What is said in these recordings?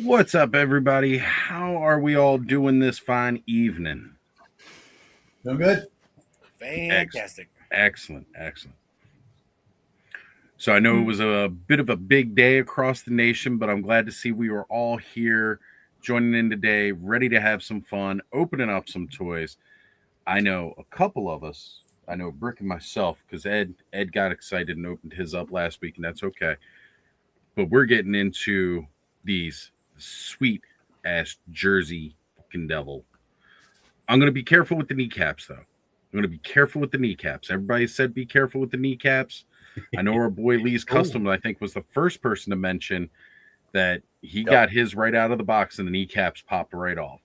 What's up, everybody? How are we all doing this fine evening? Doing good. Fantastic. Excellent. So I know it was a bit of a big day across the nation, but I'm glad to see we were all here joining in today, ready to have some fun, opening up some toys. I know a couple of us. I know Brick and myself, because Ed got excited and opened his up last week, and that's okay. But we're getting into these sweet ass Jersey fucking devil. I'm gonna be careful with the kneecaps, though. I'm gonna be careful with the kneecaps. Everybody said be careful with the kneecaps. I know our boy Lee's Custom, I think, was the first person to mention that he got his right out of the box and the kneecaps popped right off.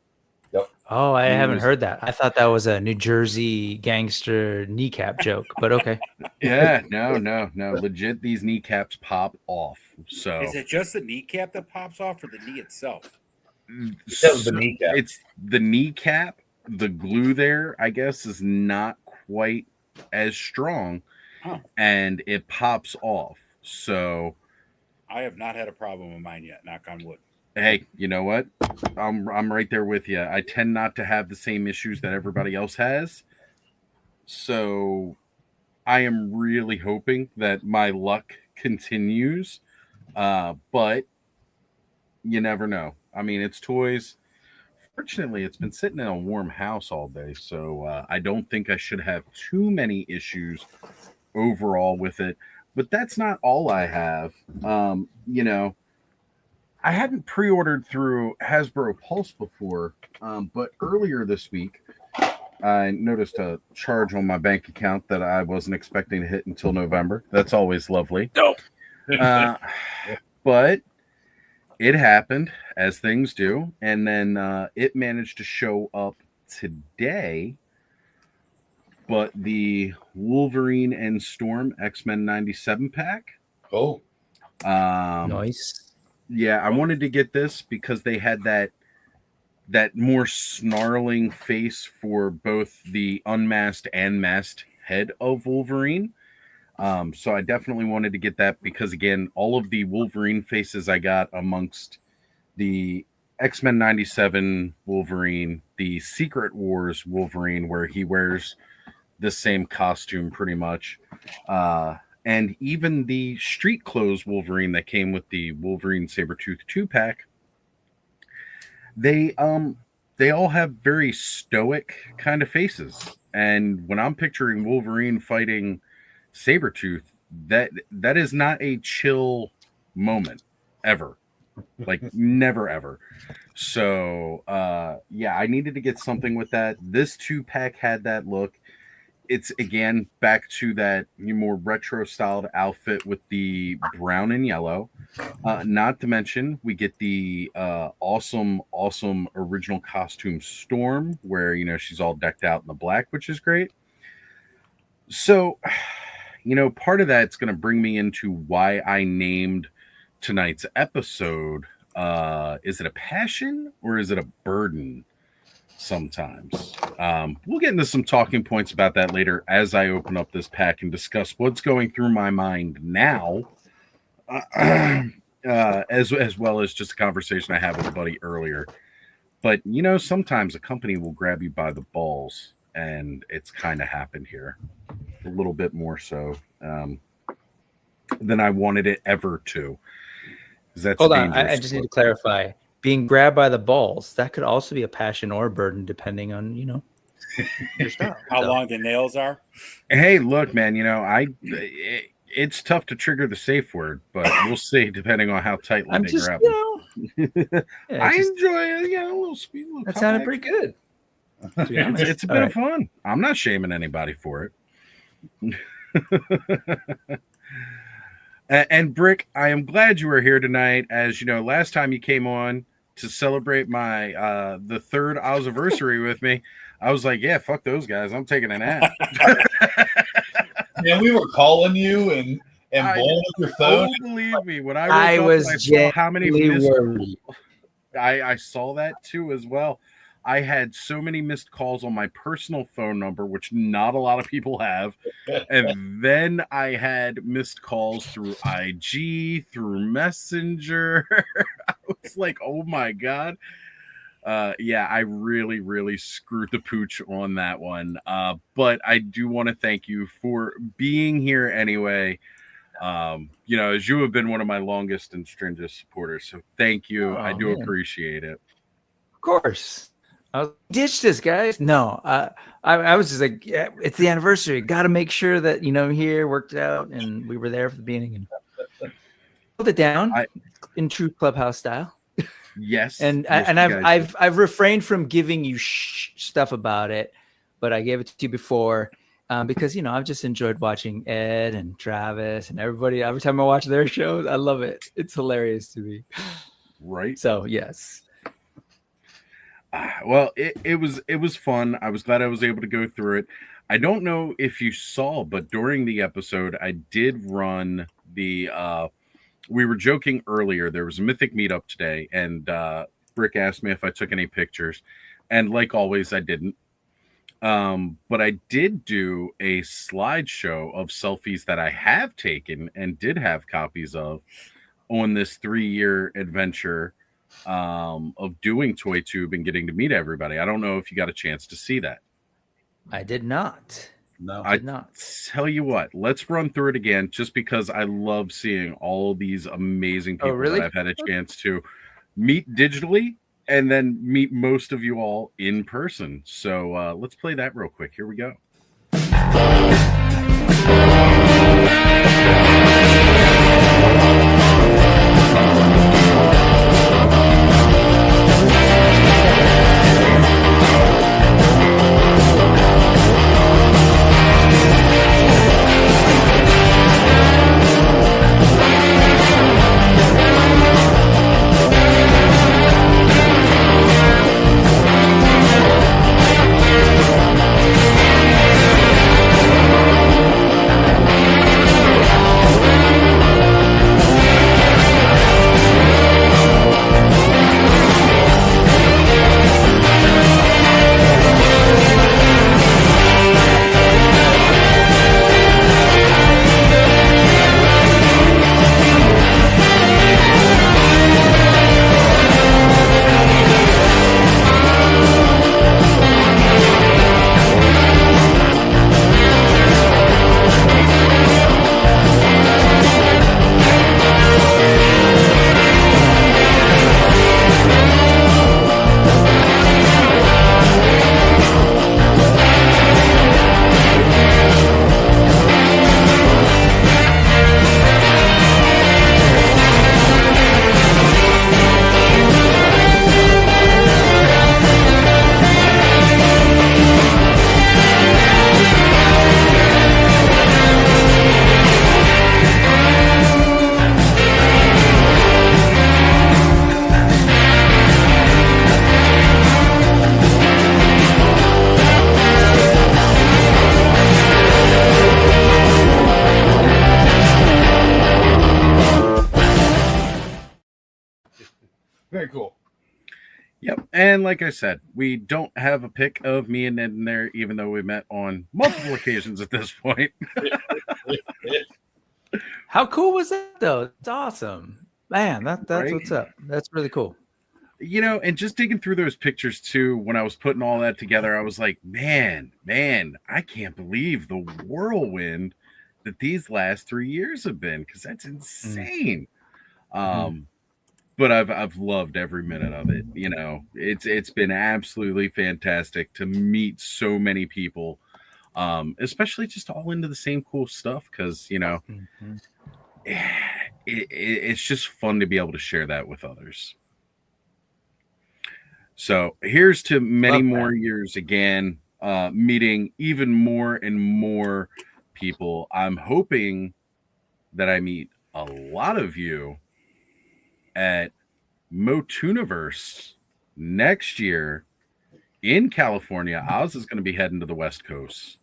Yep. Oh, I haven't heard that. I thought that was a New Jersey gangster kneecap joke, but okay. Yeah, no. Legit, these kneecaps pop off. So Is it just the kneecap that pops off or the knee itself? was the kneecap. It's the kneecap. The glue there, I guess, is not quite as strong, and it pops off. So I have not had a problem with mine yet. Knock on wood. Hey, you know what? I'm right there with you. I tend not to have the same issues that everybody else has. So I am really hoping that my luck continues. But you never know. I mean, it's toys. Fortunately, it's been sitting in a warm house all day. So I don't think I should have too many issues overall with it. But that's not all I have. I hadn't pre-ordered through Hasbro Pulse before, but earlier this week, I noticed a charge on my bank account that I wasn't expecting to hit until November. That's always lovely. But it happened, as things do, and then it managed to show up today. But the Wolverine and Storm X-Men 97 pack. Oh. Nice. Yeah, I wanted to get this because they had that more snarling face for both the unmasked and masked head of Wolverine. So I definitely wanted to get that because, again, all of the Wolverine faces I got amongst the X-Men 97 Wolverine, the Secret Wars Wolverine, where he wears the same costume pretty much, and even the street clothes Wolverine that came with the Wolverine Sabretooth 2-pack, they all have very stoic kind of faces. And when I'm picturing Wolverine fighting Sabretooth, that is not a chill moment ever. Like never ever. So I needed to get something with that. This 2-pack had that look. It's, again, back to that more retro-styled outfit with the brown and yellow. Not to mention, we get the awesome original costume Storm, where, she's all decked out in the black, which is great. So, part of that's going to bring me into why I named tonight's episode. Is it a passion or is it a burden? Sometimes we'll get into some talking points about that later as I open up this pack and discuss what's going through my mind now, as well as just a conversation I had with a buddy earlier. But sometimes a company will grab you by the balls, and it's kind of happened here a little bit more so than I wanted it ever to. Hold on, I just need to clarify. Being grabbed by the balls, that could also be a passion or a burden, depending on, your style. How long the nails are. Hey, look, man, it's tough to trigger the safe word, but we'll see depending on how tightly they grab them. I enjoy it. A little speed. That sounded pretty good. It's a bit of fun. I'm not shaming anybody for it. And Brick, I am glad you were here tonight. As you know, last time you came on to celebrate my the third anniversary with me, I was like, "Yeah, fuck those guys. I'm taking a nap." Yeah, we were calling you and blowing up your phone. Believe me, when I woke up, I saw how many I saw that too as well. I had so many missed calls on my personal phone number, which not a lot of people have. And then I had missed calls through IG, through Messenger. was like, oh my God. Yeah, I really, really screwed the pooch on that one. But I do want to thank you for being here anyway. As you have been one of my longest and stringent supporters. So thank you. I do appreciate it. Of course. I was ditch this, guys. No, I was just like, yeah, it's the anniversary. Got to make sure that here worked out, and we were there for the beginning and hold it down in true Clubhouse style. Yes, and I've refrained from giving you stuff about it, but I gave it to you before because I've just enjoyed watching Ed and Travis and everybody. Every time I watch their shows, I love it. It's hilarious to me. Right. So yes. Well, it was fun. I was glad I was able to go through it. I don't know if you saw, but during the episode, I did run the. We were joking earlier. There was a Mythic meetup today, and Rick asked me if I took any pictures, and like always, I didn't. But I did do a slideshow of selfies that I have taken and did have copies of on this 3-year adventure of doing ToyTube and getting to meet everybody. I don't know if you got a chance to see that. I did not. No, I did not. Tell you what, let's run through it again just because I love seeing all these amazing people that I've had a chance to meet digitally and then meet most of you all in person. So let's play that real quick. Here we go. Very cool. Yep. And like I said, we don't have a pic of me and Ned in there, even though we met on multiple occasions at this point. How cool was that, though? It's awesome. Man, that's right? What's up. That's really cool. And just digging through those pictures, too, when I was putting all that together, I was like, man, I can't believe the whirlwind that these last 3 years have been, because that's insane. But I've loved every minute of it. It's been absolutely fantastic to meet so many people, especially just all into the same cool stuff. Because it's just fun to be able to share that with others. So here's to many more years again, meeting even more and more people. I'm hoping that I meet a lot of you at Motuniverse next year in California. Oz is going to be heading to the West Coast.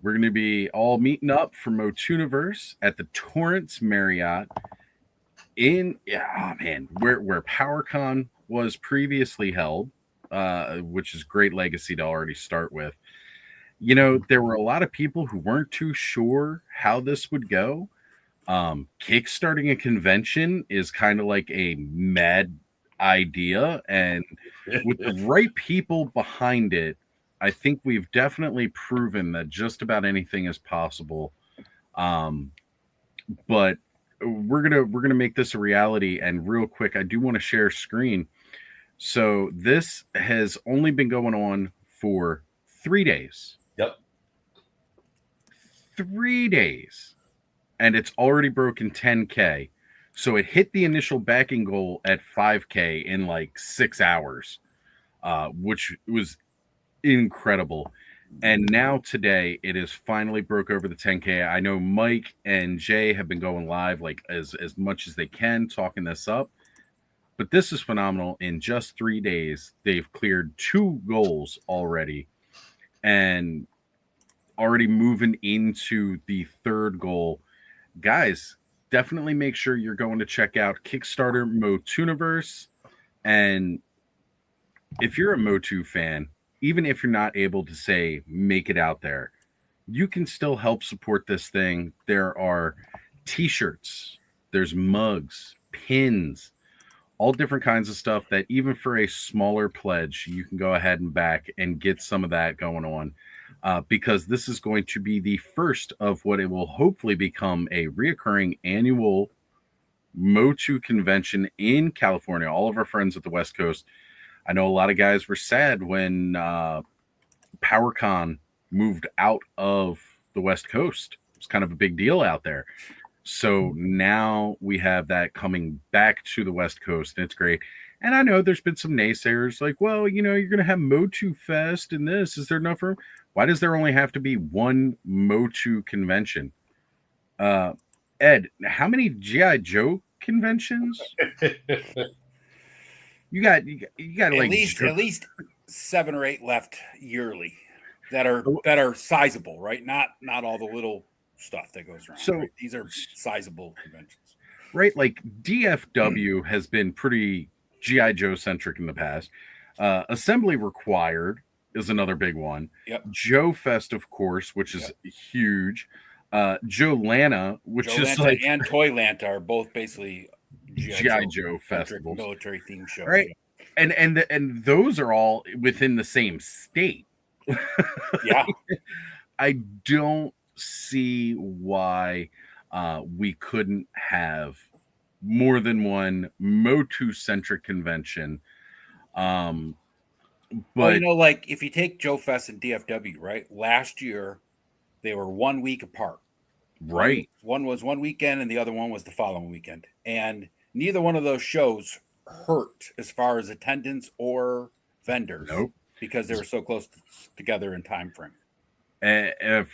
We're going to be all meeting up for Motuniverse at the Torrance Marriott in where PowerCon was previously held, which is great legacy to already start with. There were a lot of people who weren't too sure how this would go. Kickstarting a convention is kind of like a mad idea, and with the right people behind it, I think we've definitely proven that just about anything is possible. Um, but we're gonna make this a reality. And real quick, I do want to share screen. So this has only been going on for 3 days. Yep. 3 days, and it's already broken 10K. So it hit the initial backing goal at 5K in like 6 hours, which was incredible. And now today it is finally broke over the 10K. I know Mike and Jay have been going live like as much as they can, talking this up. But this is phenomenal. In just 3 days, they've cleared 2 goals already, and already moving into the third goal. Guys, definitely make sure you're going to check out Kickstarter Motuniverse. And if you're a Motu fan, even if you're not able to say make it out there, you can still help support this thing. There are t-shirts, there's mugs, pins, all different kinds of stuff that even for a smaller pledge, you can go ahead and back and get some of that going on. Because this is going to be the first of what it will hopefully become a reoccurring annual Motu convention in California. All of our friends at the West Coast, I know a lot of guys were sad when PowerCon moved out of the West Coast. It was kind of a big deal out there. So now we have that coming back to the West Coast, and it's great. And I know there's been some naysayers like, well, you're going to have Motu Fest and this. Is there enough room? Why does there only have to be one Motu convention? Ed, how many G.I. Joe conventions? You got like at least 7 or 8 left yearly that are sizable, right? Not all the little stuff that goes around. So right? These are sizable conventions, right? Like DFW has been pretty G.I. Joe centric in the past. Assembly Required is another big one. Yep. Joe Fest, of course, which is huge. Joe Lanta, which Joe is Lanta like and Toy Lanta are both basically G.I. Joe festivals, military themed shows, right? Yeah. And those are all within the same state. Yeah, I don't see why we couldn't have more than one Motu centric convention. But like if you take Joe Fest and DFW, right? Last year they were 1 week apart. Right. One was one weekend and the other one was the following weekend. And neither one of those shows hurt as far as attendance or vendors. Nope. Because they were so close together in time frame.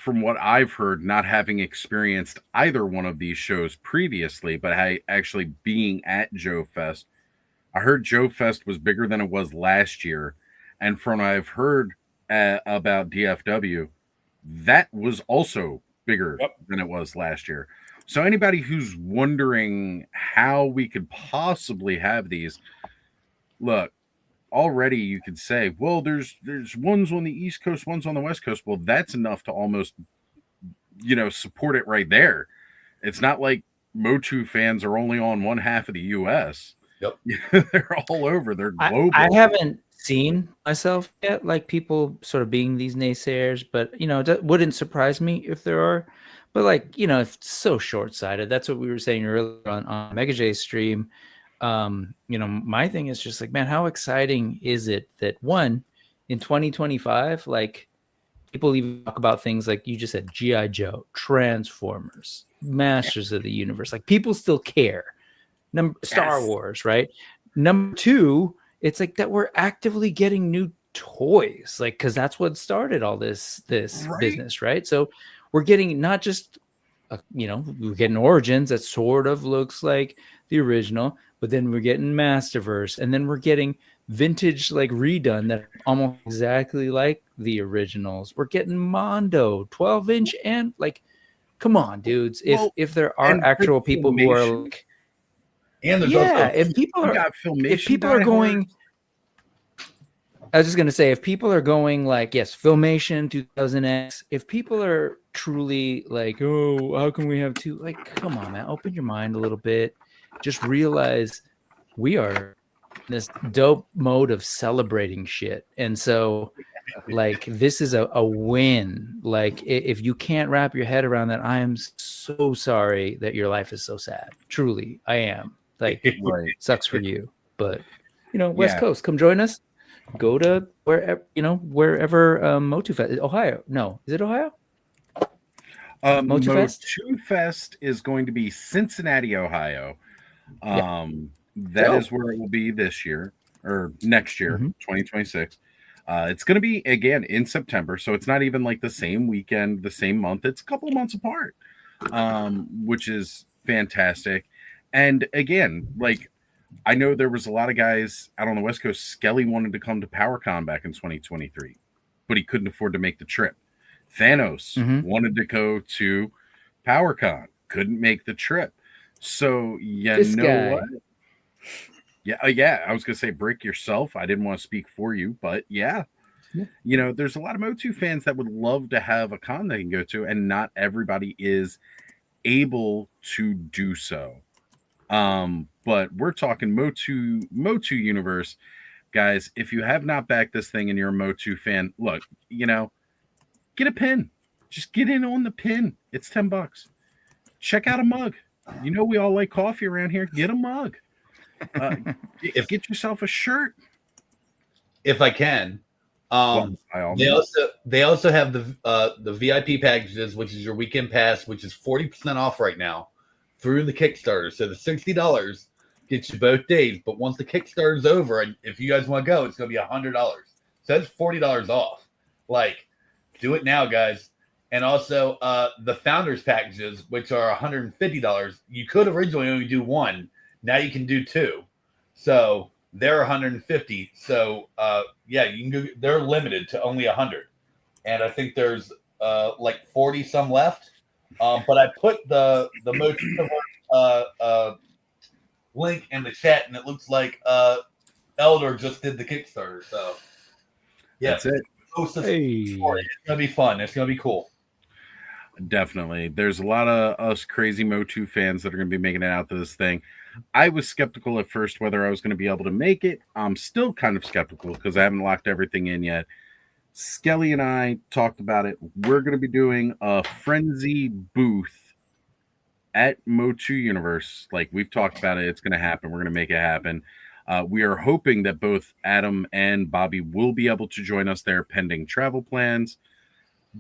From what I've heard, not having experienced either one of these shows previously, but actually being at Joe Fest, I heard Joe Fest was bigger than it was last year. And from what I've heard about DFW, that was also bigger than it was last year. So anybody who's wondering how we could possibly have these, look, already you could say, well, there's ones on the East Coast, ones on the West Coast. Well, that's enough to almost, support it right there. It's not like Motu fans are only on one half of the U.S. Yep. They're all over. They're global. I haven't seen myself yet, like people sort of being these naysayers, but it wouldn't surprise me if there are. But if it's so short-sighted, that's what we were saying earlier on Mega J's stream. My thing is just like, man, how exciting is it that in 2025, like people even talk about things like you just said, G.I. Joe, Transformers, Masters of the Universe, like people still care. Star Wars, right? Number 2, it's like that we're actively getting new toys, like, because that's what started all this business, right? So we're getting not just we're getting Origins that sort of looks like the original, but then we're getting Masterverse, and then we're getting vintage like redone that almost exactly like the originals. We're getting Mondo 12-inch, and like, come on, dudes. If there are actual people who are like, and there's if people are going, I was just gonna say, if people are going like, yes, Filmation 2000X, if people are truly like, oh, how can we have 2? Like, come on, man, open your mind a little bit. Just realize we are this dope mode of celebrating shit. And so like this is a win. Like if you can't wrap your head around that, I am so sorry that your life is so sad. Truly, I am. Like Right. sucks for you. But West Yeah. Coast, come join us. Go to wherever Motu Fest. Ohio. No, is it Ohio? Motu Fest? Motu Fest is going to be Cincinnati, Ohio. That Dope. is where it will be this year or next year, Mhm. 2026. It's going to be again in September, so it's not even like the same weekend, the same month. It's a couple of months apart, which is fantastic. And again, like I know there was a lot of guys out on the West Coast. Skelly wanted to come to PowerCon back in 2023, but he couldn't afford to make the trip. Thanos Mhm. wanted to go to PowerCon, couldn't make the trip. So This guy. what? Yeah. I was gonna say break yourself. I didn't want to speak for you, but yeah. There's a lot of Motu fans that would love to have a con they can go to, and not everybody is able to do so. But we're talking Motu universe, guys. If you have not backed this thing and you're a Motu fan, look, get a pin. Just get in on the pin. It's $10. Check out a mug. We all like coffee around here. Get a mug. Get yourself a shirt. If I can. By all They means. also have the VIP packages, which is your weekend pass, which is 40% off right now through the Kickstarter. So the $60 gets you both days, but once the Kickstarter is over, and if you guys want to go, it's going to be $100. So that's $40 off. Like, do it now, guys. And also the founders packages, which are $150. You could originally only do one. Now you can do two. So they're $150. So you can go. They're limited to only 100. And I think there's like 40 some left. But I put the Motu link in the chat, and it looks like Elder just did the Kickstarter. So yeah, That's it. It's gonna be fun. It's gonna be cool. Definitely. There's a lot of us crazy Motu fans that are going to be making it out to this thing. I was skeptical at first whether I was going to be able to make it. I'm still kind of skeptical because I haven't locked everything in yet. Skelly and I talked about it. We're going to be doing a Frenzy booth at Motu Universe. Like we've talked about it. It's going to happen. We're going to make it happen. We are hoping that both Adam and Bobby will be able to join us there pending travel plans.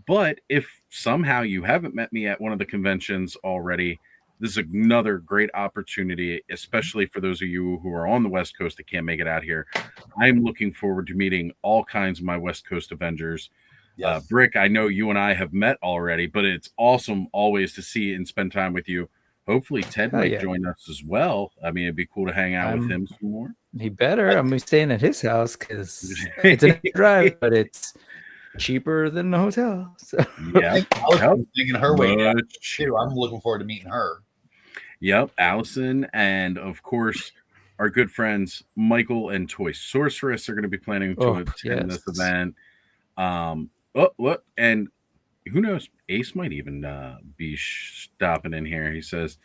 But if somehow you haven't met me at one of the conventions already, this is another great opportunity, especially for those of you who are on the West Coast that can't make it out here. I'm looking forward to meeting all kinds of my West Coast Avengers. Yes. Brick, I know you and I have met already, but it's awesome always to see and spend time with you. Hopefully Ted might join us as well. I mean, it'd be cool to hang out with him some more. He better. I'm gonna be staying at his house because it's a drive, but it's cheaper than the hotel. So yeah, I'm thinking her way down too. I'm looking forward to meeting her. Yep, Allison, and of course our good friends Michael and Toy Sorceress are going to be planning to attend this event. Look, and who knows? Ace might even be stopping in here. He says,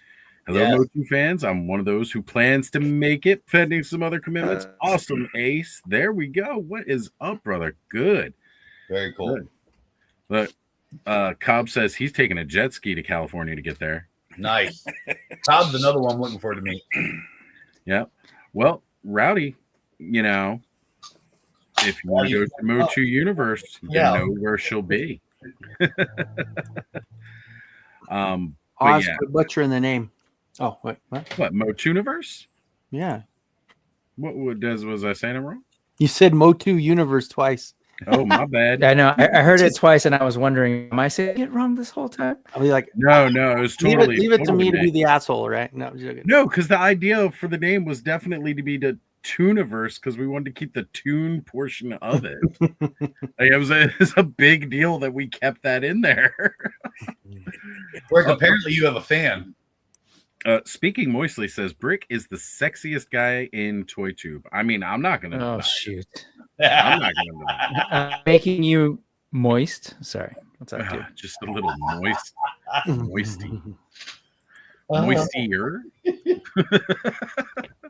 "Hello, Motu fans. I'm one of those who plans to make it, pending some other commitments." Awesome, Ace. There we go. What is up, brother? Good. Very cool. Good. But Cobb says he's taking a jet ski to California to get there. Nice. Cobb's another one I'm looking forward to meet. Yeah. Well, Rowdy, if you want to go to Motu Universe, you know where she'll be. Butchering the name. Oh, wait, what? What, Motu Universe? Yeah. What was I saying it wrong? You said Motu Universe twice. Oh, my bad. I know. I heard it twice, and I was wondering, am I saying it wrong this whole time? I'll be like, no, it was totally. Leave it to me to be the asshole, right? No, because the idea for the name was definitely to be the Tooniverse because we wanted to keep the tune portion of it. Like it was a big deal that we kept that in there. Rick, apparently you have a fan. Speaking Moistly says Brick is the sexiest guy in ToyTube. I mean, I'm not gonna. Oh shoot! I'm not gonna. Making you moist. Sorry, what's up, dude? Just a little moist, moisty, moistier.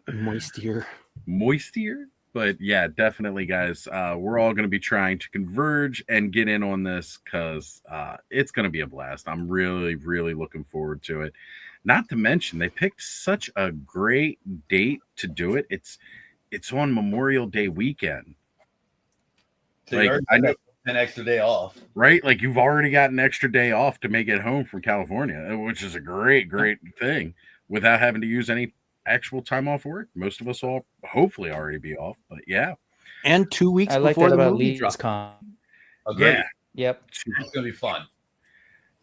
moistier. But yeah, definitely, guys. We're all going to be trying to converge and get in on this because it's going to be a blast. I'm really, really looking forward to it. Not to mention, they picked such a great date to do it. It's on Memorial Day weekend. So Like, I know, an extra day off, right? Like you've already got an extra day off to make it home from California, which is a great, great thing without having to use any actual time off work. Most of us all hopefully already be off, but yeah. And 2 weeks I like before that the about movie Lee's drops. con. Agreed. Yeah. Yep. It's gonna be fun.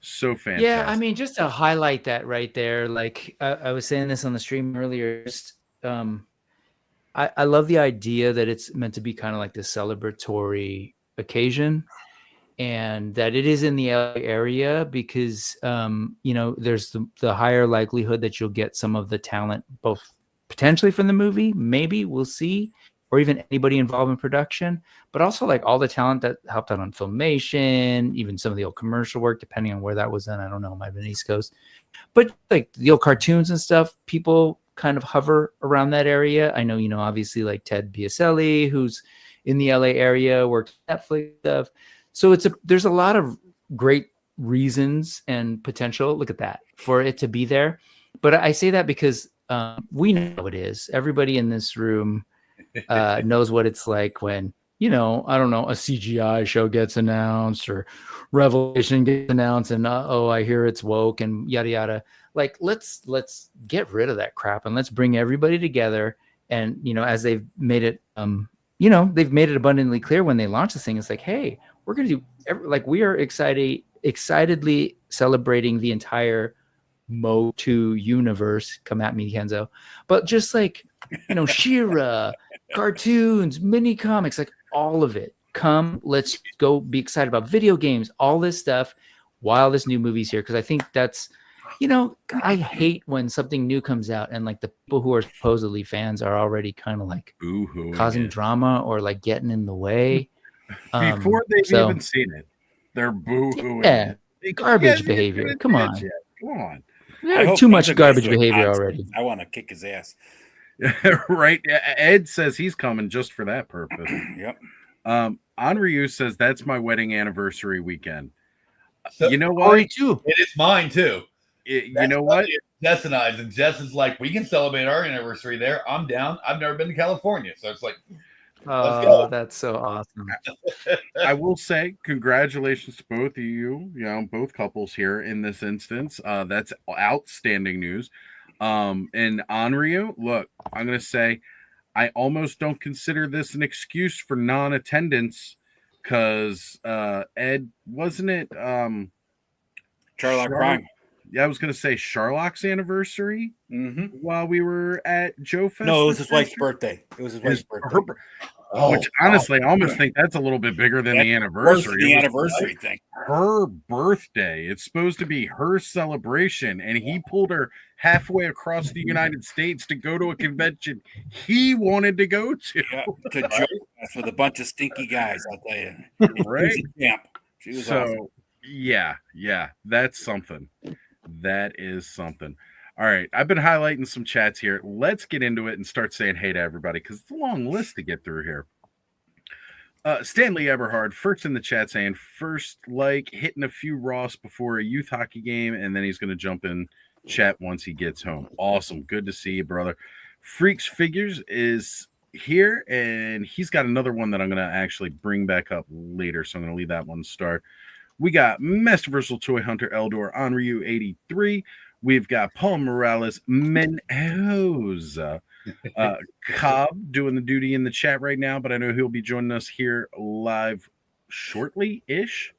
So fantastic. Yeah, I mean, just to highlight that right there, like I was saying this on the stream earlier, just, I love the idea that it's meant to be kind of like this celebratory occasion, and that it is in the LA area because, there's the higher likelihood that you'll get some of the talent, both potentially from the movie, maybe we'll see, or even anybody involved in production, but also like all the talent that helped out on filmation, even some of the old commercial work, depending on where that was done. I don't know, might have been East Coast, but like the old cartoons and stuff, people kind of hover around that area. I know, obviously like Ted Biaselli, who's in the LA area, works Netflix stuff. So there's a lot of great reasons and potential. Look at that for it to be there. But I say that because we know it is. Everybody in this room knows what it's like when, I don't know, a CGI show gets announced or Revelation gets announced and I hear it's woke and yada yada. Like let's get rid of that crap and let's bring everybody together. And as they've made it they've made it abundantly clear when they launch this thing, it's like, hey, we're gonna do we are excitedly celebrating the entire Mo2 universe. Come at me, Kenzo. But just like She-Ra, cartoons, mini comics, like all of it. Come, let's go be excited about video games, all this stuff while this new movie's here. Because I think that's, I hate when something new comes out and like the people who are supposedly fans are already kind of like causing drama or like getting in the way. Before they've even seen it, they're boo-hooing. Yeah, garbage behavior. Come on. Come on. Yeah, too much garbage behavior already. I want to kick his ass. Right. Ed says he's coming just for that purpose. Yep. Anryu says that's my wedding anniversary weekend. So, you know what? Too. It is mine too. You know what? Jess and I's, and Jess is like, we can celebrate our anniversary there. I'm down. I've never been to California, so it's like, let's go. That's so awesome. I will say congratulations to both of you, both couples here in this instance. That's outstanding news. And Anryu, look, I'm going to say I almost don't consider this an excuse for non-attendance because Ed, wasn't it Sherlock Prime? Yeah, I was going to say Sherlock's anniversary while we were at Joe Fest. No, it was his wife's birthday. It was his wife's birthday. Which honestly, I almost think that's a little bit bigger than the anniversary. The anniversary thing. Her birthday. It's supposed to be her celebration, and he pulled her halfway across the United States to go to a convention he wanted to go to. Yeah, to Joe Fest with a bunch of stinky guys, I'll tell you. Right? She was awesome. Yeah, that's something. That is something. All right, I've been highlighting some chats here. Let's get into it and start saying hey to everybody because it's a long list to get through here. Stanley Eberhard, first in the chat, saying first hitting a few Ross before a youth hockey game, and then he's going to jump in chat once he gets home. Awesome. Good to see you, brother. Freaks Figures is here, and he's got another one that I'm going to actually bring back up later, so I'm going to leave that one to start. We got Masterversal Toy Hunter Eldor Anryu 83. We've got Paul Morales Mendoza. Cobb doing the duty in the chat right now, but I know he'll be joining us here live shortly-ish.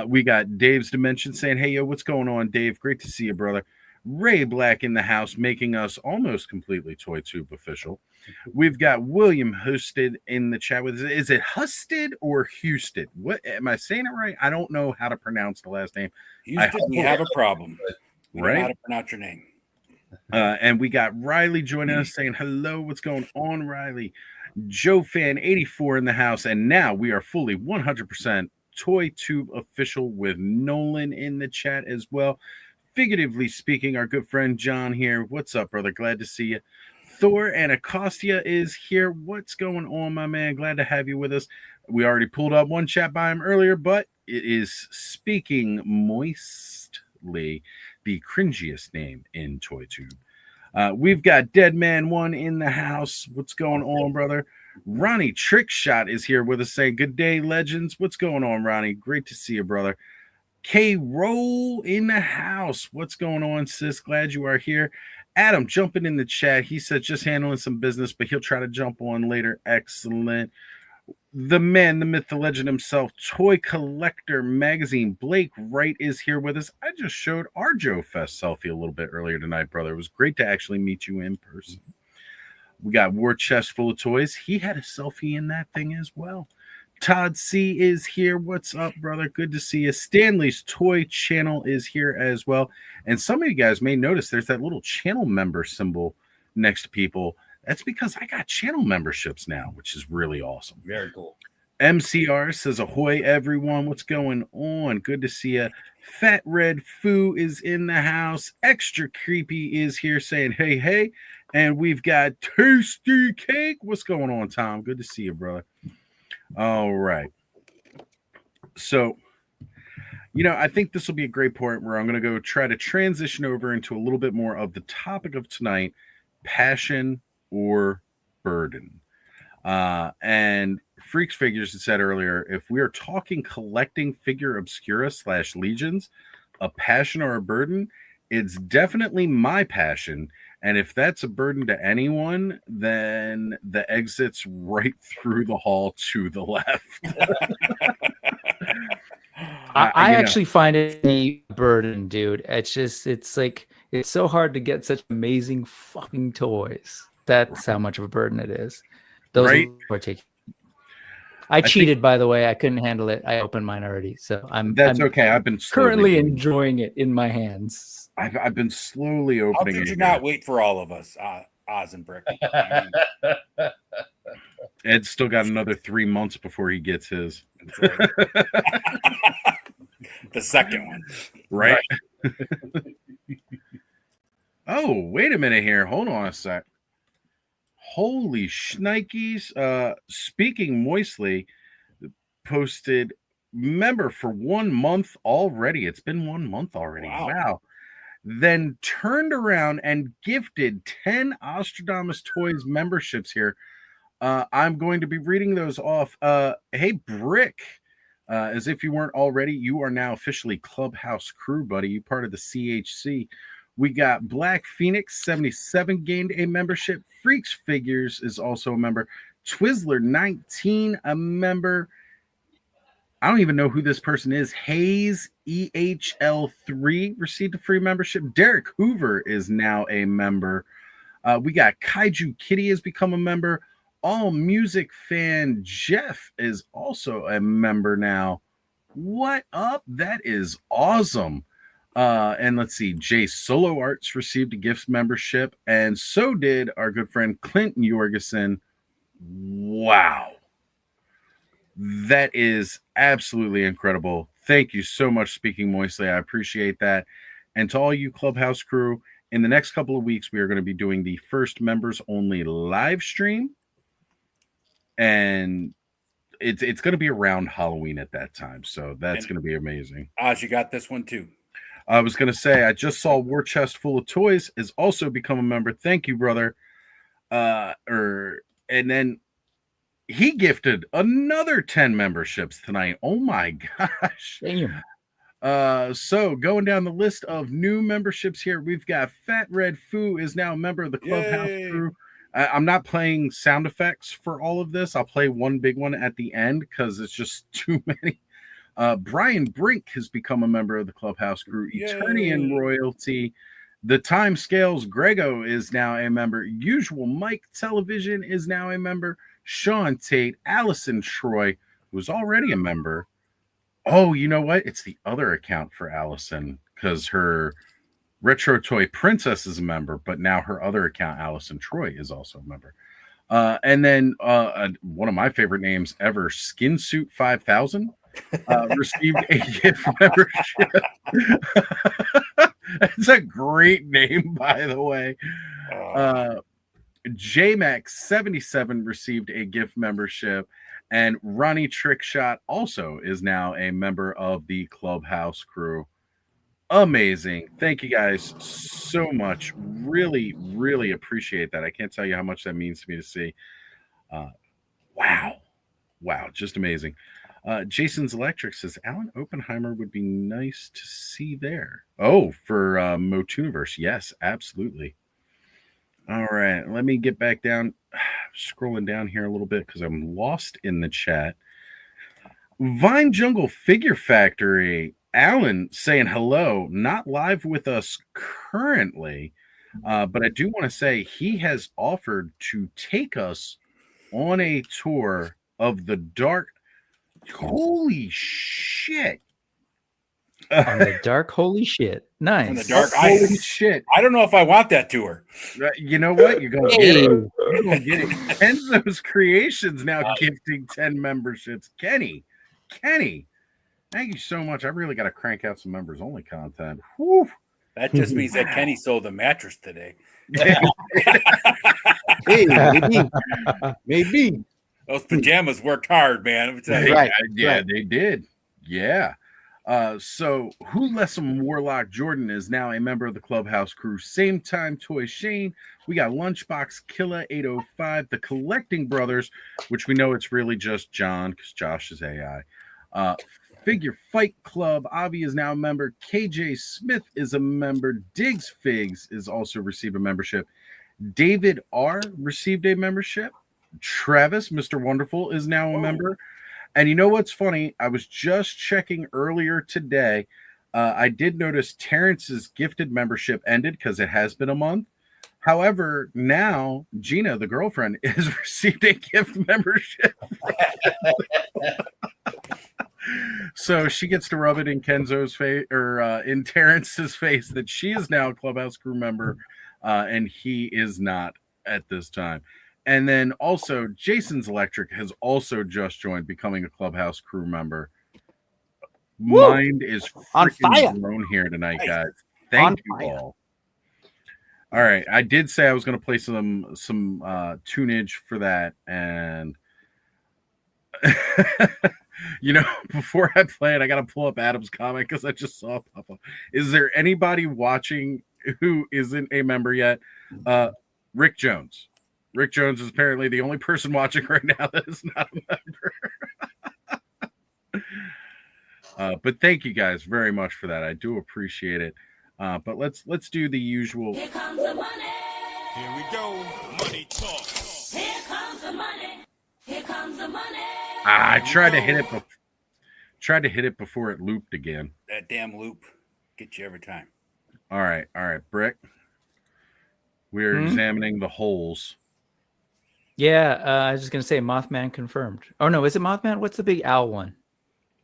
We got Dave's Dimension saying, hey, yo, what's going on, Dave? Great to see you, brother. Ray Black in the house, making us almost completely ToyTube official. We've got William Husted in the chat. Is it Husted or Houston? What am I saying it right? I don't know how to pronounce the last name. Houston, we have a problem. We right? don't know how to pronounce your name. And we got Riley joining us saying, hello, what's going on, Riley? Joe Fan 84 in the house. And now we are fully 100% ToyTube official with Nolan in the chat as well. Figuratively speaking, our good friend John here. What's up, brother? Glad to see you. Thor Anacostia is here. What's going on, my man? Glad to have you with us. We already pulled up one chat by him earlier, but it is Speaking Moistly, the cringiest name in ToyTube. We've got Dead Man 1 in the house. What's going on, brother? Ronnie Trickshot is here with us saying, good day, legends. What's going on, Ronnie? Great to see you, brother. K-Roll in the house. What's going on, sis? Glad you are here. Adam jumping in the chat. He said just handling some business, but he'll try to jump on later. Excellent. The man, the myth, the legend himself, Toy Collector Magazine. Blake Wright is here with us. I just showed our Joe Fest selfie a little bit earlier tonight, brother. It was great to actually meet you in person. We got War Chest full of toys. He had a selfie in that thing as well. Todd C is here. What's up, brother? Good to see you. Stanley's Toy Channel is here as well. And some of you guys may notice there's that little channel member symbol next to people. That's because I got channel memberships now, which is really awesome. Very cool. MCR says, ahoy, everyone. What's going on? Good to see you. Fat Red Foo is in the house. Extra Creepy is here saying, hey, hey. And we've got Tasty Cake. What's going on, Tom? Good to see you, brother. All right. So, I think this will be a great point where I'm going to go try to transition over into a little bit more of the topic of tonight, passion or burden. And Freaks Figures had said earlier, if we are talking collecting figure obscura / legions, a passion or a burden, it's definitely my passion. And if that's a burden to anyone, then the exit's right through the hall to the left. I actually find it a burden, dude. It's so hard to get such amazing fucking toys. That's how much of a burden it is. Those Right? are taking. I cheated, by the way. I couldn't handle it. I opened mine already, so I'm okay. I've been currently enjoying it in my hands. I've been slowly How opening did it. you not wait for all of us, Oz and Brick? Ed's still got another 3 months before he gets his. Right. The second one. Right? Oh, wait a minute here. Hold on a sec. Holy shnikes. Speaking Moistly posted member for 1 month already. It's been 1 month already. Wow. Then turned around and gifted 10 Ostradamus Toys memberships here. I'm going to be reading those off. Hey, Brick, as if you weren't already, you are now officially Clubhouse Crew, buddy. You part of the CHC. We got Black Phoenix 77 gained a membership. Freaks Figures is also a member. Twizzler 19 a member. I don't even know who this person is. Hayes EHL3 received a free membership. Derek Hoover is now a member. We got Kaiju Kitty has become a member. All Music Fan Jeff is also a member now. What up? That is awesome. And let's see, Jay Solo Arts received a gift membership, and so did our good friend Clinton Jorgensen. Wow. That is absolutely incredible. Thank you so much, Speaking Moistly. I appreciate that. And to all you Clubhouse crew, in the next couple of weeks, we are going to be doing the first members only live stream. And it's going to be around Halloween at that time. So that's going to be amazing. Oz, you got this one too. I was going to say, I just saw War Chest Full of Toys has also become a member. Thank you, brother. And then he gifted another 10 memberships tonight. Oh my gosh. Damn. So going down the list of new memberships here, we've got Fat Red Foo is now a member of the Clubhouse Crew. I'm not playing sound effects for all of this. I'll play one big one at the end because it's just too many. Brian Brink has become a member of the Clubhouse Crew. Eternian Royalty. The Time Scales Grego is now a member. Usual Mike Television is now a member. Sean Tate, Allison Troy, who's already a member. Oh, you know what? It's the other account for Allison because her Retro Toy Princess is a member, but now her other account, Allison Troy, is also a member. And then one of my favorite names ever, Skin Suit 5000, received a gift membership. That's a great name, by the way. JMax77 received a gift membership, and Ronnie Trickshot also is now a member of the Clubhouse crew. Amazing. Thank you guys so much. Really, really appreciate that. I can't tell you how much that means to me to see. Wow. Just amazing. Jason's Electric says Alan Oppenheimer would be nice to see there. Oh, for Motuniverse. Yes, absolutely. All right, let me get back down. Scrolling down here a little bit because I'm lost in the chat. Vine Jungle Figure Factory. Alan saying hello, not live with us currently, but I do want to say he has offered to take us on a tour of the dark. Holy shit! On the dark, holy shit. Nice. On the dark Holy ice. shit! I don't know if I want that tour. You know what? You're gonna get it. You're gonna get it. Kenzo's Creations now gifting 10 memberships. Kenny, thank you so much. I really got to crank out some members only content. Whew. That just means that Kenny sold the mattress today. Hey, maybe. Those pajamas worked hard, man. Right. Yeah, they did. Yeah. So Who Warlock Jordan is now a member of the Clubhouse crew. Same time Toy Shane. We got Lunchbox Killa 805, the Collecting Brothers, which we know it's really just John because Josh is AI. Figure Fight Club. Avi is now a member. KJ Smith is a member. Diggs Figs is also received a membership. David R received a membership. Travis, Mr. Wonderful, is now a member. And you know what's funny? I was just checking earlier today. I did notice Terrence's gifted membership ended because it has been a month. However, now Gina, the girlfriend, has received a gift membership. So she gets to rub it in Kenzo's face or in Terrence's face that she is now a Clubhouse crew member and he is not at this time. And then also Jason's Electric has also just joined, becoming a Clubhouse crew member. Woo! Mind is On fire. freaking blown here tonight, guys. Thank you all. All right, I did say I was going to play some tunage for that, and you know, before I play it, I got to pull up Adam's comment because I just saw it pop up. Is there anybody watching who isn't a member yet? Rick Jones. Rick Jones is apparently the only person watching right now that is not a member. But thank you guys very much for that. I do appreciate it. But let's do the usual. Here comes the money. Here we go. Money talk. Here comes the money. Here comes the money. I tried to hit it before it looped again. That damn loop gets you every time. All right, Brick. We're examining the holes. Yeah, I was just gonna say Mothman confirmed. Oh no, is it Mothman? What's the big owl one?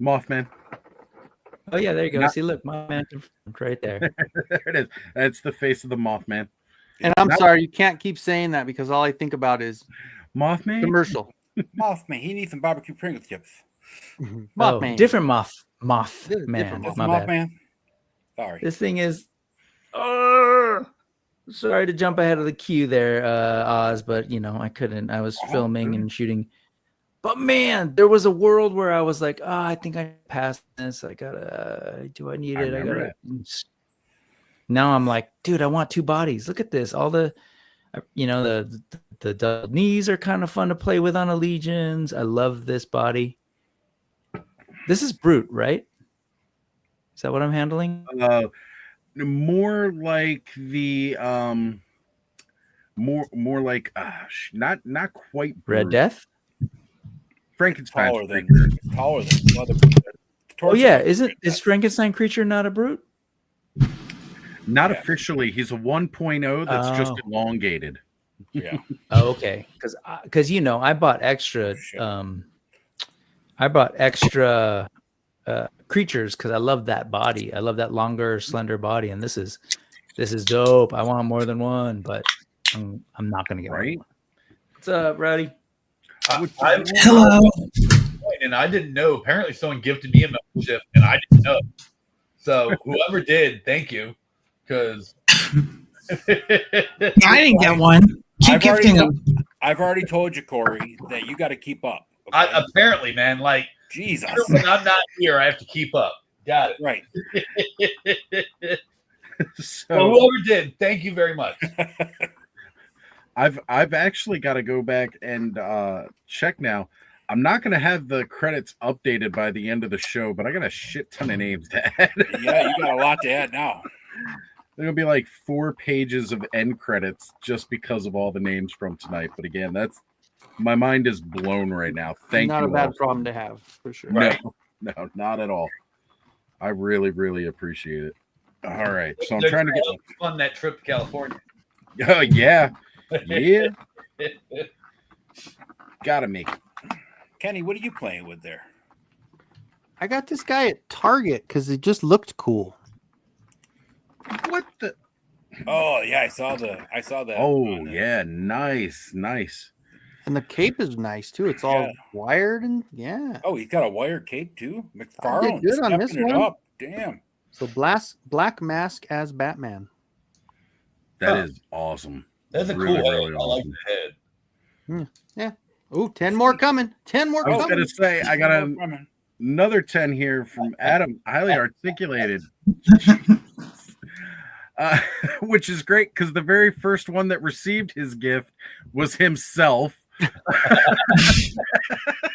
Mothman. Oh yeah, there you go. See, look, Mothman confirmed right there. There it is. That's the face of the Mothman. And I'm sorry, you can't keep saying that because all I think about is Mothman commercial. Mothman, he needs some barbecue Pringle chips. Mothman. Different Mothman. Different That's My bad. Mothman. Sorry. This thing is. Sorry to jump ahead of the queue there, Oz, but you know I couldn't. I was filming and shooting. But man, there was a world where I was like, I think I passed this. I gotta. Do I need it? I gotta. Now I'm like, dude, I want two bodies. Look at this. All the, you know, the double knees are kind of fun to play with on a Legions. I love this body. This is Brute, right? Is that what I'm handling? More like the more like not quite Red Brute. Death. Frankenstein. Taller than mother. Oh yeah, is Frankenstein creature not a Brute? Not officially. He's a 1.0 that's just Oh. elongated. Yeah. Oh, okay. Because you know I bought extra. Creatures because I love that body. I love that longer, slender body, and this is dope. I want more than one, but I'm not gonna get Right? one. What's up, Rowdy? Hello. And I didn't know. Apparently, someone gifted me a membership, and I didn't know. So whoever did, thank you, because I didn't get one. I've already, gifting them. I've already told you, Corey, that you got to keep up. Okay? Apparently, man, like Jesus. when I'm not here, I have to keep up. Got it. Right. So Well, whoever did, thank you very much. I've actually got to go back and check now. I'm not going to have the credits updated by the end of the show, but I got a shit ton of names to add. Yeah, you got a lot to add now. There'll be like 4 pages of end credits just because of all the names from tonight. But again, my mind is blown right now. Thank Not you. a bad all. problem to have for sure. Right. No, not at all. I really, really appreciate it. All right, so I'm There's trying to get. fun that trip to California. Oh yeah, yeah. Gotta make it. Kenny, what are you playing with there? I got this guy at Target because it just looked cool. What the? Oh yeah, I saw that. Oh yeah, nice. And the cape is nice too. It's all Yeah. wired and yeah. Oh, he's got a wire cape too. I McFarlane did good on this stepping it one. up. Damn. So Black Mask as Batman. That is awesome. That's a Really, cool really head. I like awesome. the head. Oh, 10 more coming. 10 more I was coming. gonna say I got another 10 here from Adam, highly articulated, which is great because the very first one that received his gift was himself.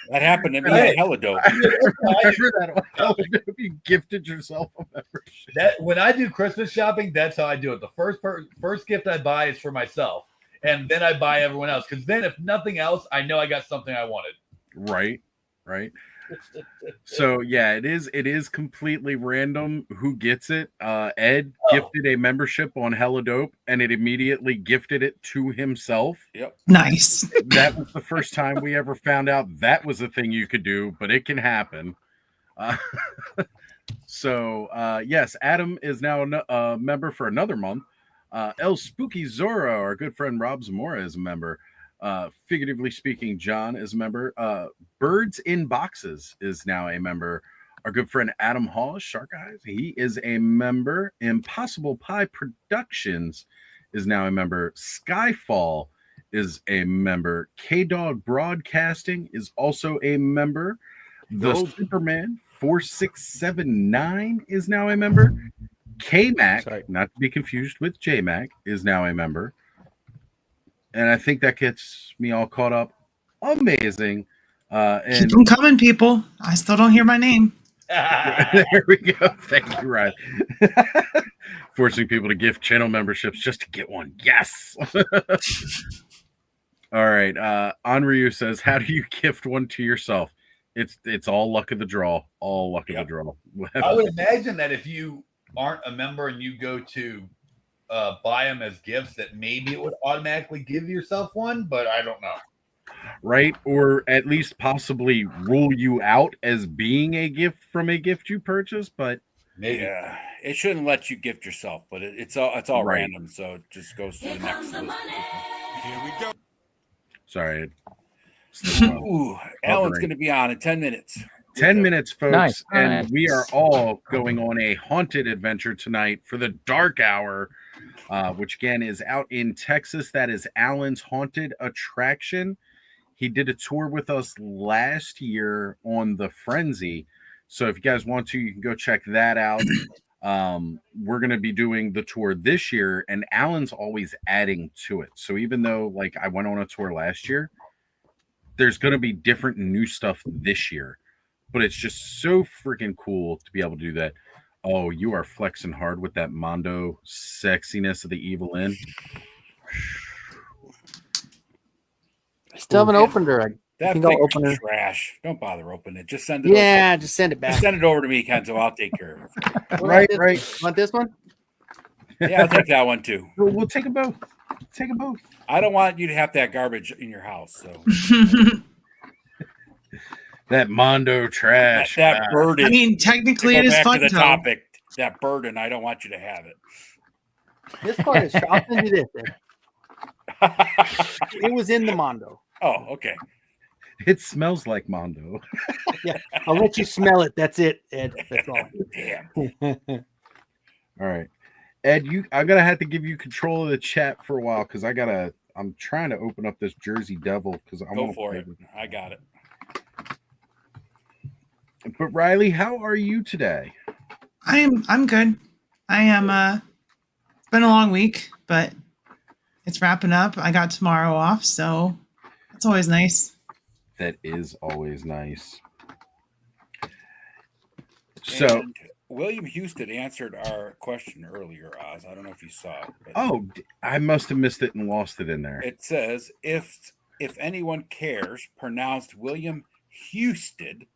That happened to me at Helidope. I remember that one. You gifted yourself a membership. That when I do Christmas shopping, that's how I do it. The first gift I buy is for myself, and then I buy everyone else. Because then, if nothing else, I know I got something I wanted. Right. So yeah, it is completely random who gets it. Ed gifted a membership on Helidope, and it immediately gifted it to himself. Yep. Nice. That was the first time we ever found out that was a thing you could do, but it can happen. So yes, Adam is now a member for another month. El Spooky Zorro, our good friend Rob Zamora, is a member. Figuratively speaking, John is a member. Birds in Boxes is now a member. Our good friend Adam Hall, Shark Eyes, he is a member. Impossible Pie Productions is now a member. Skyfall is a member. K-Dog Broadcasting is also a member. The Superman 4679 is now a member. K-Mac, not to be confused with J-Mac, is now a member. And I think that gets me all caught up. Amazing. And Keep them coming, people. I still don't hear my name. there we go. Thank you, Ryan. Forcing people to gift channel memberships just to get one. Yes. All right. Anryu says, how do you gift one to yourself? It's all luck of the draw. All luck of the draw. I would imagine that if you aren't a member and you go to buy them as gifts, that maybe it would automatically give yourself one, but I don't know. Right? Or at least possibly rule you out as being a gift from a gift you purchased, but maybe. Yeah, it shouldn't let you gift yourself, but it's all Right. random, so it just goes to the next list. Here we go. sorry. Ooh, Alan's going to be on in 10 minutes. 10 minutes, folks, Nice. and we are all going on a haunted adventure tonight for the Dark Hour, which again is out in Texas. That is Alan's haunted attraction. He did a tour with us last year on the Frenzy. So if you guys want to, you can go check that out. We're going to be doing the tour this year, and Alan's always adding to it. So even though like I went on a tour last year, there's going to be different new stuff this year. But it's just so freaking cool to be able to do that. Oh, you are flexing hard with that Mondo sexiness of the Evil Inn. I still haven't opened her. I That think I'll thing's open her. trash. Don't bother opening it. Just send it over. Yeah, just send it Just back. send it over to me, Kenzo. I'll take care of it. Right. Want this one? Yeah, I'll take that one too. We'll take them both. Take them both. I don't want you to have that garbage in your house. So That Mondo trash. that burden. I mean, technically, to it go is back fun, to the though. topic. That burden. I don't want you to have it. This part is I'll send you this. Ed. It was in the Mondo. Oh, okay. It smells like Mondo. Yeah, I'll let you smell it. That's it, Ed. That's all. Damn. All right. Ed, I'm gonna have to give you control of the chat for a while because I gotta I'm trying to open up this Jersey Devil because I Go want to for play it. with. I got it. But Riley, how are you today? I'm good. I am it's been a long week, but it's wrapping up. I got tomorrow off, so that's always nice. That is always nice. So, And William Houston answered our question earlier, Oz. I don't know if you saw it. But I must have missed it and lost it in there. it says, if anyone cares, pronounced William Houston.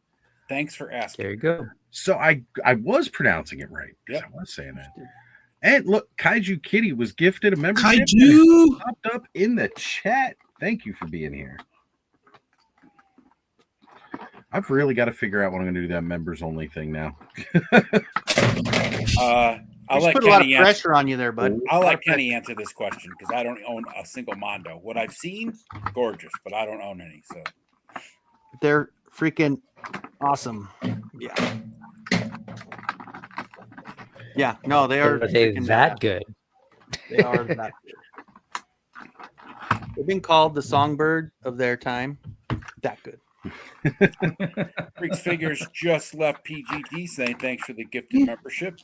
Thanks for asking. There you go. So I was pronouncing it right. Yep. I was saying that. And look, Kaiju Kitty was gifted a membership. Kaiju! Popped up in the chat. Thank you for being here. I've really got to figure out what I'm going to do that members only thing now. I'll let Put a lot of Kenny answer. pressure on you there, bud. I'll let Kenny answer this question because I don't own a single Mondo. What I've seen, gorgeous, but I don't own any. So They're freaking awesome. Yeah. Yeah. No, they are. Are they freaking that badass. good? They are that good. They've been called the songbird of their time. That good. Freaks Figures just left PGD saying thanks for the gifted membership.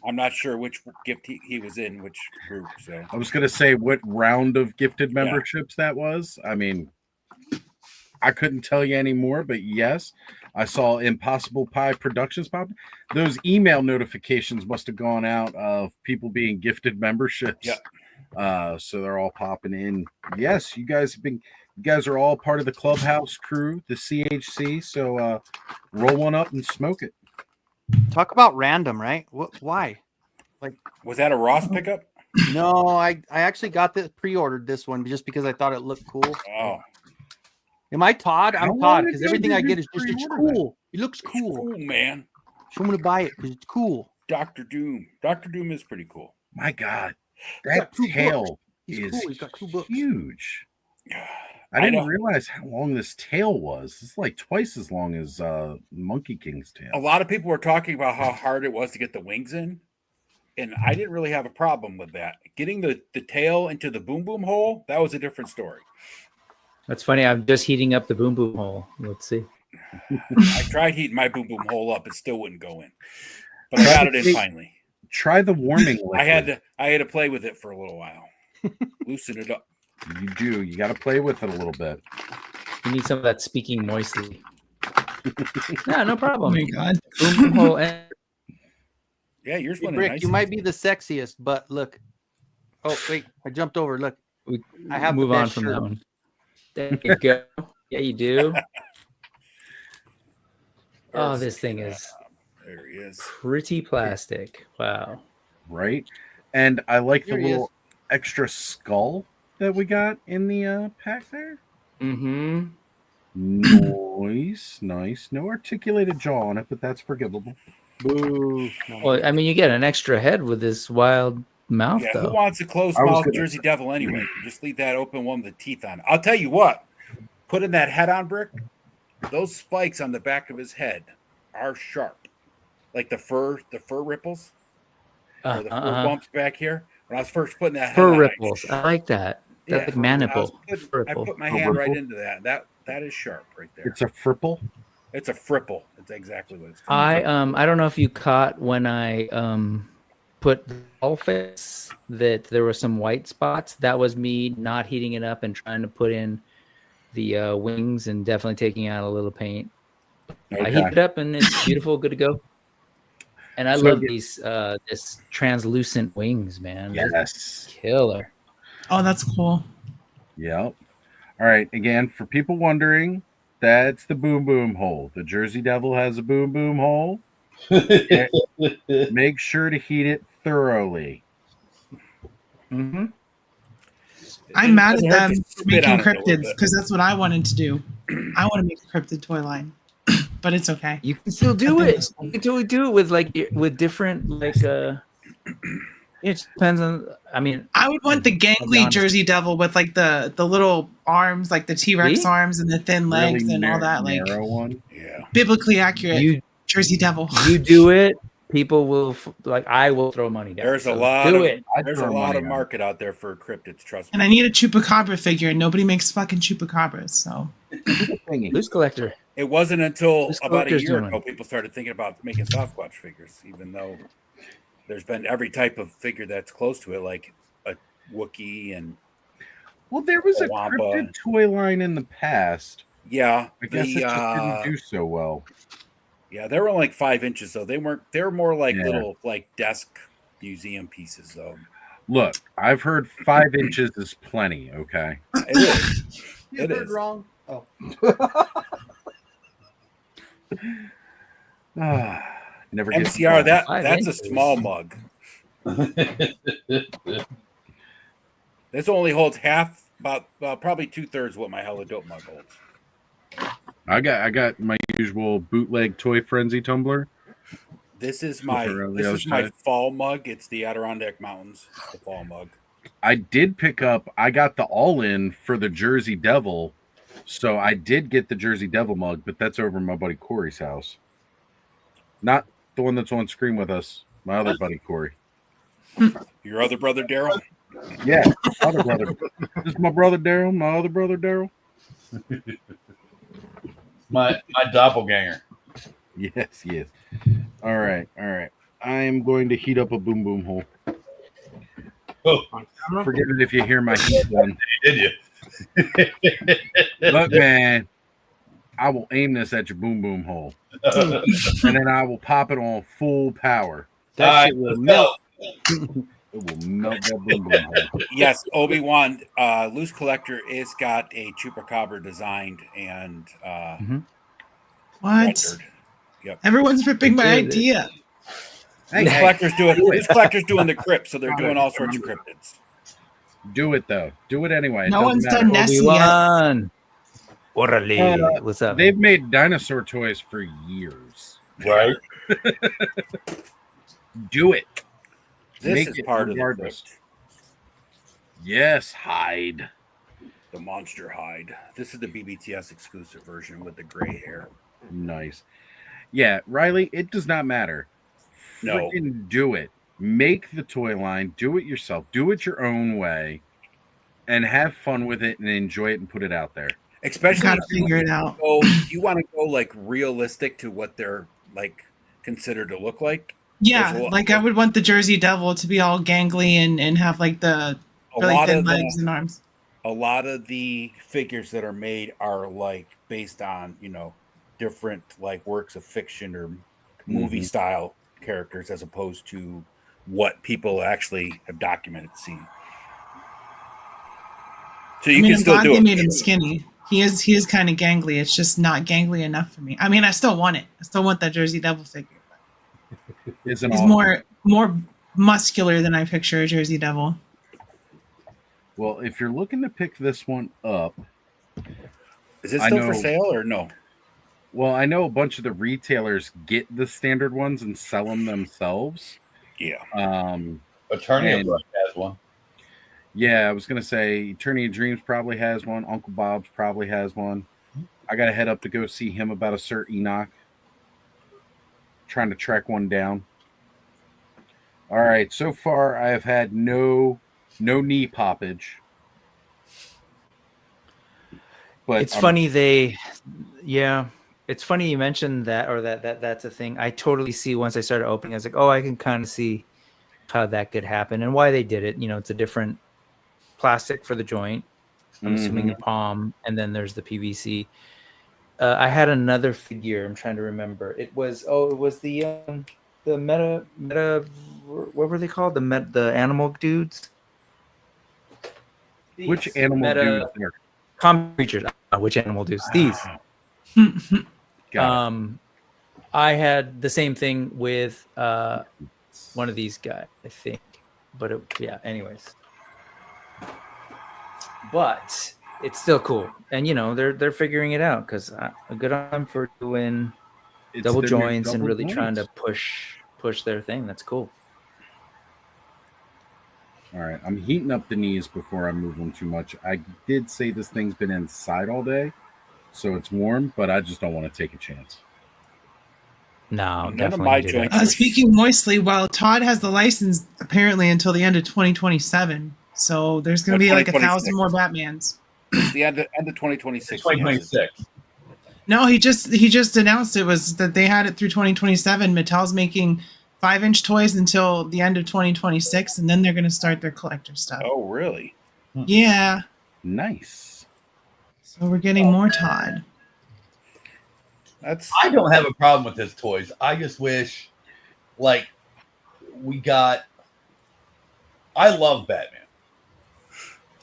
I'm not sure which gift he was in, which group. So I was going to say what round of gifted memberships that was. I mean, I couldn't tell you anymore, but yes, I saw Impossible Pie Productions pop. Those email notifications must have gone out of people being gifted memberships. Yeah. So they're all popping in. Yes, you guys are all part of the Clubhouse crew, the CHC. So roll one up and smoke it. Talk about random, right? Why? was that a Ross pickup? No, I actually got this pre-ordered this one just because I thought it looked cool. Oh, Am I Todd? How I'm long Todd ago because everything did I you get is just it's pre-order that? cool. It looks cool. cool, man. So I'm gonna buy it because it's cool. Dr. Doom. Dr. Doom is pretty cool. My God, He's that got 2 tail books. He's is cool. He's got 2 books. huge. I I didn't know. realize how long this tail was. It's like twice as long as Monkey King's tail. A lot of people were talking about how hard it was to get the wings in, and I didn't really have a problem with that. Getting the tail into the boom boom hole, that was a different story. That's funny. I'm just heating up the boom boom hole. Let's see. I tried heating my boom boom hole up, it still wouldn't go in, but I got it in finally. Try the warming liquid. I had to play with it for a little while, loosen it up. You do. You got to play with it a little bit. You need some of that speaking moistly. No Oh problem. my god. Boom boom hole. And Yeah, yours Hey, went in Brick, nice. you might be the sexiest, but look. Oh wait, I jumped over. Look, we I have move the on best from shirt. that one. There you go. Yeah, you do. Oh, this thing is There he is. pretty plastic. Wow. Right? And I like the Here he little extra skull that we got in the pack there. Mm-hmm. Nice. Nice. No articulated jaw on it, but that's forgivable. boo. No. Well, I mean, you get an extra head with this wild mouth, Yeah, who though. wants a closed I was mouth gonna Jersey Devil anyway? Just leave that open one with the teeth on. I'll tell you what, putting that head on, Brick, those spikes on the back of his head are sharp. Like the fur ripples or the fur bumps back here. When I was first putting that Fur head on, ripples. I like that. That's like maniple. I put my hand right into that. That is sharp right there. It's a fripple. It's a fripple. It's exactly what it's called. I don't know if you caught when I put the doll face that there were some white spots. That was me not heating it up and trying to put in the wings and definitely taking out a little paint. I heat it up and it's beautiful, good to go. And I love these this translucent wings, man. They're Yes. killer. Oh, that's cool. Yep. All right. Again, for people wondering, that's the boom boom hole. The Jersey Devil has a boom boom hole. Make sure to heat it thoroughly. Mm-hmm. I'm mad at Doesn't hurt them to for spit making on it a little cryptids bit. because that's what I wanted to do. I want to make a cryptid toy line, but it's okay. You can still do it. You can totally do it with with different it depends on. I mean, I would want the I'll be gangly honest. Jersey Devil with like the little arms, like the T-Rex See? arms and the thin legs Really and all that, like narrow one. Yeah. biblically accurate you Jersey Devil. you do it, people will I will throw money down. There's a So lot do of it. there's a throw lot money of on it. market out there for cryptids. Trust And me. I need a chupacabra figure, and nobody makes fucking chupacabras. So Loose collector. It wasn't until This about a collector's year doing ago it. people started thinking about making Sasquatch figures, even though there's been every type of figure that's close to it, like a Wookiee and Well, there was a Wampa. cryptid toy line in the past. yeah, I guess it just didn't do so well. yeah, they were only like 5 inches though. They weren't. They were more like Yeah. little like desk museum pieces though. Look, I've heard 5 inches is plenty. Okay. It is. You It heard is. wrong. Oh, Never get MCR. That's 5 a inches. small mug. This only holds half, about probably 2/3 what my Hella Dope mug holds. I got my usual bootleg toy frenzy tumbler. This is Flip my it around the other my side. fall mug. It's the Adirondack Mountains. It's the fall mug. I did pick up. I got the all-in for the Jersey Devil, so I did get the Jersey Devil mug, but that's over at my buddy Corey's house. Not the one that's on screen with us. My other buddy Corey. Your other brother Daryl. Yeah, other brother. This is my brother Daryl. My other brother Daryl. my doppelganger. Yes, yes. All right. I'm going to heat up a boom boom hole. Oh, Forget it if you hear my heat one. did you? Look, man, I will aim this at your boom boom hole, and then I will pop it on full power. that shit will melt. It will melt that boom boom hole. Yes, Obi-Wan. Loose Collector is got a Chupacabra designed and what? rendered. Yep. Everyone's ripping my Dude, idea. Loose Collector's doing the crypt, so they're doing all sorts of cryptids. Do it though. Do it anyway. It No doesn't one's matter. done Nessie yet. Obi-Wan. Orale. What's up? They've made dinosaur toys for years. Right? Do it. This Make is it part of the regardless. crypt. Yes, hide. The monster hide. This is the BBTS exclusive version with the gray hair. Nice. Yeah, Riley, it does not matter. No. Freaking do it. Make the toy line. Do it yourself. Do it your own way. And have fun with it and enjoy it and put it out there. Especially Gotta if you figure it out. you want to go like realistic to what they're like considered to look like. Yeah, There's a lot- like I would want the Jersey Devil to be all gangly and have like the A really lot thin of legs the, and arms. a lot of the figures that are made are like based on different like works of fiction or movie style characters as opposed to what people actually have documented seen. So you I mean, can I'm still glad do they it. made him skinny. He is kind of gangly. It's just not gangly enough for me. I mean, I still want it. I still want that Jersey Devil figure. Isn't He's awesome. more muscular than I picture a Jersey Devil. Well, if you're looking to pick this one up, Is it I still for know- sale or no? well, I know a bunch of the retailers get the standard ones and sell them themselves. Yeah. Attorney And- has one. Yeah, I was gonna say Eternity of Dreams probably has one. Uncle Bob's probably has one. I gotta head up to go see him about a Sir Enoch. Trying to track one down. All right, so far I have had no knee poppage. But It's funny it's funny you mentioned that, or that's a thing. I totally see. Once I started opening, I was like, oh, I can kind of see how that could happen and why they did it. It's a different plastic for the joint. I'm assuming a palm, and then there's the PVC. I had another figure. I'm trying to remember. It was the meta. What were they called? The animal dudes. Which animal Meta- dudes there? Common creatures. Which animal dudes? These. Got it. I had the same thing with one of these guys, I think. But anyways. But it's still cool, and they're figuring it out because a good on them for doing It's double the new joints and double really trying to joints. push their thing. That's cool. All right, I'm heating up the knees before I move them too much. I did say this thing's been inside all day, so it's warm, but I just don't want to take a chance. No, None of definitely my do joints that. are Speaking moistly, well, Todd has the license apparently until the end of 2027. So the's going to be like 1,000 more Batmans. It's the end of 2026. he has it. 2026. No, he just announced it was that they had it through 2027. Mattel's making 5-inch toys until the end of 2026, and then they're going to start their collector stuff. Oh, really? Yeah, Nice. so we're getting more Todd. That's I don't have a problem with his toys. I just wish, like, we got. I love Batman.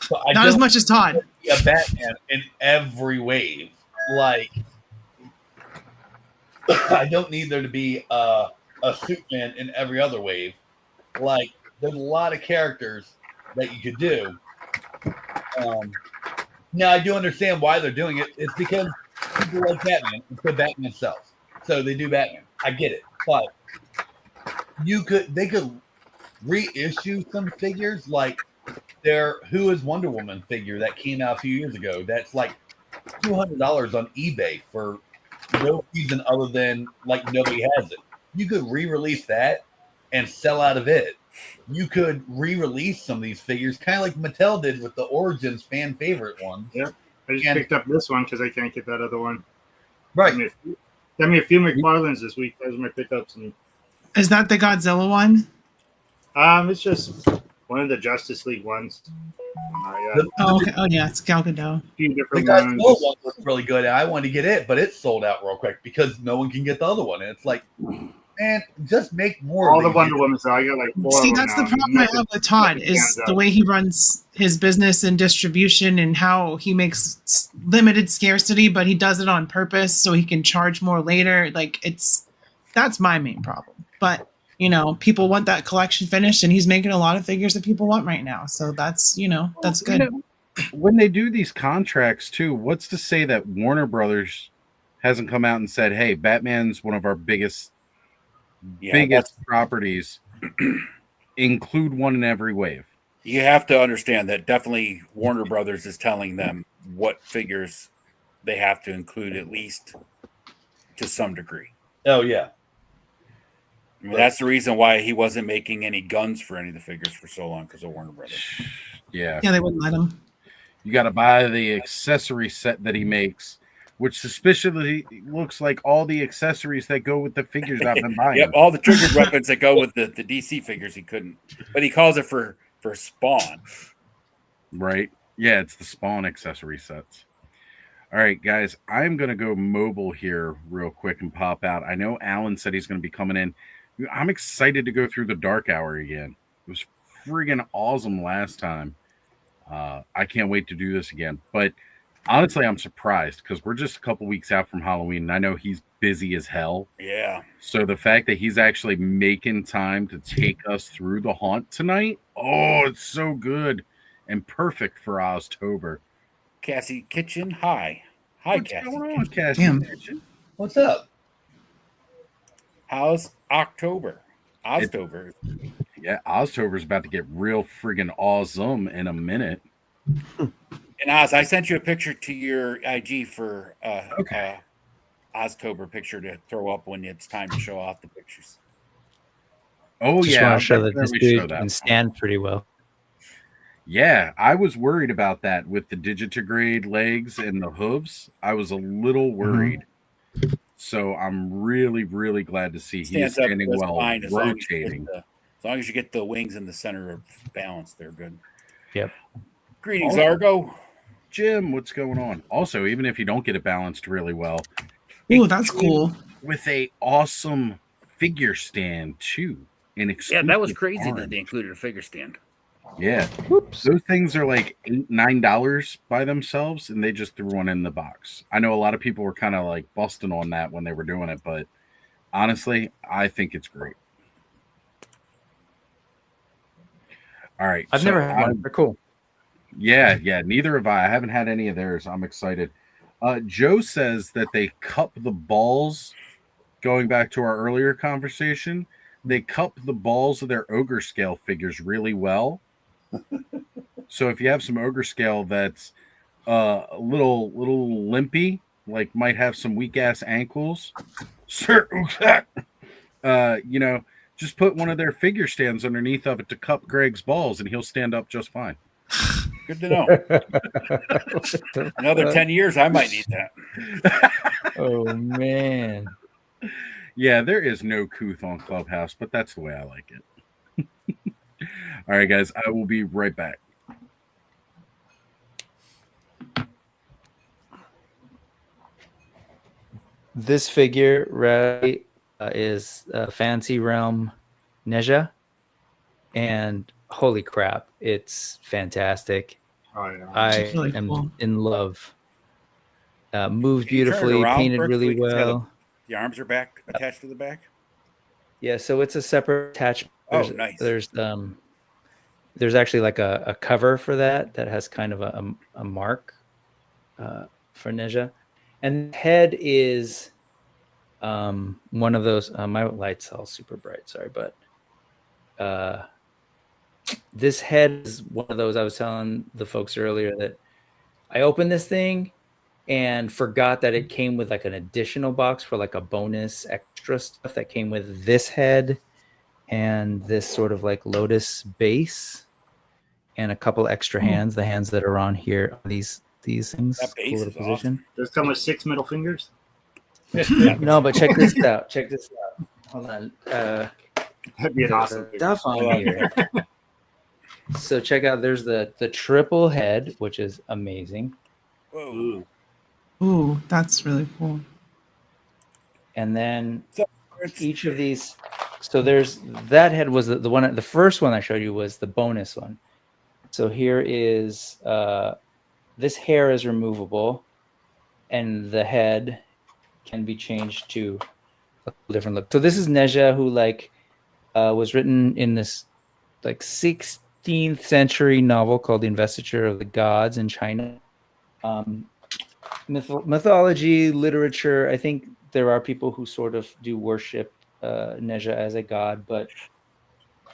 But I Not as don't much as Todd. see a Batman in every wave. Like, I don't need there to be a Superman in every other wave. Like, there's a lot of characters that you could do. Now, I do understand why they're doing it. It's because people like Batman, and so Batman sells. So they do Batman. I get it. But they could reissue some figures like their Who is Wonder Woman figure that came out a few years ago. That's like $200 on eBay for no reason other than like nobody has it. You could re-release that and sell out of it. You could re-release some of these figures, kind of like Mattel did with the Origins fan favorite one. Yep. I just And- picked up this one because I can't get that other one. Right. Got me a few McFarlanes this week. Those are my pickups. And Is that the Godzilla one? it's just one of the Justice League ones. Yeah, Oh, okay. Oh, yeah, it's Gal Gadot. a few The different Godzilla ones. one was really good. I wanted to get it, but it sold out real quick because no one can get the other one. And it's like, man, just make more. All of the these. Wonder Woman. So I got like 4 See, of them that's now. the problem I have with Todd nothing is stands the out. way he runs his business and distribution and how he makes limited scarcity, but he does it on purpose so he can charge more later. Like that's my main problem. But people want that collection finished, and he's making a lot of figures that people want right now. So that's that's good. When they do these contracts too, what's to say that Warner Brothers hasn't come out and said, "Hey, Batman's one of our biggest properties. Include one in every wave." You have to understand that definitely Warner Brothers is telling them what figures they have to include, at least to some degree. Oh yeah. I mean, that's the reason why he wasn't making any guns for any of the figures for so long, because of Warner Brothers. Yeah. Yeah, they wouldn't let him. You got to buy the accessory set that he makes, which suspiciously looks like all the accessories that go with the figures I've been buying. Yep, all the triggered weapons that go with the DC figures he couldn't. But he calls it for Spawn. Right? Yeah, it's the Spawn accessory sets. All right, guys, I'm going to go mobile here real quick and pop out. I know Alan said he's going to be coming in. I'm excited to go through the Dark Hour again. It was friggin' awesome last time. I can't wait to do this again. But honestly, I'm surprised because we're just a couple weeks out from Halloween, and I know he's busy as hell. Yeah. So the fact that he's actually making time to take us through the haunt tonight, oh, it's so good and perfect for Oztober. Cassie Kitchen, hi. Hi, What's Cassie. going on, Cassie? Damn. What's up? How's October? Oztober. Yeah, Oztober's about to get real friggin' awesome in a minute. And Oz, I sent you a picture to your IG for Okay. Oztober picture to throw up when it's time to show off the pictures. Oh, Just yeah. want I'll to show that this definitely show dude that can one. stand pretty well. Yeah, I was worried about that with the digitigrade legs and the hooves. I was a little worried. So I'm really, really glad to see he's Stands up standing just well, fine as long as you get rotating. as long as you get the wings in the center of balance, they're good. Yep. Greetings, Oh. Argo. Jim, what's going on? Also, even if you don't get it balanced really well, Ooh, that's cool. with a awesome figure stand too. Yeah, that was exclusive crazy that orange. they included a figure stand. Yeah, Whoops. those things are like $8-9 by themselves, and they just threw one in the box. I know a lot of people were kind of like busting on that when they were doing it, but honestly, I think it's great. All right, I've so never had one. They're cool. Yeah, neither have I. I haven't had any of theirs. I'm excited. Joe says that they cup the balls. Going back to our earlier conversation, they cup the balls of their ogre scale figures really well. So if you have some ogre scale that's a little limpy, like might have some weak ass ankles, Sir, you know, just put one of their figure stands underneath of it to cup Greg's balls, and he'll stand up just fine. Good to know. Another 10 years, I might need that. Oh man. Yeah, there is no couth on Clubhouse, but that's the way I like it. All right, guys, I will be right back. This figure, right, is Fancy Realm Neja. And holy crap, it's fantastic. Oh, yeah. I It's really am cool. in love. Moved Can you turn it beautifully, around, painted Brick, so really we can see how well. The arms are back attached to the back. Yeah, so it's a separate attachment. Oh, nice. There's actually like a cover for that has kind of a mark for Neja. And the head is one of those. My light's all super bright, sorry, but this head is one of those. I was telling the folks earlier that I opened this thing and forgot that it came with like an additional box for like a bonus extra stuff that came with this head and this sort of like lotus base and a couple extra hands, the hands that are on here, these things. That base Cool little is position. Does it come with 6 middle fingers? No, but check this out. Check this out. Hold on. That'd be an awesome figure. Stuff on here. So check out. There's the triple head, which is amazing. Whoa. Ooh. Ooh, that's really cool. And then So each of these. So there's that head was the one. The first one I showed you was the bonus one. So here is this hair is removable, and the head can be changed to a different look. So this is Neja, who was written in this like 16th century novel called The Investiture of the Gods in China. Mythology, literature. I think there are people who sort of do worship Neja as a god, but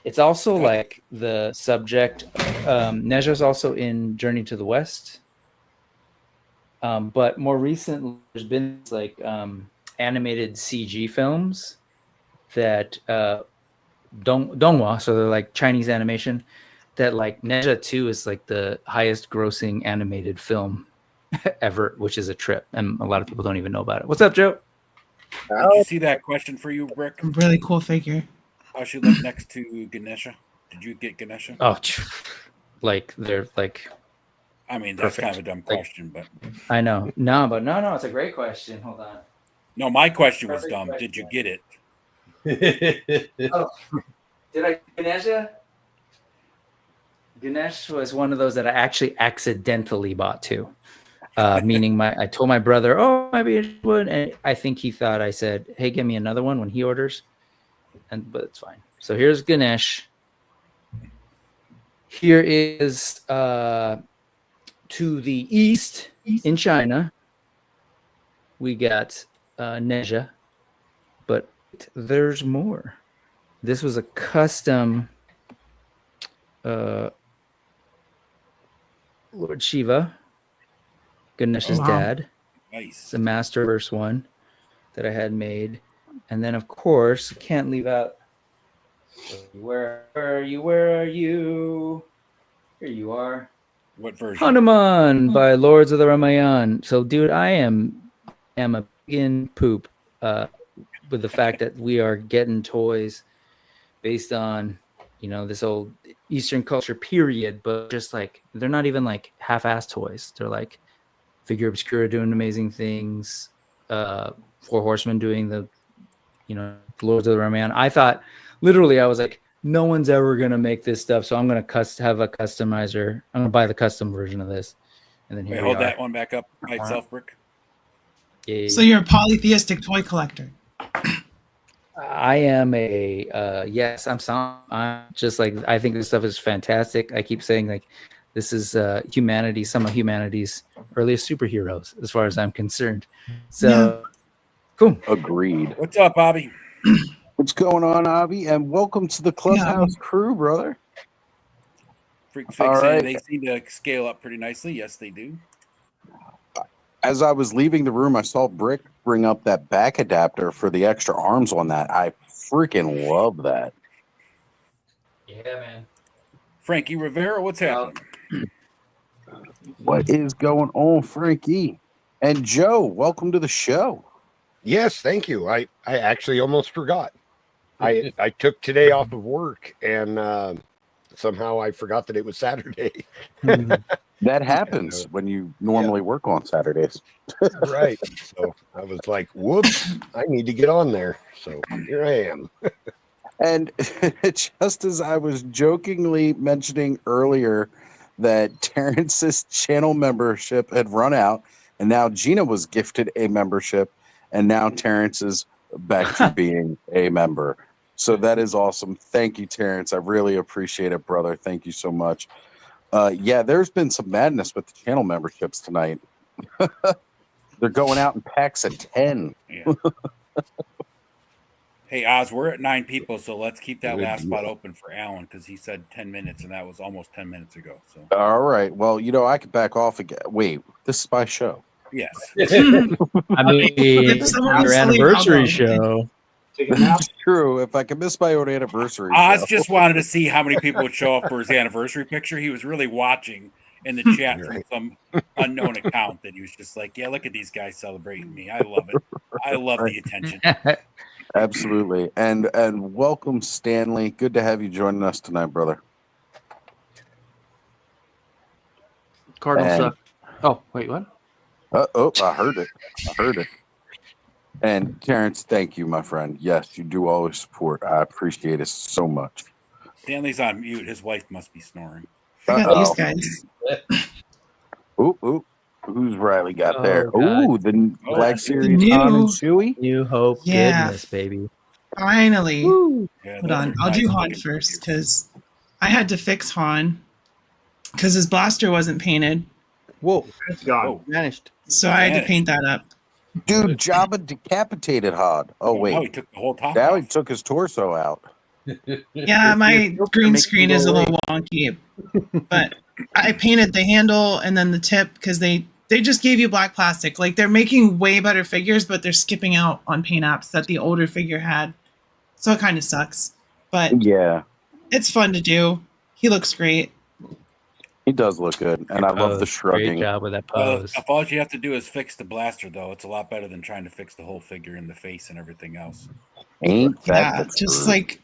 it's also like the subject. Neja is also in Journey to the West. But more recently, there's been like animated CG films that Donghua, so they're like Chinese animation, that like Neja 2 is like the highest grossing animated film ever, which is a trip. And a lot of people don't even know about it. What's up, Joe? Did you see that question for you, Rick? A really cool figure. How she look next to Ganesha? Did you get Ganesha? Oh, like they're like. I mean, that's Perfect. kind of a dumb question, but I know. No, it's a great question. Hold on. no, my question was Perfect dumb. question. Did you get it? Oh, did I Ganesha? Ganesh was one of those that I actually accidentally bought too. Meaning I told my brother, oh, maybe it would, and I think he thought I said, hey, give me another one when he orders. But it's fine. So here's Ganesh. Here is to the east in China. We got Neja, but there's more. This was a custom Lord Shiva, Ganesh's dad. Nice. It's a Masterverse one that I had made. And then, of course, can't leave out. Where are you? Where are you? Here you are. What version? Hanuman by Lords of the Ramayana. So, dude, I am a in poop with the fact that we are getting toys based on, this old Eastern culture period, but just like they're not even like half-ass toys. They're like Figure Obscura doing amazing things, Four Horsemen doing the, Lords of the Ramayana. I thought, literally, I was like, no one's ever gonna make this stuff, so I'm gonna have a customizer. I'm gonna buy the custom version of this, and then here Wait, we hold are. that one back up by itself, Brick. Yeah. So you're a polytheistic toy collector. I am a yes. I'm just like I think this stuff is fantastic. I keep saying like this is humanity, some of humanity's earliest superheroes, as far as I'm concerned. So cool. Agreed. What's up, Bobby? What's going on, Avi? And welcome to the Clubhouse crew, brother. Freak Fix All saying right. they seem to scale up pretty nicely. Yes, they do. As I was leaving the room, I saw Brick bring up that back adapter for the extra arms on that. I freaking love that. Yeah, man. Frankie Rivera, what's happening? What is going on, Frankie? And Joe, welcome to the show. Yes, thank you. I actually almost forgot. I took today off of work, and somehow I forgot that it was Saturday. That happens when you normally work on Saturdays. Right. So I was like, whoops, I need to get on there. So here I am. And just as I was jokingly mentioning earlier that Terrence's channel membership had run out, and now Gina was gifted a membership, and now Terrence is back to being a member. So that is awesome. Thank you, Terrence. I really appreciate it, brother. Thank you so much. Yeah, there's been some madness with the channel memberships tonight. They're going out in packs of 10. Yeah. Hey, Oz, we're at 9 people, so let's keep that last spot open for Alan because he said 10 minutes, and that was almost 10 minutes ago. So, all right. Well, I could back off again. Wait, this is my show. yes. I mean, our anniversary show. That's true. If I can miss my own anniversary Oz show. just wanted to see how many people would show up for his anniversary picture. He was really watching in the chat from some unknown account that he was just like, yeah, look at these guys celebrating me. I love it. I love the attention. Absolutely. And welcome, Stanley. Good to have you joining us tonight, brother. Cardinals suck. Oh, wait, what? I heard it. And Terrence, thank you, my friend. Yes, you do always support. I appreciate it so much. Stanley's on mute. His wife must be snoring. I got these guys. Ooh. Who's Riley got there? Ooh, the Black Series new- Han and Chewie. New Hope, Yeah. goodness, baby. Finally. Yeah, Hold those on. are I'll do nice Han looking first figures. because I had to fix Han because his blaster wasn't painted. Whoa, It's gone. Oh, vanished. So I had to paint that up. Dude, Jabba decapitated Han. Oh, now he wait. took the whole top Now off. he took his torso out. Yeah, my green makes screen me is go a little wonky, but I painted the handle and then the tip because they just gave you black plastic. Like they're making way better figures, but they're skipping out on paint apps that the older figure had. So it kind of sucks, but Yeah, it's fun to do. He looks great. he does look good. And I love the Great shrugging. job with that Well, pose. if all you have to do is fix the blaster, though, it's a lot better than trying to fix the whole figure in the face and everything else. Ain't that Yeah, the just truth? like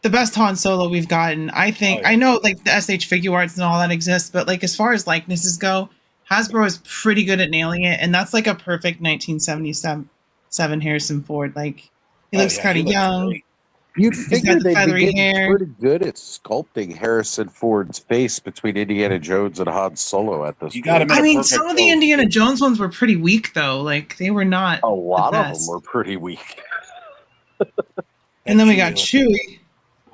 the best Han Solo we've gotten. I think Oh, yeah. I know like the SH figure arts and all that exists, but like as far as likenesses go, Hasbro is pretty good at nailing it, and that's like a perfect 1977 Harrison Ford. Like he Oh, looks yeah, kind he of looks young. great. You'd got figure the they'd be feathery getting hair. pretty good at sculpting Harrison Ford's face between Indiana Jones and Han Solo at this You got point. him in I a mean, perfect some of the pose, Indiana too. Jones ones were pretty weak though. Like they were not A lot the of them best. were pretty weak. And then we Chewie got looks- Chewie.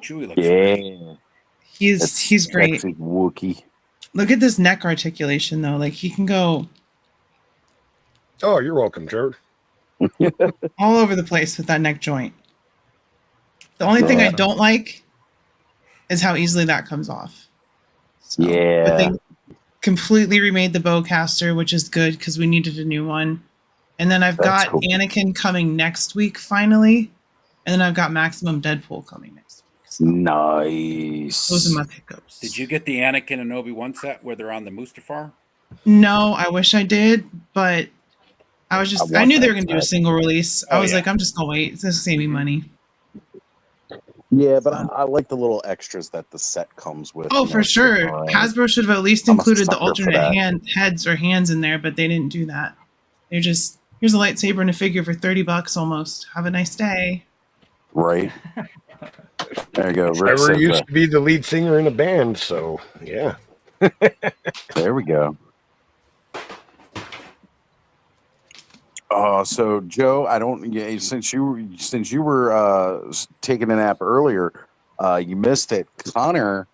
Chewie looks great. Yeah. He's great. Sexy Wookiee. Look at this neck articulation though. Like he can go Oh, you're welcome, Jared. all over the place with that neck joint. The only thing I Yeah. don't like is how easily that comes off. So, Yeah. But they completely remade the bowcaster, which is good because we needed a new one. And then I've That's got cool. Anakin coming next week finally. And then I've got Maximum Deadpool coming next week. So Nice. those are my pickups. Did you get the Anakin and Obi-Wan set where they're on the Mustafar? No, I wish I did, but I was just I I, want knew they that were gonna do a set. single release. I Oh, was yeah. like, I'm just gonna wait. It's gonna save me money. Yeah, but I like the little extras that the set comes with. Oh, you for know, sure. fine. Hasbro should have at least I'm a included the sucker for alternate that. heads or hands in there, but they didn't do that. They're just here's a lightsaber and a figure for $30 almost. Have a nice day. Right. There you go. Rick Trevor says used that. to be the lead singer in a band, so yeah. There we go. So Joe, I don't. Yeah, since you were taking a nap earlier, you missed it. Connor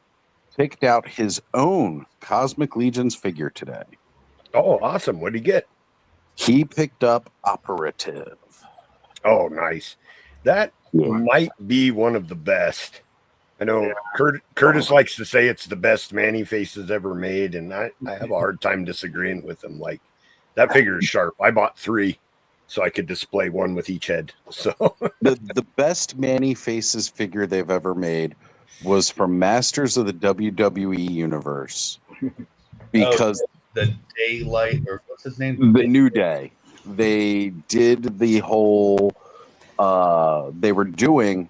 picked out his own Cosmic Legions figure today. Oh, awesome. What did he get? He picked up Operative. Oh, nice. That Yeah. might be one of the best. I know Curtis likes to say it's the best Man-E Faces ever made, and I have a hard time disagreeing with him. Like, That figure is sharp. I bought 3 so I could display one with each head. So The best Manny Faces figure they've ever made was from Masters of the WWE Universe. Because the Daylight, or what's his name? the New Day, they did the whole they were doing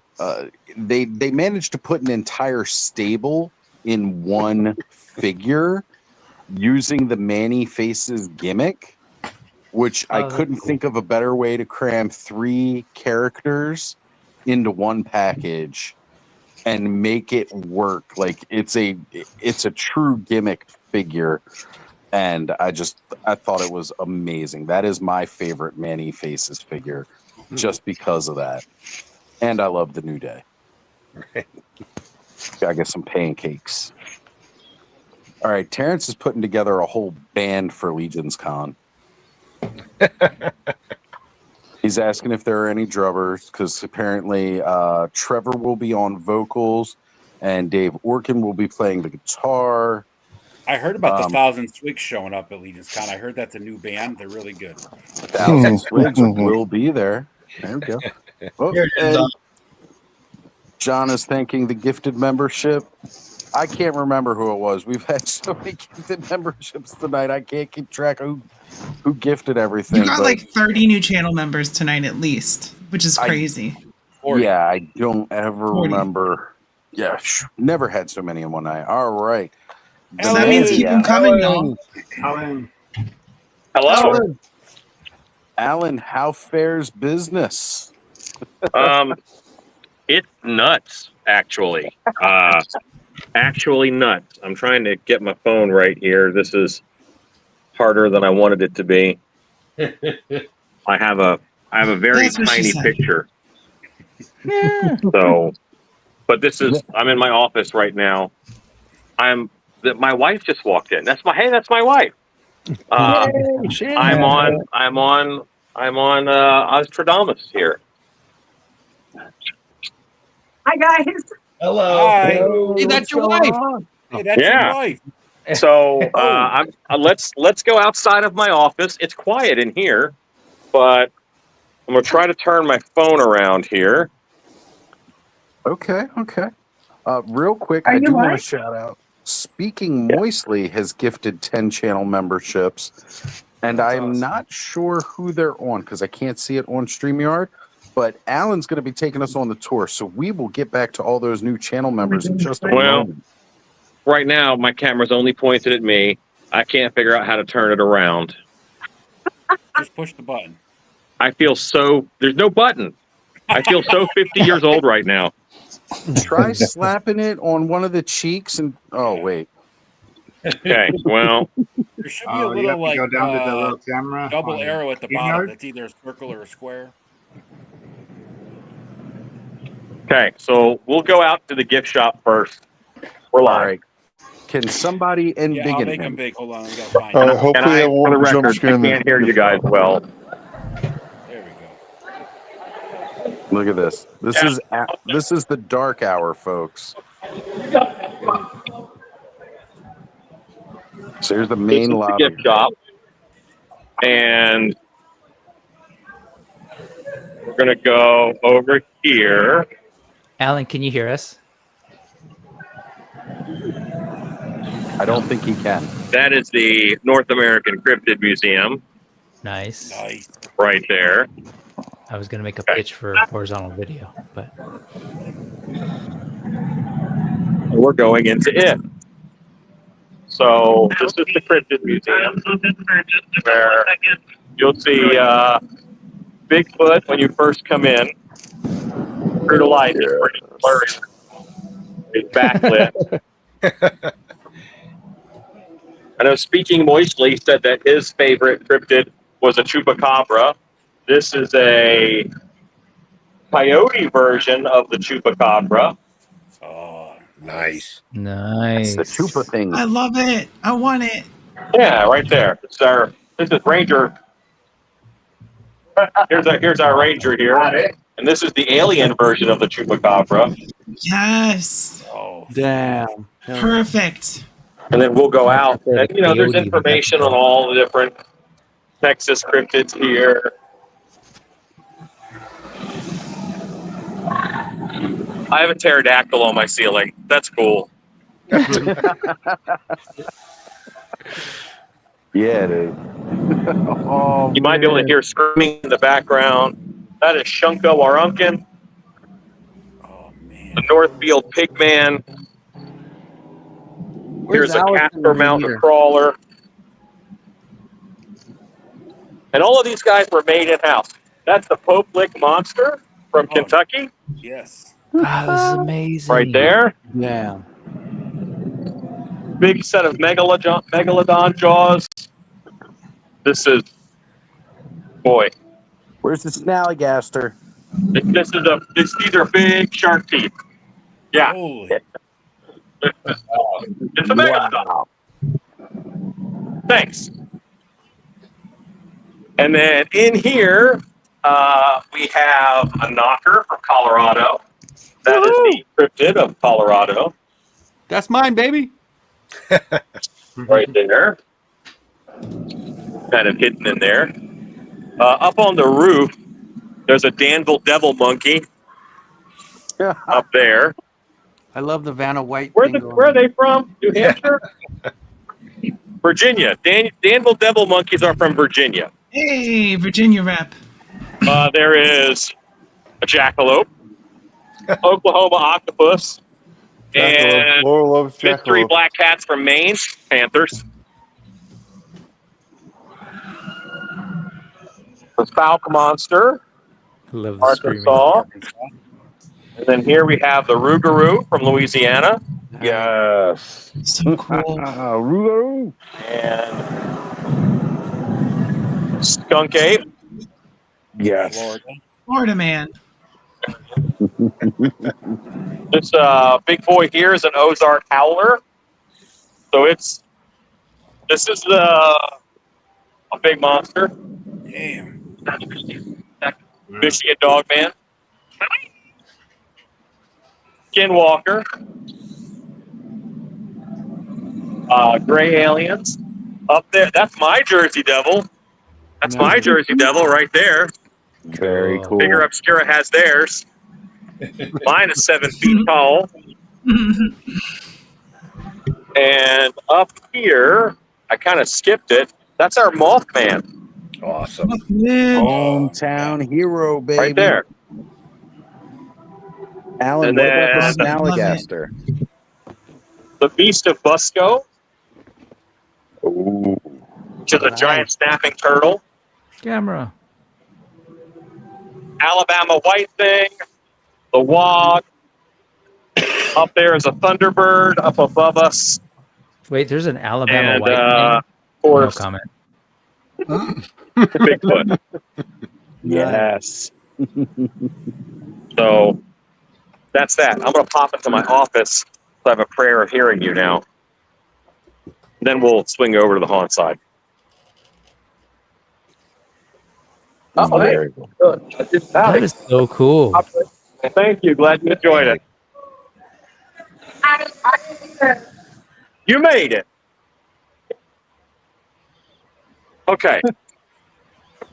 they managed to put an entire stable in one figure using the Manny Faces gimmick, which I couldn't think of a better way to cram 3 characters into one package and make it work. Like it's a true gimmick figure, and I thought it was amazing. That is my favorite Manny Faces figure, just because of that. And I love the New Day. Gotta get some pancakes. All right, Terrence is putting together a whole band for Legion's Con. He's asking if there are any drummers, because apparently Trevor will be on vocals and Dave Orkin will be playing the guitar. I heard about the Thousand Swigs showing up at Legion's Con. I heard that's a new band. They're really good. Thousand Swigs will be there. There we go. Oh, and John is thanking the gifted membership. I can't remember who it was. We've had so many gifted memberships tonight. I can't keep track of who gifted everything. You got like 30 new channel members tonight at least, which is crazy. Yeah, I don't ever remember. Yeah, never had so many in one night. All right. So that means keep them coming, y'all. Hello. Alan, how fares business? It's nuts, actually. Actually nuts. I'm trying to get my phone right here. This is harder than I wanted it to be. I have a very tiny picture. So, but this is, I'm in my office right now. My wife just walked in. That's my wife. I'm on Ostradamus here. Hi guys. Hello. Hi. Hey, that's your wife. Hey, that's your wife. So let's go outside of my office. It's quiet in here, but I'm gonna try to turn my phone around here. Okay. Real quick, I do want to shout out. Speaking Moistly has gifted 10 channel memberships, and I'm not sure who they're on because I can't see it on StreamYard. But Alan's going to be taking us on the tour, so we will get back to all those new channel members in just a moment. Right now, my camera's only pointed at me. I can't figure out how to turn it around. Just push the button. I feel so... There's no button. I feel so 50 years old right now. Try slapping it on one of the cheeks and... Oh, wait. Okay, well... There should be a little, like, go down to the little camera double on arrow at the StreamYard. bottom. That's either a circle or a square. Okay, so we'll go out to the gift shop first. We're live. All right. Can somebody I'll embiggen make him? them big. Hold on, I gotta find it. And I, for the record, I can't hear you guys well. There we go. Look at this. This is the dark hour, folks. So here's the main lobby. Gift shop, and we're gonna go over here. Alan, can you hear us? I don't think he can. That is the North American Cryptid Museum. Nice. Right there. I was going to make a pitch for horizontal video, but We're going into it. So this is the Cryptid Museum, where you'll see Bigfoot when you first come in. True to life, he's pretty blurry. He's backlit. I know Speaking Moistly said that his favorite cryptid was a chupacabra. This is a coyote version of the chupacabra. Oh, nice. Nice. The chupa thing. I love it. I want it. Yeah, right there. This is Ranger. Here's our Ranger here. And this is the alien version of the chupacabra. Yes. Oh, damn. Perfect. And then we'll go out. And, there's information on all the different Texas cryptids here. I have a pterodactyl on my ceiling. That's cool. Yeah, dude. Oh, You might be able to man. hear screaming in the background. That is Shunko Warunkin, Oh man. the Northfield Pigman. Here's a Allison Casper in Mountain here? Crawler. And all of these guys were made in-house. That's the Pope Lick Monster from Oh. Kentucky, Yes. Oh, this is amazing. right there. Yeah. Big set of megalodon jaws. This is, boy, Where's the snallygaster? these are big shark teeth. Yeah, Holy. it's a megalodon. Thanks. And then in here, we have a knocker from Colorado. That is the cryptid of Colorado, That's mine, baby. right there. Kind of hidden in there. Up on the roof, there's a Danville devil monkey up there. I love the Vanna White Where thing. are they from? New Hampshire? Virginia. Danville devil monkeys are from Virginia. Hey, Virginia rep. There is a jackalope, Oklahoma octopus, and three black cats from Maine, Panthers. The Falcon Monster, I love the screaming. Arkansas. And then here we have the Rougarou from Louisiana. Yes. So cool. Rougarou. And skunk ape. Yes. Florida. Florida man. This big boy here is an Ozark howler. So this is a big monster. Damn. Michigan dog man. Skinwalker. Gray aliens. Up there. That's my Jersey Devil. That's my Jersey Devil right there. Very cool. Bigger Obscura has theirs. Mine is 7 feet tall. And up here, I kind of skipped it. That's our Mothman. Awesome. Hometown hero, baby. Right there. Alan, And what about the then- snallygaster? The Beast of Busco, Ooh. which is a giant snapping turtle. Camera. Alabama White Thing. The Wog. Up there is a Thunderbird up above us. Wait, there's an Alabama And, white thing? of No course, comment. Bigfoot. Yes. So that's that. I'm going to pop into my office. So I have a prayer of hearing you now. Then we'll swing over to the haunt side. Oh, Very good. That is so cool. Thank you. Glad you enjoyed it. You made it. Okay.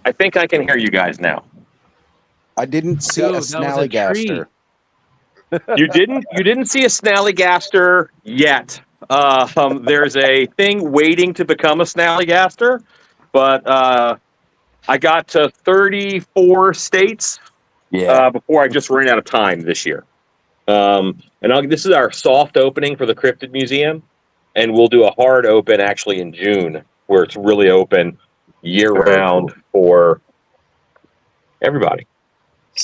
I think I can hear you guys now. I didn't see Dude, a that was a snallygaster. You didn't see a snallygaster yet. There's a thing waiting to become a snallygaster, but I got to 34 states before I just ran out of time this year. This is our soft opening for the Cryptid Museum, and we'll do a hard open actually in June, where it's really open year round for everybody.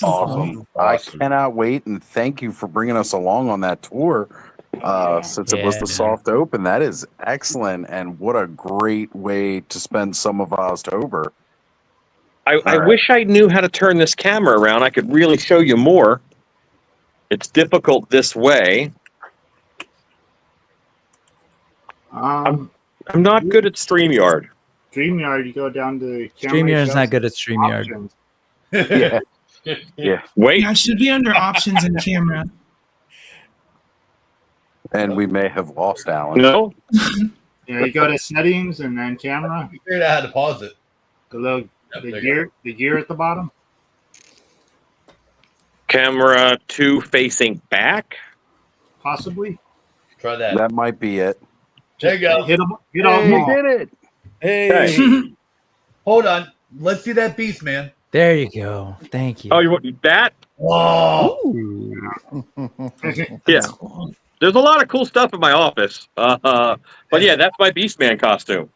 Awesome. I cannot wait, and thank you for bringing us along on that tour. Since it was the soft open, that is excellent, and what a great way to spend some of October. I wish I knew how to turn this camera around. I could really show you more. It's difficult this way. I'm not good at StreamYard. StreamYard, you go down to StreamYard's not good at StreamYard. Yeah. Yeah. Wait. Yeah, it should be under options and camera. And we may have lost Alan. No. Yeah, you go to settings and then camera. I figured out how to pause it. The gear at the bottom. Camera 2 facing back. Possibly. Try that. That might be it. There you go. Hit all You them. did it. Hey. Hold on. Let's see that beast, man. There you go. Thank you. Oh, you want that? Oh. Yeah. There's a lot of cool stuff in my office. But yeah, that's my Beastman costume.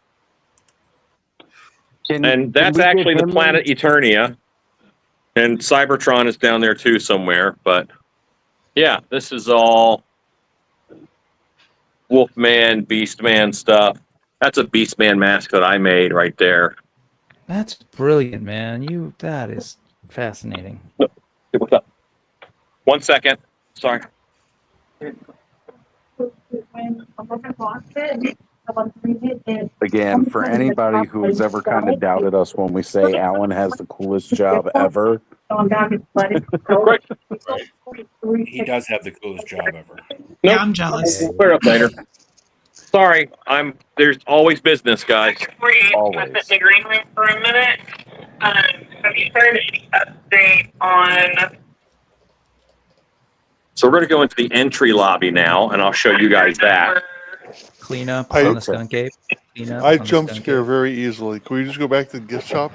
And that's actually the planet Eternia. And Cybertron is down there too somewhere. But yeah, this is all Wolfman, Beastman stuff. That's a Beastman mask that I made right there. That's brilliant, man. That is fascinating. What's up? 1 second. Sorry. Again, for anybody who has ever kind of doubted us when we say Alan has the coolest job ever, He does have the coolest job ever. Yeah, I'm jealous. We'll clear up later. Sorry, there's always business, guys. always. the green room for a minute. Have you heard any update on? So we're going to go into the entry lobby now, and I'll show you guys that. Clean up I- on the skunk ape. Clean up I on the jump skunk scare ape. very easily. Can we just go back to the gift shop?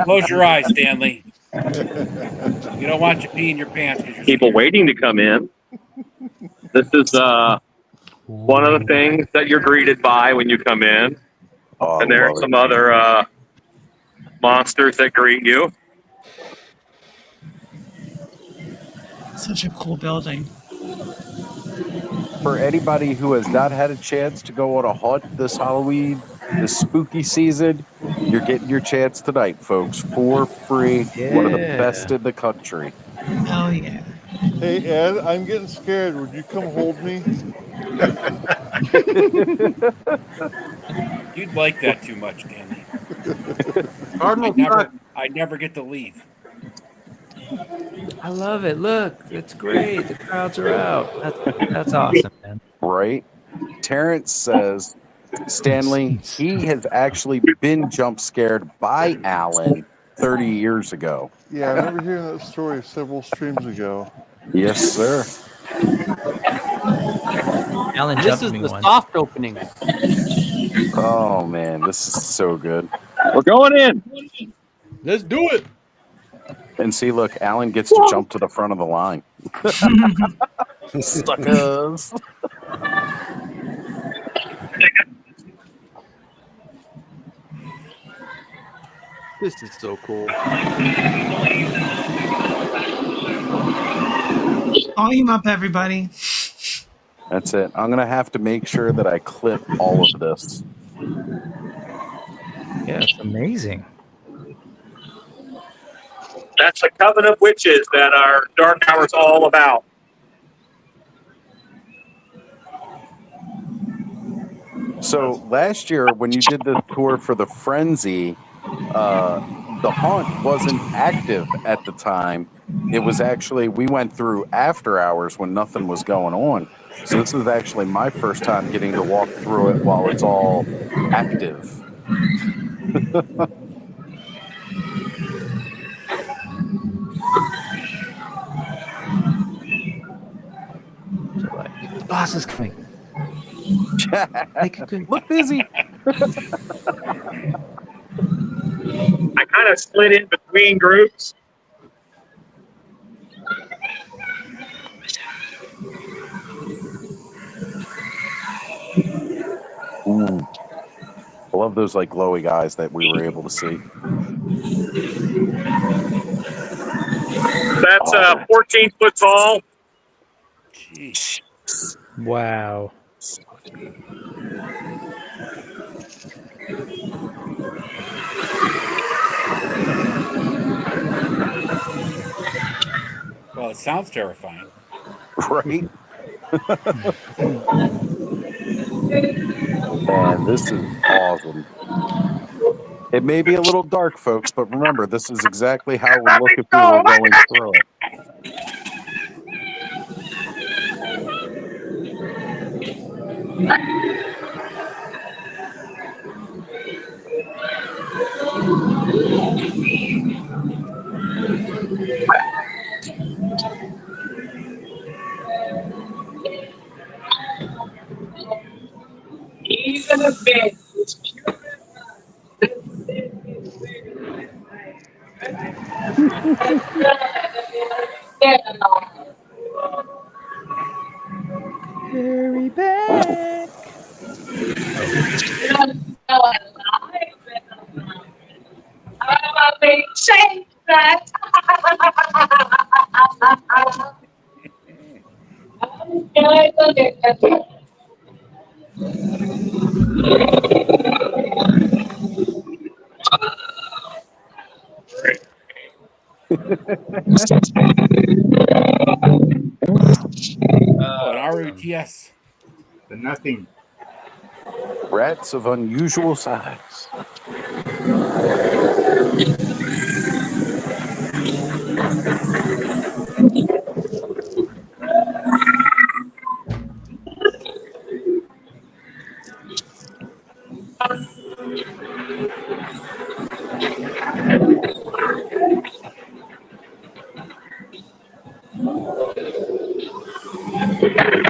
Close your eyes, Stanley. You don't want you pee in your pants because you're People waiting to come in. This is one of the things that you're greeted by when you come in. Oh, And there are love some it. other monsters that greet you. Such a cool building. For anybody who has not had a chance to go on a hunt this Halloween, this spooky season, you're getting your chance tonight, folks, for free. One of the Yeah. best in the country. Oh yeah. Hey, Ed, I'm getting scared. Would you come hold me? You'd like that too much, Stanley. Cardinal I never get to leave. I love it. Look, it's great. The crowds are out. That's awesome, man. Right? Terrence says, Stanley, he has actually been jump scared by Alan 30 years ago. Yeah, I remember hearing that story several streams ago. Yes, sir. Alan This jumped is me the once. soft opening. Oh, man, this is so good. We're going in. Let's do it. And see, look, Alan gets to jump to the front of the line. Suckers. This is so cool. Volume up, everybody. That's it. I'm going to have to make sure that I clip all of this. Yeah, it's amazing. That's the Coven of Witches that our Dark Hour's all about. So last year, when you did the tour for the Frenzy, the hunt wasn't active at the time. It was actually, we went through after hours when nothing was going on. So this is actually my first time getting to walk through it while it's all active. So like, the boss is coming. Look busy. I kind of split in between groups. Ooh. I love those like glowy guys that we were able to see. That's 14 foot tall. Jeez. Wow. Well, it sounds terrifying. Right? And this is awesome. It may be a little dark, folks, but remember, this is exactly how it would look if we were going through it. Even a bit. Very back. Change that. Oh, an ROTS. The nothing. Rats of unusual size.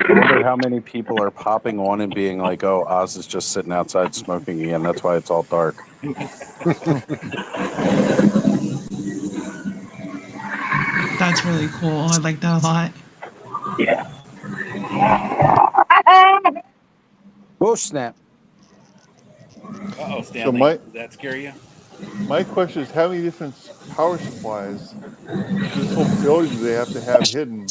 I wonder how many people are popping on and being like, "Oh, Oz is just sitting outside smoking again. That's why it's all dark." That's really cool. I like that a lot. Oh snap! Uh-oh, Stanley. Did that scare you? My question is, how many different power supplies for this whole building do they have to have hidden?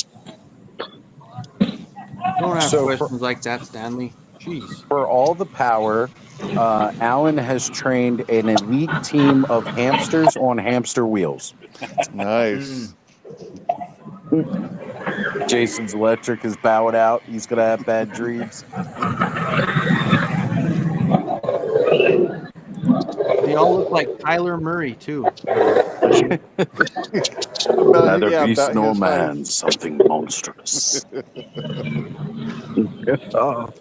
Don't ask So questions like that, Stanley. Jeez. for all the power, Alan has trained an elite team of hamsters on hamster wheels. Nice. Jason's electric is bowed out. He's gonna have bad dreams. They all look like Kyler Murray too. Neither yeah, beast about nor his man, height. something monstrous. Oh.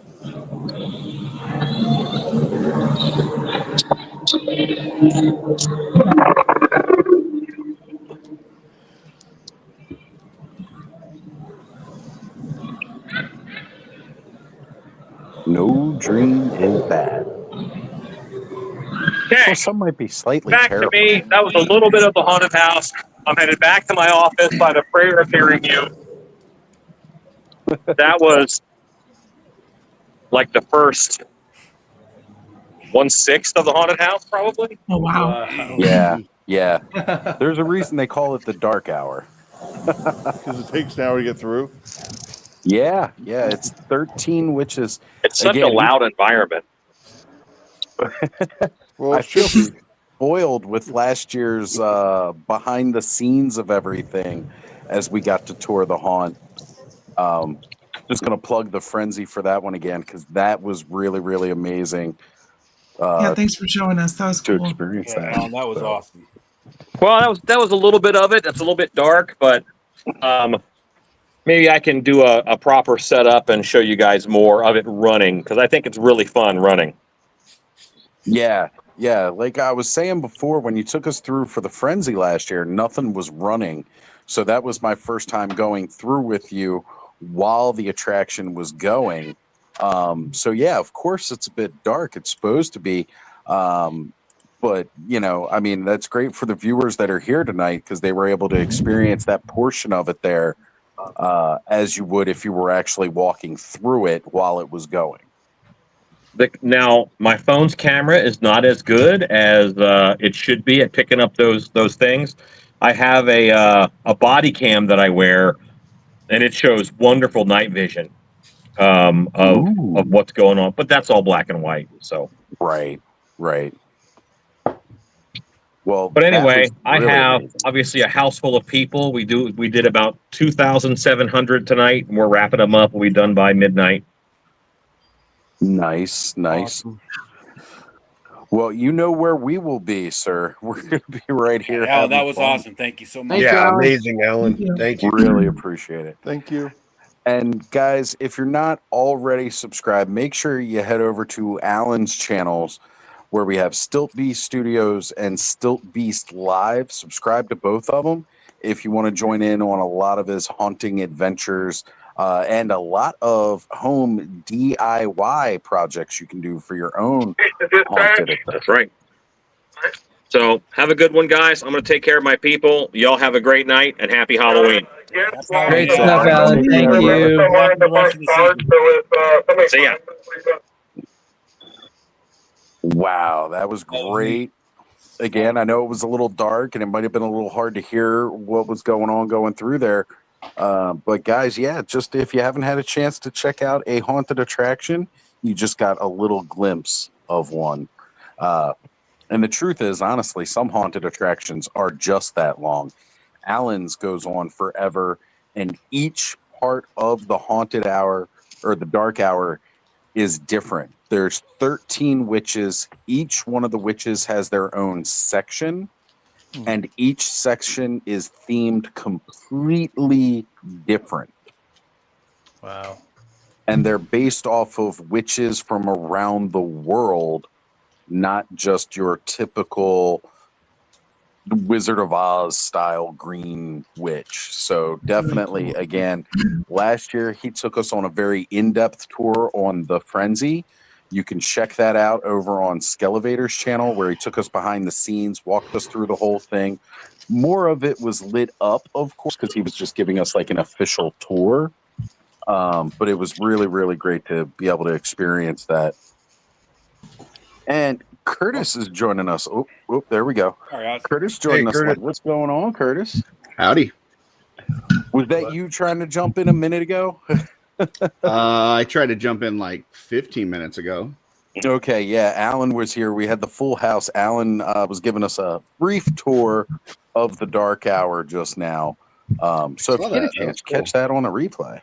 No dream is bad. Okay, Well, some might be slightly back terrible. to me. That was a little bit of the haunted house. I'm headed back to my office by the prayer of hearing you. That was like the first 1/6 of the haunted house, probably. Oh wow. Yeah. There's a reason they call it the dark hour. Because it takes an hour to get through. Yeah. It's 13 witches. It's such a loud environment. Well, I feel spoiled with last year's behind the scenes of everything as we got to tour the haunt. Just going to plug the frenzy for that one again because that was really, really amazing. Yeah, thanks for showing us. That was To cool. experience that. Alan, that was awesome. Well, that was a little bit of it. It's a little bit dark, but maybe I can do a proper setup and show you guys more of it running because I think it's really fun running. Yeah. Like I was saying before, when you took us through for the frenzy last year, nothing was running. So that was my first time going through with you while the attraction was going. So yeah, of course it's a bit dark. It's supposed to be. But I mean, that's great for the viewers that are here tonight because they were able to experience that portion of it there as you would if you were actually walking through it while it was going. Now, my phone's camera is not as good as it should be at picking up those things. I have a body cam that I wear, and it shows wonderful night vision of what's going on. But that's all black and white. So right. Well, but anyway, really I have amazing. obviously a house full of people. We did about 2,700 tonight, and we're wrapping them up. We'll be done by midnight. Nice. Awesome. Well, you know where we will be, sir. We're going to be right here. Alan, that having was fun. awesome. Thank you so much. Yeah, amazing, Alan. Thank you. Really appreciate it. Thank you. And guys, if you're not already subscribed, make sure you head over to Alan's channels where we have Stilt Beast Studios and Stilt Beast Live. Subscribe to both of them. if you want to join in on a lot of his haunting adventures and a lot of home DIY projects you can do for your own haunted. That's right. So have a good one, guys. I'm going to take care of my people. Y'all have a great night and happy Halloween. Great stuff, Alan. Thank you. See ya. Wow, that was great. Again, I know it was a little dark and it might have been a little hard to hear what was going through there. But guys, yeah, just if you haven't had a chance to check out a haunted attraction, you just got a little glimpse of one. And the truth is, honestly, some haunted attractions are just that long. Allen's goes on forever, and each part of the haunted hour or the dark hour is different. There's 13 witches. Each one of the witches has their own section, and each section is themed completely different. Wow. And they're based off of witches from around the world, not just your typical Wizard of Oz style green witch. So definitely, again, last year he took us on a very in-depth tour on the Frenzy. You can check that out over on Skelevator's channel, where he took us behind the scenes, walked us through the whole thing. More of it was lit up, of course, because he was just giving us like an official tour. But it was really, really great to be able to experience that. And Curtis is joining us. Oh, there we go. Curtis joining us. Curtis. What's going on, Curtis? Howdy. Was that you trying to jump in a minute ago? I tried to jump in like 15 minutes ago. Okay, yeah. Alan was here. We had the full house. Alan was giving us a brief tour of the dark hour just now. So if you get a chance, catch that on a replay.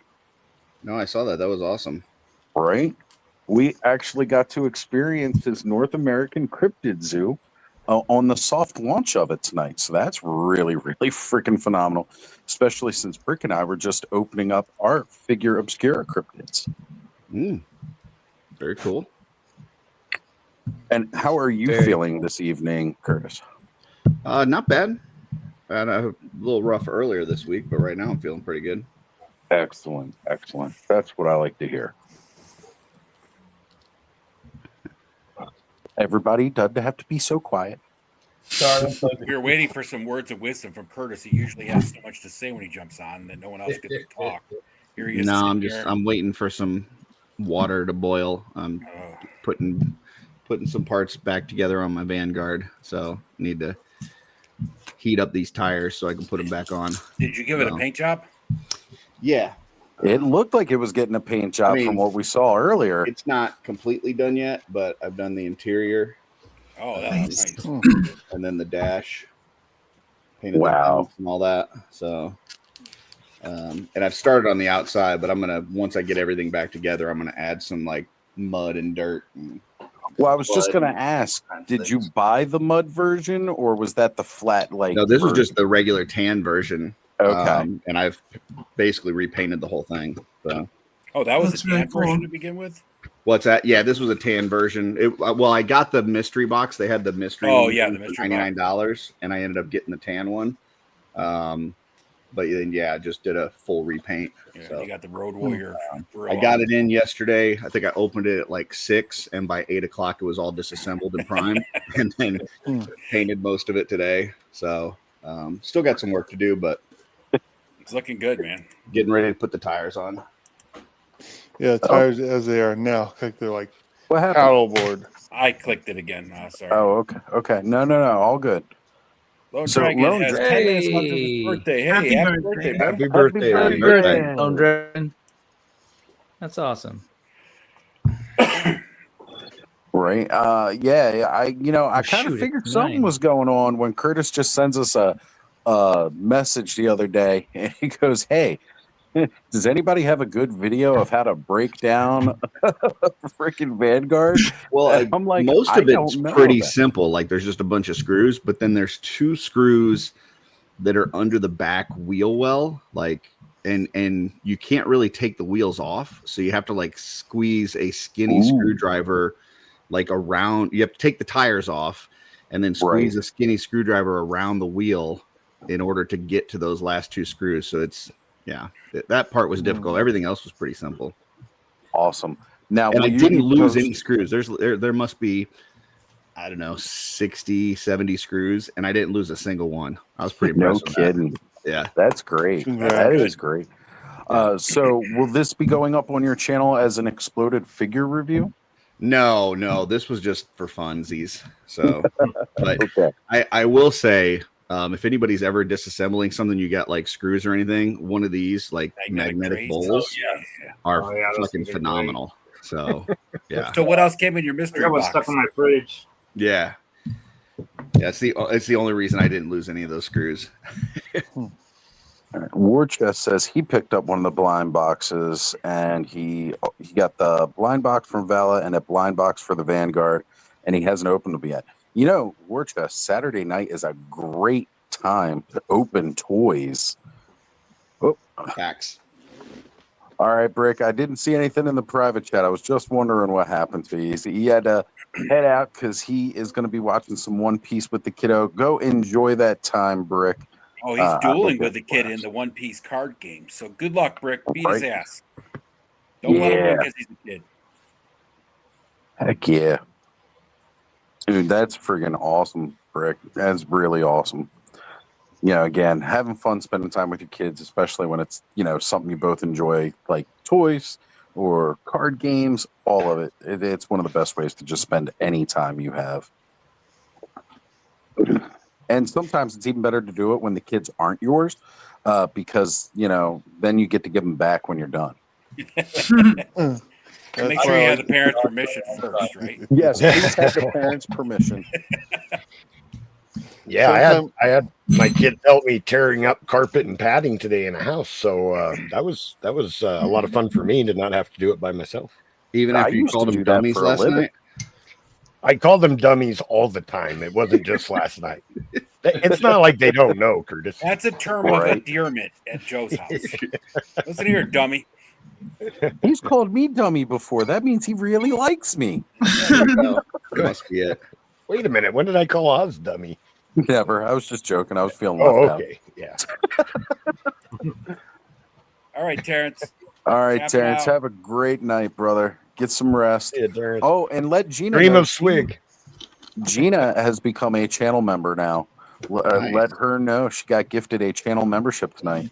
No, I saw that. That was awesome. Right? We actually got to experience his North American Cryptid Zoo on the soft launch of it tonight. So that's really, really freaking phenomenal, especially since Brick and I were just opening up our Figure Obscura cryptids. Very cool. And how are you feeling this evening, Curtis? Not bad. I had a little rough earlier this week, but right now I'm feeling pretty good. Excellent. Excellent. That's what I like to hear. Everybody doesn't have to be so quiet. Sorry, we were waiting for some words of wisdom from Curtis. He usually has so much to say when he jumps on that no one else gets to talk. Here he is. No, I'm waiting for some water to boil. I'm putting some parts back together on my Vanguard, so need to heat up these tires so I can put them back on. Did you give it a paint job? Yeah. It looked like it was getting a paint job from what we saw earlier. It's not completely done yet, but I've done the interior. Oh, that's nice. And then the dash. Painted the vents and all that. So, and I've started on the outside, but once I get everything back together, I'm going to add some like mud and dirt. Well, I was just going to ask, did you buy the mud version or was that the flat like? No, this was just the regular tan version. Okay. And I've basically repainted the whole thing. So. Oh, that was the tan version to begin with? What's that? Yeah, this was a tan version. Well, I got the mystery box. They had the mystery. Oh, yeah, the mystery $99, and I ended up getting the tan one. But then, I just did a full repaint. Yeah, so. You got the Road Warrior. I got it in yesterday. I think I opened it at like 6, and by 8 o'clock, it was all disassembled and primed, and then painted most of it today. So, still got some work to do, but it's looking good, man. Getting ready to put the tires on. Yeah, tires as they are now, like they're like what happened? paddleboard. I clicked it again. Sorry. Oh, okay. No, all good. Lone Dragon has 10 minutes left of his birthday. Hey, happy birthday, man. Happy birthday. Lone Dragon. That's awesome. Right. I kind of figured something was going on when Curtis just sends us a message the other day, and he goes, "Hey, does anybody have a good video of how to break down a freaking Vanguard?" Well, I'm like, most of it's pretty simple. Like there's just a bunch of screws, but then there's 2 screws that are under the back wheel well, like, and you can't really take the wheels off, so you have to like squeeze a skinny screwdriver like around. You have to take the tires off, and then squeeze a skinny screwdriver around the wheel in order to get to those last 2 screws. So it's that part was difficult. Everything else was pretty simple. Awesome. Now, And I will you didn't be lose any post- screws. There must be, I don't know, 60, 70 screws, and I didn't lose a single one. I was pretty No impressed with kidding. that. Yeah. That's great. That is great. So will this be going up on your channel as an exploded figure review? No, this was just for funsies. So, but Okay. I will say, if anybody's ever disassembling something, you got like screws or anything, one of these like magnetic bowls are those fucking things are phenomenal. So, yeah. So what else came in your I mystery got one box? stuck in my fridge. Yeah. It's the only reason I didn't lose any of those screws. Warchest says he picked up one of the blind boxes, and he got the blind box from Vala and a blind box for the Vanguard, and he hasn't opened them yet. You know, Warchest, Saturday night is a great time to open toys. Oh, facts. All right, Brick. I didn't see anything in the private chat. I was just wondering what happened to you. He had to head out because he is going to be watching some One Piece with the kiddo. Go enjoy that time, Brick. Oh, he's dueling with the kid in the One Piece card game. So good luck, Brick. Beat his ass. Don't let him win because he's a kid. Heck yeah. Dude, that's friggin' awesome, Brick. That's really awesome. You know, again, having fun spending time with your kids, especially when it's, you know, something you both enjoy, like toys or card games, all of it. It's one of the best ways to just spend any time you have. And sometimes it's even better to do it when the kids aren't yours, because, you know, then you get to give them back when you're done. Make sure you have the parents' permission first, right? Yes, please have the parents' permission. Yeah, I had my kids help me tearing up carpet and padding today in the house, so that was a lot of fun for me to not have to do it by myself. Even after you called them dummies last night. I call them dummies all the time. It wasn't just last night. It's not like they don't know, Curtis. That's a term of endearment at Joe's house. Listen here, dummy. He's called me dummy before. That means he really likes me. That must be it. Wait a minute. When did I call Oz dummy? Never. I was just joking. I was feeling left out. Okay. Yeah. All right, Terrence. All right, Tap Terrence. out. Have a great night, brother. Get some rest. Yeah, Terrence. Oh, and let Gina Dream know of Swig. Gina has become a channel member now. Nice. Let her know she got gifted a channel membership tonight.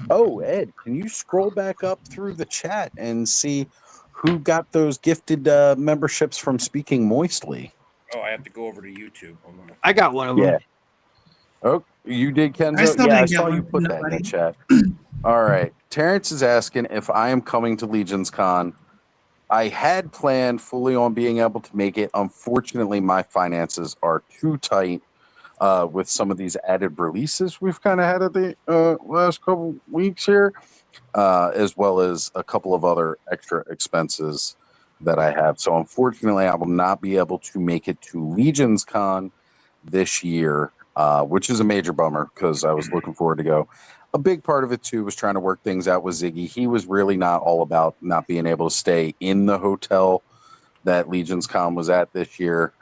Oh, Ed, can you scroll back up through the chat and see who got those gifted memberships from Speaking Moistly? Oh, I have to go over to YouTube. Hold on. I got one of them. Yeah. Oh, you did, Kenzo? I still Yeah, I didn't get saw one you from put that in nobody. the chat. All right. Terrence is asking if I am coming to Legion's Con. I had planned fully on being able to make it. Unfortunately, my finances are too tight with some of these added releases we've kind of had at the last couple weeks here, as well as a couple of other extra expenses that I have. So unfortunately, I will not be able to make it to Legion's Con this year, which is a major bummer because I was looking forward to go. A big part of it too was trying to work things out with Ziggy. He was really not all about not being able to stay in the hotel that Legion's Con was at this year,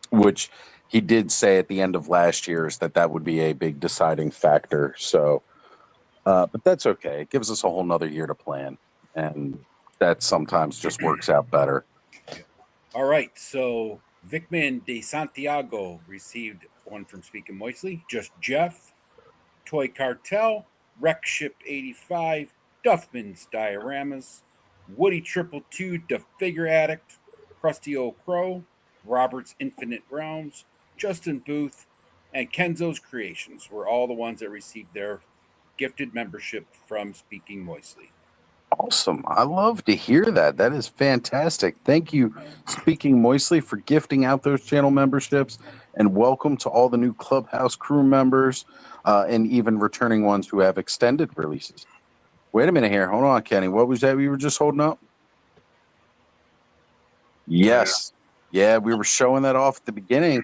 which he did say at the end of last year's that would be a big deciding factor. So, but that's okay. It gives us a whole nother year to plan, and that sometimes just works out better. All right, so Vicman de Santiago received one from Speaking Moistly. Just Jeff, Toy Cartel, Wreck Ship 85, Duffman's Dioramas, Woody 222, The Figure Addict, Krusty Old Crow, Robert's Infinite Realms, Justin Booth, and Kenzo's Creations were all the ones that received their gifted membership from Speaking Moistly. Awesome. I love to hear that. That is fantastic. Thank you, Speaking Moistly, for gifting out those channel memberships, and welcome to all the new Clubhouse crew members and even returning ones who have extended releases. Wait a minute here. Hold on, Kenny. What was that we were just holding up? Yes. Yeah, we were showing that off at the beginning.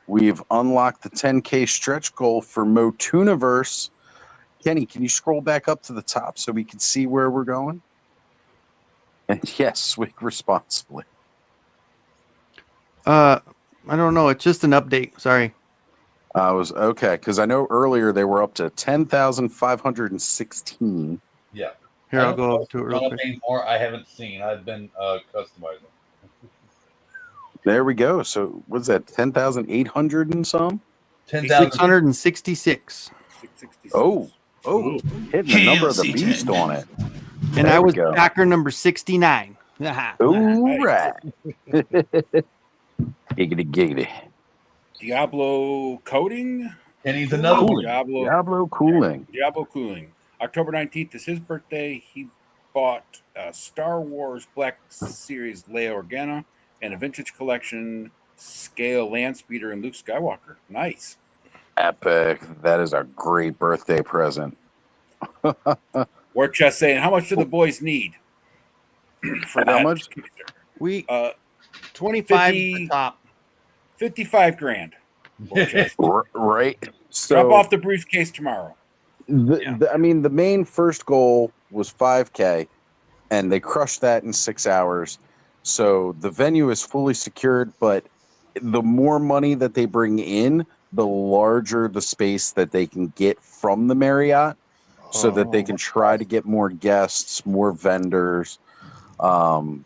We've unlocked the 10K stretch goal for Motuniverse. Kenny, can you scroll back up to the top so we can see where we're going? And yes, swig responsibly. I don't know. It's just an update. Sorry. I was okay because I know earlier they were up to 10,516. Yeah. Here, I'll go over to it real None quick. of any more I haven't seen. I've been customizing. There we go. So what's that? 10,800 and some? 10,000. 666. 666. Oh, hitting the number of the beast on it. And There I we was go. backer number 69. Ooh, right. Giggity, giggity. Diablo Coding. And he's another one. Diablo Cooling. Diablo Cooling. October 19th is his birthday. He bought a Star Wars Black Series Leia Organa and a vintage collection scale land speeder and Luke Skywalker. Nice. Epic. That is a great birthday present. We're just saying, how much do the boys need for that? How much? We 25 50 at the top. 55 grand. Right. So Drop off the briefcase tomorrow. I mean, the main first goal was 5K, and they crushed that in 6 hours. So the venue is fully secured, but the more money that they bring in, the larger the space that they can get from the Marriott, so that they can try to get more guests, more vendors, and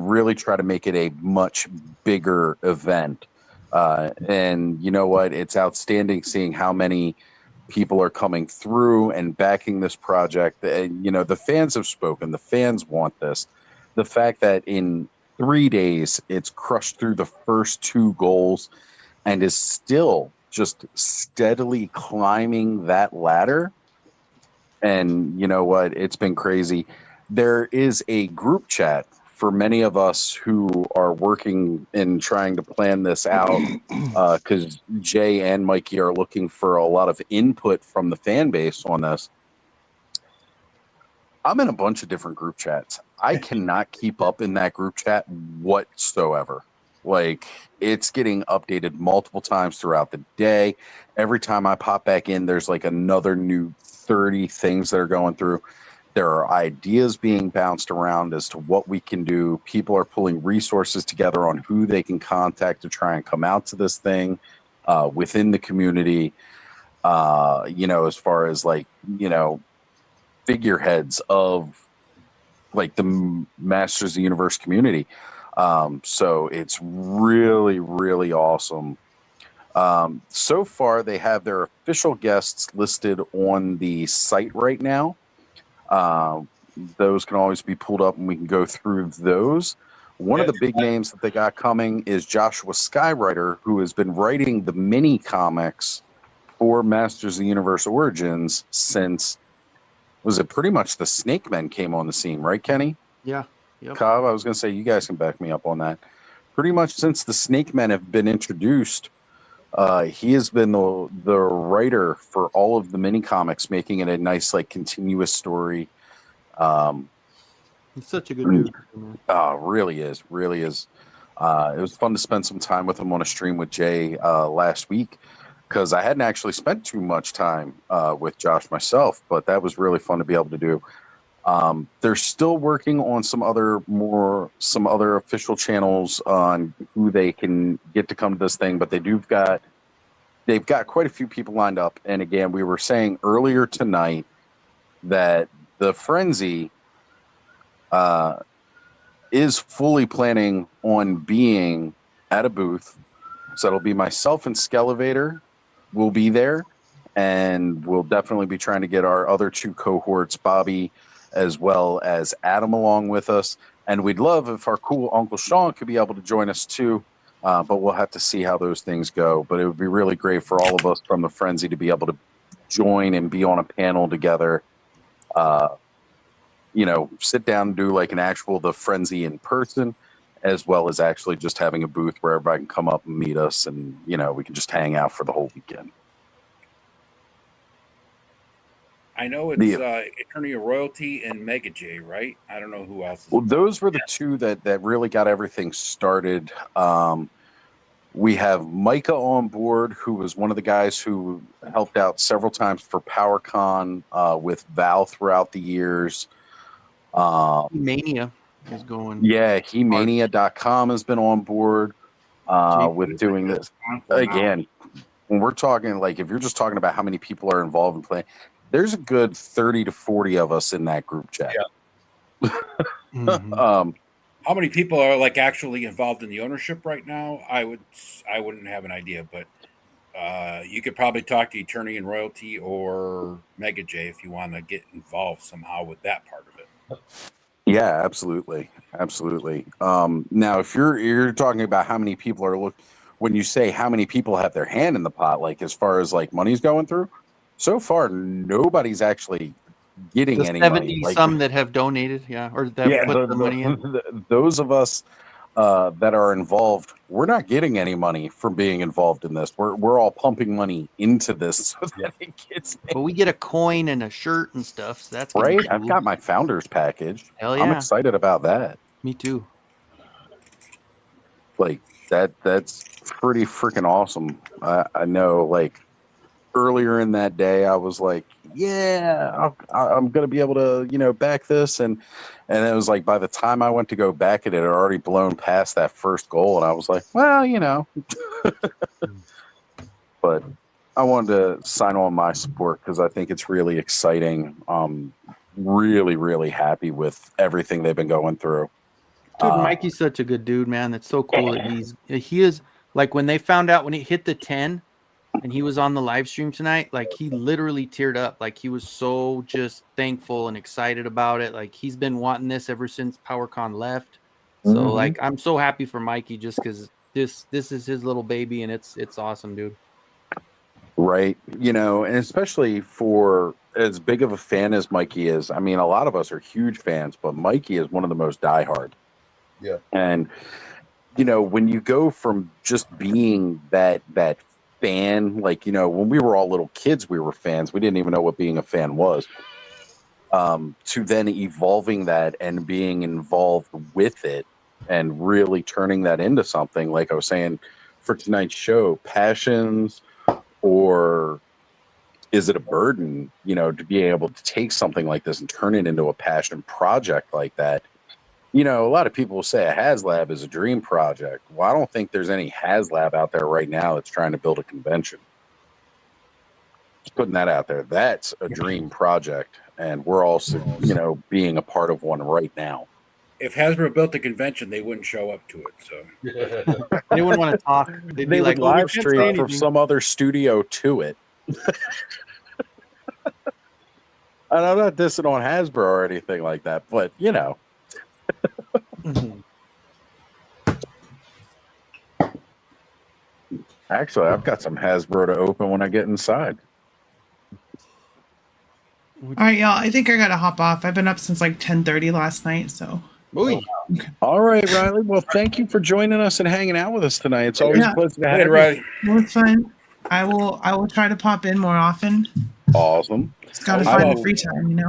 really try to make it a much bigger event. And you know what? It's outstanding seeing how many people are coming through and backing this project. And, the fans have spoken. The fans want this. The fact that in 3 days, it's crushed through the first 2 goals and is still just steadily climbing that ladder. And you know what? It's been crazy. There is a group chat for many of us who are working and trying to plan this out, because Jay and Mikey are looking for a lot of input from the fan base on this. I'm in a bunch of different group chats. I cannot keep up in that group chat whatsoever. Like, it's getting updated multiple times throughout the day. Every time I pop back in, there's like another new 30 things that are going through. There are ideas being bounced around as to what we can do. People are pulling resources together on who they can contact to try and come out to this thing within the community. As far as figureheads of like the Masters of the Universe community. So it's really, really awesome. So far, they have their official guests listed on the site right now. Those can always be pulled up and we can go through those. One of the big names that they got coming is Joshua Skywriter, who has been writing the mini comics for Masters of the Universe Origins since, was it pretty much the Snake Men came on the scene, right, Kenny? Yeah. Yep. Cobb, I was going to say, you guys can back me up on that. Pretty much since the Snake Men have been introduced, he has been the writer for all of the mini comics, making it a nice, continuous story. He's such a good dude. Really is. It was fun to spend some time with him on a stream with Jay last week, because I hadn't actually spent too much time with Josh myself, but that was really fun to be able to do. They're still working on some other official channels on who they can get to come to this thing, but they've got quite a few people lined up. And again, we were saying earlier tonight that the Frenzy is fully planning on being at a booth. So it'll be myself and Skelevator will be there, and we'll definitely be trying to get our other 2 cohorts, Bobby as well as Adam, along with us. And we'd love if our cool Uncle Sean could be able to join us too, but we'll have to see how those things go. But it would be really great for all of us from the Frenzy to be able to join and be on a panel together. Sit down and do an actual The Frenzy in person, as well as actually just having a booth where everybody can come up and meet us, and we can just hang out for the whole weekend. I know it's Eternity of Royalty and Mega J, right? I don't know who else. Well, those were the 2 that really got everything started. We have Micah on board, who was one of the guys who helped out several times for PowerCon with Val throughout the years. Mania is going. Yeah, HeMania.com has been on board with doing this. Again, when we're talking, like, if you're just talking about how many people are involved in playing, there's a good 30 to 40 of us in that group chat. How many people are like actually involved in the ownership right now? I wouldn't have an idea, but you could probably talk to Eternity and Royalty or Mega J if you want to get involved somehow with that part of it. Yeah, absolutely. Now, if you're talking about how many people are when you say how many people have their hand in the pot, like as far as like money's going through, so far nobody's actually getting The any 70 money. Like, some that have donated, or that yeah, put the money in. those of us that are involved, we're not getting any money from being involved in this. We're all pumping money into this so that it gets made. But we get a coin and a shirt and stuff, so that's gonna Right. be I've cool. got my founders package. Hell I'm yeah. excited about that. Me too. Like that's pretty freaking awesome. I know, like, earlier in that day I was like, yeah, I'm gonna be able to back this, and it was like by the time I went to go back it had already blown past that first goal, and I was like, well. But I wanted to sign on my support because I think it's really exciting. Really, really happy with everything they've been going through. Dude, Mikey's such a good dude, man. That's so cool that he is like, when they found out when he hit the 10 and he was on the live stream tonight, like he literally teared up. Like he was so just thankful and excited about it. Like he's been wanting this ever since PowerCon left. So like I'm so happy for Mikey just because this is his little baby, and it's awesome, dude. Right. And especially for as big of a fan as Mikey is, I mean, a lot of us are huge fans, but Mikey is one of the most diehard. Yeah. And, when you go from just being that fan, like, when we were all little kids, we were fans. We didn't even know what being a fan was. To then evolving that and being involved with it and really turning that into something, like I was saying for tonight's show, passions, or is it a burden, to be able to take something like this and turn it into a passion project like that? A lot of people will say a HasLab is a dream project. Well, I don't think there's any HasLab out there right now that's trying to build a convention. Just putting that out there. That's a dream project, and we're also, being a part of one right now. If Hasbro built a convention, they wouldn't show up to it. So they wouldn't want to talk. They would live stream from some other studio to it. And I'm not dissing on Hasbro or anything like that, but Actually, I've got some Hasbro to open when I get inside. All right, y'all. I think I gotta hop off. I've been up since like 10:30 last night. So. All right, Riley. Well, thank you for joining us and hanging out with us tonight. It's always a pleasure to have you. Riley. It was fun. I will try to pop in more often. Awesome. Just gotta find the free time,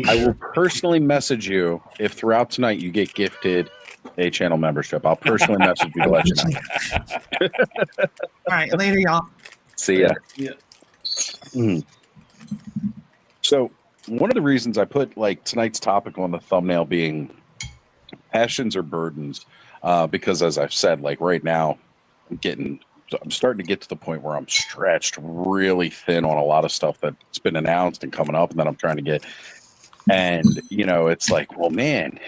I will personally message you if throughout tonight you get gifted a channel membership. I'll personally message you to let you know. All right, later, y'all. See ya. Yeah. So one of the reasons I put like tonight's topic on the thumbnail being passions or burdens, because as I've said, like right now, I'm starting to get to the point where I'm stretched really thin on a lot of stuff that's been announced and coming up, and that I'm trying to get. And it's like, well, man,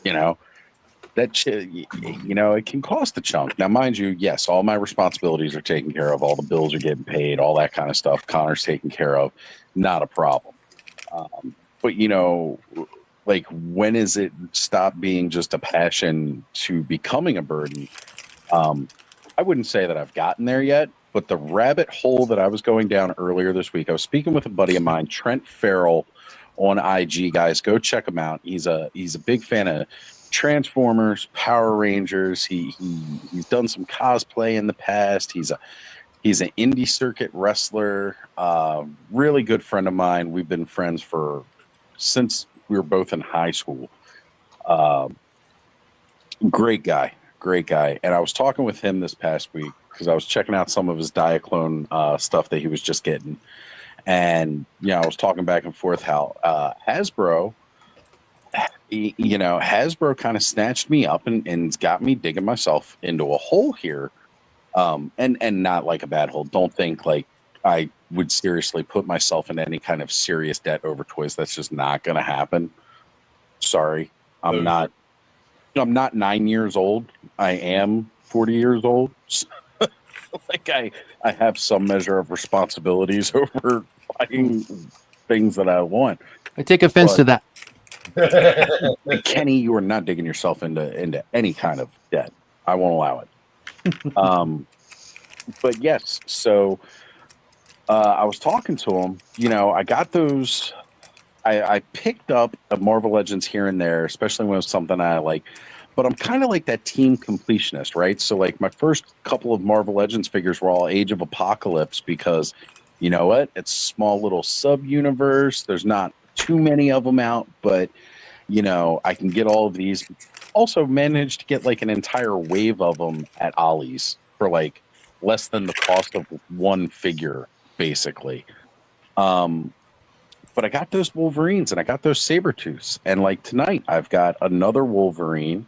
that shit, it can cost a chunk. Now, mind you, yes, all my responsibilities are taken care of. All the bills are getting paid, all that kind of stuff. Connor's taken care of. Not a problem. But, like, when is it stop being just a passion to becoming a burden? I wouldn't say that I've gotten there yet, but the rabbit hole that I was going down earlier this week, I was speaking with a buddy of mine, Trent Farrell, on IG. Guys, go check him out. He's a big fan of Transformers, Power Rangers. He's done some cosplay in the past. He's an indie circuit wrestler. Really good friend of mine. We've been friends since we were both in high school. Great guy. And I was talking with him this past week because I was checking out some of his Diaclone stuff that he was just getting. And, I was talking back and forth how Hasbro, Hasbro kind of snatched me up and got me digging myself into a hole here And not like a bad hold. Don't think like I would seriously put myself in any kind of serious debt over toys. That's just not going to happen. Sorry, I'm not 9 years old. I am 40 years old. So, like I have some measure of responsibilities over buying things that I want. I take offense to that. Kenny, you are not digging yourself into any kind of debt. I won't allow it. But yes, so I was talking to him. You know, I got those. I picked up a Marvel Legends here and there, especially when it was something I like. But I'm kind of like that team completionist, right? So like my first couple of Marvel Legends figures were all Age of Apocalypse because, you know what? It's a small little sub universe. There's not too many of them out, but you know I can get all of these. Also managed to get like an entire wave of them at Ollie's for like less than the cost of one figure, basically. But I got those Wolverines and I got those Sabretooths. And like tonight, I've got another Wolverine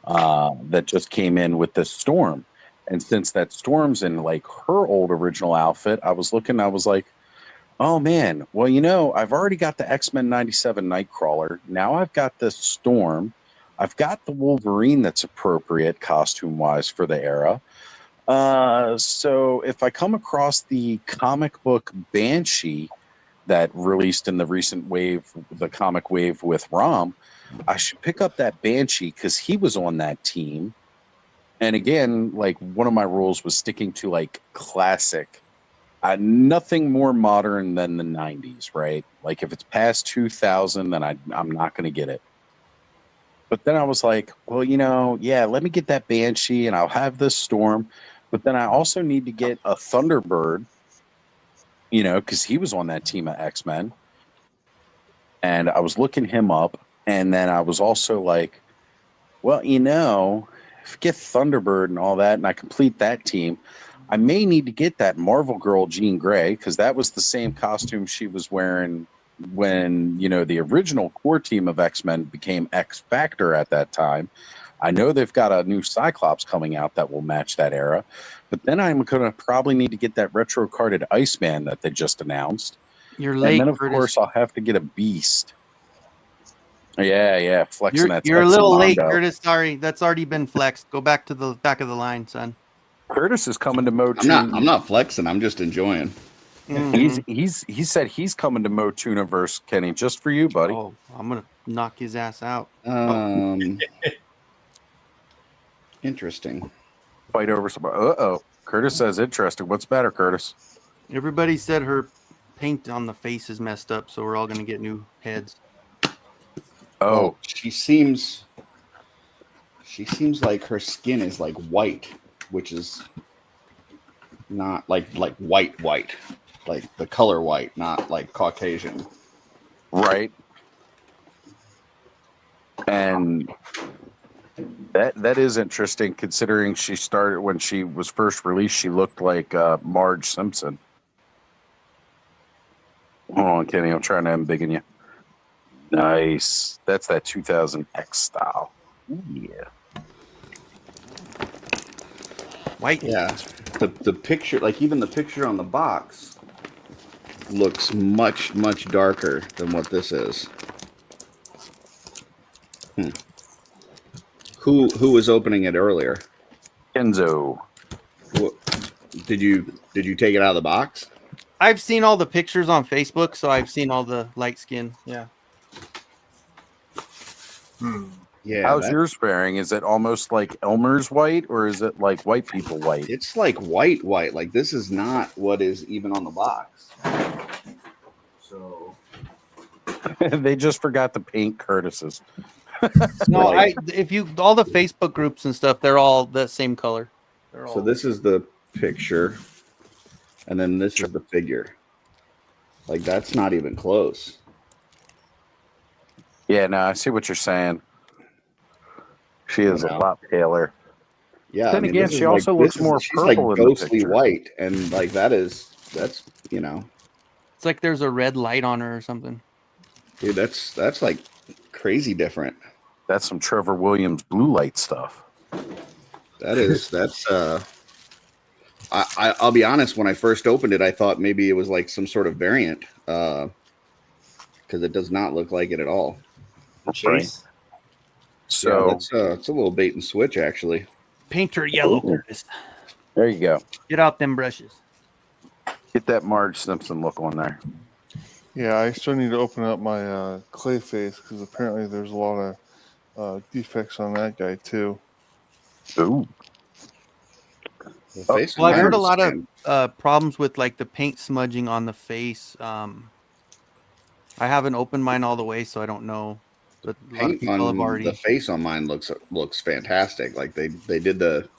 that just came in with this Storm. And since that Storm's in like her old original outfit, I was looking, I was like, oh man, well, you know, I've already got the X-Men 97 Nightcrawler. Now I've got this Storm. I've got the Wolverine that's appropriate costume-wise for the era. So if I come across the comic book Banshee that released in the recent wave, the comic wave with Rom, I should pick up that Banshee because he was on that team. And again, like one of my rules was sticking to like classic, nothing more modern than the 90s, right? Like if it's past 2000, then I'm not going to get it. But then I was like, well, you know, yeah, let me get that Banshee and I'll have this Storm. But then I also need to get a Thunderbird, you know, because he was on that team of X-Men. And I was looking him up. And then I was also like, well, you know, if I get Thunderbird and all that and I complete that team, I may need to get that Marvel Girl Jean Grey because that was the same costume she was wearing when, you know, the original core team of X-Men became X Factor at that time. I know they've got a new Cyclops coming out that will match that era. But then I'm going to probably need to get that retro carded Iceman that they just announced. You're late. And then, of Curtis. course, I'll have to get a Beast. Yeah, flexing that. You're a little late, Mondo. Curtis. Sorry, that's already been flexed. Go back to the back of the line, son. Curtis is coming to Motu. I'm not flexing. I'm just enjoying. Mm-hmm. He said he's coming to Motuniverse, Kenny, just for you, buddy. Oh, I'm gonna knock his ass out. Interesting. Fight over some. Curtis says interesting. What's better, Curtis? Everybody said her paint on the face is messed up, so we're all gonna get new heads. Oh, she seems like her skin is like white, which is not like white, like the color white, not like Caucasian. Right. And that is interesting considering she started when she was first released, she looked like Marge Simpson. Hold on, Kenny, I'm trying to embiggen you. Nice. That's that 2000 X style. Ooh, yeah. White. Yeah. The picture, like even the picture on the box, looks much darker than what this is. Who was opening it earlier? Kenzo. Did you take it out of the box? I've seen all the pictures on Facebook, so I've seen all the light skin. Yeah. Yeah. How's yours faring? Is it almost like Elmer's white, or is it like white people white? It's like white. Like this is not what is even on the box. So they just forgot to paint Curtis's. No, if you all the Facebook groups and stuff, they're all the same color. So this is the picture, and then this is the figure. Like that's not even close. Yeah, no, I see what you're saying. She is a lot paler. Yeah. Then again, she also looks more she's purple like in the ghostly picture. white, and like that's you know. It's like there's a red light on her or something. Dude, that's like crazy different. That's some Trevor Williams blue light stuff. That's I'll be honest. When I first opened it, I thought maybe it was like some sort of variant, because it does not look like it at all. Chase. So it's a little bait and switch, actually. Painter yellow. Ooh. There you go. Get out them brushes. Get that Marge Simpson look on there. Yeah, I still need to open up my clay face because apparently there's a lot of defects on that guy too. Ooh. Face Well, I've heard a is lot skin. of problems with like the paint smudging on the face. I haven't opened mine all the way, so I don't know. But a lot of Paint people have on already. the face on mine looks fantastic. Like they did the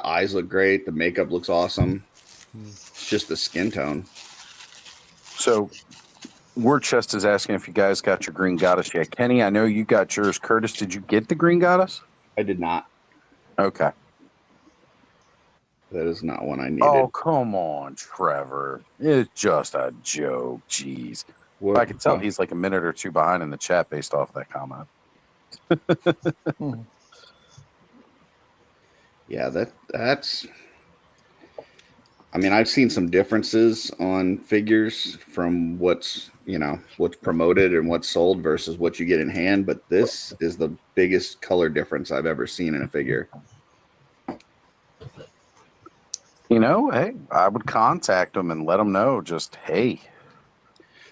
eyes look great. The makeup looks awesome. It's just the skin tone. So War Chest is asking if you guys got your Green Goddess yet. Kenny, I know you got yours. Curtis, did you get the Green Goddess? I did not. Okay. That is not one I needed. Oh, come on, Trevor. It's just a joke. Jeez. Well, I can tell he's like a minute or two behind in the chat based off that comment. Yeah, that's. I mean, I've seen some differences on figures from what's promoted and what's sold versus what you get in hand, but this is the biggest color difference I've ever seen in a figure. Hey, I would contact them and let them know. Just hey.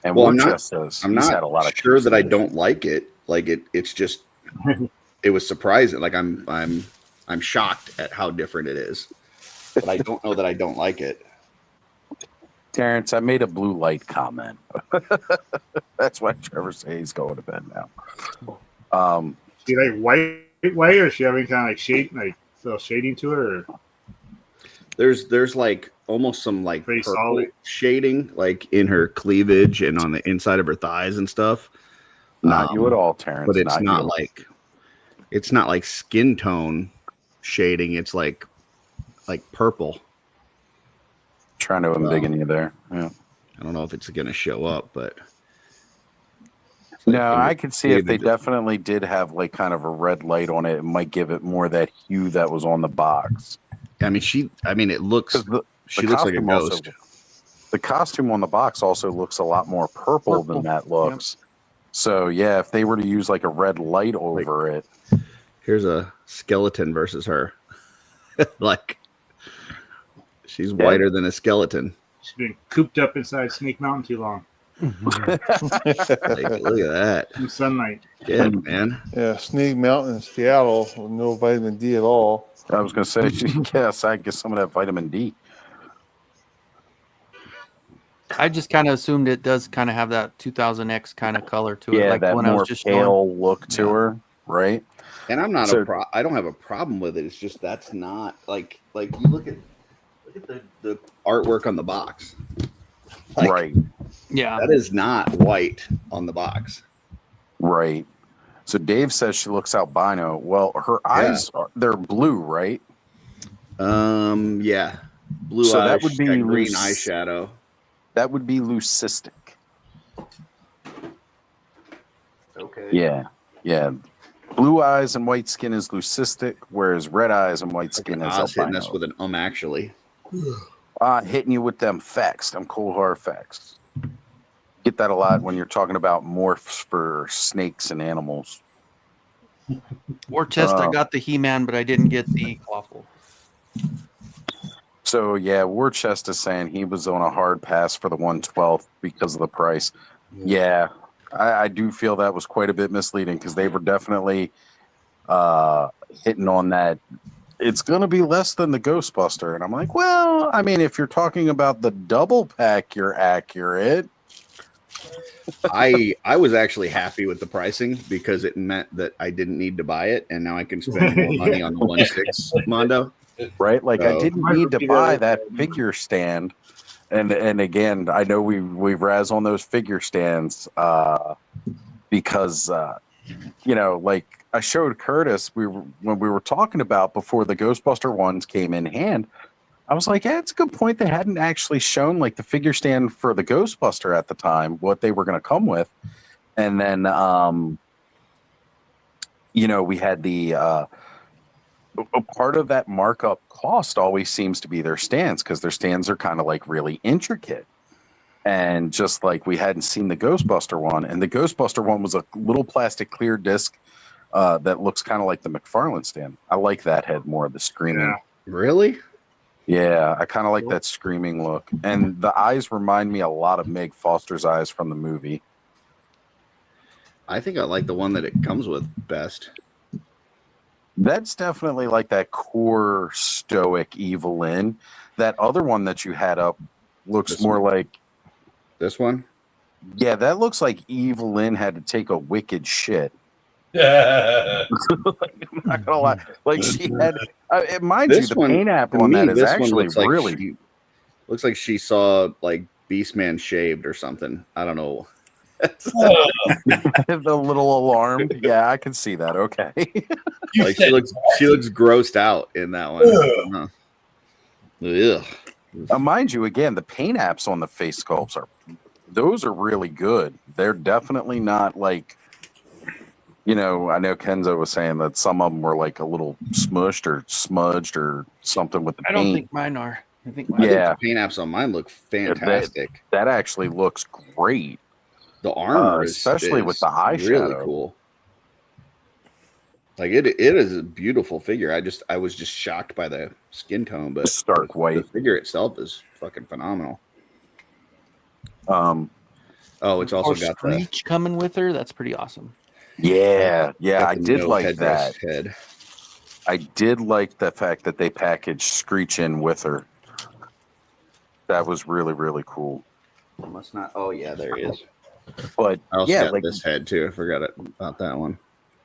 And Well, War I'm Chest says he's had a lot of sure that I don't like it. Like it's just it was surprising. Like I'm shocked at how different it is. But I don't know that I don't like it. Terrence, I made a blue light comment. That's why Trevor says he's going to bed now. She like white, or she have any kind of like shade, like little shading to it, or There's like almost some like pretty purple solid shading like in her cleavage and on the inside of her thighs and stuff. Not you at all, Terrence. But it's you. not like skin tone shading. It's like purple. Trying to embiggen you there. Yeah. I don't know if it's going to show up, but no, I can see if they definitely did have like kind of a red light on it, it might give it more that hue that was on the box. I mean, it looks. She looks like a ghost. The costume on the box also looks a lot more purple than that looks. Yep. So yeah, if they were to use like a red light over it, here's a skeleton versus her. Like she's whiter than a skeleton. She's been cooped up inside Snake Mountain too long. Like, look at that. In sunlight. Yeah, man. Yeah, Snake Mountain in Seattle with no vitamin D at all. I was going to say, yes, I get some of that vitamin D. I just kind of assumed it does kind of have that 2000X kind of color to it. Yeah, like that when more I was just pale look to her, right? And I'm not I don't have a problem with it. It's just that's not like you look at the artwork on the box. Like, right. Yeah. That is not white on the box. Right. So Dave says she looks albino. Well, her eyes they're blue, right? Yeah. Blue eyes. So that would be green eyeshadow. That would be leucistic. Okay. Yeah. Yeah. Blue eyes and white skin is leucistic, whereas red eyes and white skin is albino. Hitting us with an actually. Hitting you with them facts, them cold hard facts. Get that a lot when you're talking about morphs for snakes and animals. War Chest, I got the He-Man, but I didn't get the Clawful. So yeah, War Chest is saying he was on a hard pass for the 112 because of the price. Yeah, I do feel that was quite a bit misleading because they were definitely hitting on that. It's going to be less than the Ghostbuster. And I'm like, well, I mean, if you're talking about the double pack, you're accurate. I was actually happy with the pricing because it meant that I didn't need to buy it. And now I can spend more money on the 1/6 Mondo. Right? Like I didn't need to buy that figure stand. And again, I know we razz on those figure stands because, like I showed Curtis, when we were talking about before the Ghostbuster ones came in hand, I was like, yeah, it's a good point. They hadn't actually shown like the figure stand for the Ghostbuster at the time, what they were going to come with. And then, we had the a part of that markup cost always seems to be their stands, because their stands are kind of like really intricate. And just like we hadn't seen the Ghostbuster one, and the Ghostbuster one was a little plastic clear disc that looks kind of like the McFarlane stand. I like that head more, the screaming. Really? Yeah, I kind of like that screaming look. And the eyes remind me a lot of Meg Foster's eyes from the movie. I think I like the one that it comes with best. That's definitely like that core stoic Evelyn. That other one that you had up looks This more one? like... This one? Yeah, that looks like Evelyn had to take a wicked shit. Yeah. I'm not gonna lie. Like she had... mind This you, the one, paint app to on me, that is this one actually looks like really... looks like she saw like Beastman shaved or something. I don't know. The little alarm. Yeah, I can see that. Okay. Like she looks grossed out in that one. Ugh. Mind you, again, the paint apps on the face sculpts are really good. They're definitely not like, I know Kenzo was saying that some of them were like a little smushed or smudged or something with the paint. I don't think mine are. I think Yeah. The paint apps on mine look fantastic. That actually looks great. The armor especially with the eyeshadow. really cool. Like it is a beautiful figure. I was just shocked by the skin tone, but stark white. The figure itself is fucking phenomenal. It's also got the Screech coming with her. That's pretty awesome. Yeah, I did no like headdress that. head. I did like the fact that they packaged Screech in with her. That was really, really cool. Must not. Oh yeah, there he is. But I also got like this head too. I forgot about that one.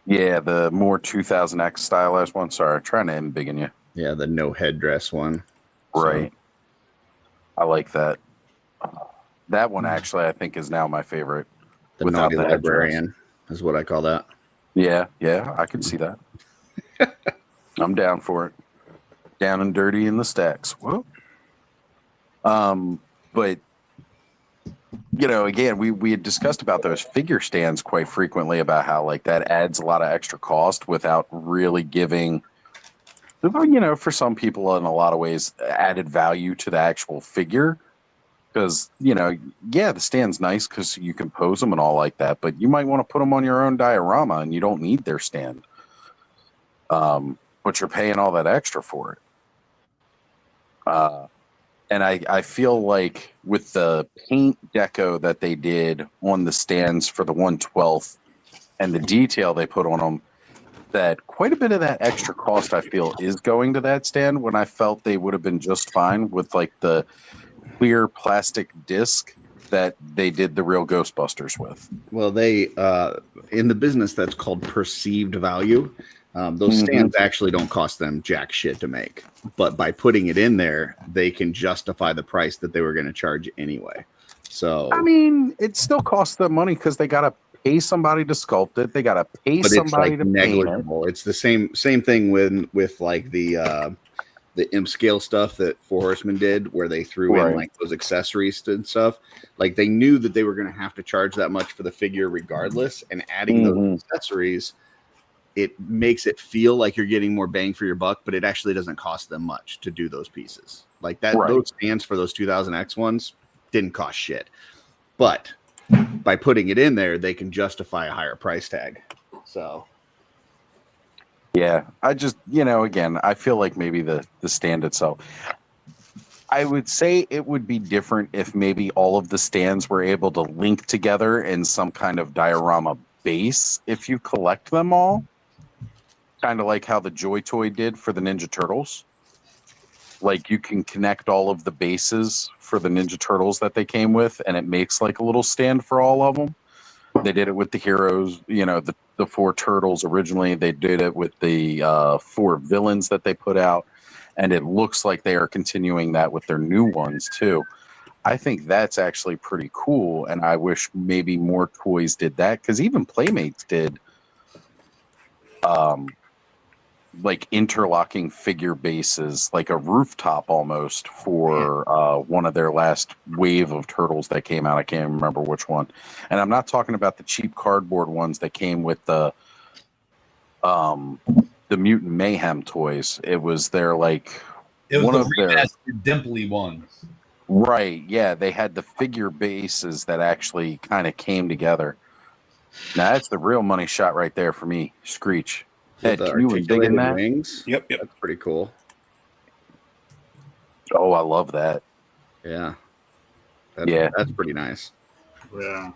Yeah, the more 2000X stylized one. Sorry, trying to embiggen you. Yeah, the no headdress one. Right. I like that. That one actually, I think, is now my favorite. The naughty librarian is what I call that. Yeah, I can see that. I'm down for it. Down and dirty in the stacks. Whoa. But again, we had discussed about those figure stands quite frequently about how like that adds a lot of extra cost without really giving, for some people in a lot of ways added value to the actual figure. Because, the stand's nice because you can pose them and all like that, but you might want to put them on your own diorama and you don't need their stand. But you're paying all that extra for it. And I feel like with the paint deco that they did on the stands for the 1/12th and the detail they put on them, that quite a bit of that extra cost I feel is going to that stand, when I felt they would have been just fine with like the clear plastic disc that they did the real Ghostbusters with. Well, they in the business that's called perceived value. Those stands actually don't cost them jack shit to make, but by putting it in there, they can justify the price that they were going to charge anyway. So I mean, it still costs them money because they got to pay somebody to sculpt it. They got to pay somebody to paint it. It's the same thing with like the imp scale stuff that Four Horsemen did, where they threw in like those accessories and stuff. Like they knew that they were going to have to charge that much for the figure regardless, and adding those accessories, it makes it feel like you're getting more bang for your buck, but it actually doesn't cost them much to do those pieces. Like that, those stands for those 2000X ones didn't cost shit. But by putting it in there, they can justify a higher price tag. So yeah, I just, again, I feel like maybe the stand itself, I would say it would be different if maybe all of the stands were able to link together in some kind of diorama base if you collect them all. Kind of like how the Joy Toy did for the Ninja Turtles. Like you can connect all of the bases for the Ninja Turtles that they came with, and it makes like a little stand for all of them. They did it with the heroes, the 4 turtles originally. They did it with the 4 villains that they put out, and it looks like they are continuing that with their new ones too. I think that's actually pretty cool, and I wish maybe more toys did that, because even Playmates did like interlocking figure bases, like a rooftop almost, for one of their last wave of turtles that came out. I can't remember which one. And I'm not talking about the cheap cardboard ones that came with the the Mutant Mayhem toys. It was their like It was one the of their remastered dimply ones. right. Yeah, they had the figure bases that actually kind of came together. Now that's the real money shot right there for me, Screech. With Ed, the can you dig in articulated that? wings. Yep. That's pretty cool. Oh, I love that. Yeah. Yeah. That's pretty nice. Yeah.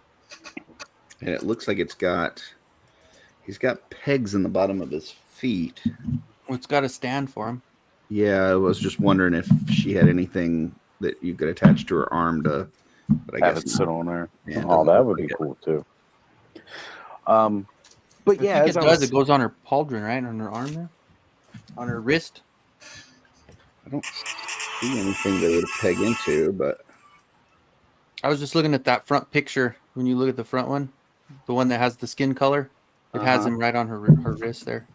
And it looks like he's got pegs in the bottom of his feet. Well, it's got a stand for him. Yeah, I was just wondering if she had anything that you could attach to her arm to, but I Have guess it sit on there. Yeah, it Oh, doesn't that look would like be it. cool too. But yeah, I think as it I does. was, It goes on her pauldron, right? On her arm there? On her wrist? I don't see anything that would peg into, but I was just looking at that front picture. When you look at the front one, the one that has the skin color, it has Uh-huh. him right on her wrist there.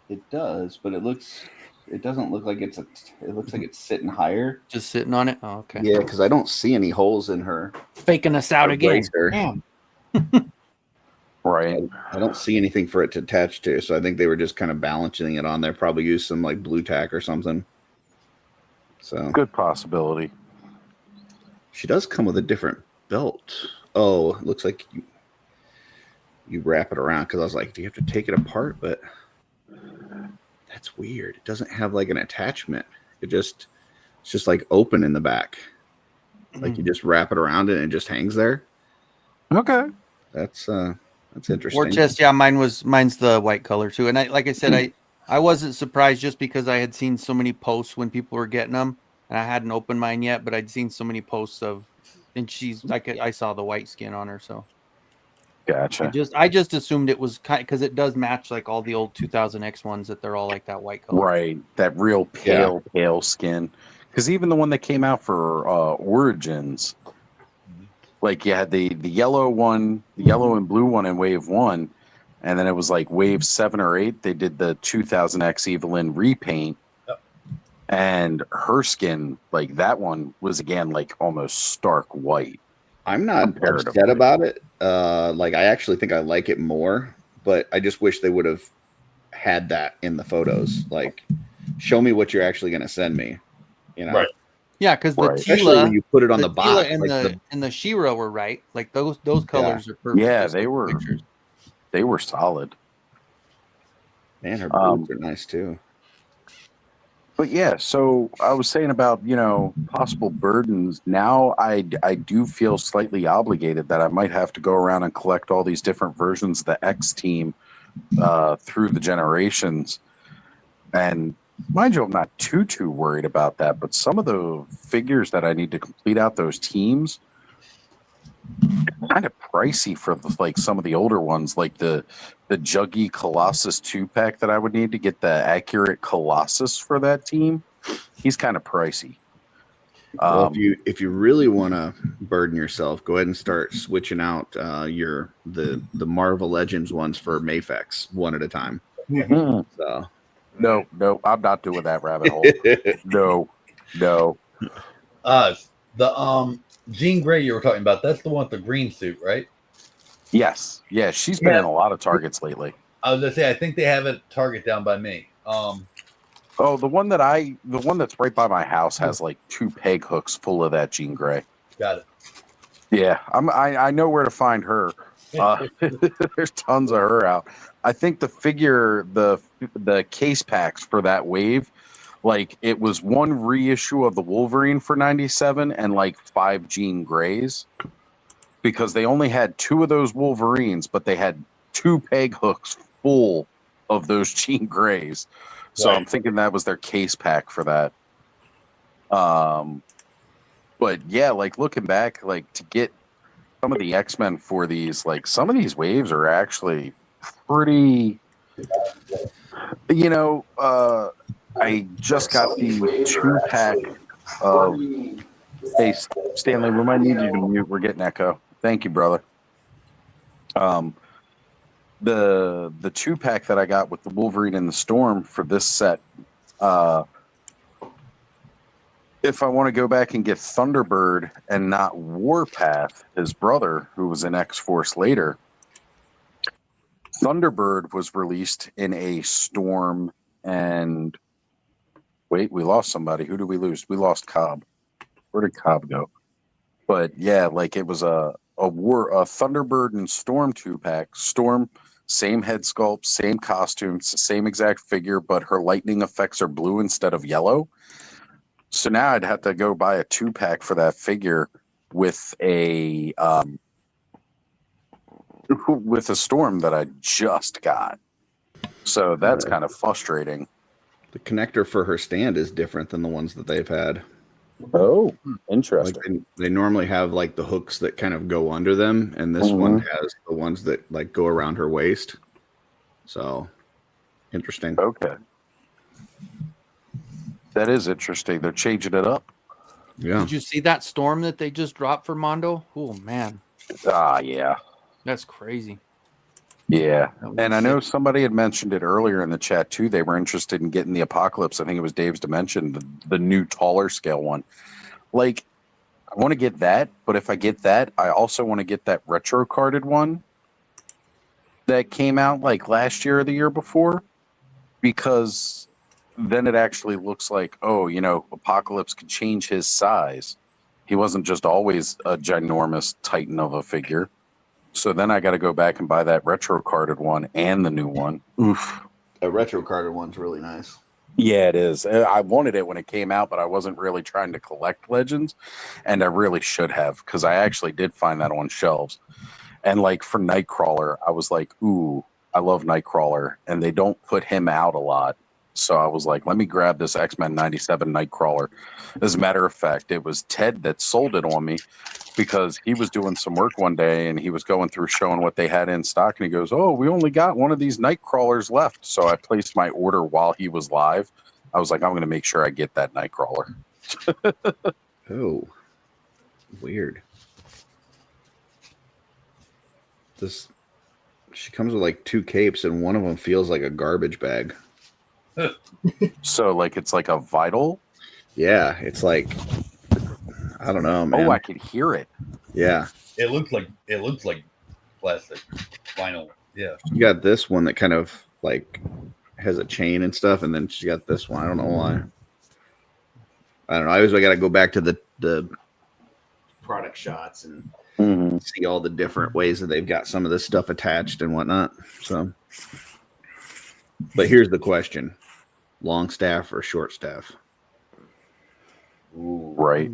it does. But it doesn't look like it looks like it's sitting higher. Just sitting on it? Oh, okay. Yeah, because I don't see any holes in her. Faking us out her again. blazer. Damn. right. I don't see anything for it to attach to, so I think they were just kind of balancing it on there. Probably used some like blue tack or something. So Good possibility. she does come with a different belt. Oh, it looks like you wrap it around, because I was like, do you have to take it apart? But that's weird. It doesn't have like an attachment. It's just like open in the back. Like you just wrap it around it and it just hangs there. Okay. That's interesting. War chest, yeah, mine's the white color too. And like I said, I wasn't surprised just because I had seen so many posts when people were getting them, and I hadn't opened mine yet, but I'd seen so many posts and she's like, I saw the white skin on her, so Gotcha. I just assumed it was kind because it does match like all the old 2000X ones that they're all like that white color. Right. That real pale skin. Because even the one that came out for Origins, like you had the yellow one, the yellow and blue one in Wave 1, and then it was like Wave 7 or 8, they did the 2000X Evelyn repaint. Yep. And her skin, like that one was again like almost stark white. I'm not upset about it. Like I actually think I like it more, but I just wish they would have had that in the photos. Like, show me what you're actually going to send me. You know, Right. Yeah, because the especially Tila when you put it on the Tila box. and like the She-Ra were right. Like those colors are perfect. Yeah, just they like the were. pictures. They were solid. Man, her boots are nice too. But yeah, so I was saying about, possible burdens. Now I do feel slightly obligated that I might have to go around and collect all these different versions of the X team through the generations. And mind you, I'm not too worried about that. But some of the figures that I need to complete out those teams, kind of pricey for like some of the older ones, like the Juggy Colossus 2-pack that I would need to get the accurate Colossus for that team. He's kind of pricey. Well, if you really want to burden yourself, go ahead and start switching out the Marvel Legends ones for Mafex one at a time. So No, I'm not doing that rabbit hole. No. The Jean Grey you were talking about, that's the one with the green suit, right? Yes. Yeah, she's been in a lot of targets lately. I was gonna say I think they have a Target down by me. Oh, the one that's right by my house has like 2 peg hooks full of that Jean Grey. Got it. Yeah, I know where to find her. There's tons of her out. I think the figure, the case packs for that wave, like it was 1 reissue of the Wolverine for 97 and like 5 Jean Greys, because they only had 2 of those Wolverines, but they had 2 peg hooks full of those Jean Greys. So Right. I'm thinking that was their case pack for that. But yeah, like looking back, like to get some of the X-Men for these, like some of these waves are actually pretty, I just got the 2-pack of, hey, Stanley, we might need you to mute. We're getting echo. Thank you, brother. The 2-pack that I got with the Wolverine and the Storm for this set, if I want to go back and get Thunderbird and not Warpath, his brother, who was in X-Force later, Thunderbird was released in a storm, and wait, we lost somebody. Who did we lose? We lost Cobb. Where did Cobb go? But yeah, like it was a Thunderbird and Storm 2-pack. Storm, same head sculpt, same costumes, same exact figure, but her lightning effects are blue instead of yellow. So now I'd have to go buy a 2-pack for that figure with a Storm that I just got. So that's kind of frustrating. The connector for her stand is different than the ones that they've had. Oh, interesting. Like they normally have like the hooks that kind of go under them, and this one has the ones that like go around her waist. So interesting. Okay. That is interesting. They're changing it up. Yeah. Did you see that storm that they just dropped for Mondo? Oh man. Yeah. That's crazy. Yeah. And I know somebody had mentioned it earlier in the chat too. They were interested in getting the Apocalypse. I think it was Dave's Dimension, the new taller scale one. Like, I want to get that, but if I get that, I also want to get that retro carded one that came out like last year or the year before, because then it actually looks like, oh, you know, Apocalypse could change his size. He wasn't just always a ginormous titan of a figure. So then I got to go back and buy that retro carded one and the new one. Oof. A retro carded one's really nice. Yeah, it is. I wanted it when it came out, but I wasn't really trying to collect Legends, and I really should have, because I actually did find that on shelves. And like for Nightcrawler, I was like, ooh, I love Nightcrawler, and they don't put him out a lot. So I was like, let me grab this X-Men 97 Nightcrawler. As a matter of fact, it was Ted that sold it on me, because he was doing some work one day and he was going through showing what they had in stock, and he goes, oh, we only got one of these Nightcrawlers left. So I placed my order while he was live. I was like, I'm going to make sure I get that Nightcrawler. Oh, weird. She comes with like 2 capes, and one of them feels like a garbage bag. So like it's like a Vital? Yeah, it's like, I don't know, man. Oh, I could hear it. Yeah. It looks like plastic vinyl. Yeah. You got this one that kind of like has a chain and stuff, and then she got this one. I don't know why. I don't know. I always got to go back to the product shots and see all the different ways that they've got some of this stuff attached and whatnot. So, but here's the question: long staff or short staff? Ooh, right.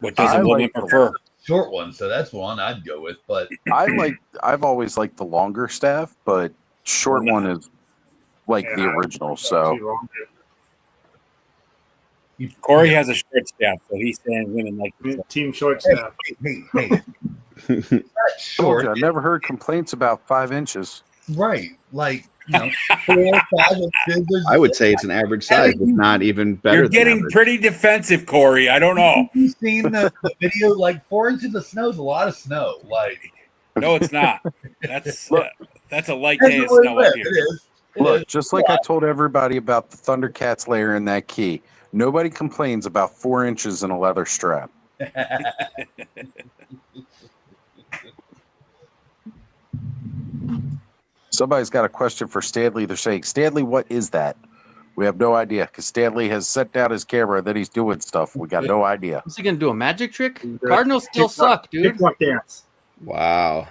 What does a woman prefer? Short one, so that's one I'd go with. But I've always liked the longer staff, but short one is like the original. So Corey has a short staff, so he's saying women like team short staff. Hey. Short. I never heard complaints about 5 inches. Right, like 4 or 5 inches. I would say it's an average size, if not even better. You're getting pretty defensive, Corey. I don't know. You've seen the video, like 4 inches of snow is a lot of snow. Like, no, it's not. That's a light day of snow up here. Look, just like I told everybody about the Thundercats layer in that key, nobody complains about 4 inches in a leather strap. Somebody's got a question for Stanley. They're saying, Stanley, what is that? We have no idea, because Stanley has set down his camera that he's doing stuff. We got no idea. Is he gonna do a magic trick? Cardinals still suck, dude. TikTok dance. Wow.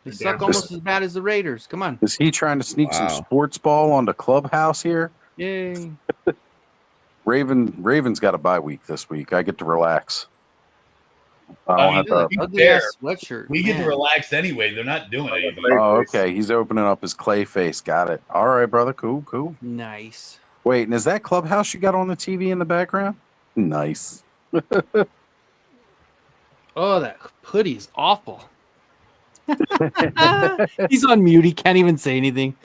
They suck almost as bad as the Raiders. Come on. Is he trying to sneak some sports ball on the clubhouse here? Yay. Raven's got a bye week this week. I get to relax. I don't have to. Ugly ass sweatshirt. We get to relax anyway. They're not doing anything. Oh, okay. He's opening up his clay face. Got it. All right, brother. Cool. Nice. Wait, and is that clubhouse you got on the TV in the background? Nice. Oh, that hoodie is awful. He's on mute. He can't even say anything.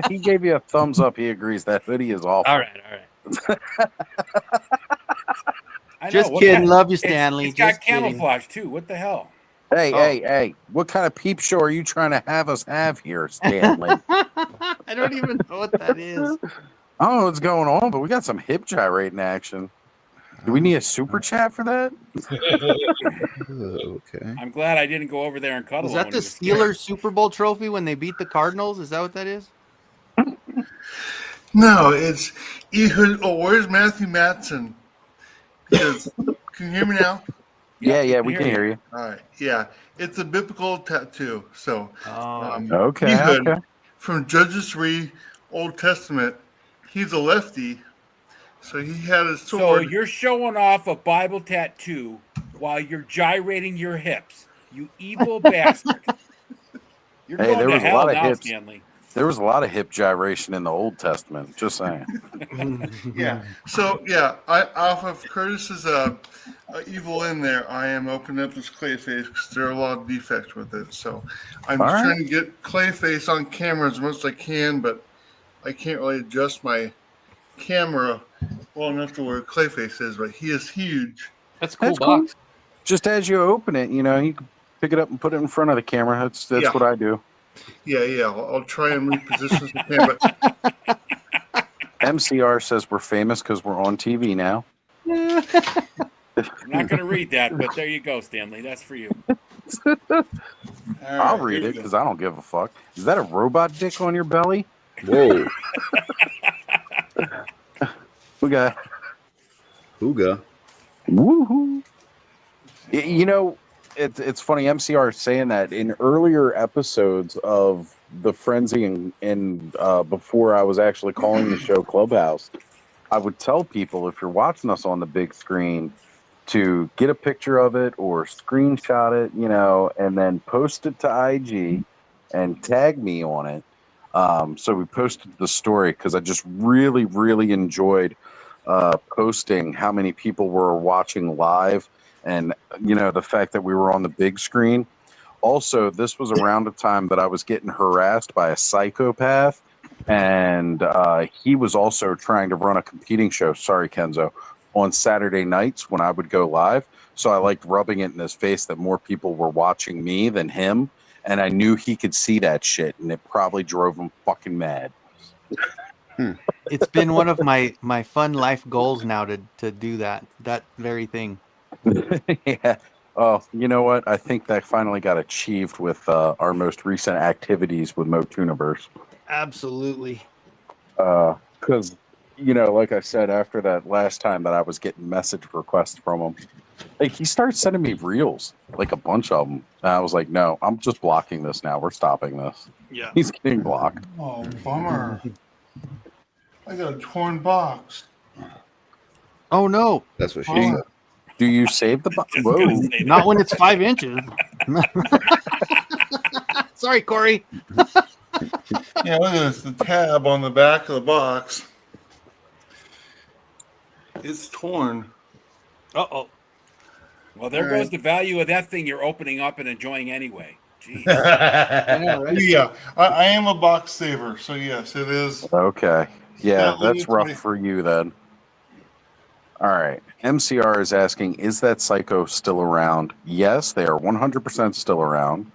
He gave you a thumbs up. He agrees. That hoodie is awful. All right. Just kidding. Love you, Stanley. It's got camouflage too. What the hell? Hey! What kind of peep show are you trying to have us have here, Stanley? I don't even know what that is. I don't know what's going on, but we got some hip gyrating action. Do we need a super chat for that? Okay. I'm glad I didn't go over there and cuddle Was him that when the he was scared. Steelers Super Bowl trophy when they beat the Cardinals? Is that what that is? No, it's Ehud. Oh, where's Matthew Matson? Because can you hear me now? Yeah, we can hear you. All right, yeah, it's a biblical tattoo. So, Okay, Ehud okay. from Judges 3, Old Testament. He's a lefty, so he had his So sword. you're showing off a Bible tattoo while you're gyrating your hips. You evil bastard. You're Hey, going there to was a hell lot of now, hips. Stanley. There was a lot of hip gyration in the Old Testament. Just saying. Yeah. So yeah, I off of Curtis's evil in there, I am opening up this Clayface because there are a lot of defects with it. So I'm All just right. trying to get Clayface on camera as much as I can, but I can't really adjust my camera well enough to where Clayface is. But he is huge. That's a cool That's box. cool. Just as you open it, you know, you can pick it up and put it in front of the camera. That's Yeah. what I do. Yeah. I'll try and reposition the camera. MCR says we're famous because we're on TV now. I'm not going to read that, but there you go, Stanley. That's for you. I'll read it because I don't give a fuck. Is that a robot dick on your belly? Whoa. We got Ooga. woohoo. You know, it's funny. MCR is saying that in earlier episodes of the Frenzy and before I was actually calling the show Clubhouse, I would tell people if you're watching us on the big screen to get a picture of it or screenshot it, you know, and then post it to IG and tag me on it. So we posted the story because I just really, really enjoyed posting how many people were watching live and, you know, the fact that we were on the big screen. Also, this was around the time that I was getting harassed by a psychopath, and he was also trying to run a competing show. Sorry, Kenzo. On Saturday nights when I would go live. So I liked rubbing it in his face that more people were watching me than him. And I knew he could see that shit, and it probably drove him fucking mad. It's been one of my fun life goals now to do that very thing. Yeah. Oh, you know what? I think that finally got achieved with our most recent activities with Motuniverse. Absolutely. Because, you know, like I said, after that last time that I was getting message requests from him, like he started sending me reels, like a bunch of them. And I was like, no, I'm just blocking this now. We're stopping this. Yeah. He's getting blocked. Oh, bummer. I got a torn box. Oh no. That's what she Oh. said. Do you save the box? Whoa. Not when it's 5 inches. Sorry, Corey. Yeah, look at this. The tab on the back of the box. It's torn. Uh-oh. Well, there goes the value of that thing you're opening up and enjoying anyway. Jeez. Yeah, I am a box saver, so yes, it is. Okay. Yeah, That that's leaves rough me- for you then. All right. MCR is asking, is that psycho still around? Yes, they are 100% still around.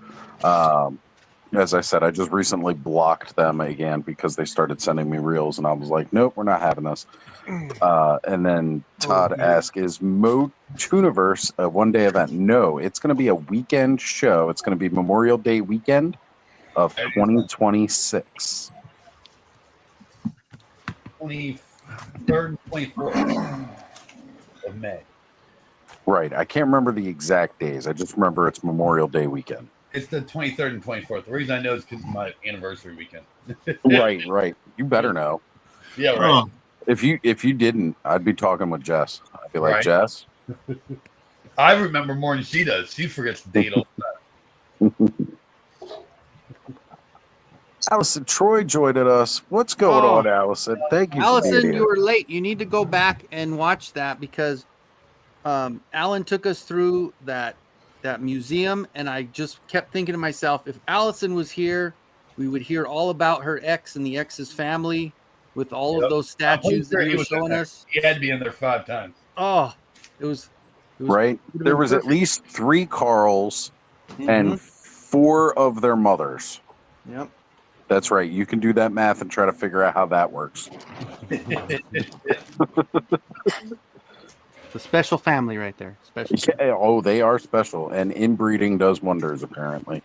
As I said, I just recently blocked them again because they started sending me reels, and I was like, nope, we're not having this. And then Todd asked, is Motuniverse a one-day event? No, it's going to be a weekend show. It's going to be Memorial Day weekend of 2026. 23rd, 24th of May. Right. I can't remember the exact days. I just remember it's Memorial Day weekend. It's the 23rd and 24th. The reason I know is because of my anniversary weekend. Right. You better know. Yeah, right. If you didn't, I'd be talking with Jess. I'd be like, Right. Jess. I remember more than she does. She forgets the date all the time. Allison Troy joined us. What's going Oh. on, Allison? Thank you. for Allison, being you here. were late. You need to go back and watch that because Alan took us through that museum, and I just kept thinking to myself, if Allison was here, we would hear all about her ex and the ex's family with all Yep. of those statues that he was in showing there. us. He had to be in there 5 times. Oh, it was Right. would've There been was at perfect. least 3 Carls and 4 of their mothers. Yep. That's right. You can do that math and try to figure out how that works. The special family right there. Special. Yeah, oh, they are special, and inbreeding does wonders, apparently.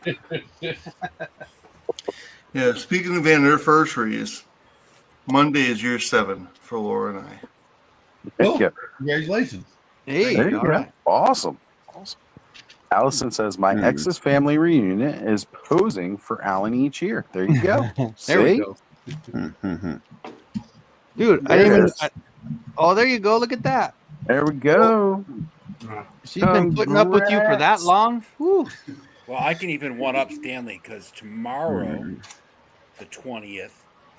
Yeah, speaking of anniversaries, Monday is year 7 for Laura and I. Oh, Yeah. congratulations. Hey, There you all go. right. Awesome. Allison says, my ex's family reunion is posing for Alan each year. There you go. There we See? go. Dude, I There didn't it even. is. Oh, there you go. Look at that. There we go. She's been putting up with you for that Congrats. long. Whew. Well, I can even one up Stanley because tomorrow, the 20th,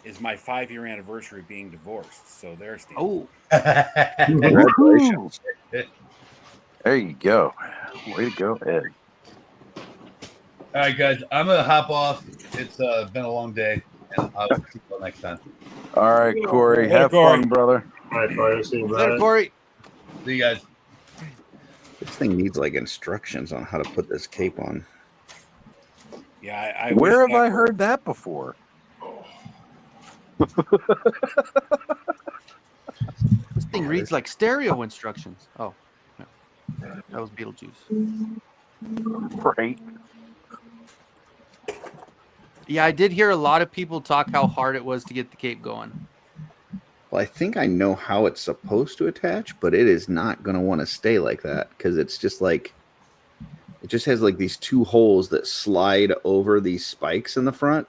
is my 5-year anniversary of being divorced. So there's Stanley. Oh, Congratulations. There you go. Way to go, Ed. All right, guys, I'm gonna hop off. It's been a long day, and I'll see you all next time. All right, Corey. Later, Have Corey. fun, brother. All right, Corey. See you, later, bud. Corey. See you guys. This thing needs like instructions on how to put this cape on. Yeah, I Where wish have I that- heard that before? This thing reads like stereo instructions. Oh, no. That was Beetlejuice. Right. Yeah, I did hear a lot of people talk how hard it was to get the cape going. Well, I think I know how it's supposed to attach, but it is not going to want to stay like that because it's just like it just has like these 2 holes that slide over these spikes in the front,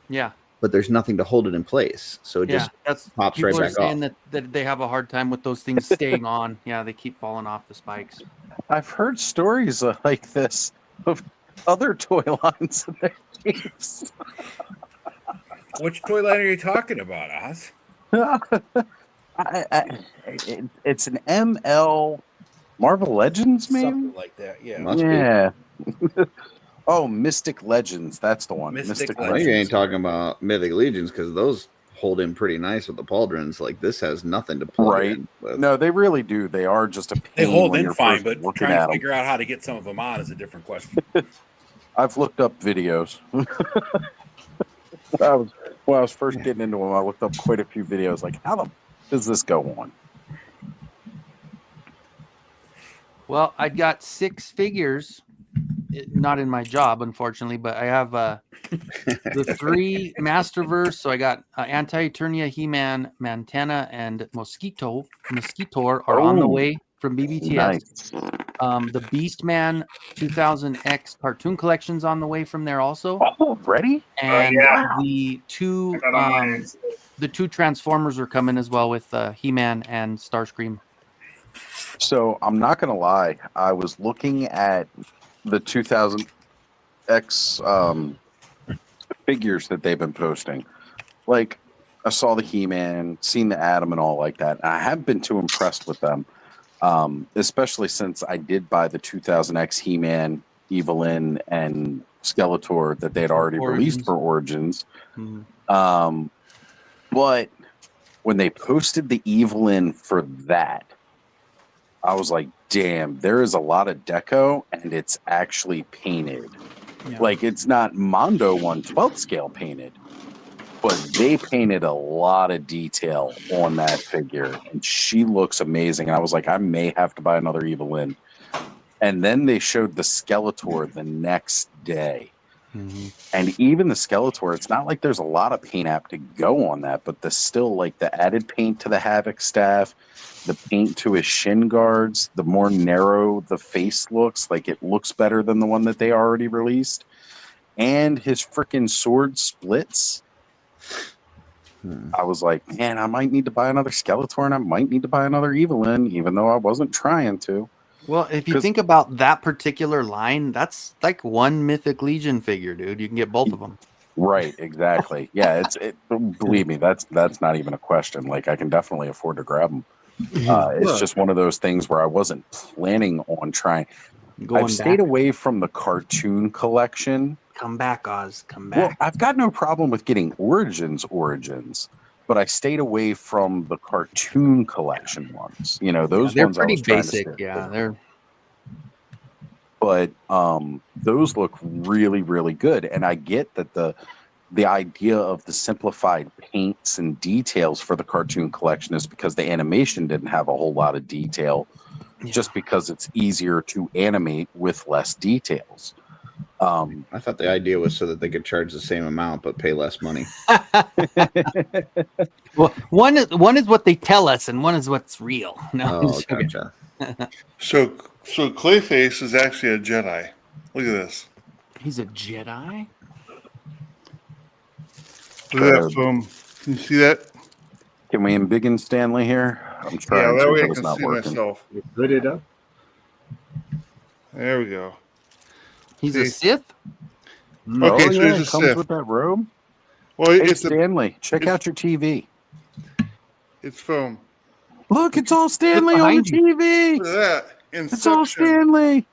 Yeah, but there's nothing to hold it in place. So it yeah. just That's pops people right are back saying off. that they have a hard time with those things staying on. Yeah, they keep falling off the spikes. I've heard stories like this of other toy lines in their games. Which toy line are you talking about, Oz? It's an ML Marvel Legends, maybe? Something like that, yeah. Must be. Yeah. Oh, Mystic Legends. That's the one. Mystic I know you ain't talking about Mythic Legions because those hold in pretty nice with the pauldrons. Like this has nothing to plug Right. in with. No, they really do. They are just a pain They hold when in you're fine, first but looking trying at to 'em. figure out how to get some of them on is a different question. I've looked up videos. When I was first getting into them, I looked up quite a few videos. Like, how the f- does this go on? Well, I got 6 figures, not in my job, unfortunately, but I have the 3 Masterverse. So I got Anti-Eternia, He-Man, Mantana, and Mosquito. Mosquitor are on the way from BBTS. Nice. The Beastman 2000X cartoon collection's on the way from there also. Oh, ready? And yeah. the 2 I got on mine. the 2 Transformers are coming as well with He-Man and Starscream. So I'm not gonna lie. I was looking at the 2000X figures that they've been posting. Like, I saw the He-Man, seen the Atom, and all like that. And I haven't been too impressed with them, especially since I did buy the 2000X He-Man, Evelyn, and Skeletor that they had already released for Origins. But when they posted the Evelyn for that, I was like, damn, there is a lot of deco and it's actually painted. Yeah. Like, it's not Mondo 1/12 scale painted, but they painted a lot of detail on that figure. And she looks amazing. And I was like, I may have to buy another Evelyn. And then they showed the Skeletor the next day. And even the Skeletor, it's not like there's a lot of paint app to go on that, but the still, like, the added paint to the Havoc staff, the paint to his shin guards, the more narrow the face looks, like it looks better than the one that they already released. And his freaking sword splits. I was like, man, I might need to buy another Skeletor and I might need to buy another Evelyn, even though I wasn't trying to. Well, if you think about that particular line, that's like one Mythic Legion figure, dude. You can get both of them. Right, exactly. Yeah, believe me, that's not even a question. Like, I can definitely afford to grab them. It's just one of those things where I wasn't planning on trying. I've stayed away from the cartoon collection. Come back, Oz. Come back. Well, I've got no problem with getting Origins, but I stayed away from the cartoon collection ones. You know, those they're ones I pretty was trying to basic. stay Yeah, away they're. but those look really, really good. And I get that the idea of the simplified paints and details for the cartoon collection is because the animation didn't have a whole lot of detail just because it's easier to animate with less details. I thought the idea was so that they could charge the same amount but pay less money. Well, one is what they tell us, and one is what's real. No, I'm Oh, just joking. gotcha. So Clayface is actually a Jedi. Look at this. He's a Jedi. Look at that foam. Can you see that? Can we embiggen Stanley here? I'm trying that to, way I but it's can not see working. myself. You put it up. There we go. He's a Sith. Okay, Oh, so yeah, he's it a comes Sith. with that robe. Well, Hey, it's Stanley, check out your TV. it's foam. Look, it's all Stanley on the behind TV. Look at that. It's all Inception. Stanley.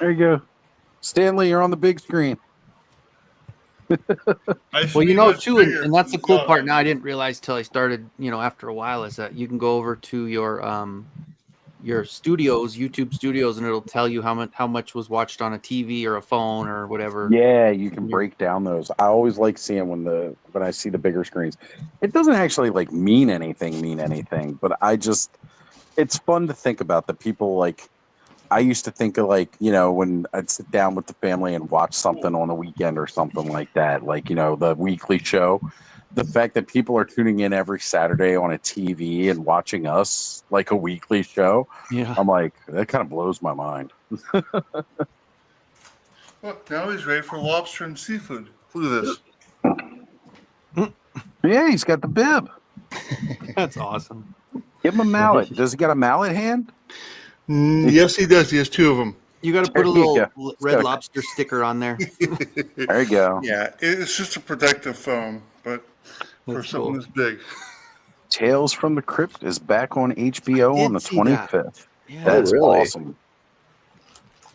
There you go. Stanley, you're on the big screen. Well, you know, too, and that's the cool part. Now, I didn't realize till I started, after a while, is that you can go over to your studios, YouTube studios, and it'll tell you how much was watched on a TV or a phone or whatever. Yeah, you can break down those. I always like seeing when I see the bigger screens. It doesn't actually mean anything, but it's fun to think about the people I used to think of when I'd sit down with the family and watch something on a weekend or something like that, the weekly show. The fact that people are tuning in every Saturday on a TV and watching us like a weekly show, yeah, I'm like, that kind of blows my mind. Look, now he's ready for lobster and seafood. Look at this. Yeah, he's got the bib. That's awesome. Give him a mallet. Does he got a mallet hand? Yes, he does. He has two of them. You got to put a little Red Lobster sticker on there. There you go. Yeah, it's just a protective foam, but for something this big. Tales from the Crypt is back on HBO on the 25th. Yeah. That's really? awesome.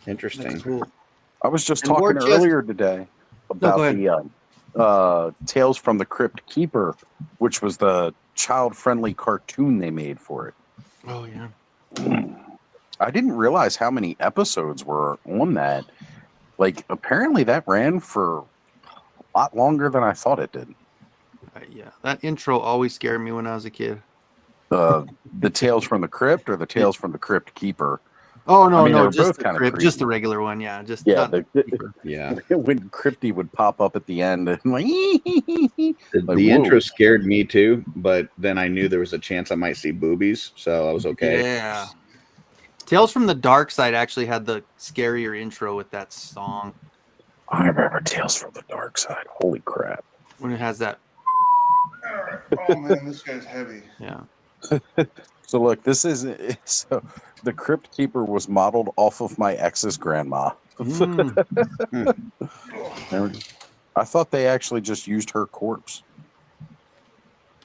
Interesting. That's cool. I was just And talking War Chest- earlier today about go the Tales from the Crypt Keeper, which was the child-friendly cartoon they made for it. Oh yeah. I didn't realize how many episodes were on that. Apparently that ran for a lot longer than I thought it did. Yeah, that intro always scared me when I was a kid. The Tales from the Crypt or the Tales from the Crypt Keeper? Oh no, I mean, they no, were just both the kinda Crypt, creepy. just the regular one. Yeah, just Yeah, not the Keeper. Yeah. When Crypty would pop up at the end, and The whoa. intro scared me too, but then I knew there was a chance I might see boobies, so I was okay. Yeah. Tales from the Dark Side actually had the scarier intro with that song I remember Tales from the Dark Side. Holy crap! when it has that. All right. Oh man, this guy's heavy. Yeah. So look, this is so the Crypt Keeper was modeled off of my ex's grandma. I thought they actually just used her corpse.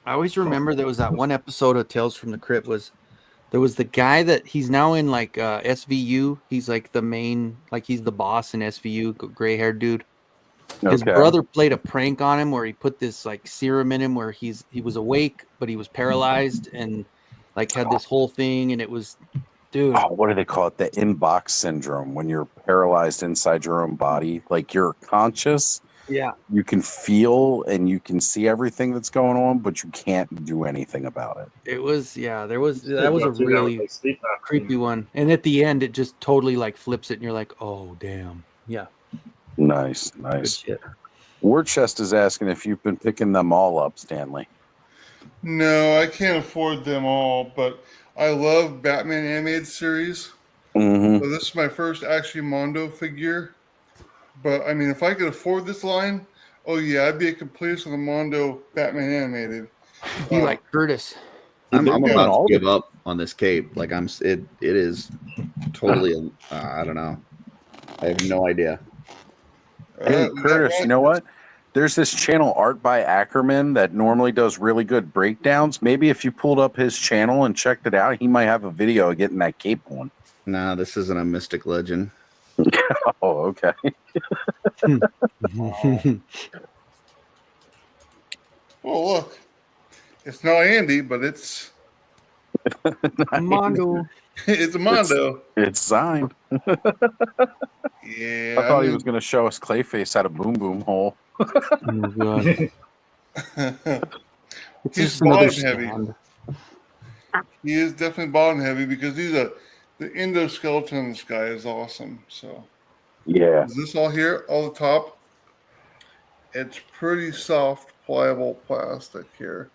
I always remember there was that one episode of Tales from the Crypt there was the guy that he's now in SVU. He's the main, he's the boss in SVU, gray haired dude. His brother played a prank on him where he put this serum in him where he was awake, but he was paralyzed and had this whole thing. And it was, dude. Oh, what do they call it? The inbox syndrome, when you're paralyzed inside your own body. You're conscious. Yeah. You can feel and you can see everything that's going on, but you can't do anything about it. It was, that was a really creepy one. And at the end, it just totally flips it, and you're like, oh damn, yeah. Nice. War Chest is asking if you've been picking them all up, Stanley. No, I can't afford them all, but I love Batman animated series. Mm-hmm. So this is my first actually Mondo figure. But I mean, if I could afford this line, oh yeah, I'd be a completist with a Mondo Batman animated. Be like Curtis. I'm about to give up on this cape. It is totally. I don't know. I have no idea. Hey, Curtis, you know what? There's this channel, Art by Ackerman, that normally does really good breakdowns. Maybe if you pulled up his channel and checked it out, he might have a video of getting that cape on. Nah, this isn't a mystic legend. Oh, okay. Oh, look. It's not Andy, but it's Mondo. It's a Mondo. It's signed. Yeah. I thought he was going to show us Clayface out of Boom Boom Hole. Oh, God. He's just another bottom heavy. stand. He is definitely bottom heavy because the endoskeleton in this guy is awesome. So Yeah. is this all here? All the top? It's pretty soft, pliable plastic here.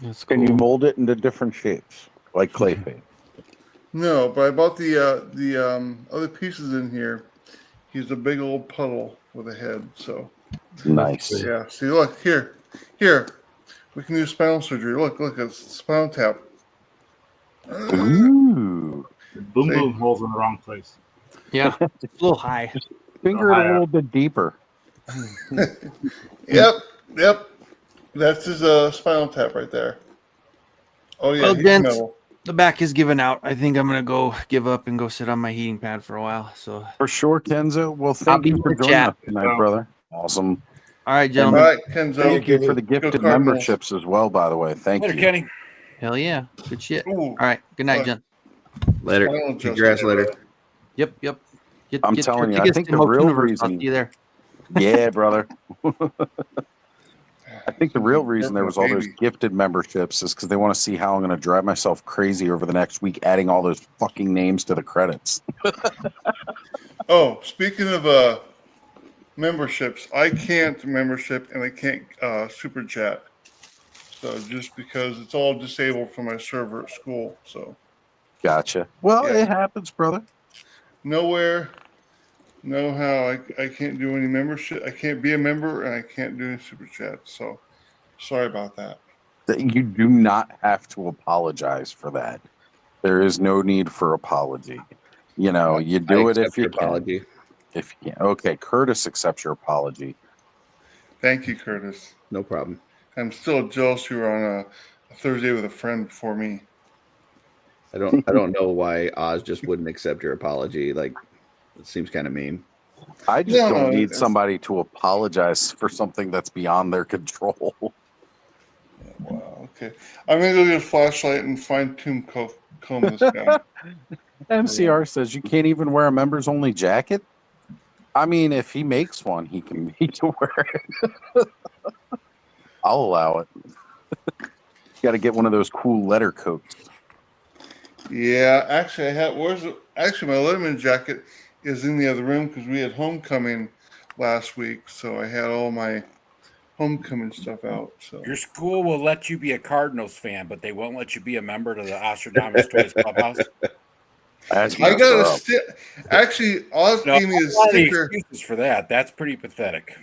That's Can you cool. mold it into different shapes, like clay face? No, but I bought the other pieces in here. He's a big old puddle with a head. So Nice. yeah. See, look here. We can do spinal surgery. Look, it's spinal tap. Ooh. The boom boom hole's in the wrong place. Yeah, it's a little high. Finger it a little bit deeper. Yep. That's his spinal tap right there. Oh yeah, Well, he's gents, metal. the back is giving out. I think I'm gonna go give up and go sit on my heating pad for a while. So For sure, Kenzo. Well, I'll thank be you for in the joining chat. us tonight, brother. Awesome. All right, And gentlemen. All right, Kenzo. thank you for the gifted Cardinals. memberships as well, by the way. Thank Later, you. Kenny. Hell yeah, good shit. Ooh, All right, good night, look. gent. Later. Spinal Kick your ass adjustment. later. Yep. I'm Get telling your you, I tickets think to the Moat real Universe. I'll reason. see you there. Yeah, brother. I think the real reason there was all those Baby. gifted memberships is because they want to see how I'm going to drive myself crazy over the next week, adding all those fucking names to the credits. Oh, speaking of memberships, I can't membership and I can't super chat. So just because it's all disabled from my server at school. So Gotcha. Well, Yeah. it happens, brother. nowhere, no how. I can't do any membership. I can't be a member and I can't do any super chat. So sorry about that. You do not have to apologize for that. There is no need for apology. You know, you do it if accept you your can. apology. If you can. Okay, Curtis accepts your apology. Thank you, Curtis. No problem. I'm still jealous you were on a Thursday with a friend before me. I don't know why Oz just wouldn't accept your apology. Like, it seems kind of mean. I just No, don't no, need it's- somebody to apologize for something that's beyond their control. Wow. Okay. I'm gonna go get a flashlight and fine tune comb this guy. MCR says you can't even wear a members only jacket. I mean, if he makes one, he can wear it. I'll allow it. Got to get one of those cool letter coats. Yeah, actually, actually my Letterman jacket is in the other room because we had homecoming last week, so I had all my homecoming stuff out. So Your school will let you be a Cardinals fan, but they won't let you be a member to the Ostradamus Toys Clubhouse. That's I got a messed up. stick. Actually, Oz No, gave me a a lot of sticker. excuses for that. That's pretty pathetic.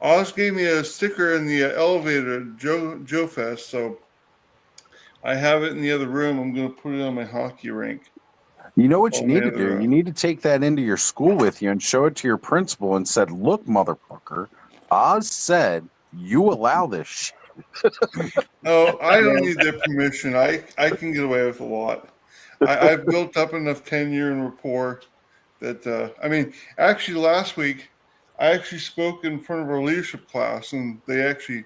Oz gave me a sticker in the elevator at Joe Fest, so I have it in the other room. I'm going to put it on my hockey rink. You know what you Oh, need to man, do? You need to take that into your school with you and show it to your principal and said, "Look, motherfucker, Oz said you allow this shit." No, I don't need their permission. I can get away with a lot. I've built up enough tenure and rapport that I mean, actually, last week I actually spoke in front of our leadership class, and they actually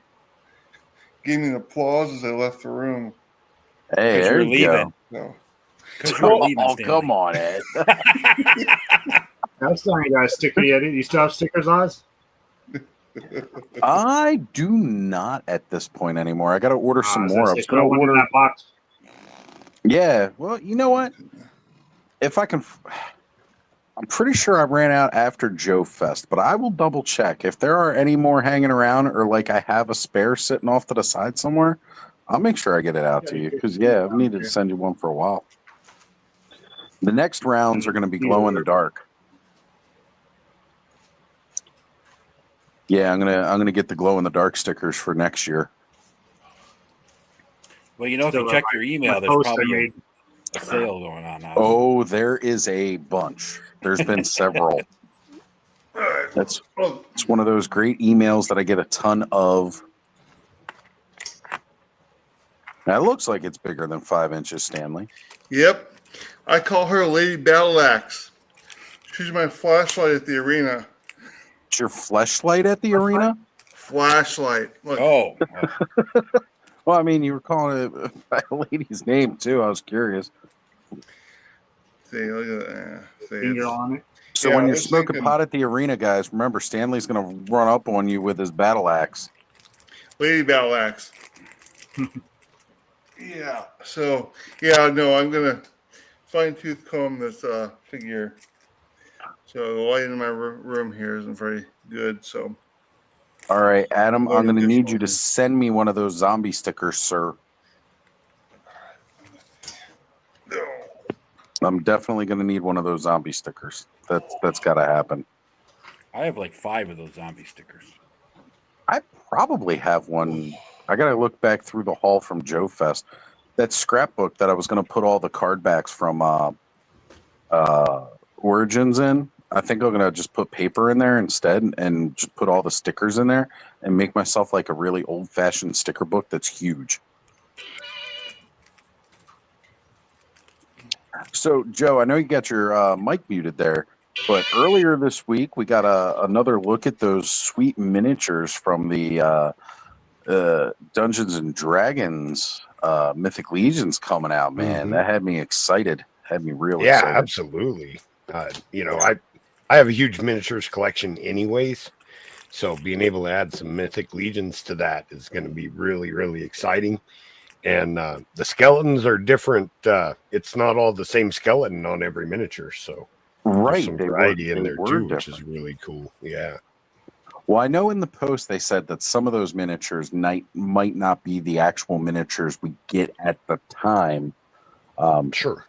gave me an applause as I left the room. Hey, there you're you leaving. go. Because you're leaving, Oh, Stanley. come on, Ed. I still ain't got a sticker yet. You still have stickers, Oz? I do not at this point anymore. I got to order some more. I was Throw going to one in order. that box. Yeah. Well, you know what? If I can, I'm pretty sure I ran out after Joe Fest, but I will double check. If there are any more hanging around or like I have a spare sitting off to the side somewhere, I'll make sure I get it out to you because, yeah, I've needed to send you one for a while. The next rounds are going to be glow in the dark. Yeah, I'm gonna get the glow in the dark stickers for next year. Well, you know, if you Still, check my- your email, my there's post I probably made. a sale going on now. Oh, there is a bunch. There's been several. That's it's one of those great emails that I get a ton of. Now, it looks like it's bigger than 5 inches, Stanley. Yep, I call her Lady Battle Axe. She's my flashlight at the arena. It's your fleshlight at the arena? Flashlight. Look. Oh. Well, I mean, you were calling it by a lady's name, too. I was curious. See, look at that. See, Finger it's- on it. So Yeah, when I you're was smoking thinking- pot at the arena, guys, remember, Stanley's going to run up on you with his battle axe. Lady Battle Axe. Yeah. So yeah, no, I'm gonna fine tooth comb this figure. So the light in my room here isn't very good. So All right, Adam, I'm going to need you to additional- send me one of those zombie stickers, sir. I'm definitely going to need one of those zombie stickers. That's got to happen. I have like 5 of those zombie stickers. I probably have one. I got to look back through the haul from Joe Fest. That scrapbook that I was going to put all the card backs from Origins in. I think I'm going to just put paper in there instead and just put all the stickers in there and make myself like a really old-fashioned sticker book that's huge. So, Joe, I know you got your mic muted there, but earlier this week we got another look at those sweet miniatures from the Dungeons and Dragons Mythic Legions coming out, man. That had me excited. Had me really excited. Absolutely. I have a huge miniatures collection anyways, so being able to add some Mythic Legions to that is going to be really, really exciting. And the skeletons are different. It's not all the same skeleton on every miniature, so there's some variety in there too, which is really cool. Yeah. Well, I know in the post they said that some of those miniatures might not be the actual miniatures we get at the time. Sure.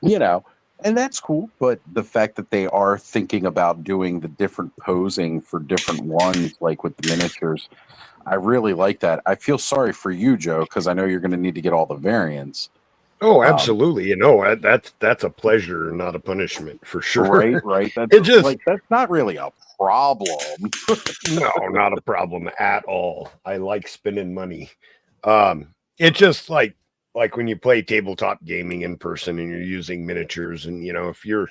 You know, and that's cool. But the fact that they are thinking about doing the different posing for different ones, like with the miniatures, I really like that. I feel sorry for you, Joe, because I know you're going to need to get all the variants. Oh, absolutely. That's a pleasure, not a punishment, for sure. Right. That's not really a problem. No, not a problem at all. I like spending money. It's just like when you play tabletop gaming in person and you're using miniatures, and if you're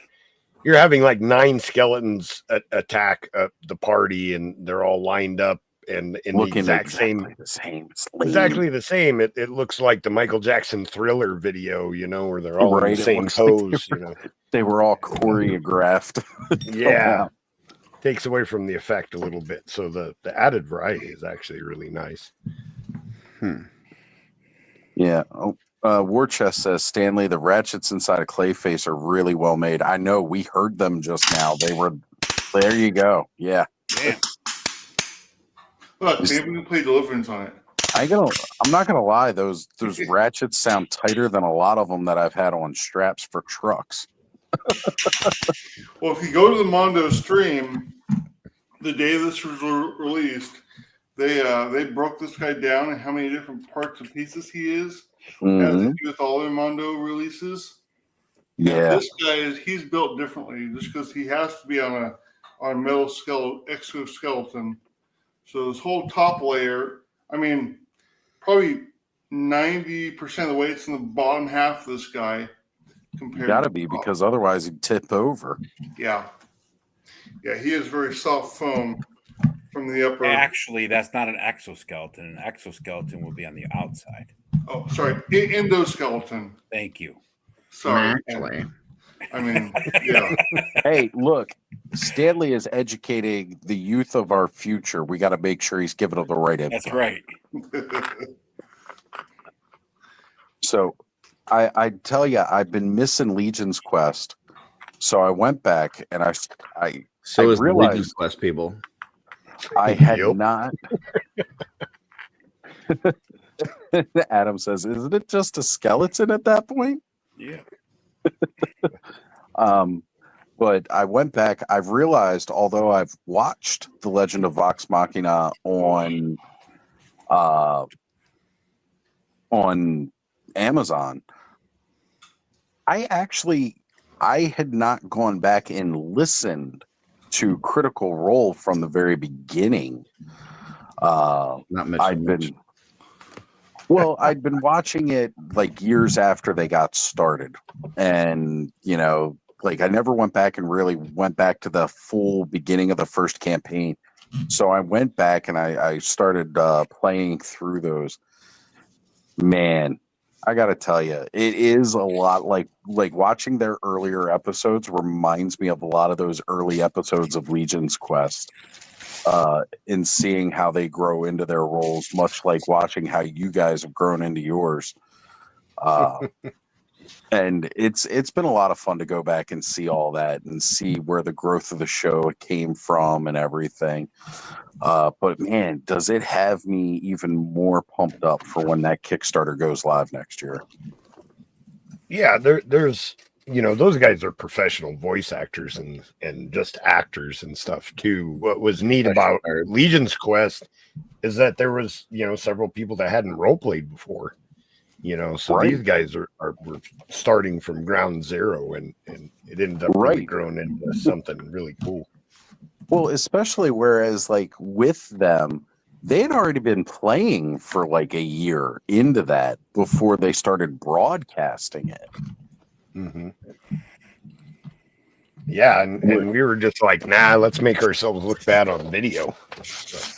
having like 9 skeletons attack the party and they're all lined up and in looking the exactly the same. Exactly the same. It looks like the Michael Jackson Thriller video, where they're all in the same pose. They were all choreographed. Yeah. Takes away from the effect a little bit. So the added variety is actually really nice. Yeah. War Chest says, Stanley, the ratchets inside of Clayface are really well made. I know, we heard them just now. They were, there you go. Yeah. Damn. Look, maybe we can play Deliverance on it. I'm not gonna lie, those ratchets sound tighter than a lot of them that I've had on straps for trucks. Well, if you go to the Mondo stream, the day this was released, they broke this guy down and how many different parts and pieces he is, as they do with all their Mondo releases. Yeah, this guy he's built differently just because he has to be on a metal exoskeleton. So this whole top layer, I mean, probably 90% of the weight's in the bottom half of this guy. Gotta be, because otherwise he'd tip over. Yeah, he is very soft foam from the upper. Actually, that's not an exoskeleton. An exoskeleton will be on the outside. Oh, sorry, endoskeleton. Thank you. Sorry. Actually. I mean, yeah. Hey, look, Stanley is educating the youth of our future. We got to make sure he's giving them the right info. That's right. So I tell you, I've been missing Legion's Quest. So I went back and I realized Legion's Quest, people. I had not. Adam says, isn't it just a skeleton at that point? Yeah. But I went back. I've realized, although I've watched The Legend of Vox Machina on Amazon, I had not gone back and listened to Critical Role from the very beginning. Not much. I'd been watching it like years after they got started, and I never went back and really went back to the full beginning of the first campaign. So I went back and I started playing through those. Man, I got to tell you, it is a lot like watching their earlier episodes reminds me of a lot of those early episodes of Legion's Quest. In seeing how they grow into their roles, much like watching how you guys have grown into yours. Uh, and it's been a lot of fun to go back and see all that and see where the growth of the show came from and everything. But man, does it have me even more pumped up for when that Kickstarter goes live next year? Yeah, there's those guys are professional voice actors and just actors and stuff too. What was neat about Legion's Quest is that there was several people that hadn't role played before. So Right. these guys were starting from ground zero, and it ended up really growing into something really cool. Well, especially whereas like with them, they had already been playing for like a year into that before they started broadcasting it. Mm-hmm. Yeah, and we were just like, nah, let's make ourselves look bad on video.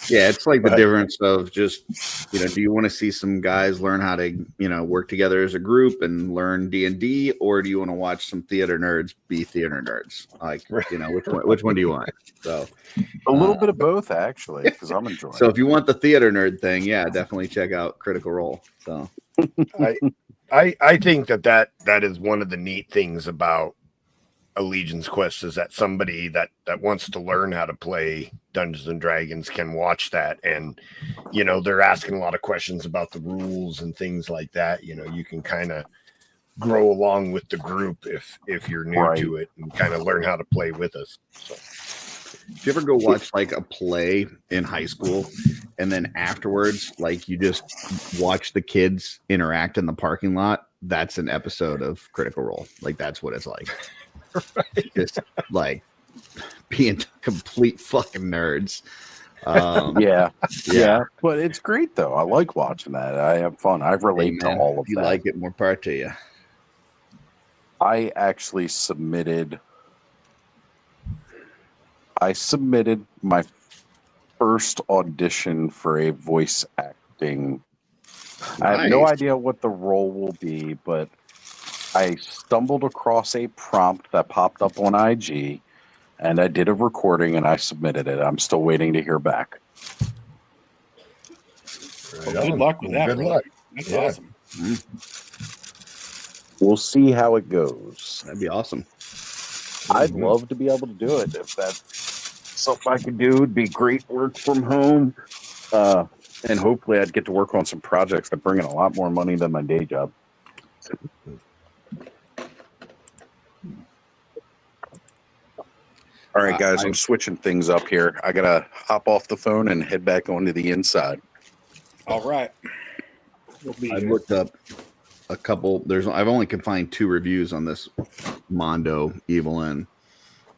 Yeah, it's like the difference of just, do you want to see some guys learn how to, work together as a group and learn D&D, or do you want to watch some theater nerds be theater nerds? Like, which one do you want? So a little bit of both, actually, because I'm enjoying. So if you want the theater nerd thing, yeah, definitely check out Critical Role. So I think that is one of the neat things about Legion's Quest is that somebody that wants to learn how to play Dungeons and Dragons can watch that, and they're asking a lot of questions about the rules and things like that. You can kind of grow along with the group if you're new to it and kind of learn how to play with us. So. If you ever go watch like a play in high school and then afterwards, like you just watch the kids interact in the parking lot, that's an episode of Critical Role. Like that's what it's like. Right. Just like being complete fucking nerds. Yeah, but it's great though. I like watching that. I have fun. I relate to all of that. You that. Like it, more part to you. I actually submitted my first audition for a voice acting. Nice. I have no idea what the role will be, but I stumbled across a prompt that popped up on IG, and I did a recording and I submitted it. I'm still waiting to hear back. Well, good luck with that. Good luck. That's awesome. We'll see how it goes. That'd be awesome. I'd love to be able to do it. If that's something I could do, it'd be great work from home. And hopefully I'd get to work on some projects that bring in a lot more money than my day job. All right, guys, I'm switching things up here. I got to hop off the phone and head back onto the inside. All right. I looked up a couple. I've only could find 2 reviews on this Mondo Evil Inn.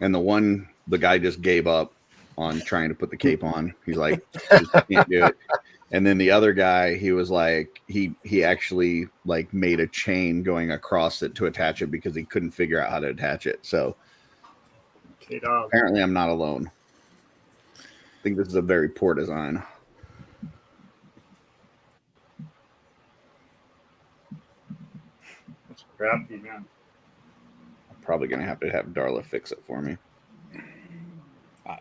And the guy just gave up on trying to put the cape on. He's like, just can't do it. And then the other guy, he was like, he actually like made a chain going across it to attach it because he couldn't figure out how to attach it. So apparently I'm not alone. I think this is a very poor design. That's crappy, man. I'm probably going to have Darla fix it for me.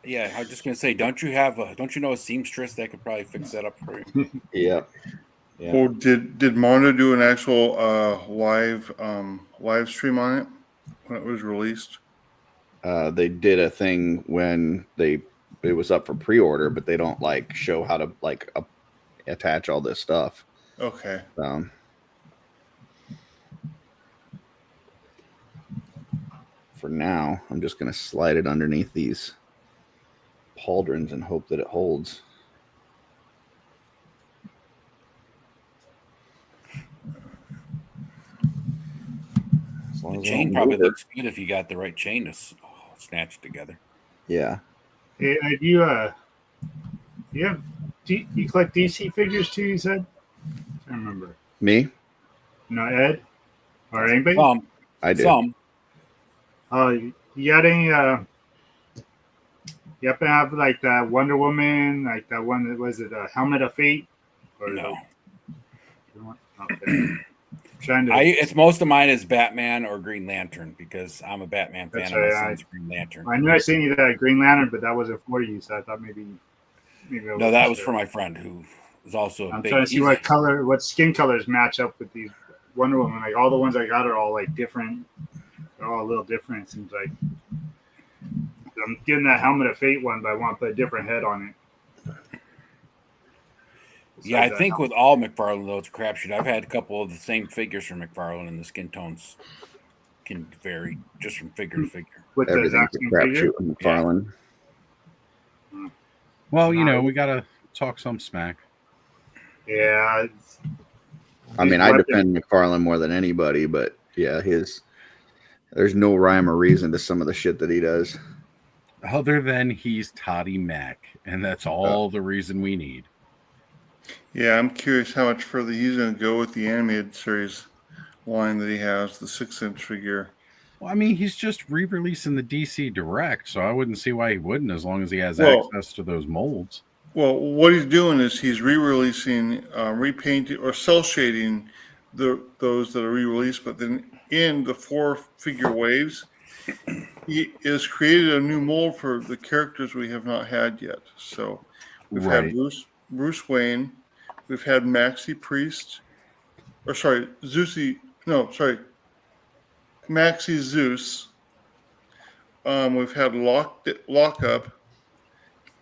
Yeah, I was just gonna say, don't you know a seamstress that could probably fix that up for you? Yeah. Well, did Mondo do an actual live stream on it when it was released? They did a thing when it was up for pre-order, but they don't like show how to like attach all this stuff. Okay. For now, I'm just gonna slide it underneath these pauldrons and hope that it holds. The chain probably looks good if you got the right chain to snatch it together. Yeah. Hey, do you collect DC figures too? You said. I don't remember. Me? No, Ed or anybody? I do. Some. You got any? You happen to have like that Wonder Woman, like that one that was it, Helmet of Fate? Or no. Okay. It's most of mine is Batman or Green Lantern because I'm a Batman fan. That's and right, my son's Green Lantern. I knew I seen you that Green Lantern, but that wasn't for you, so I thought maybe. No, that was for my friend who was also. I'm trying to see what skin colors match up with these Wonder Woman. Like all the ones I got are all like different. They're all a little different. It seems like I'm getting that Helmet of Fate one, but I want to put a different head on it. Yeah, I think with all McFarlane, though, it's a crapshoot. I've had a couple of the same figures from McFarlane, and the skin tones can vary just from figure to figure. With the Everything's exact a same figure? crapshoot with McFarlane. Well, you know, we gotta talk some smack. Yeah. I mean, I defend McFarlane more than anybody, but yeah, there's no rhyme or reason to some of the shit that he does. Other than he's Toddy Mac, and that's all the reason we need. Yeah, I'm curious how much further he's going to go with the animated series line that he has, the 6-inch figure. Well, I mean, he's just re-releasing the DC Direct, so I wouldn't see why he wouldn't, as long as he has access to those molds. Well, what he's doing is he's re-releasing, repainting, or cell shading those that are re-released, but then in the 4-figure waves, he has created a new mold for the characters we have not had yet. So we've had Bruce Wayne, we've had Maxi Priest, Maxi Zeus. We've had Lockup,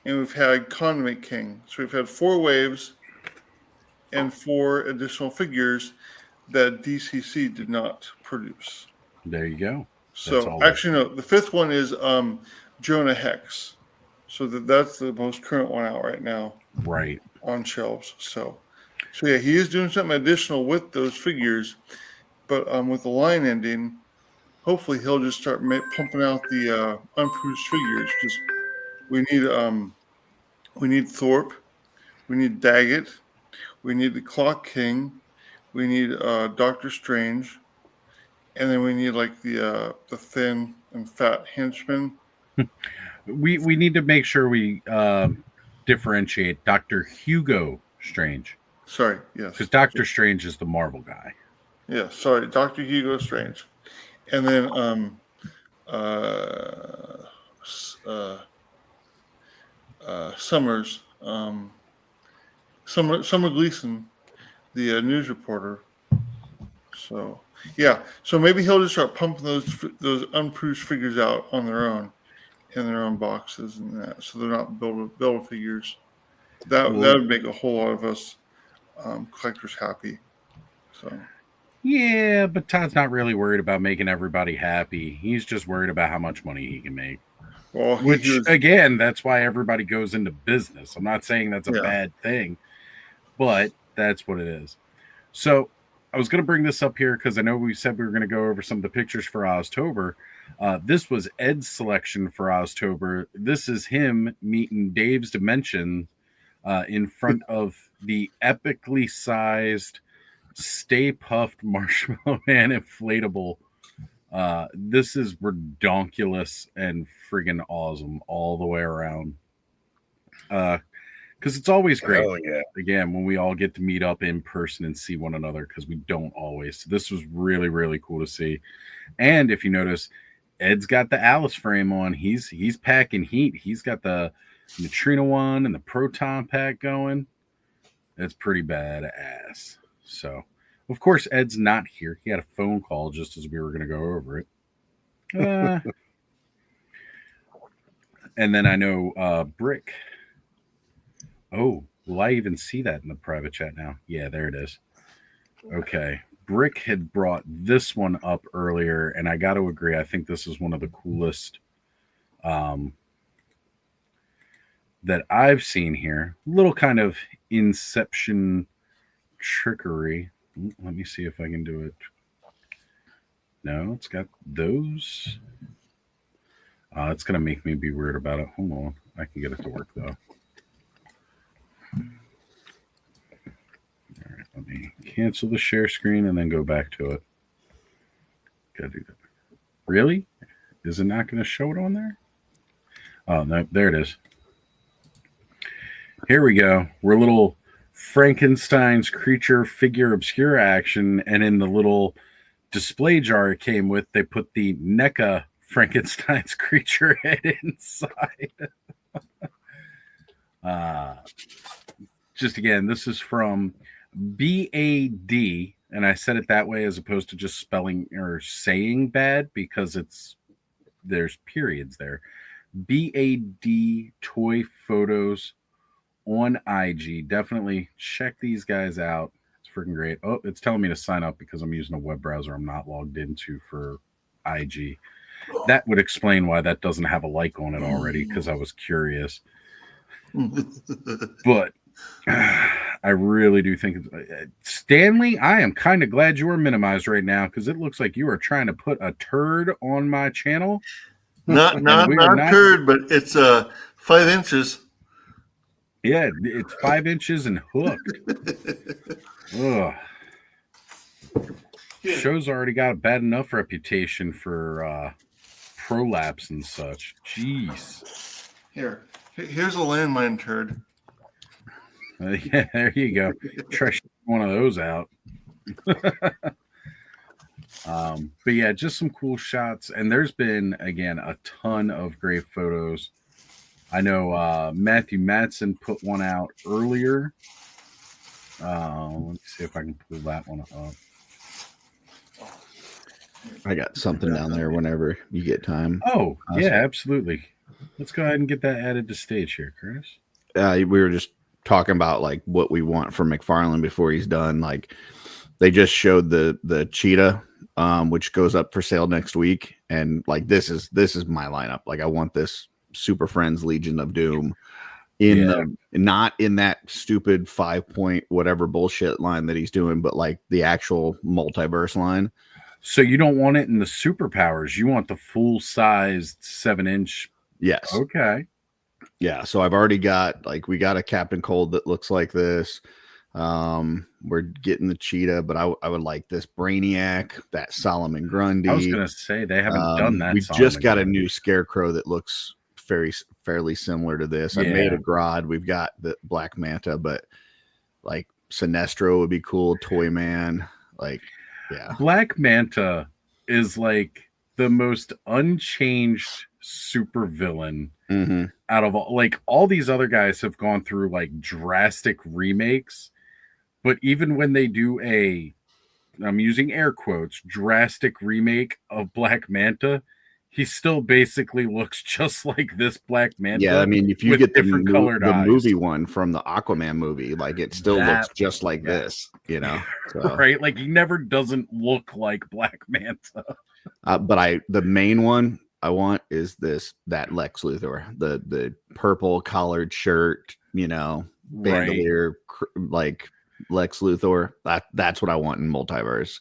and we've had Condiment King. So we've had 4 waves and 4 additional figures that DCC did not produce. There you go. So actually, no, the 5th one is Jonah Hex. So that's the most current one out right now. Right. On shelves. So yeah, he is doing something additional with those figures, but with the line ending, hopefully he'll just start pumping out the unproduced figures. Just we need Thorpe, we need Daggett, we need the Clock King, we need Doctor Strange, and then we need like the thin and fat henchman. We need to make sure we differentiate Dr. Hugo Strange. Sorry, yes. Because Doctor Strange is the Marvel guy. Yeah, sorry, Dr. Hugo Strange. And then Summers, Summer Gleason, the news reporter. So yeah, so maybe he'll just start pumping those unproduced figures out on their own, in their own boxes and that, so they're not build figures. That would make a whole lot of us collectors happy. So yeah, but Todd's not really worried about making everybody happy. He's just worried about how much money he can make. Well, again, that's why everybody goes into business. I'm not saying that's a bad thing, but that's what it is. So I was going to bring this up here because I know we said we were going to go over some of the pictures for Oztober. This was Ed's selection for Oztober. This is him meeting Dave's Dimension in front of the epically sized Stay Puffed Marshmallow Man inflatable. This is redonkulous and friggin' awesome all the way around. Because it's always great, again, when we all get to meet up in person and see one another, because we don't always. So this was really, really cool to see. And if you notice, Ed's got the Alice frame on. He's packing heat. He's got the Neutrino one and the Proton pack going. That's pretty badass. So, of course, Ed's not here. He had a phone call just as we were going to go over it. And then I know Brick. Oh, will I even see that in the private chat now? Yeah, there it is. Okay. Brick had brought this one up earlier, and I got to agree. I think this is one of the coolest that I've seen here. Little kind of Inception trickery. Let me see if I can do it. No, it's got those. It's going to make me be weird about it. Hold on. I can get it to work, though. All right, let me cancel the share screen and then go back to it. Gotta do that. Really? Is it not going to show it on there? Oh, no, there it is. Here we go. We're a little Frankenstein's creature figure obscure action, and in the little display jar it came with, they put the NECA Frankenstein's creature head inside. Just again, this is from BAD and I said it that way as opposed to just spelling or saying bad because there's periods there. BAD Toy Photos on IG. Definitely check these guys out. It's freaking great. Oh, it's telling me to sign up because I'm using a web browser I'm not logged into for IG. That would explain why that doesn't have a like on it already because I was curious. But I really do think Stanley, I am kind of glad you are minimized right now because it looks like you are trying to put a turd on my channel. Not turd, but it's 5 inches. Yeah, it's 5 inches and hooked. Ugh. Show's already got a bad enough reputation for prolapse and such. Jeez. Here's a landmine turd. Yeah, there you go. Try one of those out. But yeah, just some cool shots. And there's been, again, a ton of great photos. I know Matthew Matson put one out earlier. Let me see if I can pull that one up. I got something down there whenever you get time. Oh, yeah, absolutely. Let's go ahead and get that added to stage here, Chris. We were just talking about like what we want from McFarlane before he's done. Like they just showed the cheetah, which goes up for sale next week, and like this is my lineup. Like I want this Super Friends Legion of Doom not in that stupid 5-point whatever bullshit line that he's doing, but like the actual multiverse line. So you don't want it in the superpowers. You want the full sized 7-inch. Yes. Okay. Yeah. So I've already got we got a Captain Cold that looks like this. We're getting the cheetah, but I would like this Brainiac, that Solomon Grundy. I was gonna say they haven't done that. We just got a new Scarecrow that looks fairly similar to this. I made a Grodd. We've got the Black Manta, but like Sinestro would be cool. Toyman, yeah. Black Manta is like the most unchanged super villain out of all these other guys have gone through like drastic remakes, but even when they do I'm using air quotes, drastic remake of Black Manta, he still basically looks just like this Black Manta. Yeah, I mean, if you get the eyes. movie one from the Aquaman movie, like it still looks just like this, you know? So. Right? Like he never doesn't look like Black Manta. But the main one I want is that Lex Luthor, the purple collared shirt, you know, bandolier, like Lex Luthor. That's what I want in multiverse.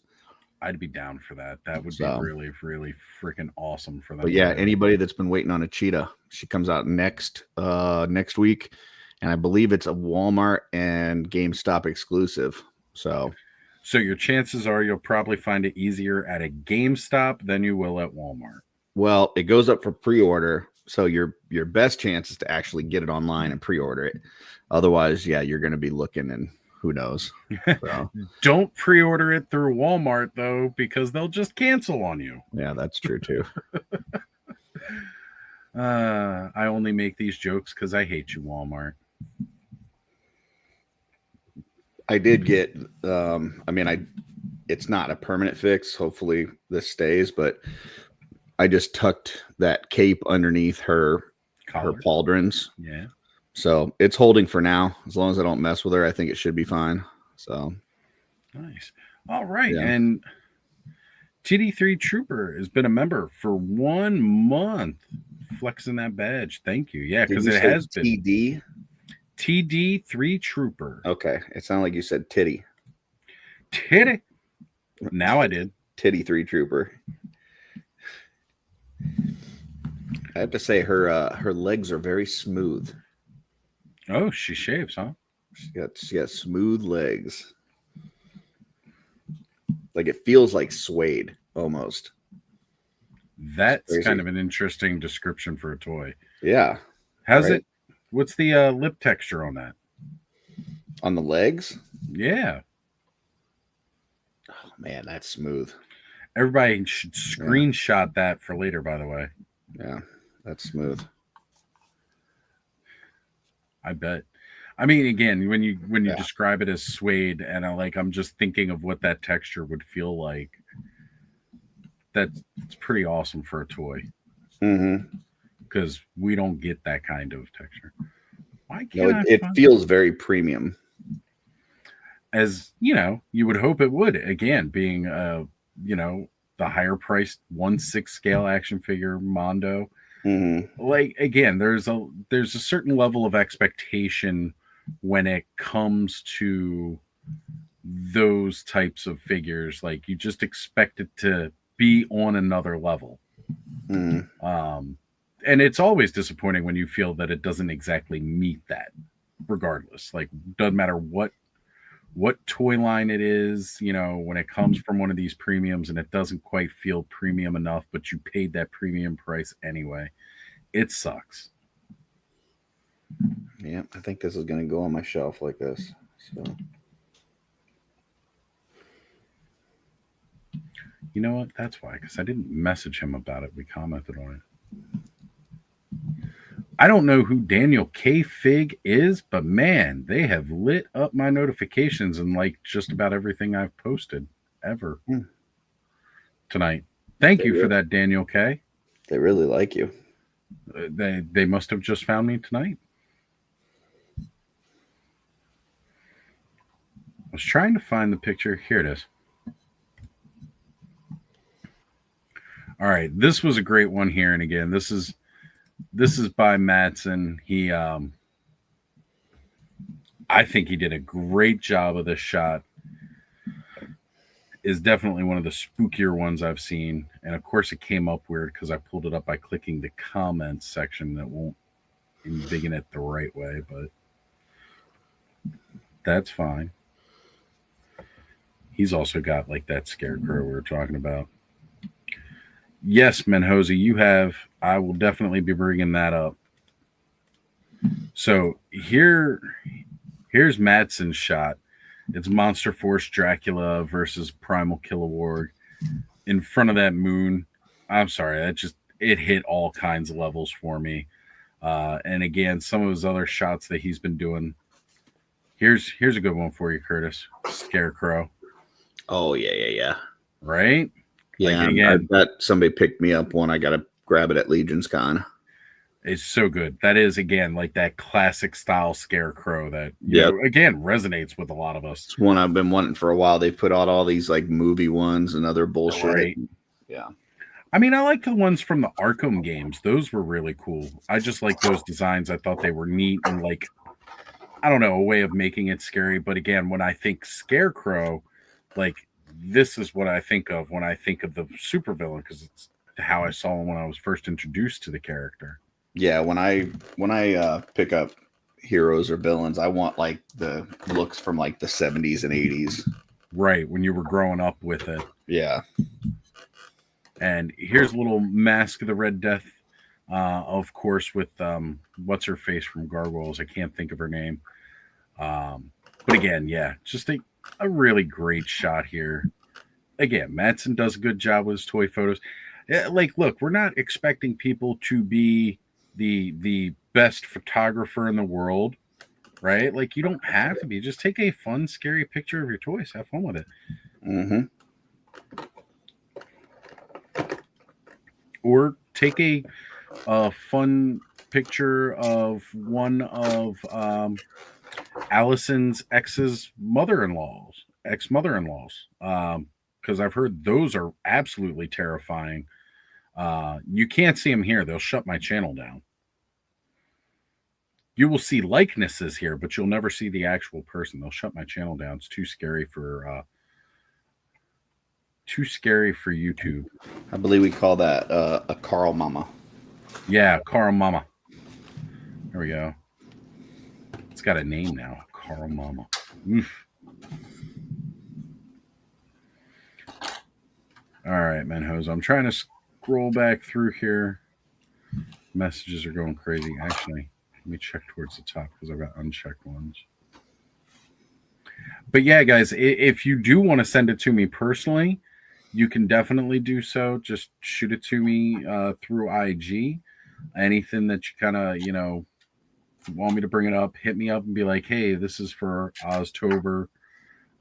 I'd be down for that. That would be really, really freaking awesome for them. But yeah, anybody that's been waiting on a cheetah, she comes out next week, and I believe it's a Walmart and GameStop exclusive. So your chances are you'll probably find it easier at a GameStop than you will at Walmart. Well, it goes up for pre-order, so your best chance is to actually get it online and pre-order it. Otherwise, yeah, you're going to be looking and who knows. So. Don't pre-order it through Walmart though, because they'll just cancel on you. Yeah, that's true too. I only make these jokes because I hate you, Walmart. I did get it's not a permanent fix. Hopefully this stays, but I just tucked that cape underneath her pauldrons. Yeah. So it's holding for now. As long as I don't mess with her, I think it should be fine. So nice. All right. Yeah. And TD3 Trooper has been a member for 1 month, flexing that badge. Thank you. Yeah, because it has been TD3 Trooper. Okay. It sounded like you said titty. Titty. Now I did. Titty 3 Trooper. I have to say her legs are very smooth. Oh, she shaves, huh? She got smooth legs. Like it feels like suede almost. That's kind of an interesting description for a toy. Yeah. How's it? What's the lip texture on that? On the legs? Yeah. Oh man, that's smooth. Everybody should screenshot that for later, by the way. Yeah, that's smooth. I bet. I mean, again, when you Yeah. describe it as suede, and I'm just thinking of what that texture would feel like. That's pretty awesome for a toy Mm-hmm. because we don't get that kind of texture. Why No, can't it feels very premium. As you would hope it would. Again, being the higher priced 1/6 scale action figure Mondo. Mm-hmm. Like, again, there's a certain level of expectation when it comes to those types of figures. Like, you just expect it to be on another level. Mm-hmm. And it's always disappointing when you feel that it doesn't exactly meet that, regardless. Like, doesn't matter what toy line it is, when it comes from one of these premiums and it doesn't quite feel premium enough, but you paid that premium price anyway. It sucks. Yeah, I think this is going to go on my shelf like this. So, you know what? That's why, because I didn't message him about it. We commented on it. I don't know who Daniel K. Fig is, but man, they have lit up my notifications and like just about everything I've posted ever tonight. Thank you for that, Daniel K. They really like you. They must have just found me tonight. I was trying to find the picture. Here it is. All right, this was a great one here, and again, this is by Mattson. He I think he did a great job of this shot. Is definitely one of the spookier ones I've seen, and of course it came up weird because I pulled it up by clicking the comments section that won't embiggen it the right way, but that's fine. He's also got like that scarecrow we were talking about. Yes, Menhoza, you have. I will definitely be bringing that up. So here's Madsen's shot. It's Monster Force Dracula versus Primal Kilowog in front of that moon. I'm sorry, it hit all kinds of levels for me. And again, some of his other shots that he's been doing. Here's a good one for you, Curtis. Scarecrow. Oh yeah. Right? Yeah, like, again, I bet somebody picked me up one. I got to grab it at Legion's Con. It's so good. That is, again, like that classic style Scarecrow that, again, resonates with a lot of us. It's one I've been wanting for a while. They put out all these like movie ones and other bullshit. Right. Yeah. I mean, I like the ones from the Arkham games. Those were really cool. I just like those designs. I thought they were neat and like, I don't know, a way of making it scary. But again, when I think Scarecrow, like, this is what I think of when I think of the supervillain, because it's how I saw him when I was first introduced to the character. Yeah, when I pick up heroes or villains, I want like the looks from like the 70s and 80s. Right, when you were growing up with it. Yeah. And here's a little Mask of the Red Death, of course, with what's her face from Gargoyles. I can't think of her name. But again, yeah, just a really great shot here. Again, Madsen does a good job with his toy photos. Like, look, we're not expecting people to be the best photographer in the world, right? Like, you don't have to be. Just take a fun, scary picture of your toys. Have fun with it. Mm-hmm. Or take a fun picture of one of Allison's ex-mother-in-laws, because I've heard those are absolutely terrifying. You can't see them here. They'll shut my channel down. You will see likenesses here, but you'll never see the actual person. They'll shut my channel down. It's too scary for YouTube. I believe we call that a Carl Mama. Yeah, Carl Mama. There we go. It's got a name now, Carl Mama. Oof. All right, Menhoza. I'm trying to scroll back through here. Messages are going crazy. Actually, let me check towards the top because I've got unchecked ones. But yeah, guys, if you do want to send it to me personally, you can definitely do so. Just shoot it to me through IG. Anything that you kind of, want me to bring it up, hit me up and be like, hey, this is for Oztober.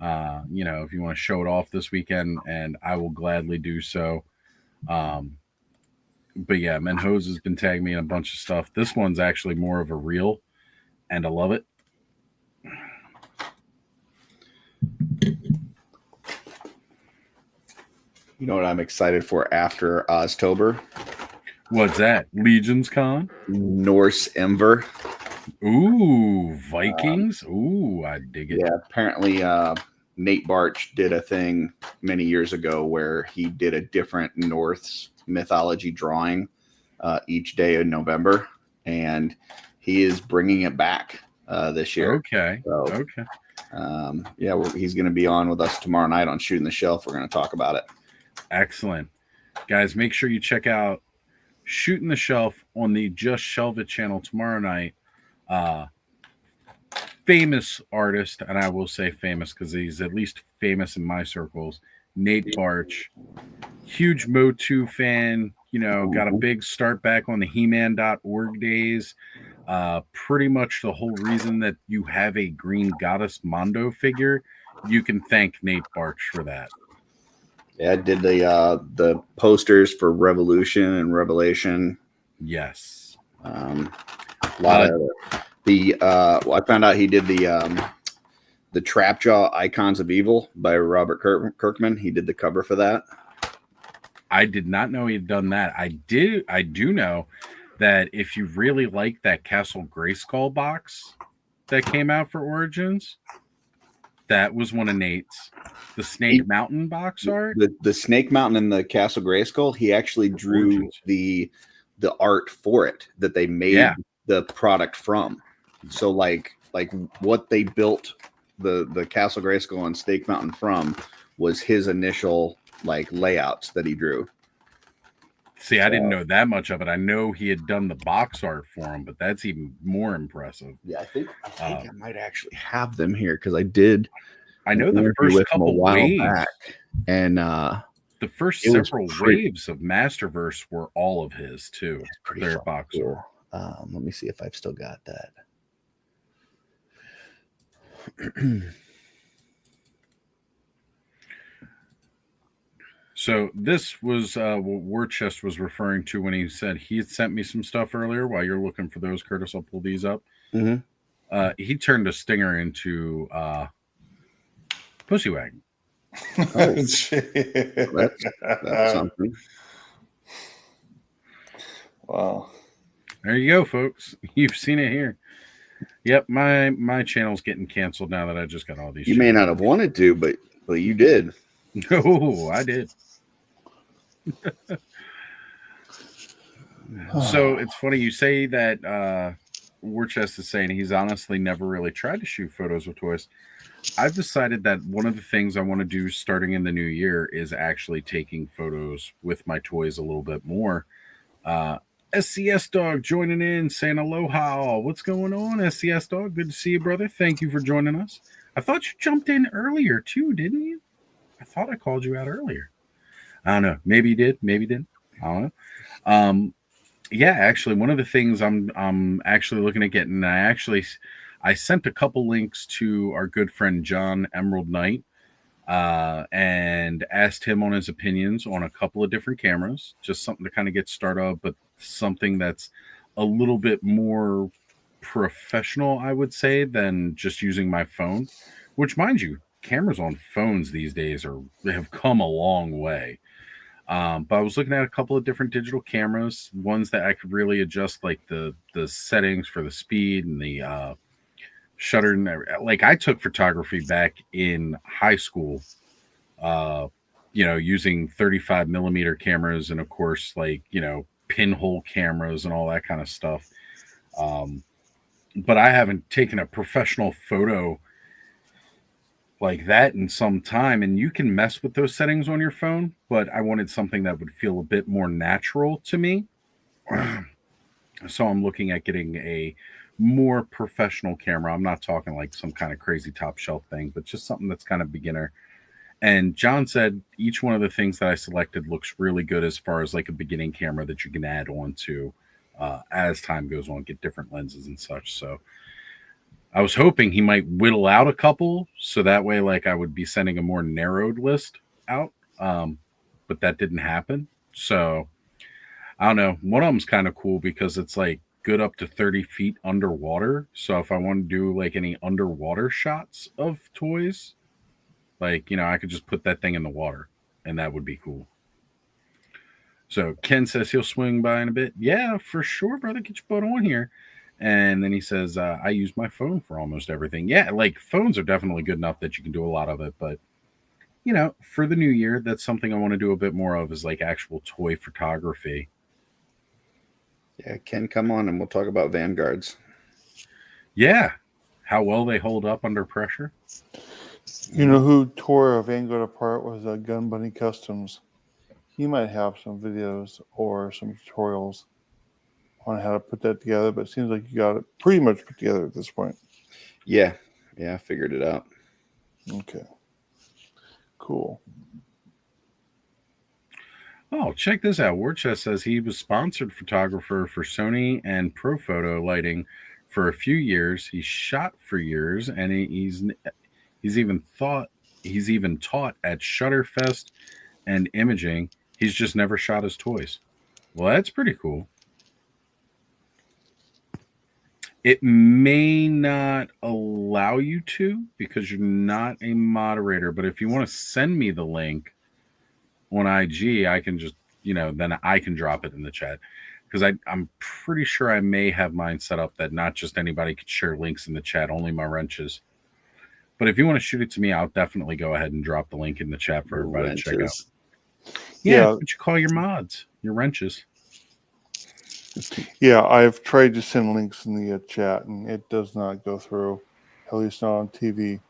If you want to show it off this weekend, and I will gladly do so. But yeah, Menhoz has been tagging me in a bunch of stuff. This one's actually more of a reel, and I love it. You know what I'm excited for after Oztober? What's that? Legions Con? Norse Ember. Ooh, Vikings. Ooh, I dig it. Yeah, apparently Nate Barch did a thing many years ago where he did a different Norse mythology drawing each day in November, and he is bringing it back this year. Okay. So, okay. He's going to be on with us tomorrow night on Shooting the Shelf. We're going to talk about it. Excellent. Guys, make sure you check out Shooting the Shelf on the Just Shelve It channel tomorrow night. Famous artist, and I will say famous because he's at least famous in my circles, Nate Barch. Huge Motu fan, got a big start back on the He-Man.org days. Pretty much the whole reason that you have a Green Goddess Mondo figure, you can thank Nate Barch for that. Yeah, I did the posters for Revolution and Revelation. Yes. A lot of I found out he did the Trapjaw Icons of Evil by Robert Kirkman. He did the cover for that. I did not know he'd done that. I do know that if you really like that Castle Grayskull box that came out for Origins, that was one of Nate's. The Snake Mountain box art? The Snake Mountain and the Castle Grayskull, he actually drew the art for it that they made the product from. So like what they built the Castle Grayskull and Snake Mountain from was his initial layouts that he drew. See, I didn't know that much of it. I know he had done the box art for him, but that's even more impressive. Yeah, I think I might actually have them here because I did. I know the first couple waves back, and the first several waves of Masterverse were all of his too. Their box art. Let me see if I've still got that. So this was what Warchest was referring to when he said he had sent me some stuff earlier. While you're looking for those, Curtis, I'll pull these up. Mm-hmm. He turned a stinger into Pussy Wagon. That's something. Wow. There you go, folks. You've seen it here. Yep, my channel's getting canceled now that I just got all these. You may not have wanted to, but you did. No, I did. So it's funny you say that Warchest is saying he's honestly never really tried to shoot photos with toys. I've decided that one of the things I want to do starting in the new year is actually taking photos with my toys a little bit more. SCS Dog joining in, saying aloha. What's going on, SCS Dog? Good to see you, brother. Thank you for joining us. I thought you jumped in earlier too, didn't you? I thought I called you out earlier. I don't know. Maybe you did. Maybe you didn't. I don't know. Yeah, actually, one of the things I'm actually looking at getting, I sent a couple links to our good friend John Emerald Knight and asked him on his opinions on a couple of different cameras, just something to kind of get started up, but something that's a little bit more professional, I would say, than just using my phone, which, mind you, cameras on phones these days have come a long way. But I was looking at a couple of different digital cameras, ones that I could really adjust like the settings for the speed and the shutter. And like I took photography back in high school, using 35 millimeter cameras and of course, pinhole cameras and all that kind of stuff. But I haven't taken a professional photo like that in some time, and you can mess with those settings on your phone, but I wanted something that would feel a bit more natural to me. So I'm looking at getting a more professional camera. I'm not talking like some kind of crazy top shelf thing, but just something that's kind of beginner. And John said each one of the things that I selected looks really good as far as like a beginning camera that you can add on to as time goes on, get different lenses and such. So I was hoping he might whittle out a couple, so that way, like, I would be sending a more narrowed list out. But that didn't happen. So I don't know. One of them's kind of cool because it's like good up to 30 feet underwater. So if I want to do like any underwater shots of toys, like, I could just put that thing in the water and that would be cool. So Ken says he'll swing by in a bit. Yeah, for sure, brother. Get your butt on here. And then he says, I use my phone for almost everything. Yeah, like phones are definitely good enough that you can do a lot of it. But, for the new year, that's something I want to do a bit more of is like actual toy photography. Yeah, Ken, come on and we'll talk about Vanguards. Yeah. How well they hold up under pressure. You know who tore a Vanguard apart was Gun Bunny Customs. He might have some videos or some tutorials on how to put that together, but it seems like you got it pretty much put together at this point. Yeah, I figured it out. Okay. Cool. Oh, check this out. Warchest says he was sponsored photographer for Sony and Profoto lighting for a few years. He shot for years, and he's even taught at Shutterfest and imaging. He's just never shot his toys. Well, that's pretty cool. It may not allow you to because you're not a moderator, but if you want to send me the link on IG, I can just, then I can drop it in the chat because I'm pretty sure I may have mine set up that not just anybody could share links in the chat, only my wrenches. But if you want to shoot it to me, I'll definitely go ahead and drop the link in the chat for everybody to check out. Yeah, what you call your mods, your wrenches. Yeah, I've tried to send links in the chat, and it does not go through, at least not on TV.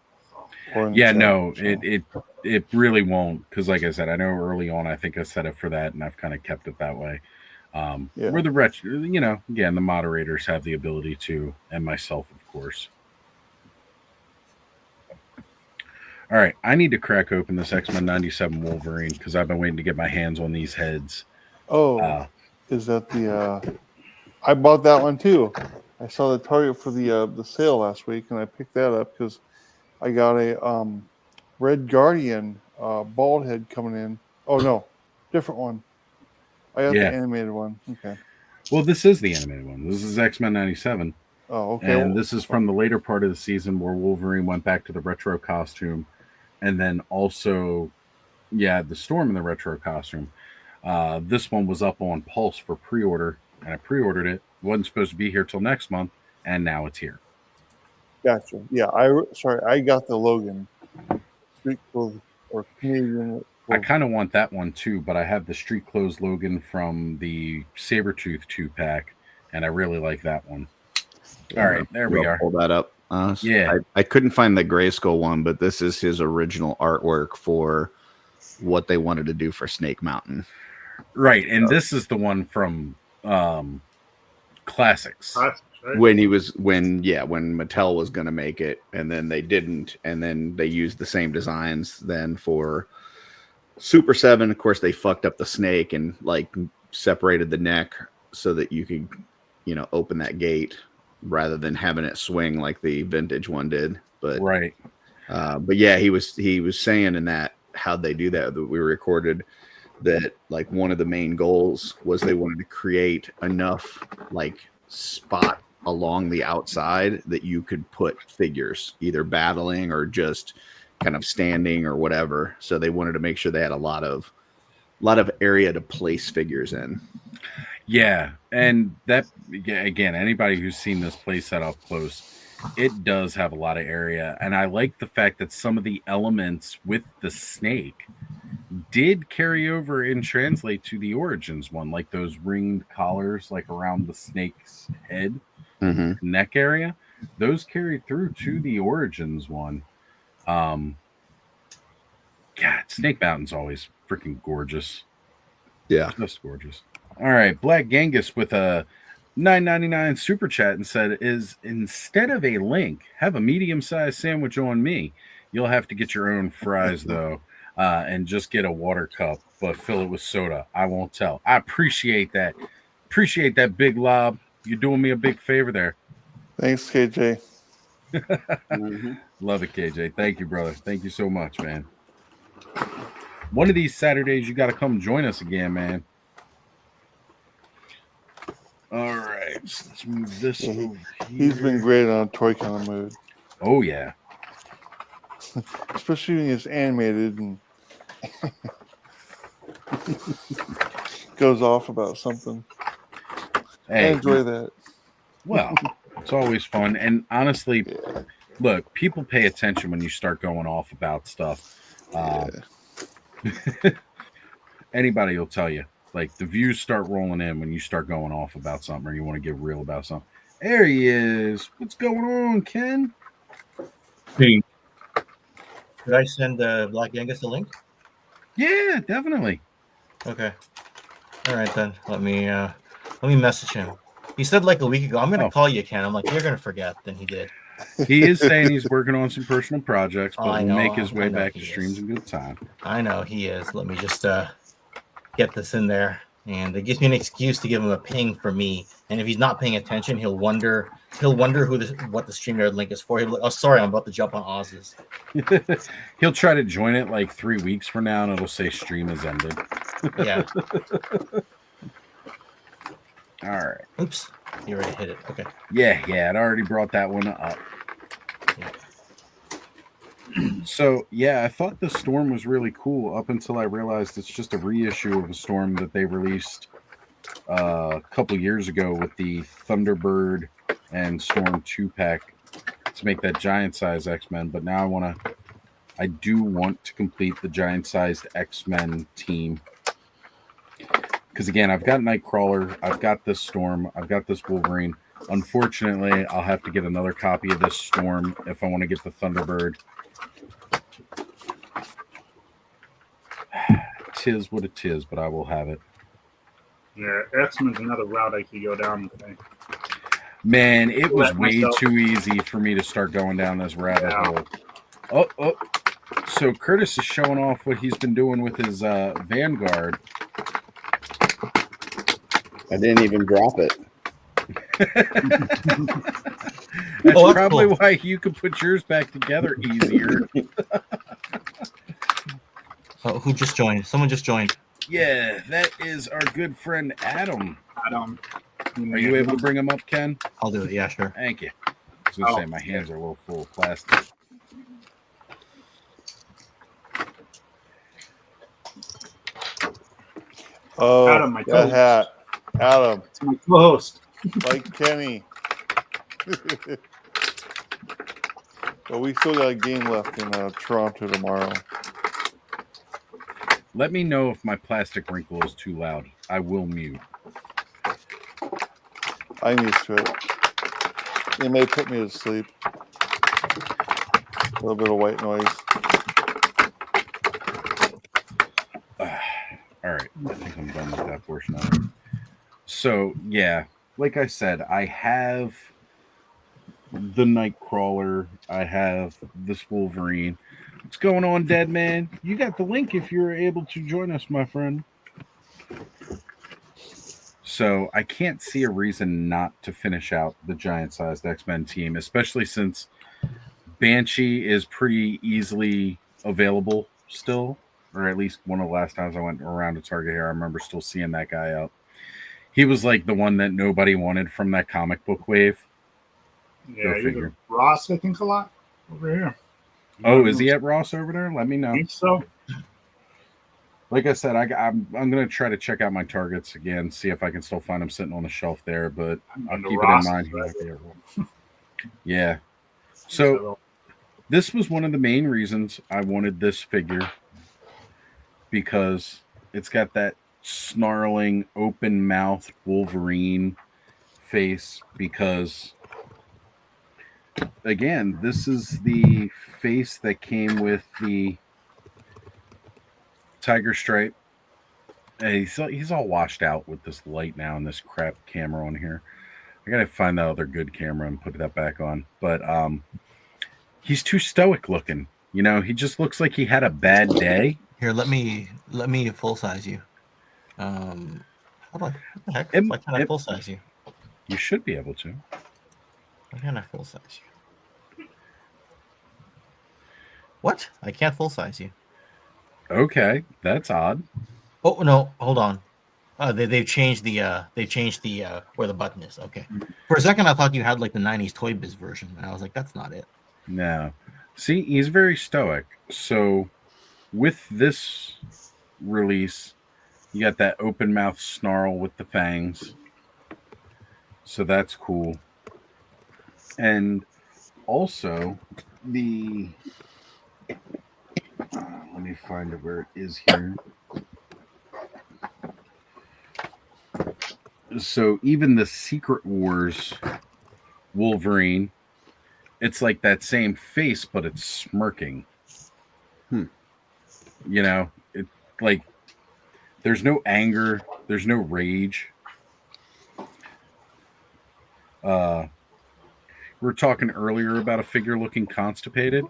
Or in the chat, No, so. it really won't because, like I said, I know early on I think I set it for that, and I've kind of kept it that way. Where the again, the moderators have the ability to, and myself, of course. All right, I need to crack open this X-Men 97 Wolverine because I've been waiting to get my hands on these heads. Oh, is that the? I bought that one too. I saw the Target for the sale last week, and I picked that up because I got a Red Guardian bald head coming in. Oh no, different one. I got the animated one. Okay. Well, this is the animated one. This is X-Men 97. Oh, okay. And this is from the later part of the season where Wolverine went back to the retro costume. And then also, the Storm in the retro costume. This one was up on Pulse for pre-order, and I pre-ordered it. It wasn't supposed to be here till next month, and now it's here. Gotcha. Yeah, I got the Logan street clothes or Canadian. I kind of want that one too, but I have the street clothes Logan from the Sabretooth 2-pack, and I really like that one. All right, there we are. Pull that up. I couldn't find the Grayskull one, but this is his original artwork for what they wanted to do for Snake Mountain. Right, and this is the one from Classics. Right? When Mattel was going to make it, and then they didn't, and then they used the same designs then for Super 7. Of course, they fucked up the snake and like separated the neck so that you could, open that gate rather than having it swing like the vintage one did. But right. But yeah, he was saying in that how'd they do that we recorded that like one of the main goals was they wanted to create enough like spot along the outside that you could put figures either battling or just kind of standing or whatever. So they wanted to make sure they had a lot of area to place figures in. Yeah, and that again, anybody who's seen this play set up close, it does have a lot of area, and I like the fact that some of the elements with the snake did carry over and translate to the Origins one, like those ringed collars, like around the snake's head, neck area. Those carried through to the Origins one. God, Snake Mountain's always freaking gorgeous. Yeah, just gorgeous. All right, Black Genghis with a $9.99 super chat and said, "Is instead of a link, have a medium-sized sandwich on me. You'll have to get your own fries though, and just get a water cup, but fill it with soda. I won't tell." I appreciate that. Appreciate that, Big Lob. You're doing me a big favor there. Thanks, KJ. Love it, KJ. Thank you, brother. Thank you so much, man. One of these Saturdays, you got to come join us again, man. All right, so let's move this Yeah, over he's been here. great on a toy kind of mood. Oh yeah, especially when it's animated and goes off about something. Hey, I enjoy that. Well, it's always fun, and honestly, look, people pay attention when you start going off about stuff. Anybody will tell you, like the views start rolling in when you start going off about something, or you want to get real about something. There he is. What's going on, Ken? Hey, did I send Black Angus a link? Yeah, definitely. Okay. All right then. Let me message him. He said like a week ago, I'm gonna call you, Ken. I'm like, you're gonna forget. Then he did. He is saying he's working on some personal projects, but I will know, make his I way know back he to streams is. in good time. I know he is. Let me just get this in there, and it gives me an excuse to give him a ping for me. And if he's not paying attention, he'll wonder what the StreamYard link is for. He'll be like, oh, sorry, I'm about to jump on Oz's. He'll try to join it like 3 weeks from now, and it'll say stream has ended. Yeah. All right. Oops. You already hit it. Okay. Yeah, I'd already brought that one up. So, yeah, I thought the Storm was really cool up until I realized it's just a reissue of a Storm that they released a couple years ago with the Thunderbird and Storm 2-pack to make that giant-size X-Men. But now I do want to complete the giant-sized X-Men team. Because, again, I've got Nightcrawler, I've got this Storm, I've got this Wolverine. Unfortunately, I'll have to get another copy of this Storm if I want to get the Thunderbird. Tis what it is, but I will have it. Yeah, X-Men's another route I could go down today. Man, it was Let way myself- too easy for me to start going down this rabbit hole. Oh. So Curtis is showing off what he's been doing with his Vanguard. I didn't even drop it. That's probably why you could put yours back together easier. Oh, who just joined? Someone just joined. Yeah, that is our good friend Adam. Adam. Are you able to bring him up, Ken? I'll do it. Yeah, sure. Thank you. I was going to say, my hands are a little full of plastic. Oh, Adam, my that co-host. hat. Adam. It's my co-host. Like Kenny. But we still got a game left in Toronto tomorrow. Let me know if my plastic wrinkle is too loud. I will mute. I'm used to it. It may put me to sleep. A little bit of white noise. All right. I think I'm done with that portion of it. So, yeah, like I said, I have the Nightcrawler. I have this Wolverine. What's going on, Dead Man? You got the link if you're able to join us, my friend. So I can't see a reason not to finish out the giant-sized X-Men team, especially since Banshee is pretty easily available still, or at least one of the last times I went around to Target here, I remember still seeing that guy out. He was like the one that nobody wanted from that comic book wave. Yeah, he's at Ross, I think, a lot over here. Oh, is he at Ross over there? Let me know. I think so. Like I said, I'm going to try to check out my Targets again, see if I can still find him sitting on the shelf there, but I'll keep it in mind. Yeah. So this was one of the main reasons I wanted this figure, because it's got that snarling, open-mouthed Wolverine face, because again, this is the face that came with the Tiger Stripe. And he's all washed out with this light now and this crap camera on here. I gotta find that other good camera and put that back on. But he's too stoic looking. You know, he just looks like he had a bad day. Here, let me full size you. Hold Hold on. What the heck? It- Why can't I it- full size you? You should be able to. Why can't I full size you? What? I can't full size you. Okay, that's odd. Oh no, hold on. They've changed the where the button is. Okay. For a second I thought you had like the 90s Toy Biz version. And I was like, that's not it. No. See, he's very stoic. So with this release, you got that open mouth snarl with the fangs. So that's cool. And also the let me find it where it is here. So even the Secret Wars Wolverine, it's like that same face, but it's smirking. You know, it like there's no anger, there's no rage. We were talking earlier about a figure looking constipated.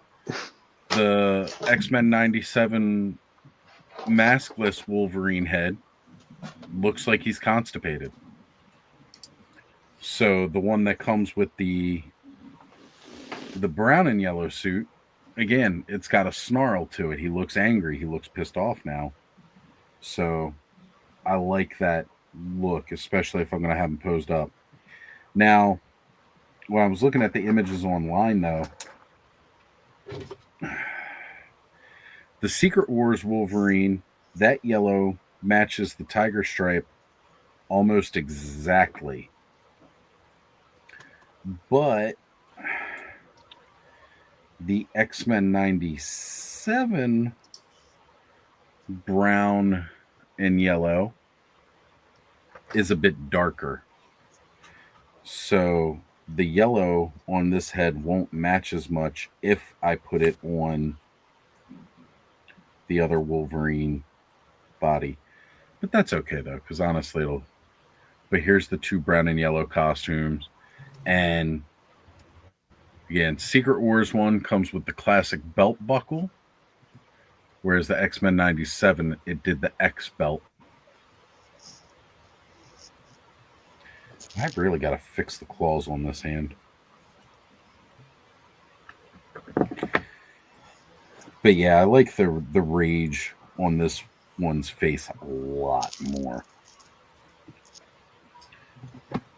The X-Men 97 maskless Wolverine head looks like he's constipated. So the one that comes with the brown and yellow suit, again, it's got a snarl to it. He looks angry. He looks pissed off now. So I like that look, especially if I'm going to have him posed up. Now, when I was looking at the images online, though, the Secret Wars Wolverine, that yellow matches the tiger stripe almost exactly. But the X-Men 97 brown and yellow is a bit darker. So the yellow on this head won't match as much if I put it on the other Wolverine body. But that's okay though, because honestly it'll. But here's the two brown and yellow costumes. And again, Secret Wars one comes with the classic belt buckle, whereas the X-Men 97, it did the X belt. I've really got to fix the claws on this hand. But yeah, I like the rage on this one's face a lot more.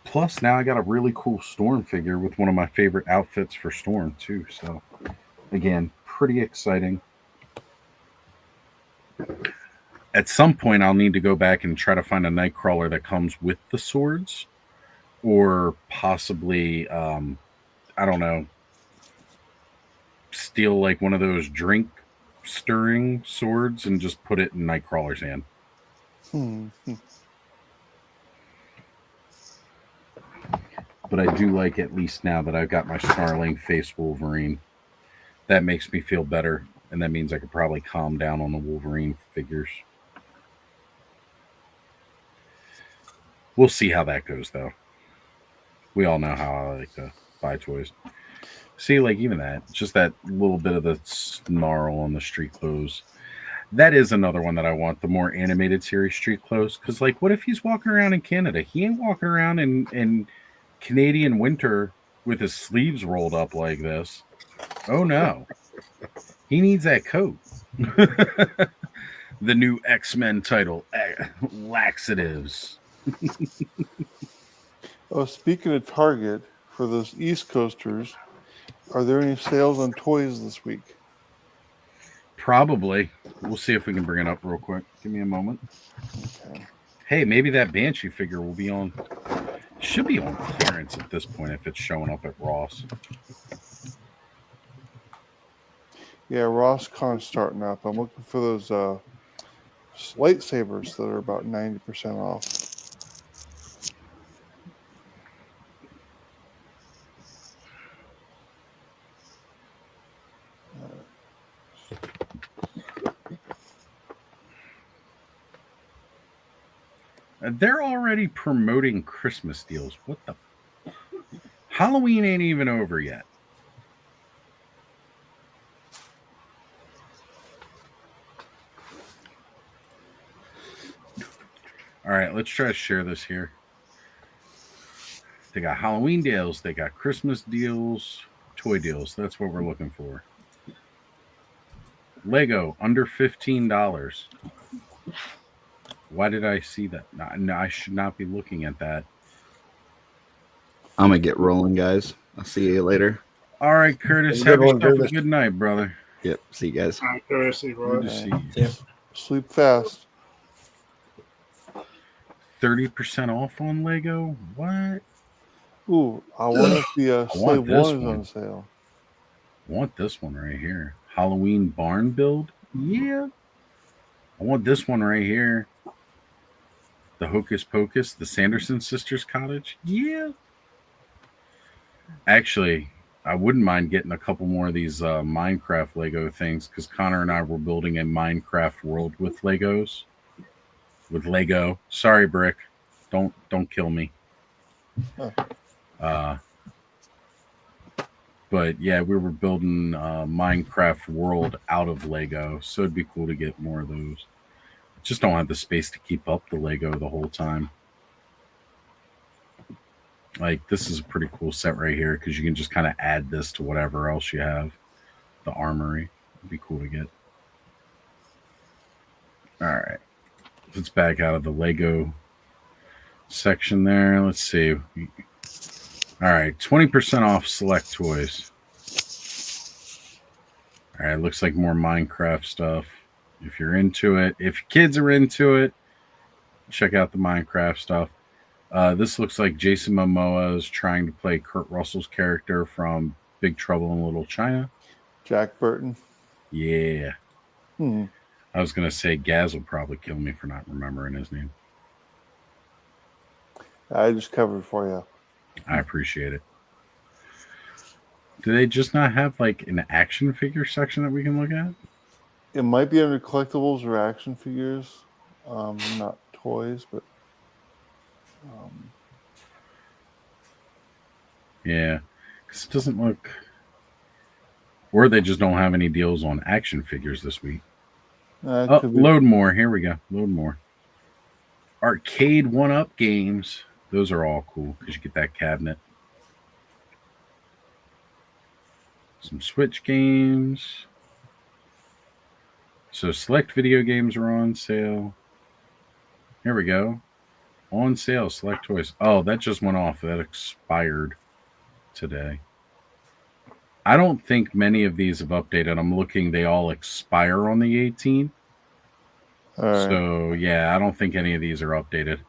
Plus, now I got a really cool Storm figure with one of my favorite outfits for Storm, too. So, again, pretty exciting. At some point, I'll need to go back and try to find a Nightcrawler that comes with the swords. Or possibly, I don't know, steal like one of those drink stirring swords and just put it in Nightcrawler's hand. But I do like, at least now that I've got my snarling face Wolverine, that makes me feel better. And that means I could probably calm down on the Wolverine figures. We'll see how that goes, though. We all know how I like to buy toys. See, like even that, just that little bit of the snarl on the street clothes. That is another one that I want, the more animated series street clothes. Because, like, what if he's walking around in Canada? He ain't walking around in Canadian winter with his sleeves rolled up like this. Oh, no. He needs that coat. The new X-Men title, Laxatives. Oh, speaking of Target, for those East Coasters, are there any sales on toys this week? Probably. We'll see if we can bring it up real quick. Give me a moment. Okay. Hey, maybe that Banshee figure will be on. Should be on clearance at this point if it's showing up at Ross. Yeah, RossCon's starting up. I'm looking for those lightsabers that are about 90% off. They're already promoting Christmas deals. What the? Halloween ain't even over yet. All right, let's try to share this here. They got Halloween deals, they got Christmas deals, toy deals. That's what we're looking for. Lego under $15. Why did I see that? No, I should not be looking at that. I'm gonna get rolling, guys. I'll see you later. All right, Curtis, have yourself a good night, brother. Yep. See you guys. Good to see you. Sleep fast. 30% off on Lego? What? Ooh, I wonder if the I Slave want this 1 is one. on sale. I want this one right here. Halloween barn build? Yeah. I want this one right here. The Hocus Pocus, the Sanderson sisters cottage? Yeah. Actually, I wouldn't mind getting a couple more of these Minecraft Lego things because Connor and I were building a Minecraft world with Legos. With Lego. Sorry, Brick. Don't kill me. But yeah, we were building a Minecraft world out of Lego, so it'd be cool to get more of those. Just don't have the space to keep up the Lego the whole time. Like, this is a pretty cool set right here because you can just kind of add this to whatever else you have. The armory. It'd be cool to get. All right. Let's back out of the Lego section there. Let's see. All right. 20% off select toys. All right. Looks like more Minecraft stuff. If you're into it. If your kids are into it, check out the Minecraft stuff. This looks like Jason Momoa is trying to play Kurt Russell's character from Big Trouble in Little China. Jack Burton. Yeah. Hmm. I was going to say Gaz will probably kill me for not remembering his name. I just covered for you. I appreciate it. Do they just not have like an action figure section that we can look at? It might be under collectibles or action figures, not toys, but Yeah, because it doesn't look. Or they just don't have any deals on action figures this week. Load more. Here we go. Load more. Arcade 1-Up games. Those are all cool because you get that cabinet. Some Switch games. So select video games are on sale. Here we go. On sale, select toys. Oh, that just went off. That expired today. I don't think many of these have updated. I'm looking, they all expire on the 18th. So, yeah, I don't think any of these are updated.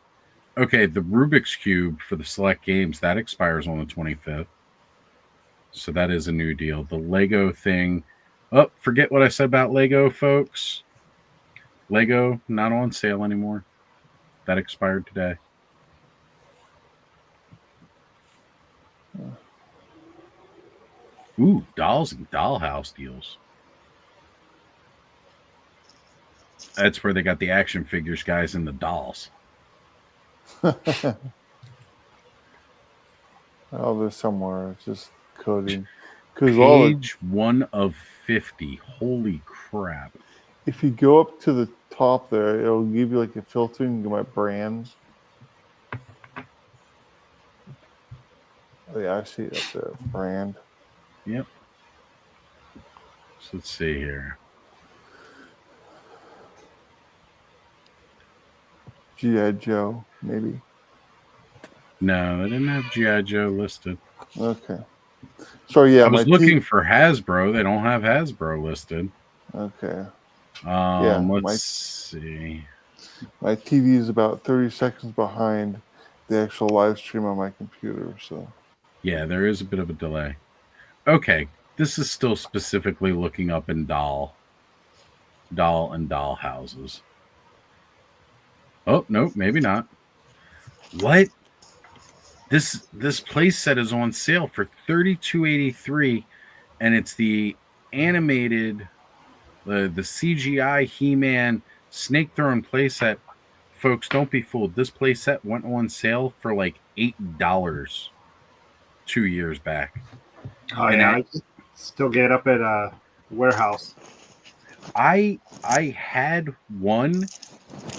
Okay, the Rubik's Cube for the select games, that expires on the 25th. So that is a new deal. The Lego thing. Oh, forget what I said about Lego, folks. Lego, not on sale anymore. That expired today. Ooh, dolls and dollhouse deals. That's where they got the action figures, guys, and the dolls. oh, there's somewhere. It's just coding. Page 1 of 50. Holy crap. If you go up to the top there, it'll give you like a filter and you get brands. Oh, yeah, I see it up there. Brand. Yep. So let's see here. G.I. Joe, maybe. No, they didn't have G.I. Joe listed. Okay. So, yeah. I was looking for Hasbro. They don't have Hasbro listed. Okay. Let's see. My TV is about 30 seconds behind the actual live stream on my computer. So, yeah, there is a bit of a delay. Okay, this is still specifically looking up in doll and doll houses. Oh, no, maybe not. What? This place set is on sale for $32.83, and it's the animated, the CGI He-Man snake throwing playset. Folks, don't be fooled. This playset went on sale for like $8 2 years back. Oh, yeah, I still get up at a warehouse. I had one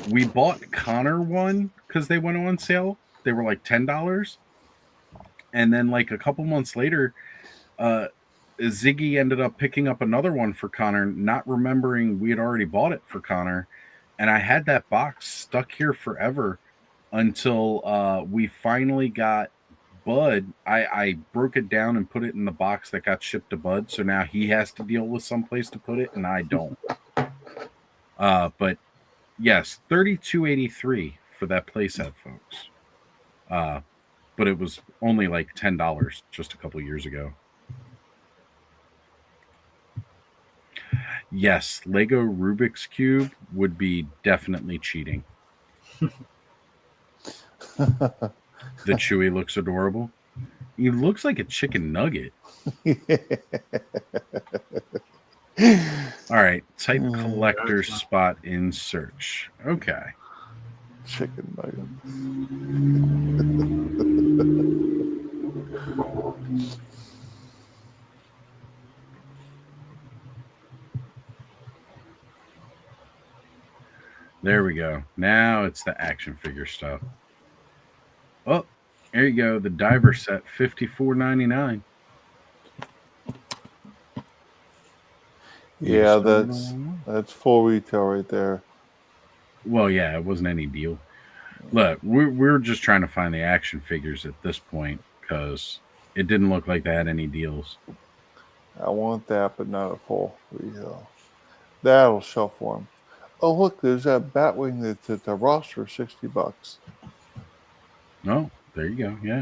we bought Connor one because they went on sale. They were like $10, and then like a couple months later, Ziggy ended up picking up another one for Connor, not remembering we had already bought it for Connor, and I had that box stuck here forever until we finally got Bud. I broke it down and put it in the box that got shipped to Bud, so now he has to deal with someplace to put it, and I don't. But yes, $32.83 for that playset, folks. But it was only like $10 just a couple years ago. Yes, Lego Rubik's Cube would be definitely cheating. The Chewy looks adorable. He looks like a chicken nugget. All right, type collector spot in search. Okay. Chicken nugget. There we go. Now it's the action figure stuff. Oh, there you go. The diver set, $54.99. Yeah, that's full retail right there. Well, yeah, it wasn't any deal. Look, we're just trying to find the action figures at this point because it didn't look like they had any deals. I want that, but not a full retail. That'll sell for them. Oh, look, there's that Batwing that's at the roster, $60. Oh, there you go. Yeah.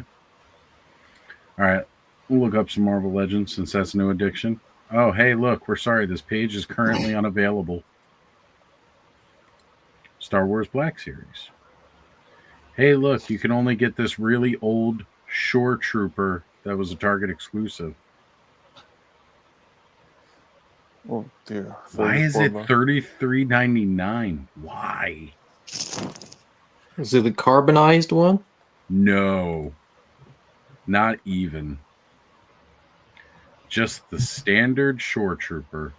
All right. We'll look up some Marvel Legends since that's new addiction. Oh, hey, look, we're sorry. This page is currently unavailable. Star Wars Black Series. Hey, look, you can only get this really old Shore Trooper that was a Target exclusive. Oh, dear. Why is it $34? $33.99? Why? Is it the carbonized one? No. Not even. Just the standard Shore Trooper.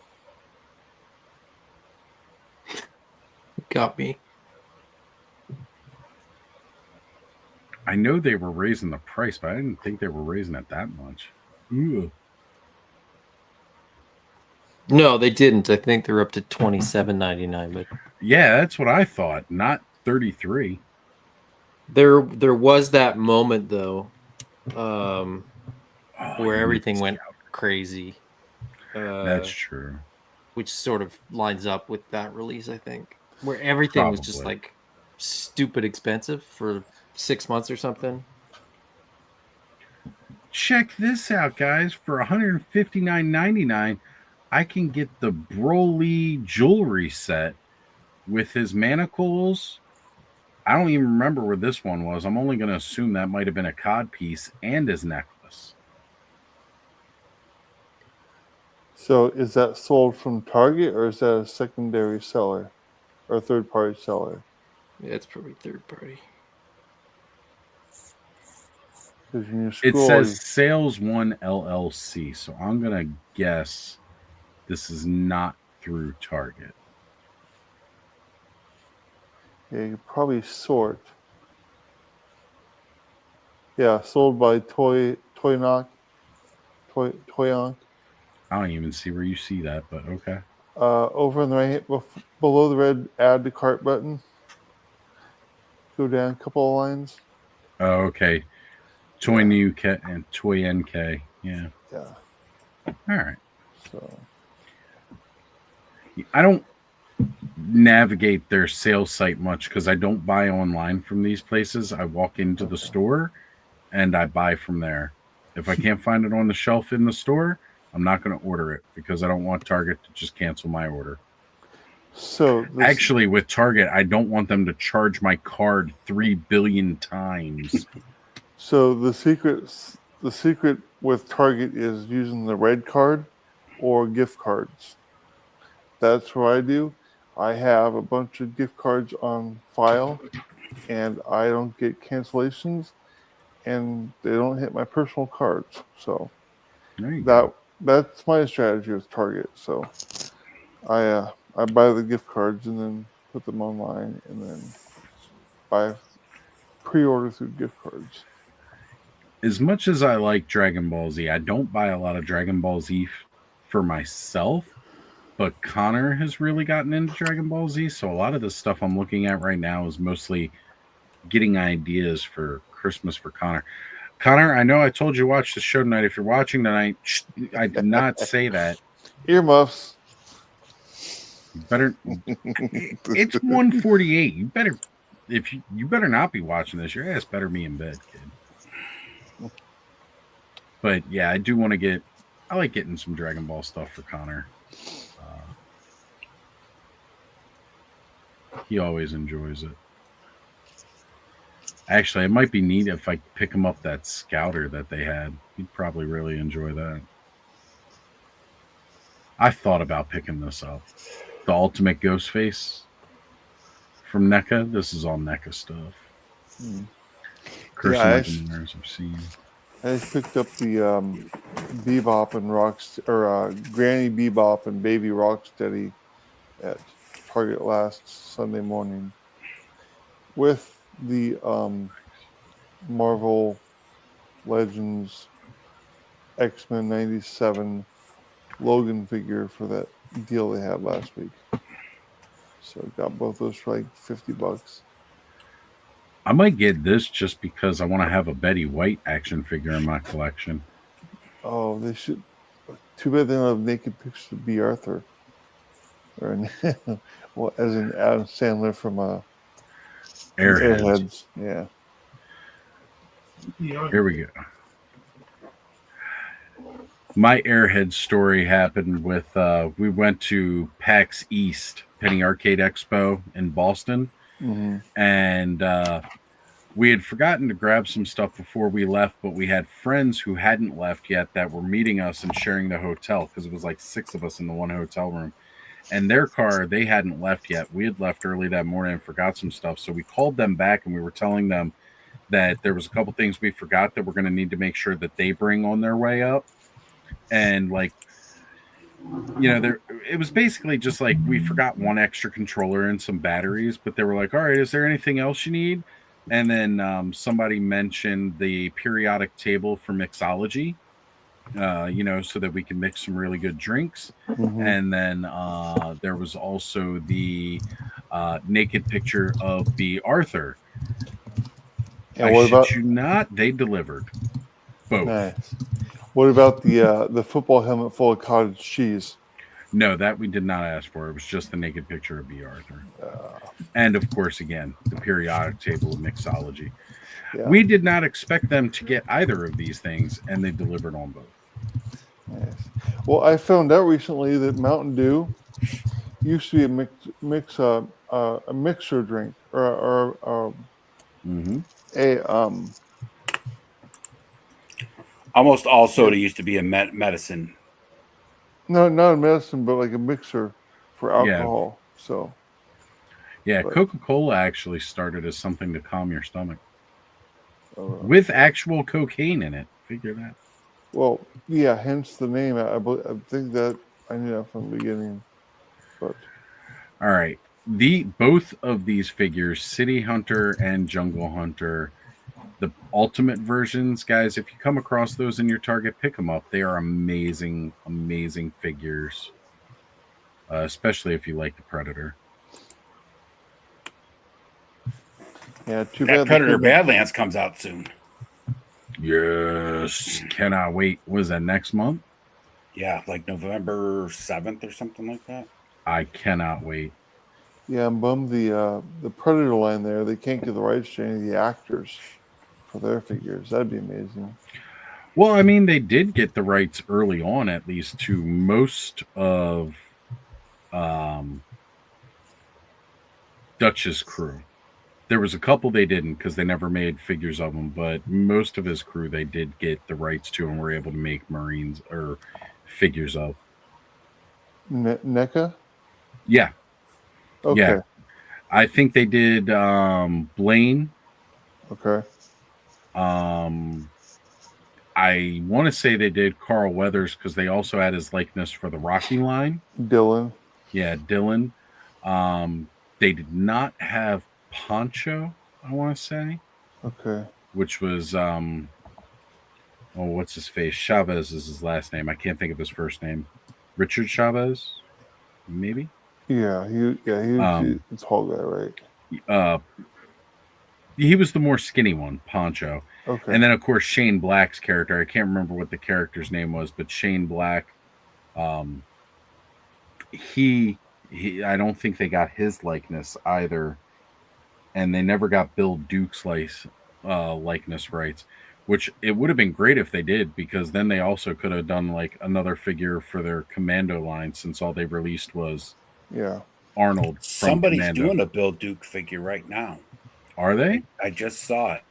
Got me. I know they were raising the price, but I didn't think they were raising it that much. Ooh. No, they didn't. I think they're up to $27.99. But yeah, that's what I thought. Not 33. There was that moment though, where everything went crazy. That's true. Which sort of lines up with that release, I think, where everything was just Probably. like stupid expensive for 6 months or something. Check this out, guys. For $159.99, I can get the Broly jewelry set with his manacles. I don't even remember where this one was. I'm only going to assume that might have been a cod piece and his necklace. So is that sold from Target or is that a secondary seller or a third party seller? Yeah, it's probably third party. It says Sales One LLC, so I'm going to guess this is not through Target. Yeah, you probably sort. Yeah, sold by Toyonk. I don't even see where you see that, but okay. Over on the right, below the red add to cart button. Go down a couple of lines. Oh, okay. Toy New K and Toy NK. Yeah. Yeah. All right. So I don't navigate their sales site much because I don't buy online from these places. I walk into the store and I buy from there. If I can't find it on the shelf in the store, I'm not going to order it because I don't want Target to just cancel my order. So actually, with Target, I don't want them to charge my card 3 billion times. So the secret with Target is using the red card or gift cards. That's what I do. I have a bunch of gift cards on file, and I don't get cancellations, and they don't hit my personal cards. So that's my strategy with Target. So I buy the gift cards, and then put them online, and then buy pre-order through gift cards. As much as I like Dragon Ball Z, I don't buy a lot of Dragon Ball Z for myself. But Connor has really gotten into Dragon Ball Z, so a lot of the stuff I'm looking at right now is mostly getting ideas for Christmas for Connor. Connor, I know I told you to watch the show tonight. If you're watching tonight, I did not say that. Earmuffs. You better. It's 1:48. You better. If you better not be watching this. Your ass better be in bed, kid. But yeah, I do want to get. I like getting some Dragon Ball stuff for Connor. He always enjoys it. Actually, it might be neat if I pick him up that Scouter that they had. He'd probably really enjoy that. I thought about picking this up. The Ultimate Ghostface from NECA. This is all NECA stuff. Curse Legendaries I've seen. I just picked up the Bebop and Granny Bebop and Baby Rocksteady at Target last Sunday morning with the Marvel Legends X-Men 97 Logan figure for that deal they had last week. So I got both those for like $50. I might get this just because I want to have a Betty White action figure in my collection. Oh, they should. Too bad they don't have naked pictures of B. Arthur. Or well, as in Adam Sandler from Airheads. Yeah. Here we go. My Airhead story happened with we went to PAX East, Penny Arcade Expo in Boston. Mm-hmm. And we had forgotten to grab some stuff before we left, but we had friends who hadn't left yet that were meeting us and sharing the hotel because it was like 6 of us in the one hotel room. And their car, they hadn't left yet. We had left early that morning and forgot some stuff. So we called them back and we were telling them that there was a couple things we forgot that we're going to need to make sure that they bring on their way up. And like, you know, it was basically just like we forgot one extra controller and some batteries, but they were like, all right, is there anything else you need? And then somebody mentioned the periodic table for mixology, you know, so that we can mix some really good drinks. Mm-hmm. And then there was also the naked picture of the Arthur. And I what shit about you not, they delivered both. Nice. What about the football helmet full of cottage cheese? No, that we did not ask for. It was just the naked picture of B. Arthur. And of course, again, the periodic table of mixology. Yeah. We did not expect them to get either of these things, and they delivered on both. Nice. Well, I found out recently that Mountain Dew used to be a mixer drink or Almost all soda used to be a medicine. No, not a medicine, but like a mixer for alcohol. Yeah. So, yeah, Coca-Cola actually started as something to calm your stomach with actual cocaine in it. Figure that. Well, yeah, hence the name. I think that I knew that from the beginning. But all right, both of these figures, City Hunter and Jungle Hunter, the ultimate versions, guys, if you come across those in your Target, pick them up. They are amazing, amazing figures, especially if you like the Predator. Yeah, too that bad Predator Badlands comes out soon. Yes, cannot wait. Was that next month? Yeah, like November 7th or something like that. I cannot wait. Yeah, I'm bummed the Predator line there. They can't get the rights to any of the actors for their figures. That'd be amazing. Well, I mean, they did get the rights early on, at least to most of Dutch's crew. There was a couple they didn't because they never made figures of them, but most of his crew they did get the rights to and were able to make Marines or figures of. NECA? Yeah. Okay. Yeah. I think they did Blaine. Okay. I want to say they did Carl Weathers because they also had his likeness for the Rocky line. Dylan. Yeah, Dylan. They did not have Poncho, I want to say, Okay. which was what's his face? Chavez is his last name. I can't think of his first name. Richard Chavez, maybe. Yeah, he was the tall guy, right? He was the more skinny one, Poncho. Okay. And then of course Shane Black's character. I can't remember what the character's name was, but Shane Black. He I don't think they got his likeness either, and they never got Bill Duke's likeness rights, which it would have been great if they did, because then they also could have done like another figure for their Commando line, since all they released was Arnold. From Somebody's Commando. doing a Bill Duke figure right now. Are they? I just saw it.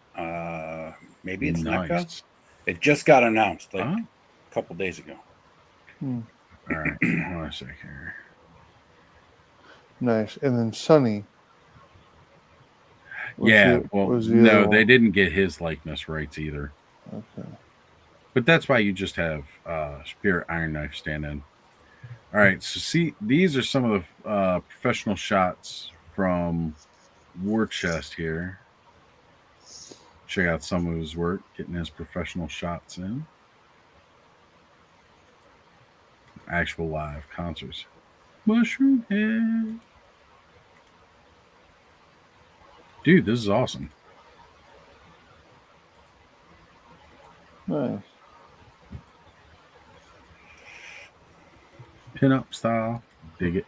Maybe it's Nice. NECA. It just got announced like a couple days ago. Hmm. All right, hold on a second here. Nice. And then Sonny. No, they didn't get his likeness rights either. Okay. But that's why you just have Spirit Iron Knife stand in. All right, so see, these are some of the professional shots from War Chest here. Check out some of his work, getting his professional shots in. Actual live concerts. Mushroom Head. Dude, this is awesome. Nice. Pin-up style. Dig it.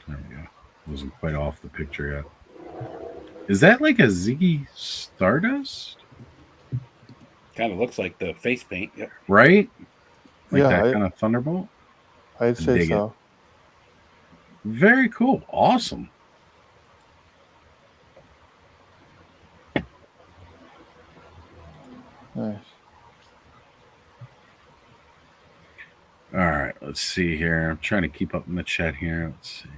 There we go. Wasn't quite off the picture yet. Is that like a Ziggy Stardust? Kind of looks like the face paint. Yep. Right? Like Yeah, that kind of Thunderbolt? I'd say Dig so. it. Very cool. Awesome. Nice. All right, let's see here. I'm trying to keep up in the chat here. Let's see.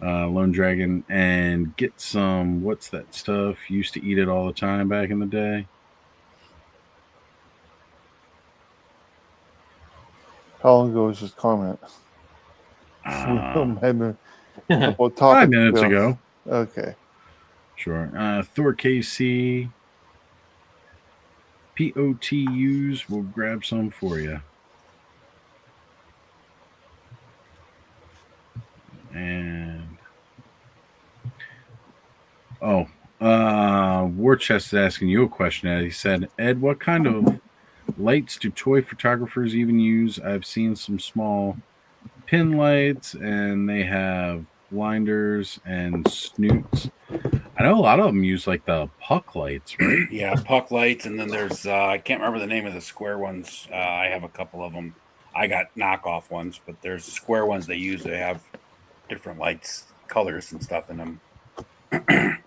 Lone Dragon, and get some, what's that stuff? Used to eat it all the time back in the day. How long ago was this comment? Uh, About 5 minutes ago. Okay. Sure. Thor KC. POTUs. We'll grab some for you. And War Chest is asking you a question, Ed. He said, Ed, what kind of lights do toy photographers even use? I've seen some small pin lights, and they have blinders and snoots. I know a lot of them use like the puck lights, right? Yeah, puck lights, and then there's I can't remember the name of the square ones. I have a couple of them. I got knockoff ones, but there's square ones they use. They have different lights, colors, and stuff in them.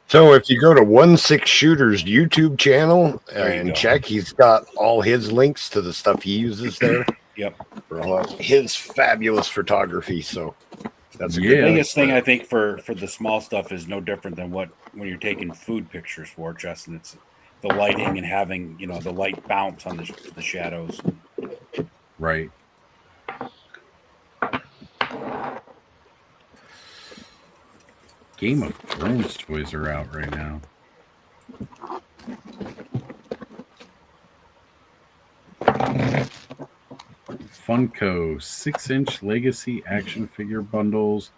So if you go to 16 Shooters YouTube channel There you and go. check, he's got all his links to the stuff he uses there. Yep. For all of his fabulous photography. So that's a The good biggest thing link. I think for the small stuff is no different than when you're taking food pictures for just, and it's the lighting and having the light bounce on the shadows. Right. Game of Thrones toys are out right now. Funko 6-inch Legacy action figure bundles,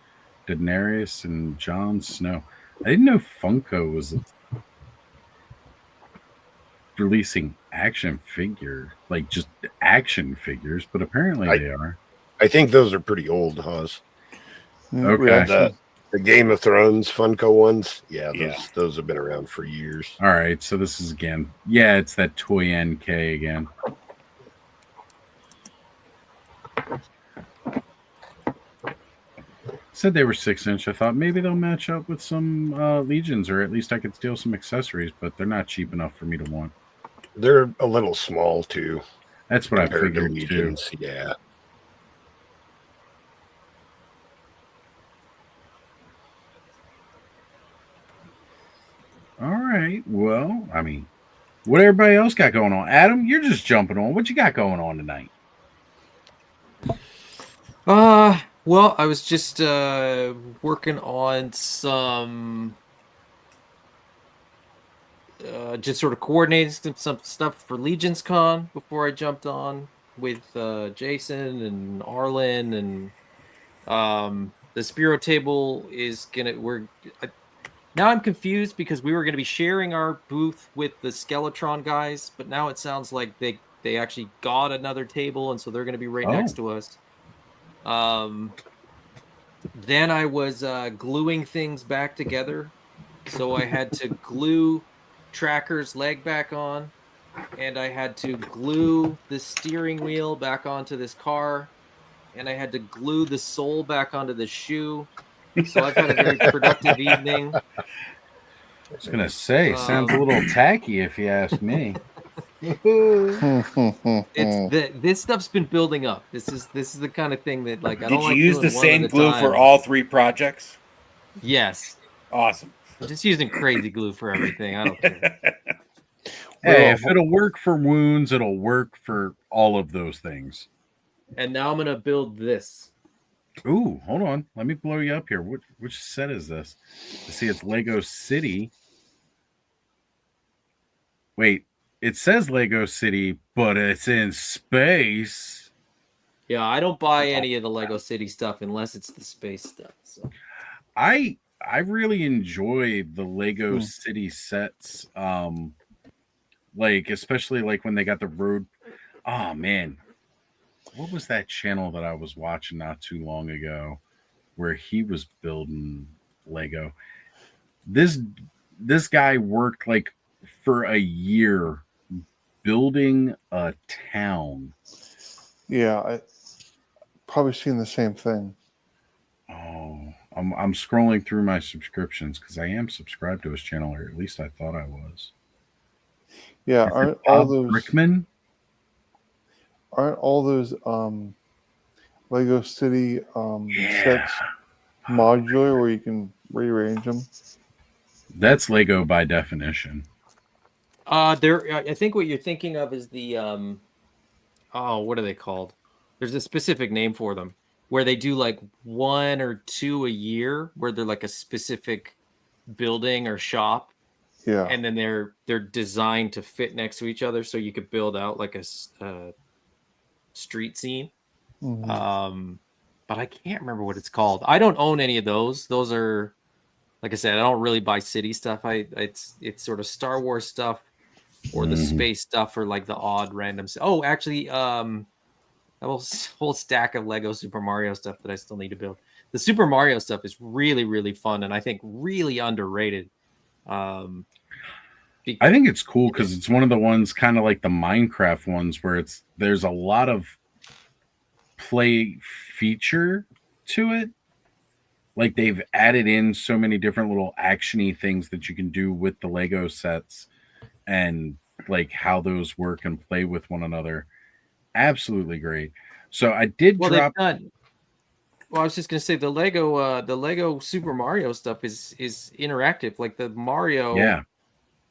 Daenerys and Jon Snow. I didn't know Funko was releasing action figure, like just action figures, but apparently they are. I think those are pretty old, Huz. Okay. The Game of Thrones Funko ones, those have been around for years. All right, so this is again, it's that Toy NK again. Said they were 6-inch. I thought maybe they'll match up with some Legions, or at least I could steal some accessories, but they're not cheap enough for me to want. They're a little small too. That's what I compared to figured too. Legions. Yeah. All right. Well, I mean, what everybody else got going on? Adam, you're just jumping on. What you got going on tonight? Well, I was just working on some just sort of coordinating some stuff for Legion's Con before I jumped on with Jason and Arlen, and the Spiro table is gonna now I'm confused because we were going to be sharing our booth with the Skeletron guys, but now it sounds like they actually got another table, and so they're going to be right next to us. Then I was gluing things back together, so I had to glue Tracker's leg back on, and I had to glue the steering wheel back onto this car, and I had to glue the sole back onto the shoe. So I've had a very productive evening. I was gonna say, sounds a little tacky if you ask me. This stuff's been building up. This is the kind of thing that like I don't Did you like use doing the one same at a glue time. for all 3 projects? Yes. Awesome. I'm just using crazy glue for everything. I don't care. Hey, if it'll work for wounds, it'll work for all of those things. And now I'm gonna build this. Ooh, hold on. Let me blow you up here. Which set is this? I see it's Lego City. Wait, it says Lego City, but it's in space. Yeah, I don't buy any of the Lego City stuff unless it's the space stuff. So I really enjoy the Lego City sets. Like especially like when they got the road. Oh man. What was that channel that I was watching not too long ago where he was building Lego? This guy worked like for a year building a town. Yeah, I probably seen the same thing. Oh, I'm scrolling through my subscriptions because I am subscribed to his channel, or at least I thought I was. Yeah, aren't all those Brickman? Aren't all those Lego City sets modular where you can rearrange them? That's Lego by definition. I think what you're thinking of is the what are they called? There's a specific name for them where they do like 1 or 2 a year, where they're like a specific building or shop. Yeah. And then they're designed to fit next to each other, so you could build out like a street scene. Mhm. But I can't remember what it's called. I don't own any of those. Those are, like I said, I don't really buy city stuff. It's sort of Star Wars stuff or the space stuff or like the odd random. Oh, actually, a whole stack of Lego Super Mario stuff that I still need to build. The Super Mario stuff is really, really fun and I think really underrated. I think it's cool because it's one of the ones kind of like the Minecraft ones where there's a lot of play feature to it. Like they've added in so many different little actiony things that you can do with the Lego sets and like how those work and play with one another. Absolutely great. So I did drop. Well, I was just gonna say the Lego Super Mario stuff is interactive. Like the Mario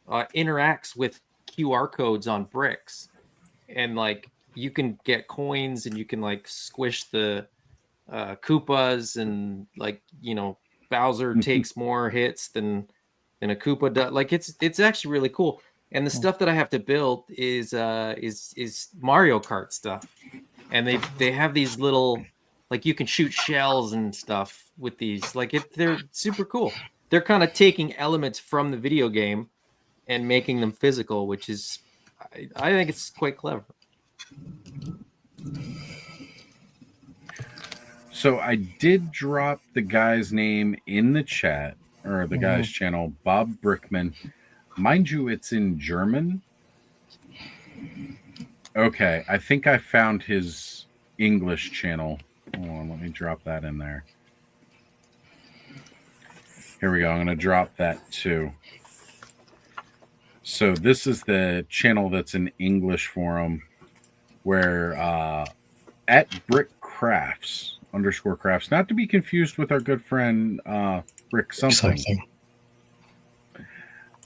interacts with QR codes on bricks, and like you can get coins and you can like squish the Koopas, and like Bowser takes more hits than a Koopa does. Like it's actually really cool. And the stuff that I have to build is Mario Kart stuff, and they have these little, like you can shoot shells and stuff with these. Like they're super cool. They're kind of taking elements from the video game and making them physical, which is I think it's quite clever. So I did drop the guy's name in the chat, or the guy's channel, Bob Brickman. Mind you, it's in German. Okay, I think I found his English channel. Hold on, let me drop that in there. Here we go. I'm going to drop that too. So this is the channel that's in English for him, where at BrickCrafts _crafts, not to be confused with our good friend Brick something.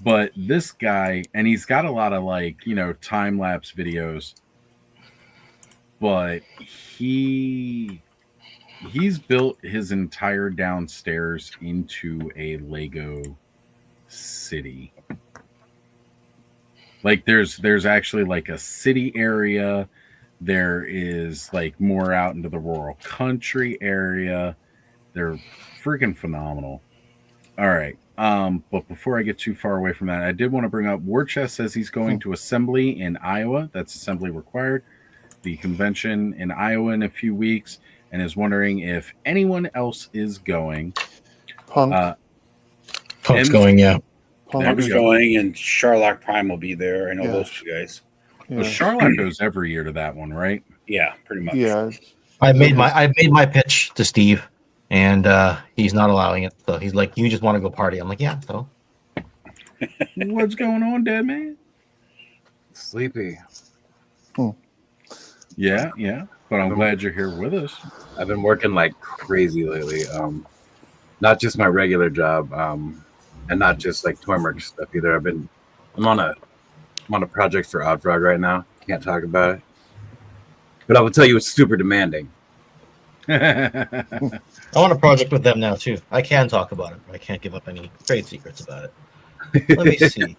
But this guy, and he's got a lot of like, time lapse videos, but he he's built his entire downstairs into a Lego city. Like there's actually like a city area. There is like more out into the rural country area. They're freaking phenomenal. All right. But before I get too far away from that, I did want to bring up Warchest says he's going to assembly in Iowa. That's assembly required. The convention in Iowa in a few weeks, and is wondering if anyone else is going. Punk. Punk's going, yeah. Punk's going, and Sharlock Prime will be there. I know those two guys. Well, Charlotte goes every year to that one, right? Yeah, pretty much. Yeah. I made my pitch to Steve, and he's not allowing it. So he's like, "You just want to go party?" I'm like, "Yeah." So what's going on, dead man? Sleepy. Yeah, but I'm glad you're here with us. I've been working like crazy lately. Not just my regular job, and not just like Tormerk stuff either. I'm on a project for Odd Frog right now. Can't talk about it, but I will tell you it's super demanding. I want a project with them now too. I can talk about it, but I can't give up any trade secrets about it. Let me see.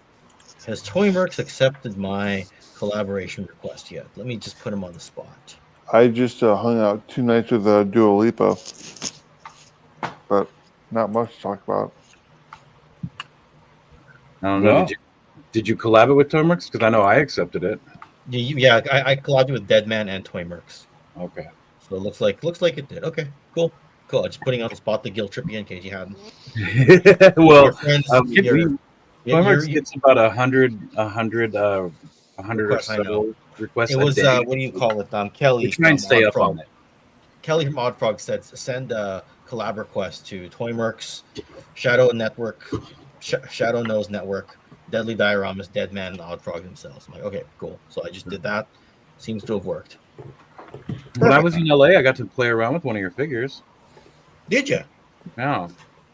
Has Toymerks accepted my collaboration request yet? Let me just put him on the spot. I just hung out 2 nights with Dua Lipa, but not much to talk about. I don't know. Did you collab it with Toymerks? Because I know I accepted it. Yeah, I collabed with Deadman and Toymerks. Okay. So it looks like it did. Okay, cool. I'm just putting on the spot the guilt trip in case you hadn't. Well, Toymerks gets about 100 or so requests. It was a day. what do you call it? Kelly. We try and stay up on it. Kelly from Odd Frog said send a collab request to Toymerks, Shadow Network, Shadow Nose Network, Deadly Dioramas, Deadman, and Odd Frog themselves. I'm like, okay, cool. So I just did that. Seems to have worked. When I was in LA, I got to play around with one of your figures. Did you? No.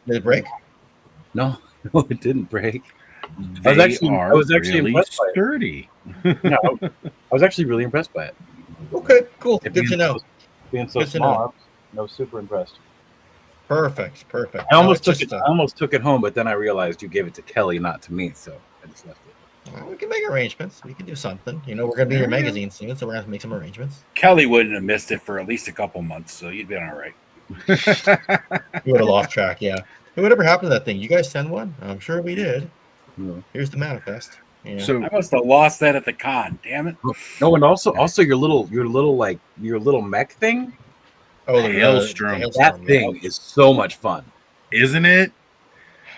Did it break? No, it didn't break. I was actually really impressed by it. sturdy. No, I was actually really impressed by it. Okay, cool. Good to know. Being so Good to small, I was super impressed. Perfect. I almost took it. I almost took it home, but then I realized you gave it to Kelly, not to me, so I just left it. We can make arrangements. We can do something. You know, we're going to be in your magazine soon, so we're going to have to make some arrangements. Kelly wouldn't have missed it for at least a couple months, so you'd been all right. You would have lost track, yeah. Hey, whatever happened to that thing? You guys send one? I'm sure we did. Here's the manifest. Yeah. So I must have lost that at the con. Damn it! No, and also your little mech thing. Oh, the Hailstrom. That thing is so much fun, isn't it?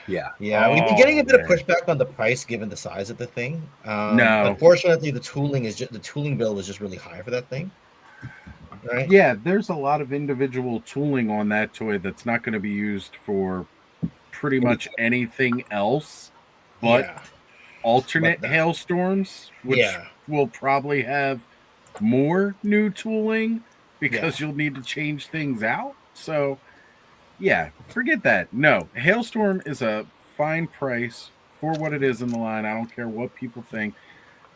Yeah. Yeah, we've been getting a bit of pushback on the price given the size of the thing. No. Unfortunately, the tooling bill is just really high for that thing. Right? Yeah, there's a lot of individual tooling on that toy that's not going to be used for pretty much anything else but alternate hailstorms, which will probably have more new tooling because you'll need to change things out. So, yeah, forget that. No, Hailstorm is a fine price for what it is in the line. I don't care what people think.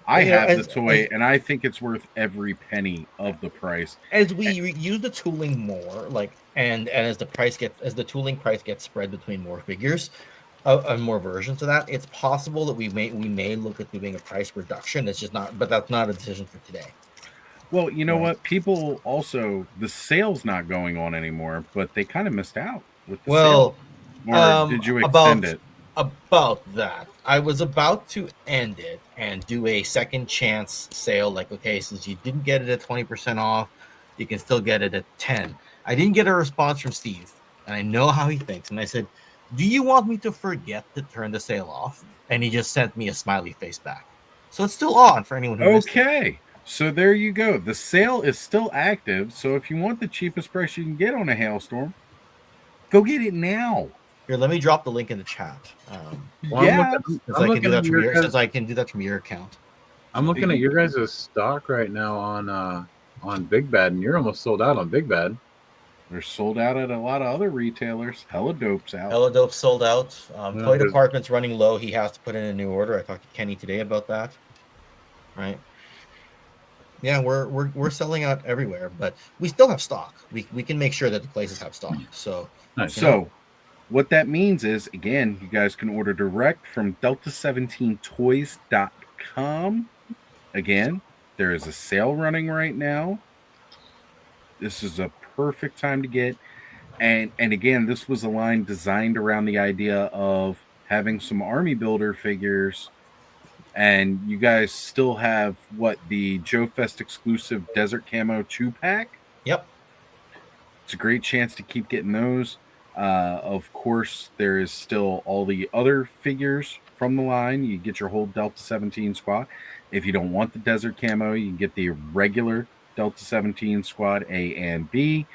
I have the toy, and I think it's worth every penny of the price. As we use the tooling more, and as the tooling price gets spread between more figures, and more versions of that, it's possible that we may look at doing a price reduction. It's just not, but that's not a decision for today. Well, you know what? People also, the sale's not going on anymore, but they kind of missed out with the sale. Or did you extend it? About that, I was about to end it and do a second chance sale. Like, okay, since you didn't get it at 20% off, you can still get it at 10. I didn't get a response from Steve, and I know how he thinks. And I said, do you want me to forget to turn the sale off? And he just sent me a smiley face back. So it's still on for anyone who missed it. Okay. So there you go. The sale is still active. So if you want the cheapest price you can get on a Hailstorm, go get it now. Here, let me drop the link in the chat. Since I can do that from your account. I'm looking at your guys' stock right now on Big Bad, and you're almost sold out on Big Bad. They're sold out at a lot of other retailers. Hella Dope's out. Hella Dope sold out. Toy department's running low. He has to put in a new order. I talked to Kenny today about that. Right. Yeah, we're selling out everywhere, but we still have stock. We can make sure that the places have stock. So So, what that means is, again, you guys can order direct from delta17toys.com. Again, there is a sale running right now. This is a perfect time to get. And again, this was a line designed around the idea of having some army builder figures. And you guys still have the Joe Fest exclusive Desert Camo 2-pack. Yep. It's a great chance to keep getting those. Of course, there is still all the other figures from the line. You get your whole Delta 17 squad. If you don't want the Desert Camo, you can get the regular Delta 17 squad A and B.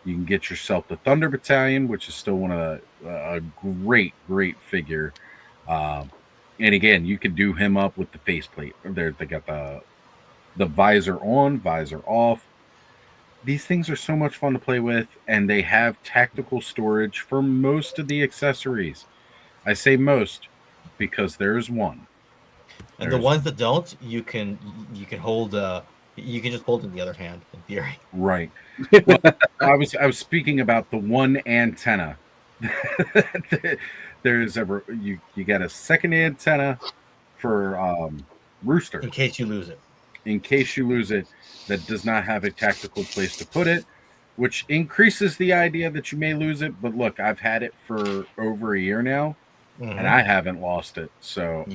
You can get yourself the Thunder Battalion, which is still one of a great figure. And again, you could do him up with the faceplate. They got the visor on, visor off. These things are so much fun to play with, and they have tactical storage for most of the accessories. I say most because there's one. And the ones that don't, you can hold. You can just hold in the other hand in theory. Right. Well, I was speaking about the one antenna. There's you got a second antenna for Rooster in case you lose it. In case you lose it, that does not have a tactical place to put it, which increases the idea that you may lose it. But look, I've had it for over a year now, and I haven't lost it. So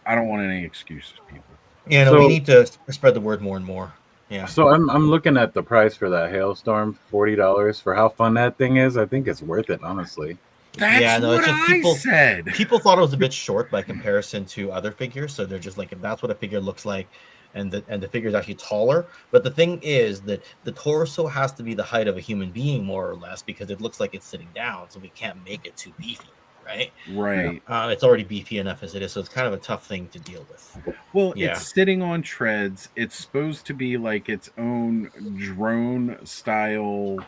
I don't want any excuses, people. Yeah, no, we need to spread the word more and more. Yeah. So I'm looking at the price for that Hailstorm, $40 for how fun that thing is. I think it's worth it, honestly. That's what I said. People thought it was a bit short by comparison to other figures, so they're just like, if that's what a figure looks like, and the figure is actually taller. But the thing is that the torso has to be the height of a human being, more or less, because it looks like it's sitting down, so we can't make it too beefy, right? Right. It's already beefy enough as it is, so it's kind of a tough thing to deal with. Well, it's sitting on treads. It's supposed to be like its own drone style,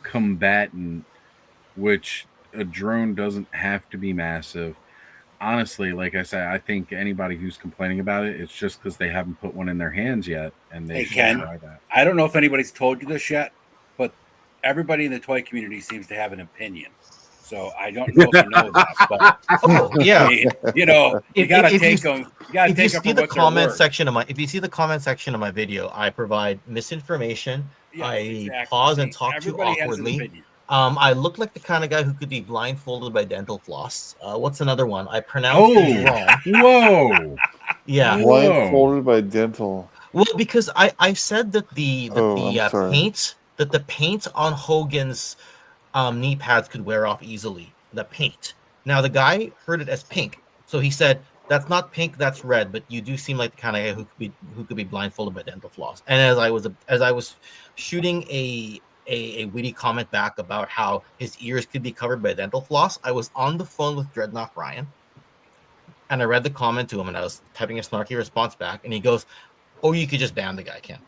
combatant, which a drone doesn't have to be massive. Honestly, like I said, I think anybody who's complaining about it, it's just because they haven't put one in their hands yet, and they should try that. I don't know if anybody's told you this yet, but everybody in the toy community seems to have an opinion. So I don't know if you know that, but yeah, you gotta take them. If you see the comment section of my video, I provide misinformation. I pause and talk too awkwardly. I look like the kind of guy who could be blindfolded by dental floss. What's another one? I pronounce things wrong. Whoa! Yeah, blindfolded by dental. Well, because I said that the paint on Hogan's knee pads could wear off easily. The paint. Now the guy heard it as pink, so he said, "That's not pink, that's red." But you do seem like the kind of guy who could be blindfolded by dental floss. And as I was shooting a witty comment back about how his ears could be covered by dental floss, I was on the phone with Dreadnought Ryan, and I read the comment to him, and I was typing a snarky response back, and he goes, "Oh, you could just ban the guy, Ken."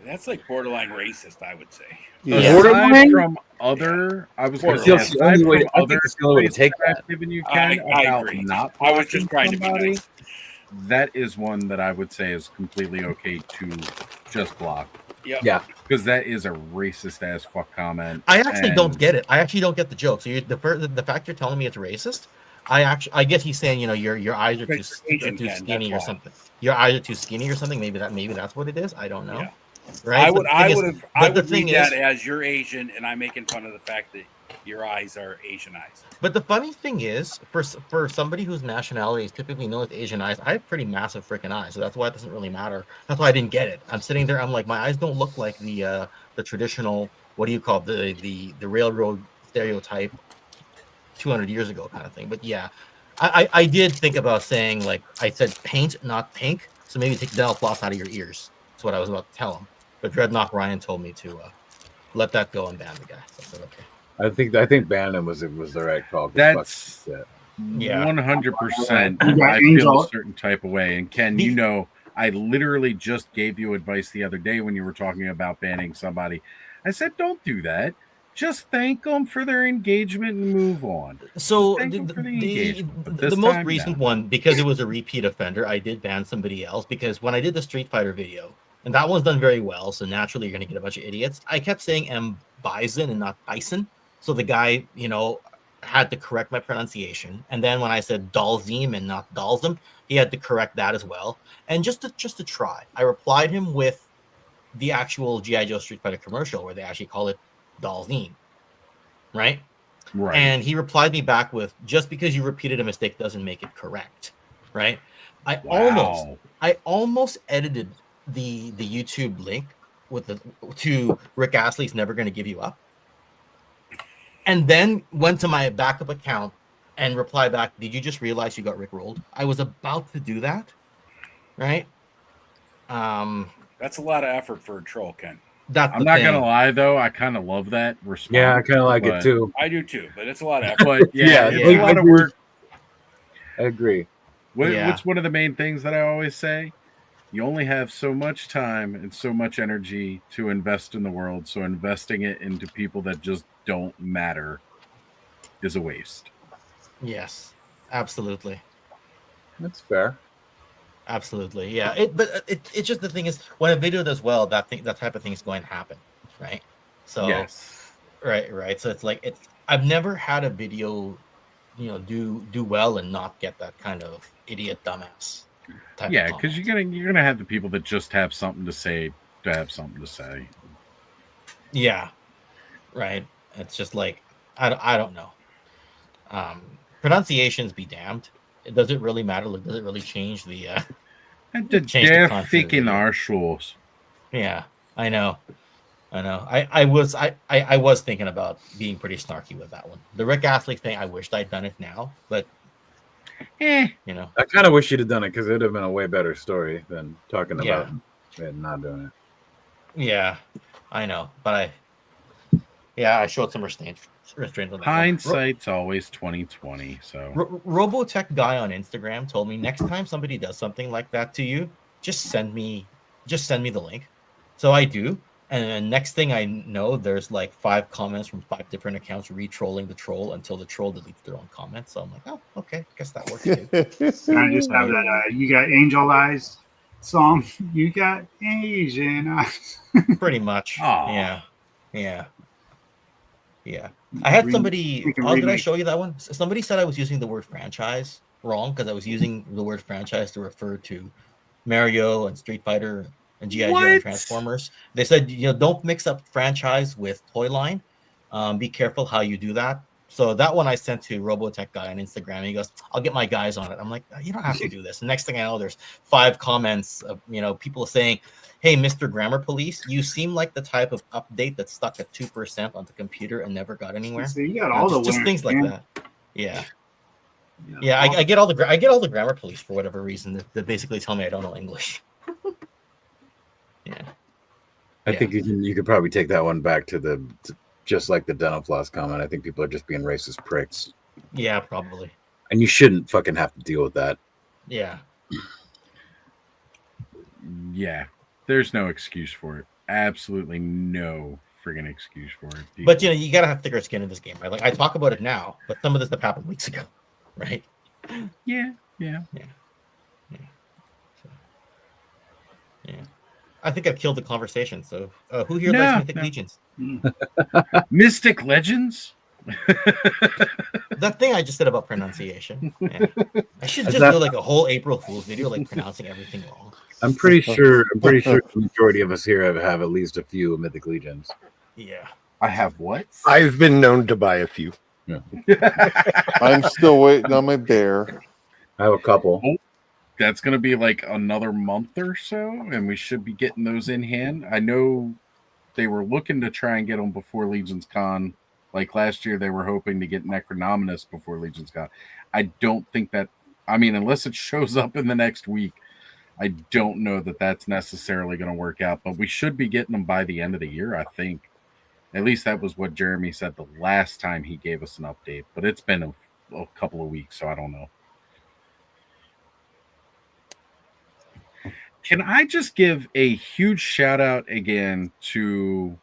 That's like borderline racist, I would say. Aside from other, I was going to say, aside from other ways that I've given you, Ken, I about agree. not I was just blocking trying to be somebody, nice. that is one that I would say is completely okay to just block. Yeah. Because that is a racist ass fuck comment. I actually don't get it. I actually don't get the joke. So the fact you're telling me it's racist, I get he's saying, your eyes are too skinny or something. Your eyes are too skinny or something. Maybe that's what it is. I don't know. Yeah. Right? I would thing read that is, as you're Asian, and I'm making fun of the fact that your eyes are Asian eyes. But the funny thing is, for somebody whose nationality is typically known as Asian eyes, I have pretty massive freaking eyes, so that's why it doesn't really matter. That's why I didn't get it. I'm sitting there, I'm like, my eyes don't look like the traditional, what do you call it, the railroad stereotype 200 years ago kind of thing. But yeah, I did think about saying, like, I said paint, not pink, so maybe take dental floss out of your ears. That's what I was about to tell him. But Dreadnought Ryan told me to let that go and ban the guy. So I said, okay. I think banning was the right call. That's 100%. I feel a certain type of way. And Ken, I literally just gave you advice the other day when you were talking about banning somebody. I said, don't do that. Just thank them for their engagement and move on. So Just thank them for the engagement. But this the most time, recent no. one, because it was a repeat offender, I did ban somebody else because when I did the Street Fighter video, and that one's done very well, so naturally you're gonna get a bunch of idiots. I kept saying M Bison and not Bison, so the guy, had to correct my pronunciation. And then when I said Dalzim and not Dalzim, he had to correct that as well. And just to try, I replied him with the actual G.I. Joe Street Fighter commercial where they actually call it Dalzim, right? Right. And he replied me back with, just because you repeated a mistake doesn't make it correct, right? I almost edited the YouTube link to Rick Astley's Never Gonna Give You Up. And then went to my backup account and replied back, did you just realize you got Rick rolled? I was about to do that, right? That's a lot of effort for a troll, Ken. I'm not gonna lie though, I kind of love that response. Yeah, I kind of like it too. I do too, but it's a lot of effort. But yeah, it's a lot of work. I agree. What's one of the main things that I always say? You only have so much time and so much energy to invest in the world, so investing it into people that just don't matter is a waste. Yes, absolutely. That's fair. Absolutely, yeah. It's just the thing is when a video does well, that type of thing is going to happen, right? So yes, right. So it's like I've never had a video, do well and not get that kind of idiot dumbass type. Yeah, of because you're gonna have the people that just have something to say to have something to say. Yeah, right. It's just like I don't know. Pronunciations be damned. Does it really matter? Like, does it really change the change the content of the Thinking video? our shores. Yeah, I know. I was thinking about being pretty snarky with that one. The Rick Astley thing, I wished I'd done it now, but I kind of wish you'd have done it because it would have been a way better story than talking about it and not doing it. Yeah, I know, but I showed some restraint on that one. Hindsight's always 20/20. So Robotech guy on Instagram told me next time somebody does something like that to you, just send me the link. So I do, and then next thing I know, there's like 5 comments from 5 different accounts re-trolling the troll until the troll deletes their own comments. So I'm like, oh, okay, guess that works too. And I just have that. You got angel eyes song. You got Asian eyes. Pretty much. Aww. Yeah. I had somebody. we can Did I remake. show you that one? Somebody said I was using the word franchise wrong because I was using the word franchise to refer to Mario and Street Fighter and G.I. Joe and Transformers. They said, don't mix up franchise with toy line. Be careful how you do that. So that one I sent to Robotech guy on Instagram. And he goes, I'll get my guys on it. I'm like, you don't have to do this. And next thing I know, there's 5 comments of people saying, hey, Mr. Grammar Police, you seem like the type of update that's stuck at 2% on the computer and never got anywhere. So you got all the just winners, things like man. that. Yeah. I get all the grammar police for whatever reason that basically tell me I don't know English. I think you could probably take that one back to just like the dental floss comment. I think people are just being racist pricks. Yeah, probably. And you shouldn't fucking have to deal with that. Yeah. Yeah, there's no excuse for it. Absolutely no friggin' excuse for it. But you gotta have thicker skin in this game, right? Like I talk about it now, but some of this stuff happened weeks ago, right? Yeah. I think I've killed the conversation. So who here likes Mythic Legions? Mystic Legends? That thing I just said about pronunciation. Yeah. I should just do like a whole April Fool's video, like pronouncing everything wrong. I'm pretty sure the majority of us here have at least a few Mythic Legions. Yeah. I have what? I've been known to buy a few. Yeah. I'm still waiting on my bear. I have a couple. That's going to be like another month or so, and we should be getting those in hand. I know they were looking to try and get them before Legion's Con. Like last year, they were hoping to get Necronominus before Legion's Con. I don't think that, unless it shows up in the next week, I don't know that that's necessarily going to work out, but we should be getting them by the end of the year, I think. At least that was what Jeremy said the last time he gave us an update, but it's been a couple of weeks, so I don't know. Can I just give a huge shout out again to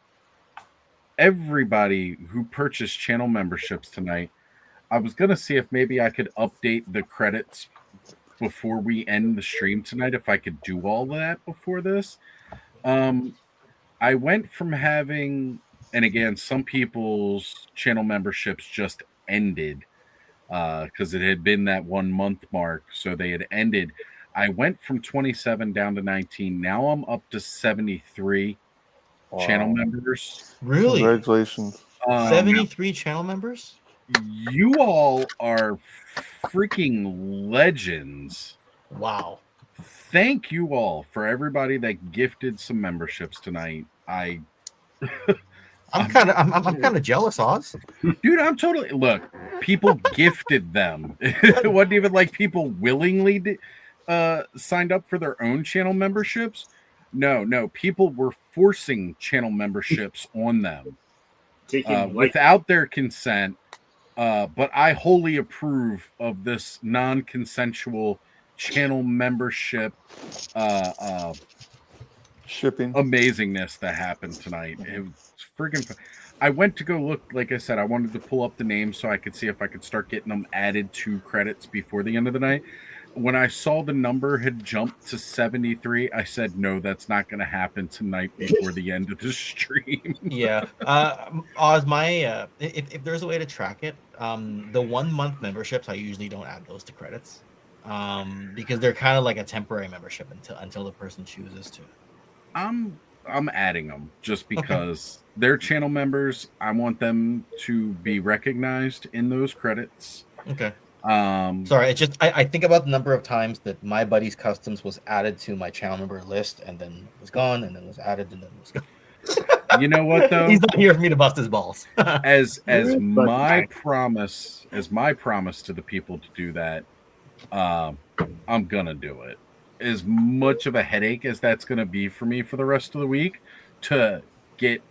everybody who purchased channel memberships tonight, I was gonna see if maybe I could update the credits before we end the stream tonight. If I could do all of that before this, I went from having, and again, some people's channel memberships just ended because it had been that 1 month mark, so they had ended. I went from 27 down to 19. Now I'm up to 73 channel members. Really? Congratulations. 73 channel members? You all are freaking legends. Wow. Thank you all for everybody that gifted some memberships tonight. I'm kind of jealous, Oz. Dude, I'm totally look. People gifted them. It wasn't even like people willingly signed up for their own channel memberships. No, people were forcing channel memberships on them without their consent. But I wholly approve of this non-consensual channel membership shipping amazingness that happened tonight. It was freaking. I went to go look. Like I said, I wanted to pull up the names so I could see if I could start getting them added to credits before the end of the night. When I saw the number had jumped to 73, I said, no, that's not going to happen tonight before the end of the stream. Yeah. Oz, if there's a way to track it, the 1 month memberships, I usually don't add those to credits because they're kind of like a temporary membership until the person chooses to. I'm adding them just because they're channel members. I want them to be recognized in those credits. Okay. Sorry, it's just I think about the number of times that My Buddy's Customs was added to my channel member list and then was gone and then was added and then was gone. You know what though? He's not here for me to bust his balls. as my promise to the people to do that, I'm gonna do it. As much of a headache as that's gonna be for me for the rest of the week to get.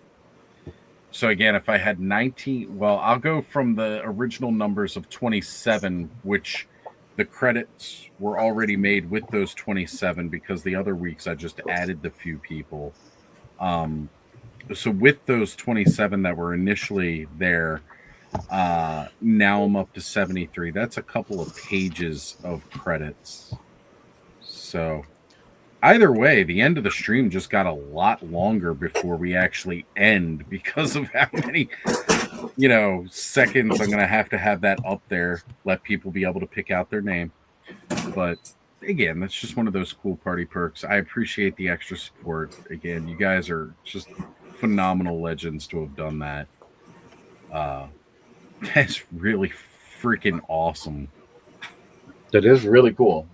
So again, if I had 19, well, I'll go from the original numbers of 27, which the credits were already made with those 27 because the other weeks I just added the few people. So with those 27 that were initially there, now I'm up to 73. That's a couple of pages of credits. So either way, the end of the stream just got a lot longer before we actually end because of how many, seconds I'm going to have that up there, let people be able to pick out their name. But again, that's just one of those cool party perks. I appreciate the extra support. Again, you guys are just phenomenal legends to have done that. That's really freaking awesome. That is really cool.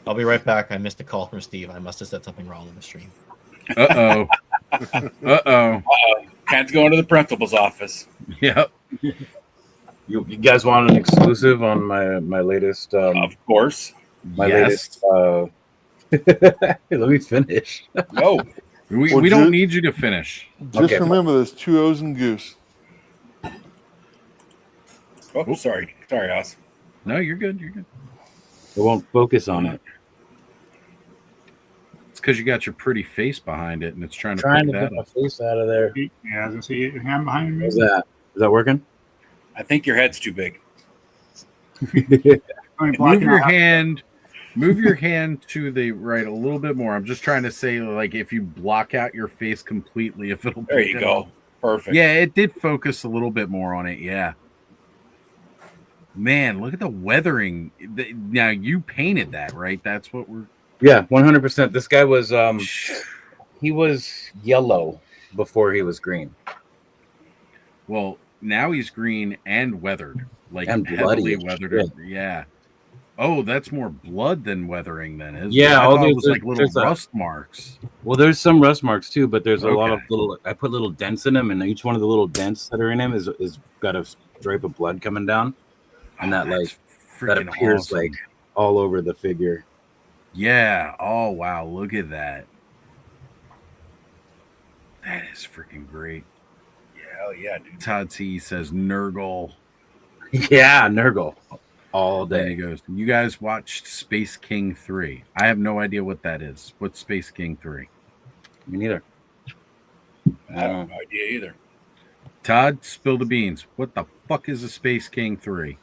I'll be right back. I missed a call from Steve. I must have said something wrong in the stream. Uh-oh. Uh-oh. Can't go into the principal's office. Yep. You guys want an exclusive on my latest? Of course. My latest. Let me finish. No. We don't need you to finish. Just remember, there's 2 O's and goose. Oh, sorry, Oz. No, you're good. You're good. It won't focus on it. It's because you got your pretty face behind it, and it's trying to get my face out of there. Yeah, I was gonna see your hand behind me. Is that working? I think your head's too big. Move your hand to the right a little bit more. I'm just trying to say, like, if you block out your face completely, if it'll. There you go. Perfect. Yeah, it did focus a little bit more on it. Yeah. Man, look at the weathering. Now you painted that, right? That's what we're. Yeah, 100%. This guy was he was yellow before he was green. Well, now he's green and weathered, like and heavily bloody. weathered. Yeah. Oh, that's more blood than weathering, then, isn't Yeah, it? I all thought it those- was like little there's a- rust marks. Well, there's some rust marks too, but there's a lot of Okay. little. I put little dents in him, and each one of the little dents that are in him is got a stripe of blood coming down, and that that's that freaking appears awesome. like all over the figure. Yeah. Oh wow, look at that. That is freaking great. Hell yeah, dude. Todd C says Nurgle. Yeah, Nurgle. All There day. he goes. You guys watched Space King 3. I have no idea what that is. What's Space King 3? Me neither. I have no idea either. Todd, spill the beans. What the fuck is a Space King 3?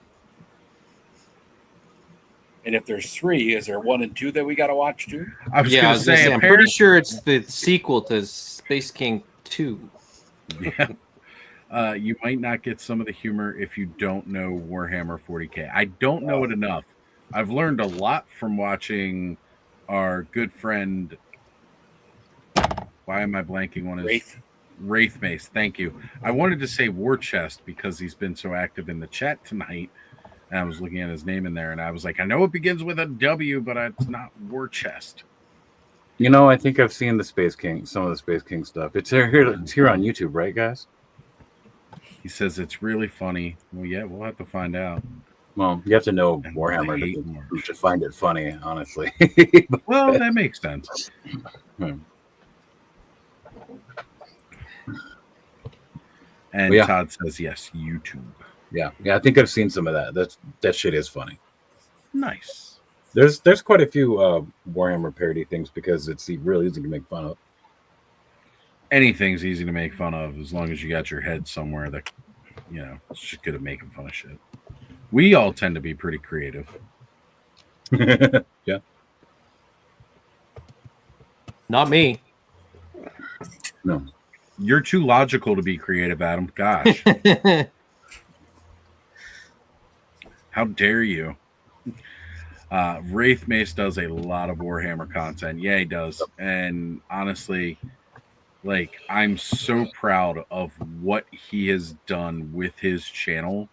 And if there's 3, is there 1 and 2 that we got to watch too? I was Yeah, I gonna was gonna say, say, I'm pretty sure it's the sequel to Space King 2. Yeah. You might not get some of the humor if you don't know Warhammer 40K. I don't know it enough. I've learned a lot from watching our good friend. Why am I blanking on his Wraith Mace? Thank you. I wanted to say War Chest because he's been so active in the chat tonight. And I was looking at his name in there, and I was like, I know it begins with a W, but it's not War Chest. You know, I think I've seen the Space King, some of the Space King stuff. It's here on YouTube, right, guys? He says it's really funny. Well, yeah, we'll have to find out. Well, you have to know Warhammer to find it funny, honestly. Well, that makes sense. And yeah. Todd says yes, YouTube. Yeah, I think I've seen some of that. That shit is funny. Nice. There's quite a few Warhammer parody things because it's real easy to make fun of. Anything's easy to make fun of as long as you got your head somewhere that, it's just good at making fun of shit. We all tend to be pretty creative. Yeah. Not me. No. You're too logical to be creative, Adam. Gosh. How dare you? Wraith Mace does a lot of Warhammer content. Yeah, he does. And honestly, I'm so proud of what he has done with his channel,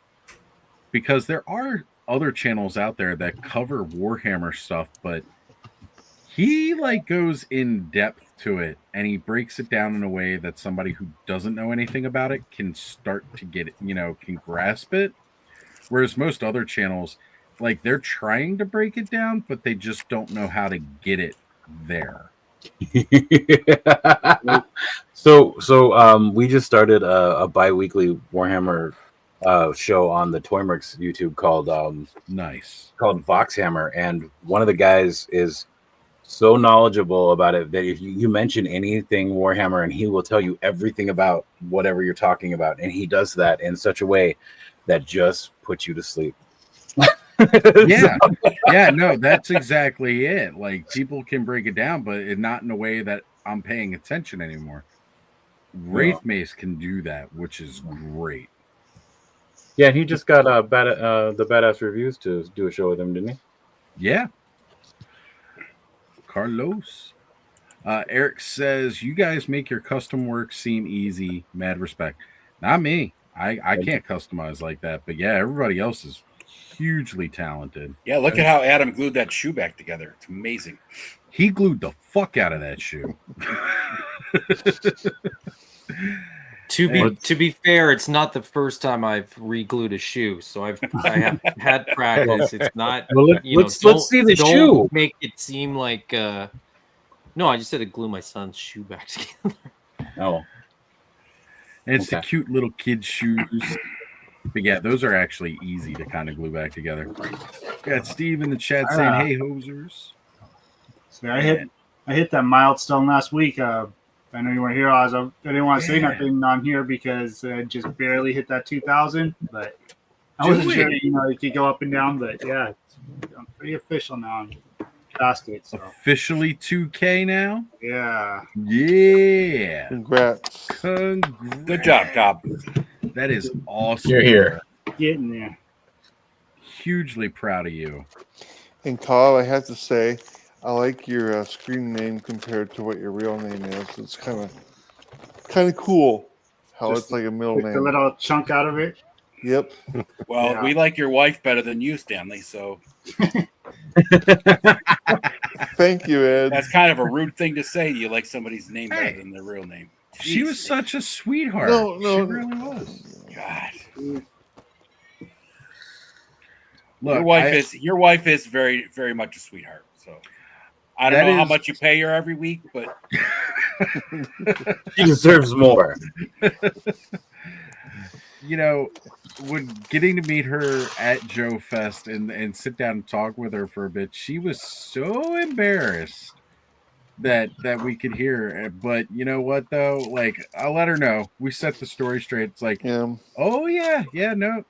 because there are other channels out there that cover Warhammer stuff, but he goes in depth to it, and he breaks it down in a way that somebody who doesn't know anything about it can start to get it, can grasp it. Whereas most other channels, they're trying to break it down, but they just don't know how to get it there. So we just started a bi-weekly Warhammer show on the Toymerks YouTube called called Voxhammer, and one of the guys is so knowledgeable about it that if you mention anything Warhammer, and he will tell you everything about whatever you're talking about, and he does that in such a way that just puts you to sleep. Yeah, no, that's exactly it. People can break it down, but not in a way that I'm paying attention anymore. Wraith Mace can do that, which is great. Yeah, he just got the Badass Reviews to do a show with him, didn't he? Yeah. Carlos. Eric says, you guys make your custom work seem easy. Mad respect. Not me. I can't customize like that. But yeah, everybody else is hugely talented. Yeah, look at how Adam glued that shoe back together. It's amazing. He glued the fuck out of that shoe. To be fair, it's not the first time I've re-glued a shoe, so I have had practice. It's not. Well, let's see the shoe. Make it seem like. No, I just had to glue my son's shoe back together. Oh, and it's the cute little kid shoes. But yeah, those are actually easy to kind of glue back together. Got Steve in the chat saying, "Hey, hosers." So I hit that milestone last week. I know you weren't here. I didn't want to say nothing on here because I just barely hit that 2,000. But I wasn't sure, it could go up and down. But yeah, I'm pretty official now. I'm past it. So. Officially 2K now? Yeah. Yeah. Congrats. Good job, Cobb. That is awesome. You're here. Getting there. Hugely proud of you. And Cobb, I have to say, I like your screen name compared to what your real name is. It's kind of cool how Just it's like a middle took name. the little chunk out of it. Yep. Well, we like your wife better than you, Stanley. So thank you, Ed. that's kind of a rude thing to say. You like somebody's name better than their real name. She was such a sweetheart. No, she really was. God. Look, your wife is very, very much a sweetheart. So I don't know how much you pay her every week, but she deserves more. When getting to meet her at Joe Fest and sit down and talk with her for a bit, she was so embarrassed that we could hear. But you know what though? Like I'll let her know. We set the story straight. It's like, oh yeah, no.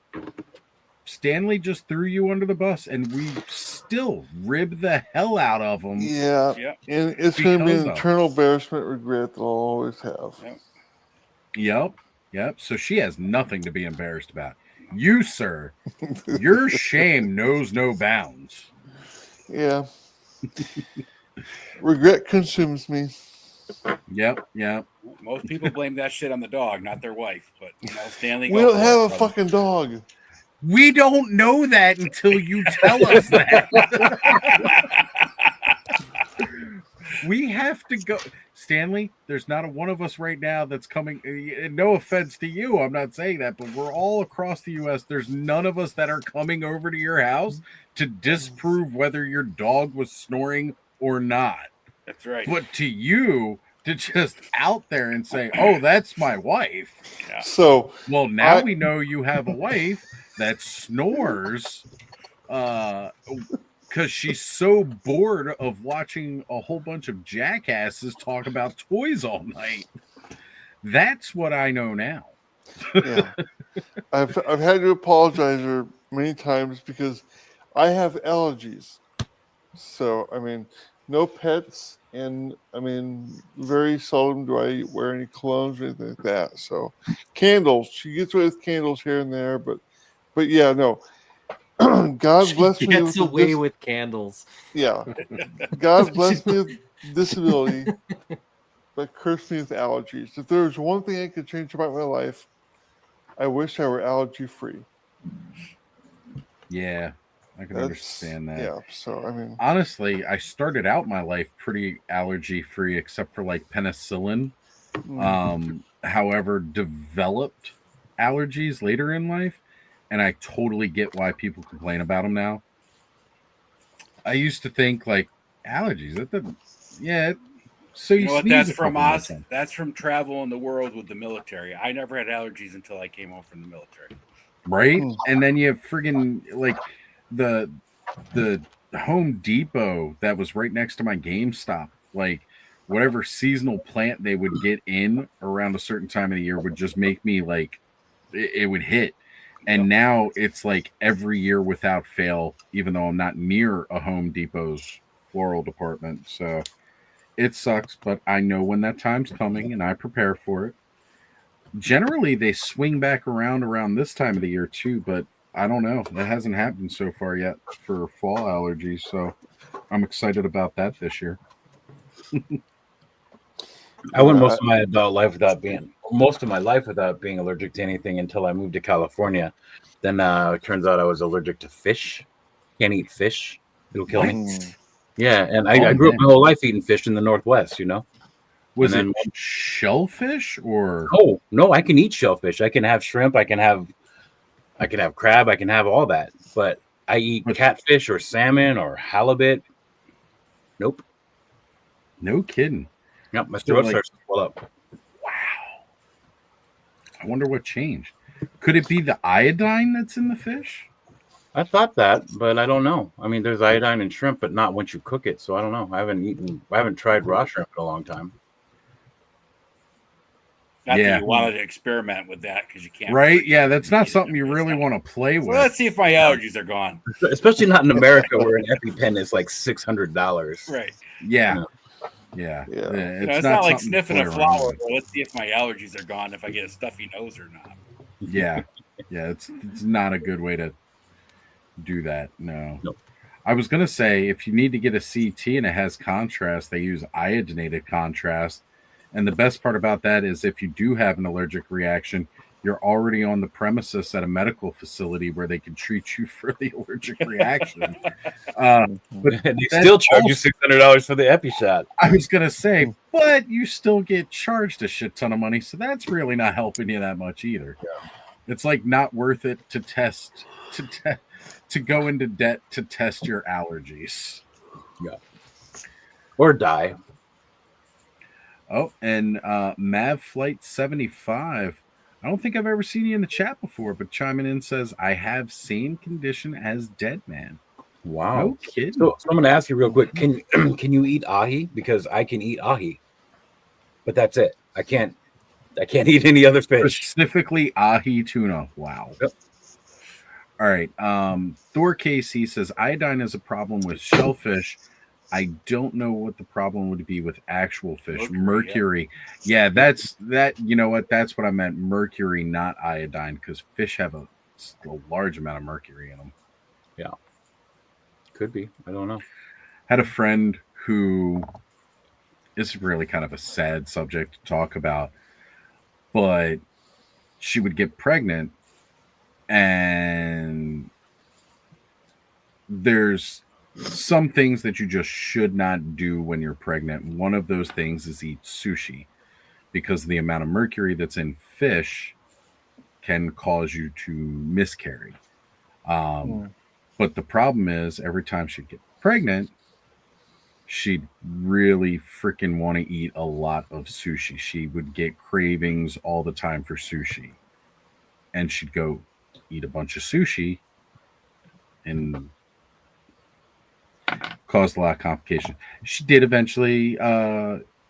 Stanley just threw you under the bus, and we still rib the hell out of him. Yeah, and it's going to be an eternal embarrassment regret that I'll always have. Yep. So she has nothing to be embarrassed about. You, sir, your shame knows no bounds. Yeah. Regret consumes me. Yep. Most people blame that shit on the dog, not their wife. But you know, Stanley, We don't have a fucking dog. We don't know that until you tell us that. We have to go. Stanley, there's not a one of us right now that's coming. No offense to you, I'm not saying that, but we're all across the U.S. There's none of us that are coming over to your house to disprove whether your dog was snoring or not. That's right. But to you, to just out there and say, oh, that's my wife. Yeah. So, well, now we know you have a wife that snores because she's so bored of watching a whole bunch of jackasses talk about toys all night. That's what I know now. Yeah. I've had to apologize to her many times because I have allergies. So, I mean, no pets, and I mean, very seldom do I wear any colognes or anything like that. So, candles. She gets away with candles here and there, but yeah, no. God bless me. Gets away with candles. Yeah. God bless me with disability, but curse me with allergies. If there was one thing I could change about my life, I wish I were allergy free. Yeah, I can understand that. Yeah, so I mean, honestly, I started out my life pretty allergy free, except for like penicillin. However, developed allergies later in life, and I totally get why people complain about them now. I used to think like allergies. That doesn't. Yeah. So you know what? That's from us. That's from travel in the world with the military. I never had allergies until I came home from the military. Right, and then you have friggin' like the Home Depot that was right next to my GameStop. Like whatever seasonal plant they would get in around a certain time of the year would just make me like it would hit. And now it's like every year without fail, even though I'm not near a Home Depot's floral department. So it sucks, but I know when that time's coming and I prepare for it. Generally, they swing back around this time of the year too, but I don't know. That hasn't happened so far yet for fall allergies. So I'm excited about that this year. I went most of my life without being allergic to anything until I moved to California. Then it turns out I was allergic to fish. Can't eat fish; it'll kill me. Yeah, and I grew up my whole life eating fish in the Northwest. You know, was it shellfish or? Oh no, I can eat shellfish. I can have shrimp. I can have crab. I can have all that. But I eat catfish or salmon or halibut. Nope. No kidding. Yep, my throat starts to swell up. Wow. I wonder what changed. Could it be the iodine that's in the fish? I thought that, but I don't know. I mean, there's iodine in shrimp, but not once you cook it. So I don't know. I haven't tried raw shrimp in a long time. Not that you wanted to experiment with that because you can't. Right? Yeah, that's not something you really want to play with. Well, let's see if my allergies are gone. Especially not in America where an EpiPen is like $600. Right. Yeah. You know? Yeah. It's not like sniffing a flower. Well, let's see if my allergies are gone, if I get a stuffy nose or not. Yeah. Yeah, it's not a good way to do that. No. I was going to say, if you need to get a CT and it has contrast, they use iodinated contrast. And the best part about that is if you do have an allergic reaction, you're already on the premises at a medical facility where they can treat you for the allergic reaction. But they still charge you $600 for the Epi shot. I was going to say, but you still get charged a shit ton of money. So that's really not helping you that much either. Yeah. It's like not worth it to to go into debt to test your allergies. Yeah. Or die. Oh, and Mav Flight 75. I don't think I've ever seen you in the chat before, but chiming in says, I have same condition as Dead Man. Wow. No kidding. So I'm going to ask you real quick. Can can you eat ahi? Because I can eat ahi, but that's it. I can't eat any other fish. Specifically ahi tuna. Wow. Yep. All right. Thor KC says iodine is a problem with shellfish. I don't know what the problem would be with actual fish. Mercury. Yeah, that's that. You know what? That's what I meant. Mercury, not iodine, because fish have a large amount of mercury in them. Yeah. Could be. I don't know. Had a friend who is really kind of a sad subject to talk about, but she would get pregnant, and there's some things that you just should not do when you're pregnant. One of those things is eat sushi, because the amount of mercury that's in fish can cause you to miscarry. But the problem is, every time she'd get pregnant, she'd really freaking want to eat a lot of sushi. She would get cravings all the time for sushi, and she'd go eat a bunch of sushi and caused a lot of complications. She did eventually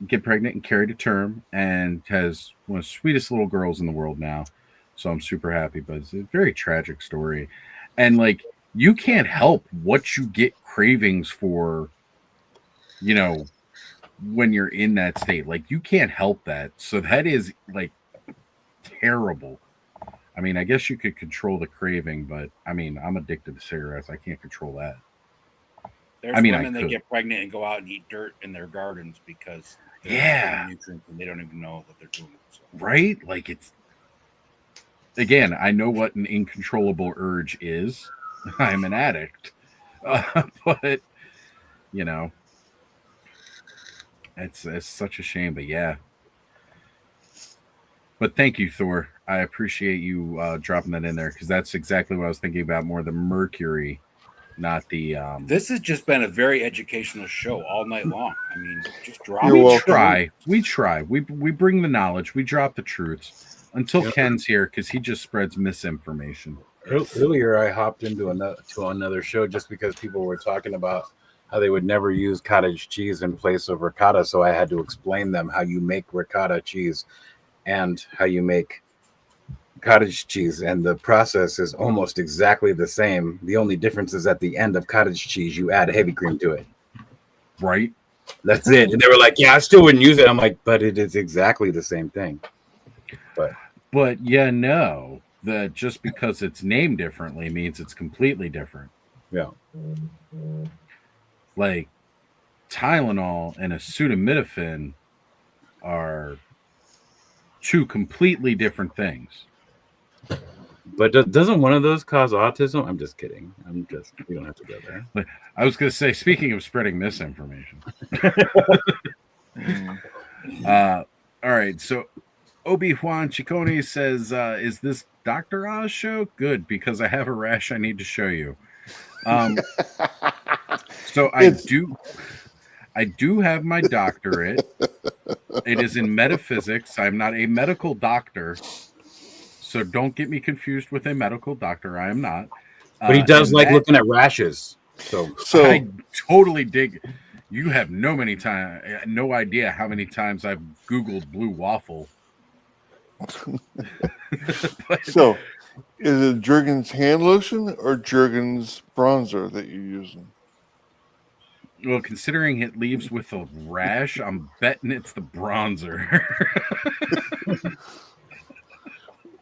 get pregnant and carry to term, and has one of the sweetest little girls in the world now. So I'm super happy, but it's a very tragic story. And like, you can't help what you get cravings for, you know, when you're in that state. Like, you can't help that. So that is like terrible. I mean, I guess you could control the craving, but I mean, I'm addicted to cigarettes. I can't control that. There's women that get pregnant and go out and eat dirt in their gardens because they're nutrients and they don't even know that they're doing it. So. Right? Like, it's, again, I know what an uncontrollable urge is. I'm an addict. But, you know, it's such a shame. But yeah. But thank you, Thor. I appreciate you dropping that in there, because that's exactly what I was thinking about, more the mercury, not the... This has just been a very educational show all night long. I mean, just drop We it. try. We bring the knowledge. We drop the truths until Ken's here, because he just spreads misinformation. Earlier, I hopped into another show just because people were talking about how they would never use cottage cheese in place of ricotta. So I had to explain them how you make ricotta cheese and how you make cottage cheese, and the process is almost exactly the same. The only difference is at the end of cottage cheese, you add heavy cream to it. Right. That's it. And they were like, yeah, I still wouldn't use it. I'm like, but it is exactly the same thing. But yeah, no, that just because it's named differently means it's completely different. Yeah. Like, Tylenol and acetaminophen are two completely different things. But doesn't one of those cause autism? I'm just kidding. We don't have to go there. But I was going to say, speaking of spreading misinformation. All right. So Obi-Wan Chicone says, is this Dr. Oz show? Good, because I have a rash I need to show you. So I do have my doctorate. It is in metaphysics. I'm not a medical doctor, so don't get me confused with a medical doctor. I am not. But he does like looking at rashes. So I totally dig. You have no idea how many times I've Googled blue waffle. So, is it Jergens hand lotion or Jergens bronzer that you're using? Well, considering it leaves with a rash, I'm betting it's the bronzer.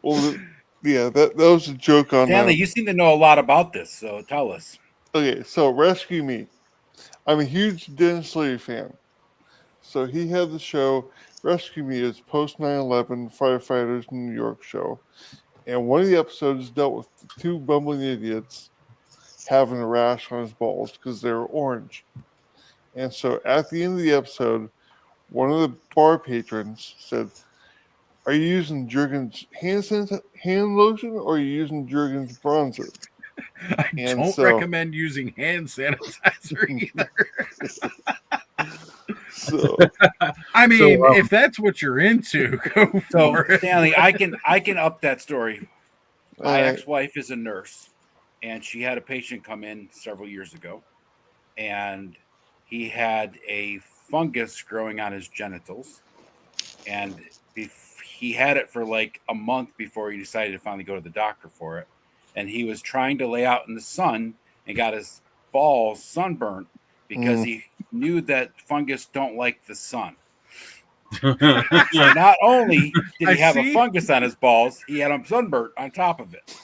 Well, yeah, that was a joke on Stanley, you seem to know a lot about this, so tell us. Okay, so Rescue Me. I'm a huge Dennis Leary fan. So he had the show Rescue Me is post 9/11 firefighters in New York show. And one of the episodes dealt with the two bumbling idiots having a rash on his balls because they were orange. And so at the end of the episode, one of the bar patrons said, "Are you using Jergens hand lotion or are you using Jergens bronzer?" I don't recommend using hand sanitizer either. So, I mean, if that's what you're into, go for it. Stanley, I can up that story. My ex-wife is a nurse, and she had a patient come in several years ago, and he had a fungus growing on his genitals, and he had it for like a month before he decided to finally go to the doctor for it. And he was trying to lay out in the sun and got his balls sunburnt because he knew that fungus don't like the sun. So not only did he have a fungus on his balls, he had them sunburnt on top of it.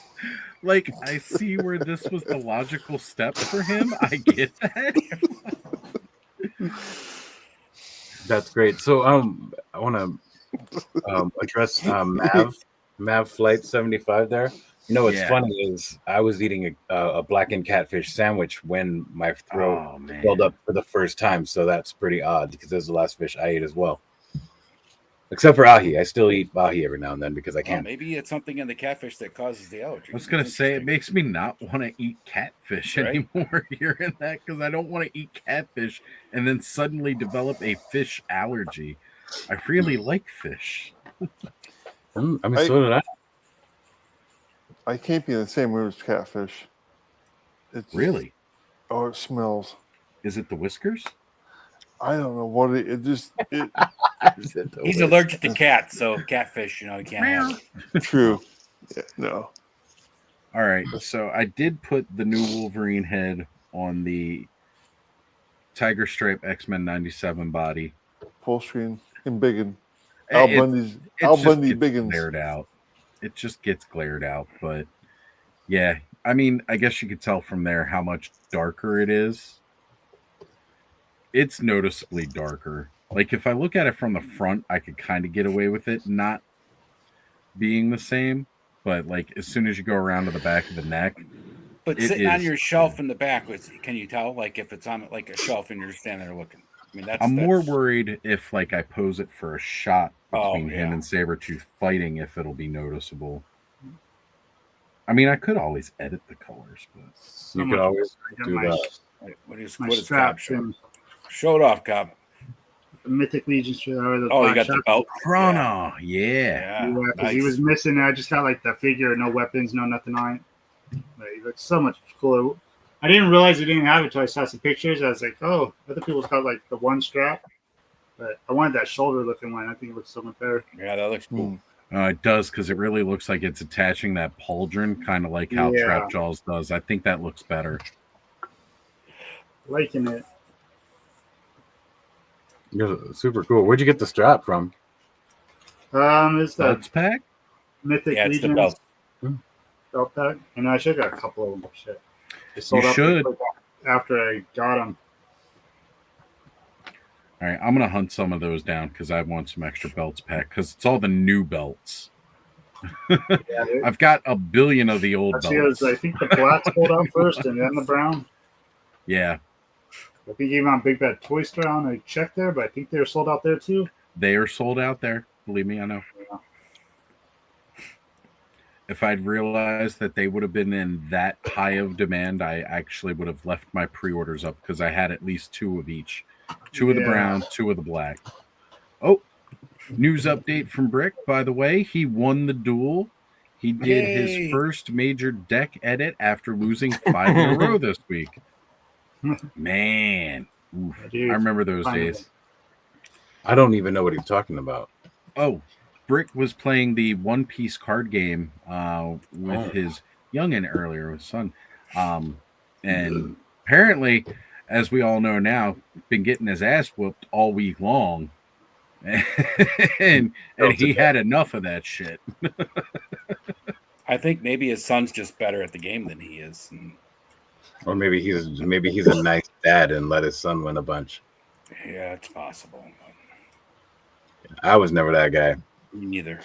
Like, I see where this was the logical step for him. I get that. That's great. So I want to address Mav Flight 75 there. You know what's funny is I was eating a blackened catfish sandwich when my throat filled up for the first time. So that's pretty odd because it was the last fish I ate as well. Except for ahi. I still eat ahi every now and then because I can. Maybe it's something in the catfish that causes the allergy. I was going to say, it makes me not want to eat catfish anymore hearing that, because I don't want to eat catfish and then suddenly develop a fish allergy. I really like fish. I mean, so did I. I can't be in the same room as catfish. It's really? Oh, it smells. Is it the whiskers? I don't know what it just. He's allergic to cats, so catfish, he can't have it. True. Yeah, no. All right, so I did put the new Wolverine head on the Tiger Stripe X-Men 97 body. Full screen and biggin. Al Bundy biggins. Glared out. It just gets glared out, but yeah, I mean, I guess you could tell from there how much darker it is. It's noticeably darker. Like, if I look at it from the front, I could kind of get away with it not being the same. But, like, as soon as you go around to the back of the neck. But sitting on your shelf in the back, can you tell? Like, if it's on, like, a shelf and you're standing there looking. I mean, I'm more worried if, like, I pose it for a shot between him and Sabretooth fighting, if it'll be noticeable. I mean, I could always edit the colors, but you could always do that. What is strap? Show it off, Cobb. The Mythic Legion strap. You got the belt. Chrono, yeah. Because he was missing. I just got like the figure, no weapons, no nothing on it. But he looks so much cooler. I didn't realize he didn't have it until I saw some pictures. I was like, oh, other people's got like the one strap, but I wanted that shoulder looking one. I think it looks so much better. Yeah, that looks cool. It does, because it really looks like it's attaching that pauldron, kind of like how Trap Jaws does. I think that looks better. Liking it. Super cool. Where'd you get the strap from? It's the Belts pack? Mythic it's Legion the belt. Belt pack. And I should have got a couple of them. Shit. They sold You out should. after I got them. All right, I'm going to hunt some of those down because I want some extra belts pack, because it's all the new belts. I've got a billion of the old belts. I think the black sold out first and then the brown. Yeah. I think even on Big Bad Toy Store, I checked there, but I think they were sold out there too. They are sold out there. Believe me, I know. Yeah. If I'd realized that they would have been in that high of demand, I actually would have left my pre-orders up, because I had at least two of each. Two of the brown, two of the black. Oh, news update from Brick, by the way. He won the duel. He did his first major deck edit after losing 5 in a row this week. Man, I remember those days. I don't even know what he's talking about. Oh, Brick was playing the One Piece card game with his youngin' earlier, his son. And apparently, as we all know now, been getting his ass whooped all week long. and he had enough of that shit. I think maybe his son's just better at the game than he is. Or maybe he's a nice dad and let his son win a bunch. Yeah, it's possible. I was never that guy. Me neither.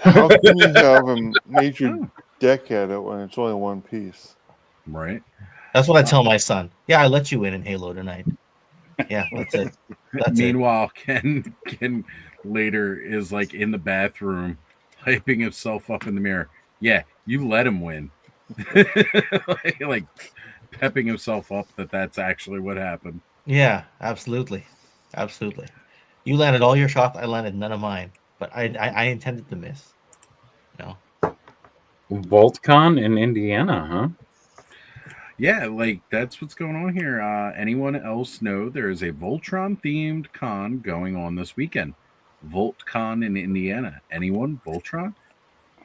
How can you have a major deck at it when it's only one piece? Right. That's what I tell my son. Yeah, I let you win in Halo tonight. Yeah, that's it. Meanwhile, Ken later is like in the bathroom, hyping himself up in the mirror. Yeah, you let him win. like pepping himself up that's actually what happened. Yeah, absolutely. Absolutely. You landed all your shots. I landed none of mine. But I intended to miss. No. VoltCon in Indiana, huh? Yeah, like that's what's going on here. Anyone else know there is a Voltron themed con going on this weekend? VoltCon in Indiana. Anyone? Voltron?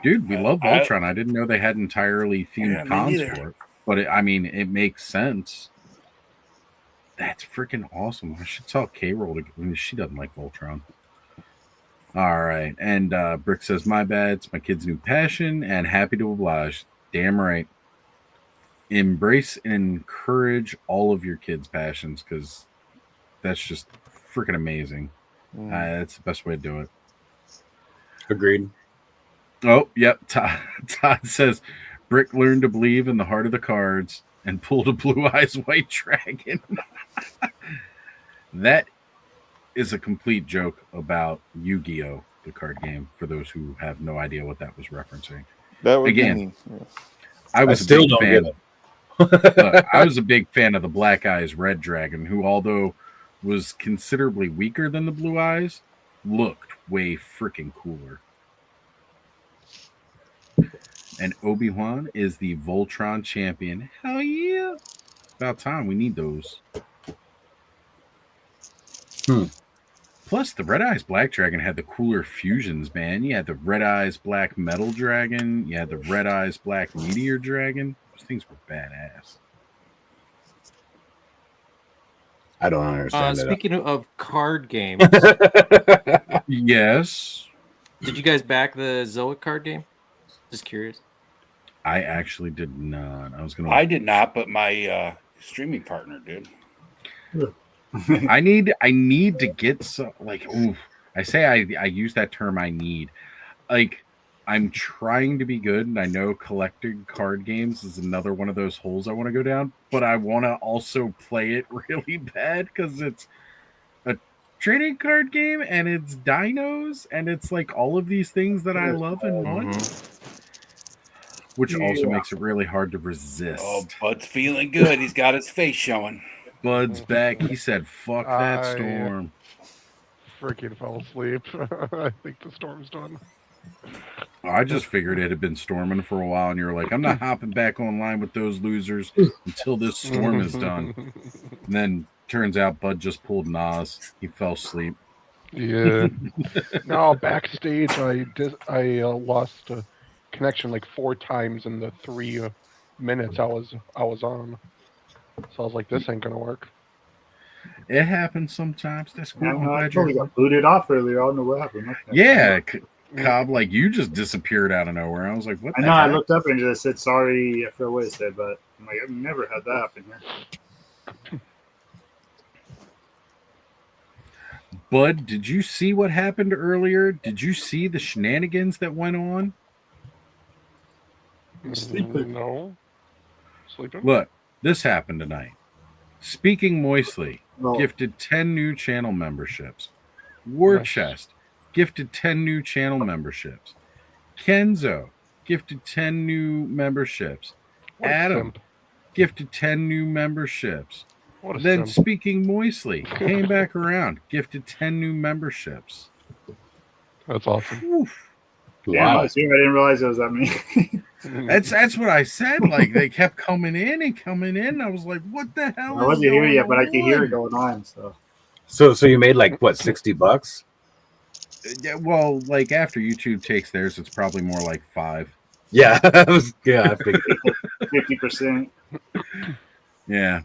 Dude, we love Voltron. I didn't know they had entirely themed me cons neither. for it, but I mean, it makes sense. That's freaking awesome. I should tell K-Roll to. She doesn't like Voltron. All right, and Brick says, "My bad. It's my kid's new passion, and happy to oblige." Damn right. Embrace and encourage all of your kids' passions because that's just freaking amazing. That's the best way to do it. Agreed. Oh, yep. Todd says, Brick learned to believe in the heart of the cards and pulled a blue eyes white dragon. That is a complete joke about Yu-Gi-Oh, the card game, for those who have no idea what that was referencing. That would Again, be me. Yeah. I was still a big don't fan. get it. Look, I was a big fan of the Black Eyes Red Dragon, who, although was considerably weaker than the Blue Eyes, looked way freaking cooler. And Obi-Wan is the Voltron champion. Hell yeah. About time. We need those. Plus, the Red Eyes Black Dragon had the cooler fusions, man. You had the Red Eyes Black Metal Dragon. You had the Red Eyes Black Meteor Dragon. Those things were badass. I don't understand Speaking of card games, Yes. did you guys back the Zoic card game? Just curious. I actually did not. I did not, but my streaming partner did. I need to get some, like, ooh, I say I use that term, I need. Like, I'm trying to be good, and I know collecting card games is another one of those holes I want to go down, but I want to also play it really bad because it's a trading card game and it's dinos and it's like all of these things that I love in one, which also makes it really hard to resist. Oh, Bud's feeling good. He's got his face showing. Bud's back. He said, fuck that storm. Freaking fell asleep. I think the storm's done. I just figured it had been storming for a while, and you're like, I'm not hopping back online with those losers until this storm is done. And then turns out Bud just pulled Nas. He fell asleep. Yeah. No, backstage, I lost a connection like 4 times in the 3 minutes I was on. So I was like, this ain't gonna work. It happens sometimes. That's cool. I'm I glad totally you're... got booted off earlier. I don't know what happened. Okay. Yeah, Cobb, like you just disappeared out of nowhere. I was like, what I the know. I heck? looked up and just said sorry. I forgot what it said, but I'm like, I've never had that happen here. Bud, did you see what happened earlier? Did you see the shenanigans that went on? Sleeping. No. Sleeping? Look, this happened tonight. Speaking Moistly Oh. gifted 10 new channel memberships. War Nice. Chest gifted 10 new channel memberships. Kenzo gifted 10 new memberships. What a Adam simp. gifted 10 new memberships. What a Then simp. Speaking Moistly came back around, gifted 10 new memberships. That's awesome. Oof. Damn, I didn't realize it was that many. That's what I said. Like they kept coming in and coming in. I was like, what the hell? I wasn't here yet, but I could hear it on? going on. So So you made like what, $60? Yeah, well, like after YouTube takes theirs, it's probably more like 5. Yeah, I figured. 50%. Yeah,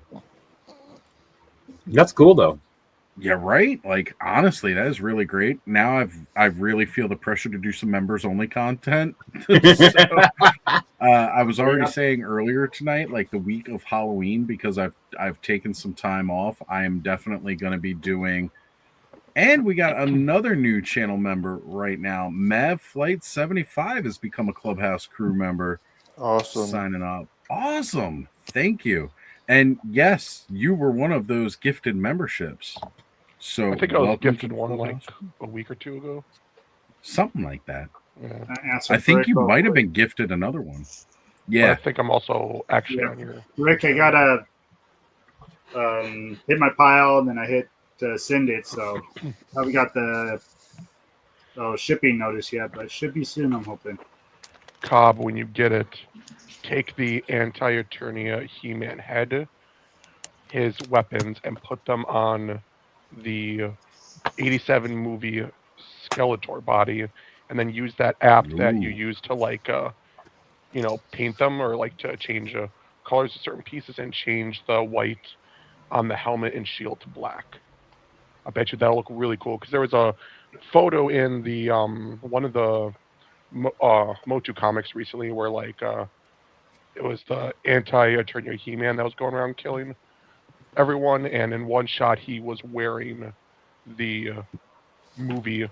That's cool though. yeah, right. Like honestly, that is really great. Now I really feel the pressure to do some members only content. So, I was already saying earlier tonight, like the week of Halloween, because I've taken some time off. I am definitely going to be doing. And we got another new channel member right now. Mav Flight 75 has become a Clubhouse crew member. Awesome. Signing up. Awesome. Thank you. And yes, you were one of those gifted memberships. So I think I was welcome gifted to one like Clubhouse. a week or 2 ago. Something like that. Yeah. I think you might have been gifted another one. Yeah. But I think I'm also actually on your. Rick, I gotta hit my pile, and then I hit send it. So we got the shipping notice yet, but it should be soon. I'm hoping. Cobb, when you get it, take the anti-Eternia He-Man head, his weapons, and put them on the 87 movie Skeletor body, and then use that app that you Ooh. use to like paint them or like to change colors of certain pieces and change the white on the helmet and shield to black. I bet you that'll look really cool because there was a photo in the one of the Motu comics recently where like it was the anti-Eternia He-Man that was going around killing everyone, and in one shot he was wearing the movie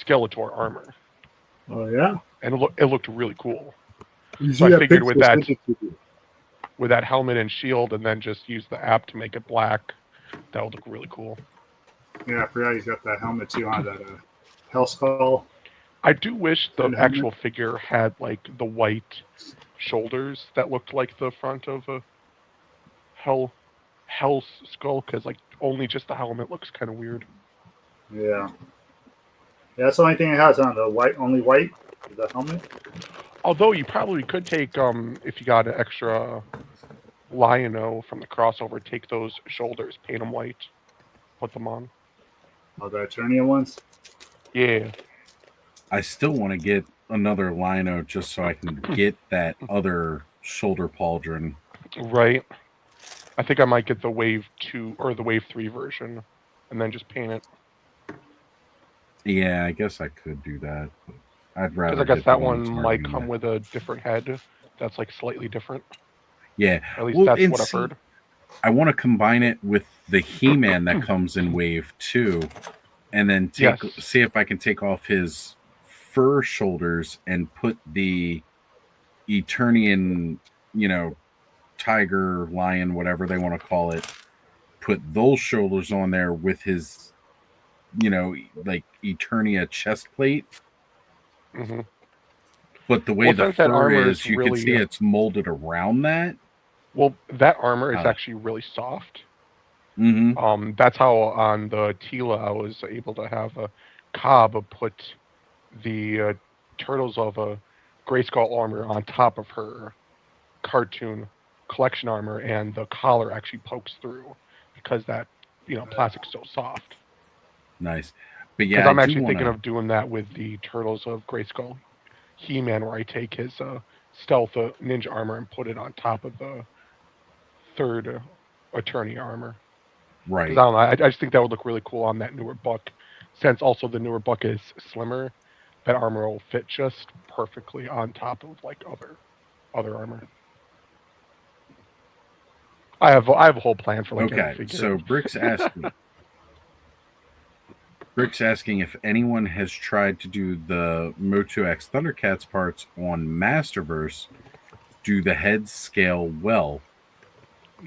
Skeletor armor. Oh yeah, and it looked really cool. You So see I that figured with picture, that send it to me. with that helmet and shield, and then just use the app to make it black, that would look really cool. Yeah, I forgot he's got that helmet too on that Hell Skull. I do wish the And helmet. actual figure had like the white shoulders that looked like the front of a Hell Skull, because like only just the helmet looks kind of weird. Yeah. Yeah, that's the only thing it has on the white. Only white, the helmet. Although you probably could take if you got an extra Lion-O from the crossover, take those shoulders, paint them white, put them on. Oh, the Eternia ones. Yeah. I still want to get another Lino just so I can get that other shoulder pauldron. Right. I think I might get the Wave 2 or the Wave 3 version and then just paint it. Yeah, I guess I could do that. But I'd rather. Because I guess get that the one might targeting come with a different head that's like slightly different. Yeah. At least Well, that's and what I've see, heard. I want to combine it with the He-Man that comes in Wave 2 and then see if I can take off his fur shoulders and put the Eternian, tiger, lion, whatever they want to call it, put those shoulders on there with his, like Eternia chest plate. Mm-hmm. But the way Well, the since that fur armor is, is you can really, see it's molded around that. Well, that armor is actually really soft. Mm-hmm. That's how on the Tila I was able to have a Cobb put the Turtles of a Grayskull armor on top of her cartoon collection armor, and the collar actually pokes through because that plastic's so soft. Nice. But Because yeah, I'm I actually do thinking wanna... of doing that with the Turtles of Grayskull He-Man, where I take his stealth ninja armor and put it on top of the third Eternia armor. Right. Because I don't know, I just think that would look really cool on that newer buck. Since also the newer buck is slimmer, that armor will fit just perfectly on top of like other armor. I have a whole plan for like every Okay, figure. so Brick's asking if anyone has tried to do the Motu X Thundercats parts on Masterverse. Do the heads scale well?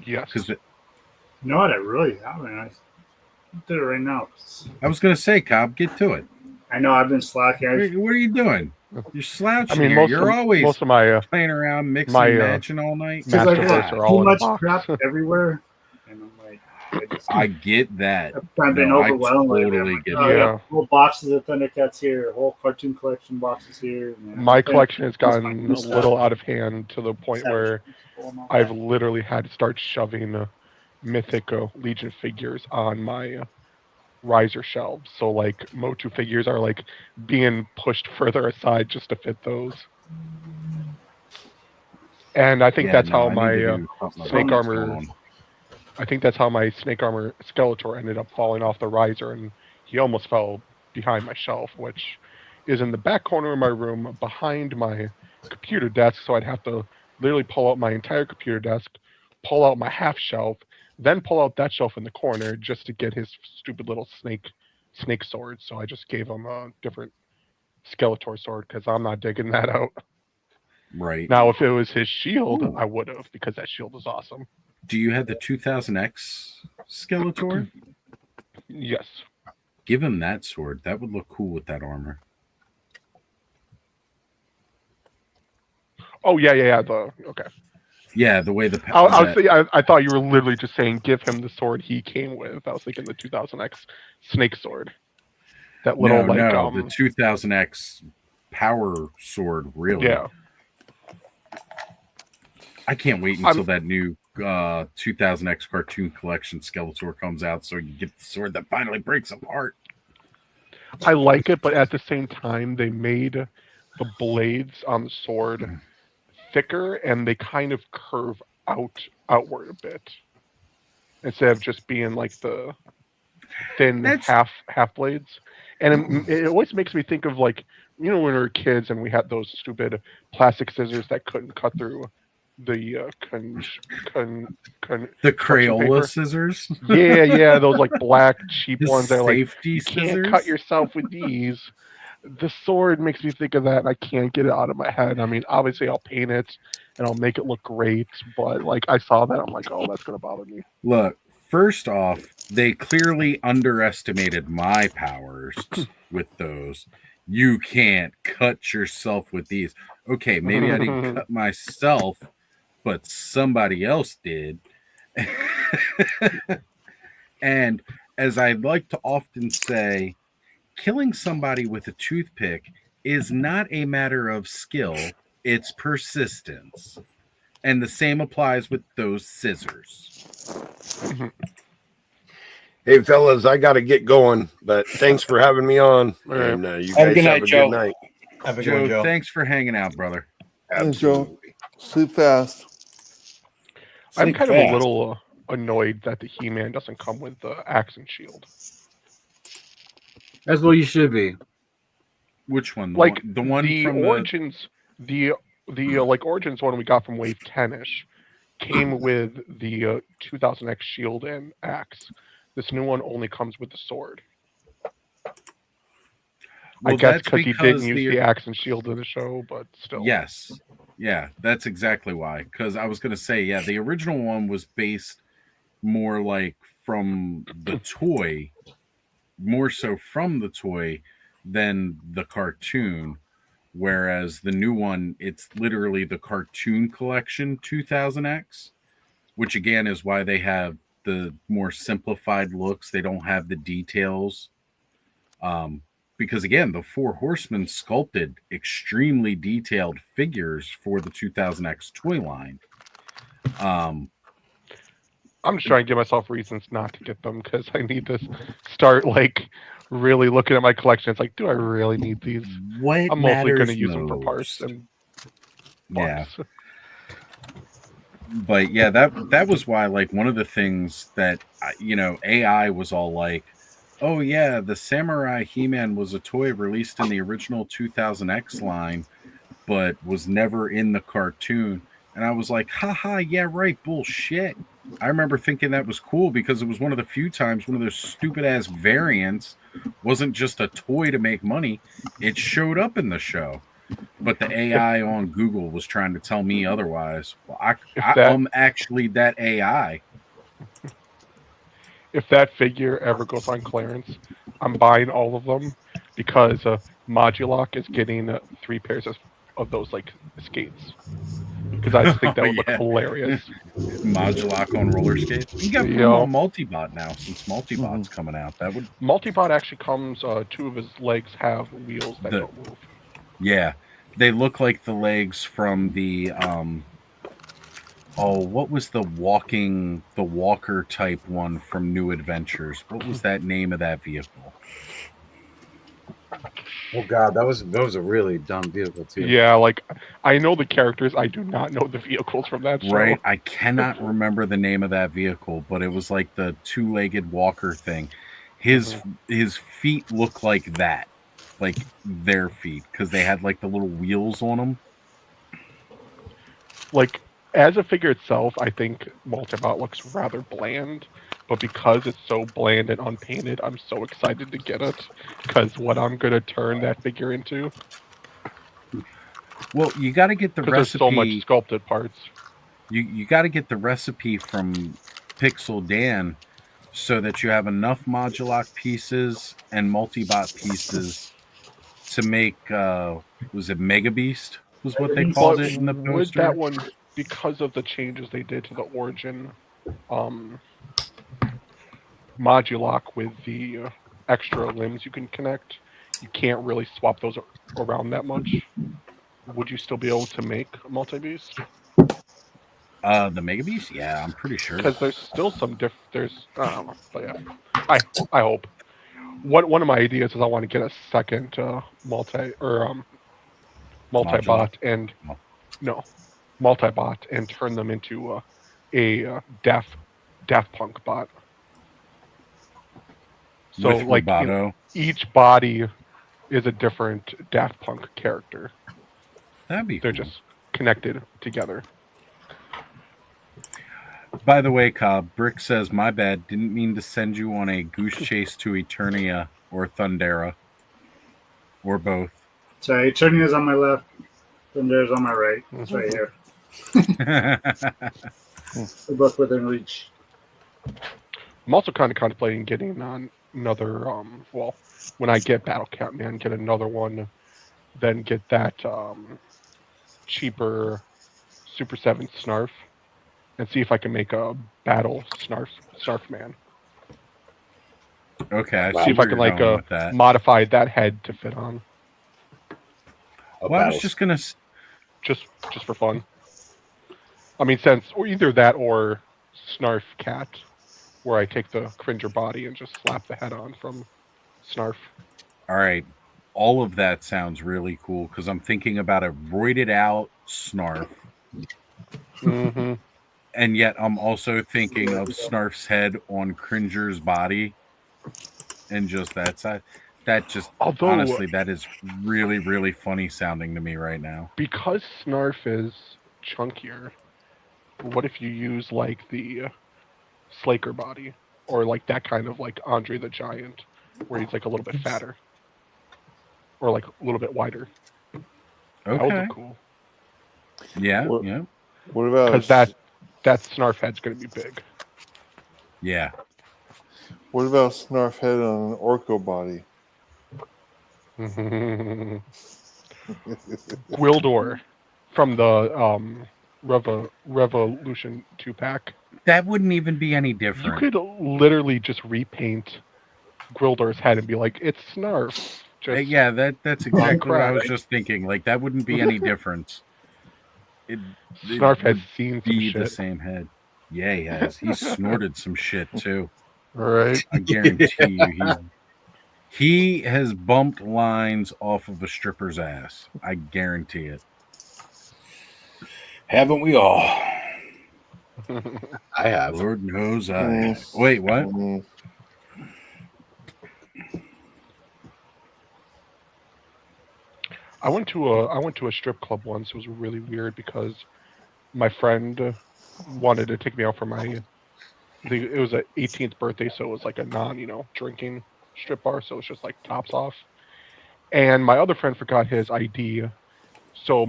Yes. No, I really haven't. I did it right now. I was going to say, Cobb, get to it. I know I've been slacking. What are you doing? You're slouching. I mean, here. You're always most of my playing around, mixing, and matching all night. Because I got too much crap everywhere, and I'm like, I get that. I've been overwhelmed. I totally get I that. have whole boxes of Thundercats here, whole cartoon collection boxes here. My collection has gotten a little out of hand to the point where I've literally had to start shoving Mythic Legion figures on my riser shelves. So like Motu figures are like being pushed further aside just to fit those. And I think that's how my snake armor. I think that's how my snake armor Skeletor ended up falling off the riser, and he almost fell behind my shelf, which is in the back corner of my room behind my computer desk. So I'd have to literally pull out my entire computer desk, pull out my half shelf, then pull out that shelf in the corner just to get his stupid little snake sword. So I just gave him a different Skeletor sword because I'm not digging that out. Right. Now, if it was his shield, I would have, because that shield is awesome. Do you have the 2000X Skeletor? Yes. Give him that sword. That would look cool with that armor. Oh, yeah. Okay. Yeah, the way the... I thought you were literally just saying give him the sword he came with. I was thinking the 2000X snake sword. That little, the 2000X power sword, really. Yeah. I can't wait until that new 2000X cartoon collection Skeletor comes out, so you get the sword that finally breaks apart. I like it, but at the same time, they made the blades on the sword thicker, and they kind of curve outward a bit instead of just being like the thin half blades. And it always makes me think of, like, you know, when we were kids and we had those stupid plastic scissors that couldn't cut through the the Crayola paper. scissors. Yeah, those like black cheap The ones that are like, safety you can't scissors? cut yourself with these. The sword makes me think of that, and I can't get it out of my head. I mean, obviously I'll paint it and I'll make it look great, but like I saw that, I'm like, oh, that's gonna bother me. Look, first off, they clearly underestimated my powers with those. You can't cut yourself with these. Okay, maybe I didn't cut myself, but somebody else did. And as I like to often say, killing somebody with a toothpick is not a matter of skill, it's persistence. And the same applies with those scissors. Hey, fellas, I got to get going, but thanks for having me on. Right. And you Have a guys good have night, a Joe. good night. Have a Joe, good one, Joe. thanks for hanging out, brother. Thanks, Joe. Sleep fast. I'm Sleep kind of fast. a little annoyed that the He-Man doesn't come with the axe and shield. That's what you should be. Which one? Like the one the from Origins, the like Origins one we got from Wave 10ish came with the 2000X shield and axe. This new one only comes with the sword. I Well, guess that's because he didn't because use the axe and shield in the show, but still. Yes. Yeah, that's exactly why. Because I was going to say, yeah, the original one was based more like from the toy, more so from the toy than the cartoon. Whereas the new one, it's literally the cartoon collection 2000X, which again is why they have the more simplified looks. They don't have the details. Because again, the Four Horsemen sculpted extremely detailed figures for the 2000X toy line. I'm just trying to give myself reasons not to get them because I need to start like really looking at my collection. It's like, do I really need these? What I'm mostly going to matters use them for parts most? and Yeah. parts. But yeah, that was why, like, one of the things that AI was all like, oh yeah, the Samurai He-Man was a toy released in the original 2000X line, but was never in the cartoon. And I was like, haha, yeah, right, bullshit. I remember thinking that was cool because it was one of the few times one of those stupid ass variants wasn't just a toy to make money. It showed up in the show. But the AI on Google was trying to tell me otherwise. Well, I'm actually that AI. If that figure ever goes on clearance, I'm buying all of them because Modulock is getting 3 pairs of those like skates. Because I just think that would look hilarious. Modulock on roller skates. You got them on Multibot now since Multibot's coming out. That would Multibot actually comes. 2 of his legs have wheels that don't move. Yeah, they look like the legs from the what was the walker type one from New Adventures? What was that name of that vehicle? Oh god, that was a really dumb vehicle too. Yeah, like I know the characters, I do not know the vehicles from that show. Right, I cannot remember the name of that vehicle, but it was like the 2-legged walker thing. His feet look like that, like their feet, because they had like the little wheels on them. Like as a figure itself, I think Multibot looks rather bland, but because it's so bland and unpainted, I'm so excited to get it because what I'm gonna turn that figure into. Well, you got to get the recipe. There's so much sculpted parts. You got to get the recipe from Pixel Dan so that you have enough Modulock pieces and Multibot pieces to make was it Mega Beast was what they called it in the poster. With that one, because of the changes they did to the Origin Modulock with the extra limbs you can connect, you can't really swap those around that much. Would you still be able to make a multi-beast? The Mega Beast? Yeah, I'm pretty sure. Because there's still some there's I don't know, but yeah, I hope. One of my ideas is I want to get a second multi-bot and no multi-bot and turn them into a Daft Punk bot. So With like Roboto. each body is a different Daft Punk character. That'd be They're cool. just connected together. By the way, Cobb, Brick says, my bad, didn't mean to send you on a goose chase to Eternia or Thundera. Or both. Sorry, Eternia's on my left, Thundera's on my right. It's right here. They're both within reach. I'm also kind of contemplating getting on another, well, when I get Battle Cat Man, get another one, then get that cheaper Super 7 Snarf, and see if I can make a battle Snarf Man. Okay, See if I can like modify that head to fit on. Well, I was just gonna just for fun. I mean, or either that or Snarf Cat, where I take the Cringer body and just slap the head on from Snarf. All right, all of that sounds really cool because I'm thinking about a roided out Snarf. Mm-hmm. And yet I'm also thinking of Snarf's head on Cringer's body. And just that side. That just, honestly, that is really, really funny sounding to me right now. Because Snarf is chunkier, what if you use like the Slaker body? Or like that kind of like Andre the Giant, where he's like a little bit fatter. Or like a little bit wider. Okay. That would be cool. Yeah, yeah. What about... Because that Snarf head's going to be big. Yeah. What about Snarf head on an Orko body? Gwildor from the Revolution 2-pack. That wouldn't even be any different. You could literally just repaint Gwildor's head and be like, it's Snarf. Yeah, that's exactly what I was just thinking. Like, that wouldn't be any different. Snarf has seen some be shit. The same head. Yeah, he has. He snorted some shit too. Right. I guarantee you, he has bumped lines off of a stripper's ass. I guarantee it. Haven't we all? I have. Lord knows I have. Wait, what? I went to a strip club once. It was really weird because my friend wanted to take me out for it was an 18th birthday, so it was like a drinking strip bar, so it's just like tops off. And my other friend forgot his ID, so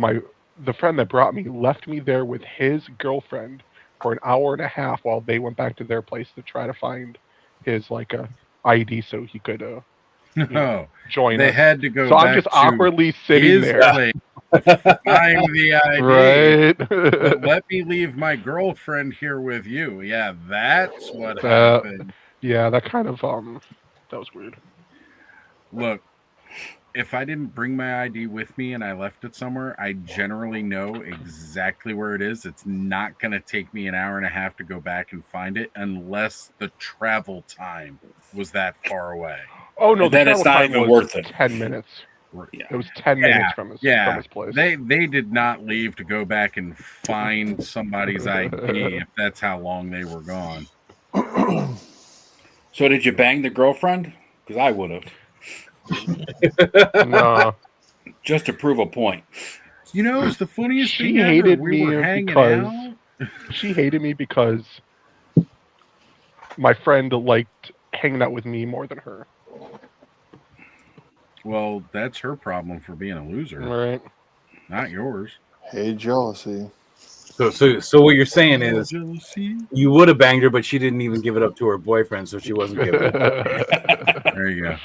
the friend that brought me left me there with his girlfriend for an hour and a half while they went back to their place to try to find his ID so he could join They us. had to go. So back I'm just to awkwardly sitting his there. place to find the ID. Right. But let me leave my girlfriend here with you. Yeah, that's what happened. Yeah, that kind of that was weird. Look, if I didn't bring my ID with me and I left it somewhere, I generally know exactly where it is. It's not going to take me an hour and a half to go back and find it unless the travel time was that far away. Oh no, then it's not even worth it. 10 minutes. Yeah. It was 10 minutes from his place. They did not leave to go back and find somebody's ID if that's how long they were gone. So did you bang the girlfriend? Because I would have. No. Just to prove a point. You know, it's the funniest She thing ever. hated We were me hanging because out. she hated me because my friend liked hanging out with me more than her. Well, that's her problem for being a loser. Right. Not yours. Hey, jealousy. So what you're saying is jealousy? You would have banged her, but she didn't even give it up to her boyfriend, so she wasn't giving it up. There you go.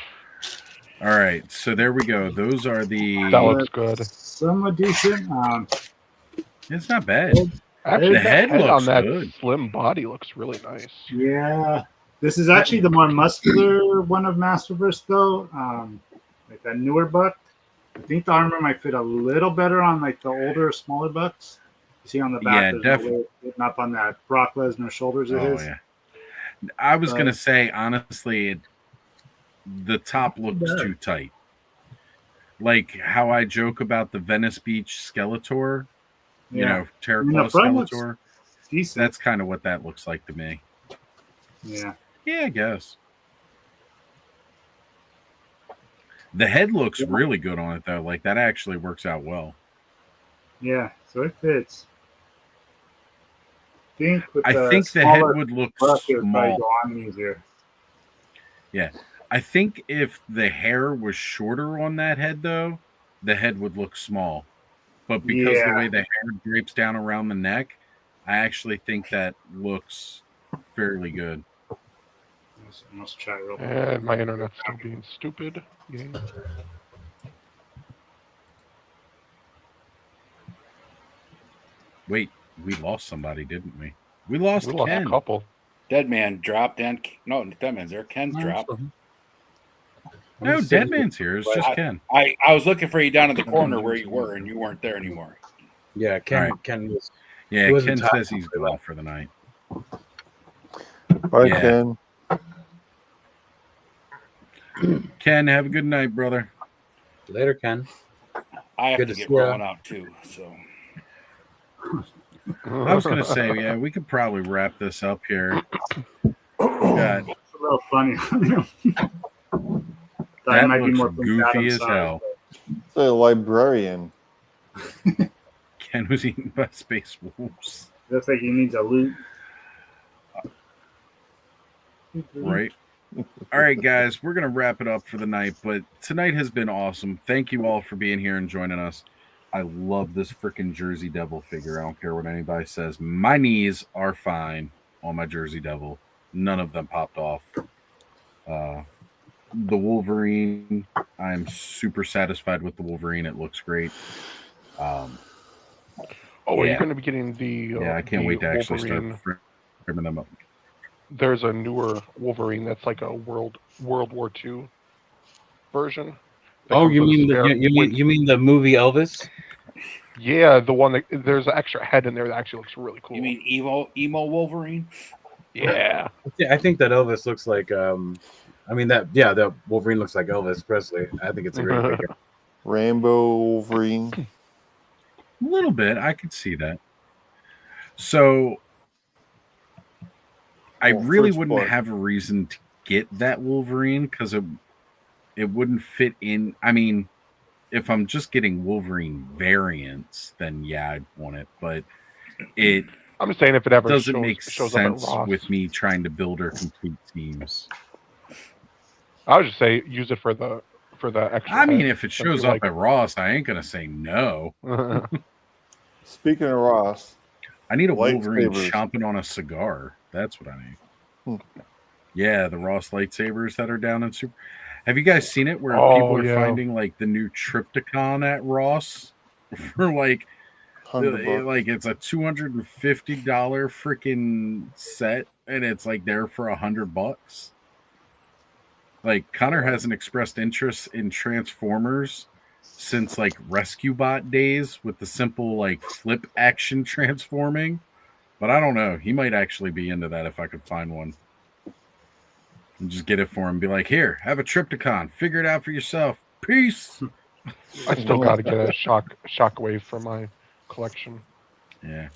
All right, so there we go. Those are the. That looks good. Somewhat decent. It's not bad. Actually, the head looks on that good. slim body looks really nice. Yeah. This is actually the more muscular one of Masterverse, though. Like that newer buck. I think the armor might fit a little better on like the older, smaller bucks. See on the back, Yeah, there's def- no way it's getting up on that Brock Lesnar shoulders of Oh his. yeah. I was But- gonna say honestly, the top looks does. too tight. Like how I joke about the Venice Beach Skeletor, you Yeah. know, I mean, the Terraclaw front looks Skeletor. decent. That's kind of what that looks like to me. Yeah. Yeah, I guess. The head looks really good on it though. Like that actually works out well. Yeah. So it fits. With I the think the head smaller would look brush, it would probably small. go on easier. Yeah. I think if the hair was shorter on that head though, the head would look small. But because the Yeah. way the hair drapes down around the neck, I actually think that looks fairly good. Let's try real quick. And my internet's still being stupid. Yay. Wait, we lost somebody, didn't we? We lost Ken. a couple. Dead man dropped and no, Dead man's there. Ken's dropped. No, Dead Man's here. It's But just Ken. I was looking for you down in the corner where you were, and you weren't there anymore. Yeah, Ken. All right. Ken was. Yeah, he wasn't Ken top says he's gone for the night. Bye, Yeah. Ken. Ken, have a good night, brother. Later, Ken. I have Good to to get see ya. rolling out too. So I was going to say, yeah, we could probably wrap this up here. God, It's a little funny. that might be looks more from goofy Adam's as side, hell. It's a librarian. Ken was eaten by space wolves. Looks like he needs a loot. Right. All right, guys, we're going to wrap it up for the night, but tonight has been awesome. Thank you all for being here and joining us. I love this freaking Jersey Devil figure. I don't care what anybody says. My knees are fine on my Jersey Devil. None of them popped off. The Wolverine, I'm super satisfied with the Wolverine. It looks great. Oh, are you yeah. going to be getting the? Yeah, I can't the wait to actually Wolverine? start framing them up. There's a newer Wolverine that's like a World War II version. that Oh, comes you with a mean spare- you mean the movie Elvis? Yeah, the one that there's an extra head in there that actually looks really cool. you mean emo Wolverine? Yeah. I think that Elvis looks like. I mean that Wolverine looks like Elvis Presley. I think it's a great figure. Rainbow Wolverine. A little bit. I could see that. So I Well, really first wouldn't blood. have a reason to get that Wolverine because it wouldn't fit in. I mean, if I'm just getting Wolverine variants, then yeah, I'd want it. But it I'm just saying if it ever doesn't make shows up at sense Ross. with me trying to build or complete teams. I would just say use it for the extra. I mean, head, if it since shows you up like- at Ross, I ain't gonna say no. Speaking of Ross, I need a Wolverine lightsabers. chomping on a cigar. That's what I need. Hmm. Yeah, the Ross lightsabers that are down in Super. Have you guys seen it where Oh, people are yeah. finding like the new Triptychon at Ross for like $100. like it's a $250 freaking set and it's like there for $100. Like Connor hasn't expressed interest in Transformers since like Rescue Bot days with the simple like flip action transforming. But I don't know. He might actually be into that if I could find one. And just get it for him. Be like, here, have a Triptychon. Figure it out for yourself. Peace. I still got to get a shockwave for my collection. Yeah.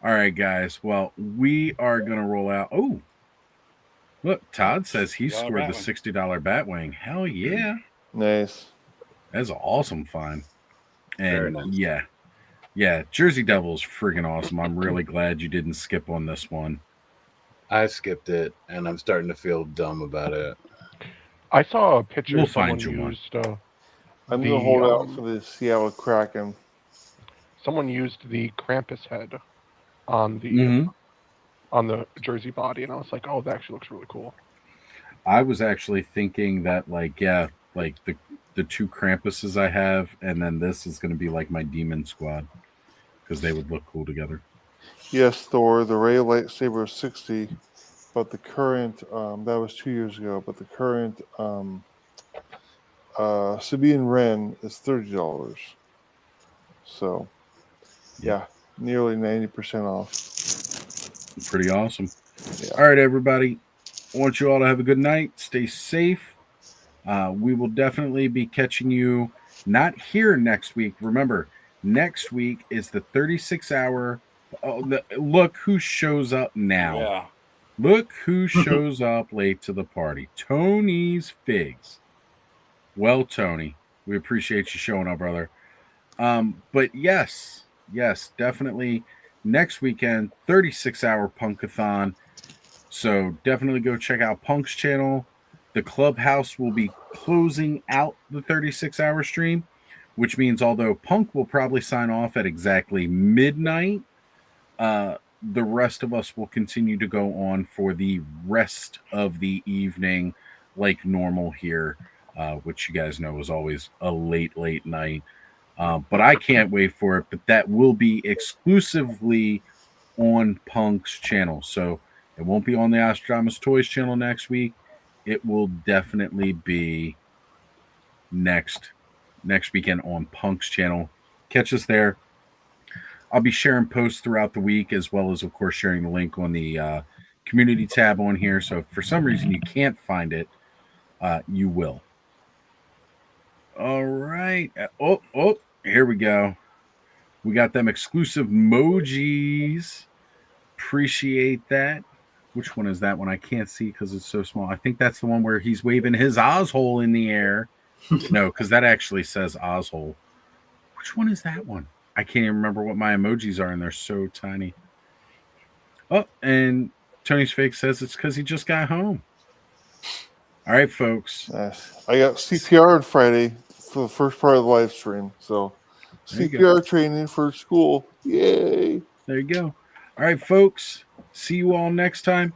All right, guys. Well, we are going to roll out. Oh, look, Todd says he scored the $60 Batwing. Hell yeah. Nice. That's an awesome find. Very And nice. yeah, Jersey Devil's freaking awesome. I'm really glad you didn't skip on this one. I skipped it, and I'm starting to feel dumb about it. I saw a picture We'll someone find you one. used. I'm the, gonna hold out for the Seattle Kraken. Someone used the Krampus head on the Mhm. on the Jersey body, and I was like, "Oh, that actually looks really cool." I was actually thinking that, like, yeah, like the two Krampuses I have, and then this is going to be like my Demon Squad because they would look cool together. Yes, Thor. The Ray lightsaber is 60, but the current that was 2 years ago. But the current Sabian Wren is $30. So, yeah, nearly 90% off. Pretty awesome. All right, everybody. I want you all to have a good night. Stay safe. We will definitely be catching you not here next week. Remember, next week is the 36-hour. Look who shows up now. Yeah. Look who shows up late to the party. Tony's Figs. Well, Tony, we appreciate you showing up, brother. But yes, definitely next weekend, 36-hour Punkathon. So definitely go check out Punk's channel. The clubhouse will be closing out the 36-hour stream, which means although Punk will probably sign off at exactly midnight, the rest of us will continue to go on for the rest of the evening like normal here, which you guys know is always a late night. But I can't wait for it. But that will be exclusively on Punk's channel. So it won't be on the Astrodamus Toys channel next week. It will definitely be next weekend on Punk's channel. Catch us there. I'll be sharing posts throughout the week, as well as, of course, sharing the link on the community tab on here. So if for some reason you can't find it, you will. All right. Oh, here we go. We got them exclusive emojis. Appreciate that. Which one is that one? I can't see because it's so small. I think that's the one where he's waving his Ozhole in the air. No, because that actually says Ozhole. Which one is that one? I can't even remember what my emojis are, and they're so tiny. Oh, and Tony's Fake says it's because he just got home. All right, folks. I got CPR on Friday for the first part of the live stream. So CPR training for school. Yay. There you go. All right, folks. See you all next time.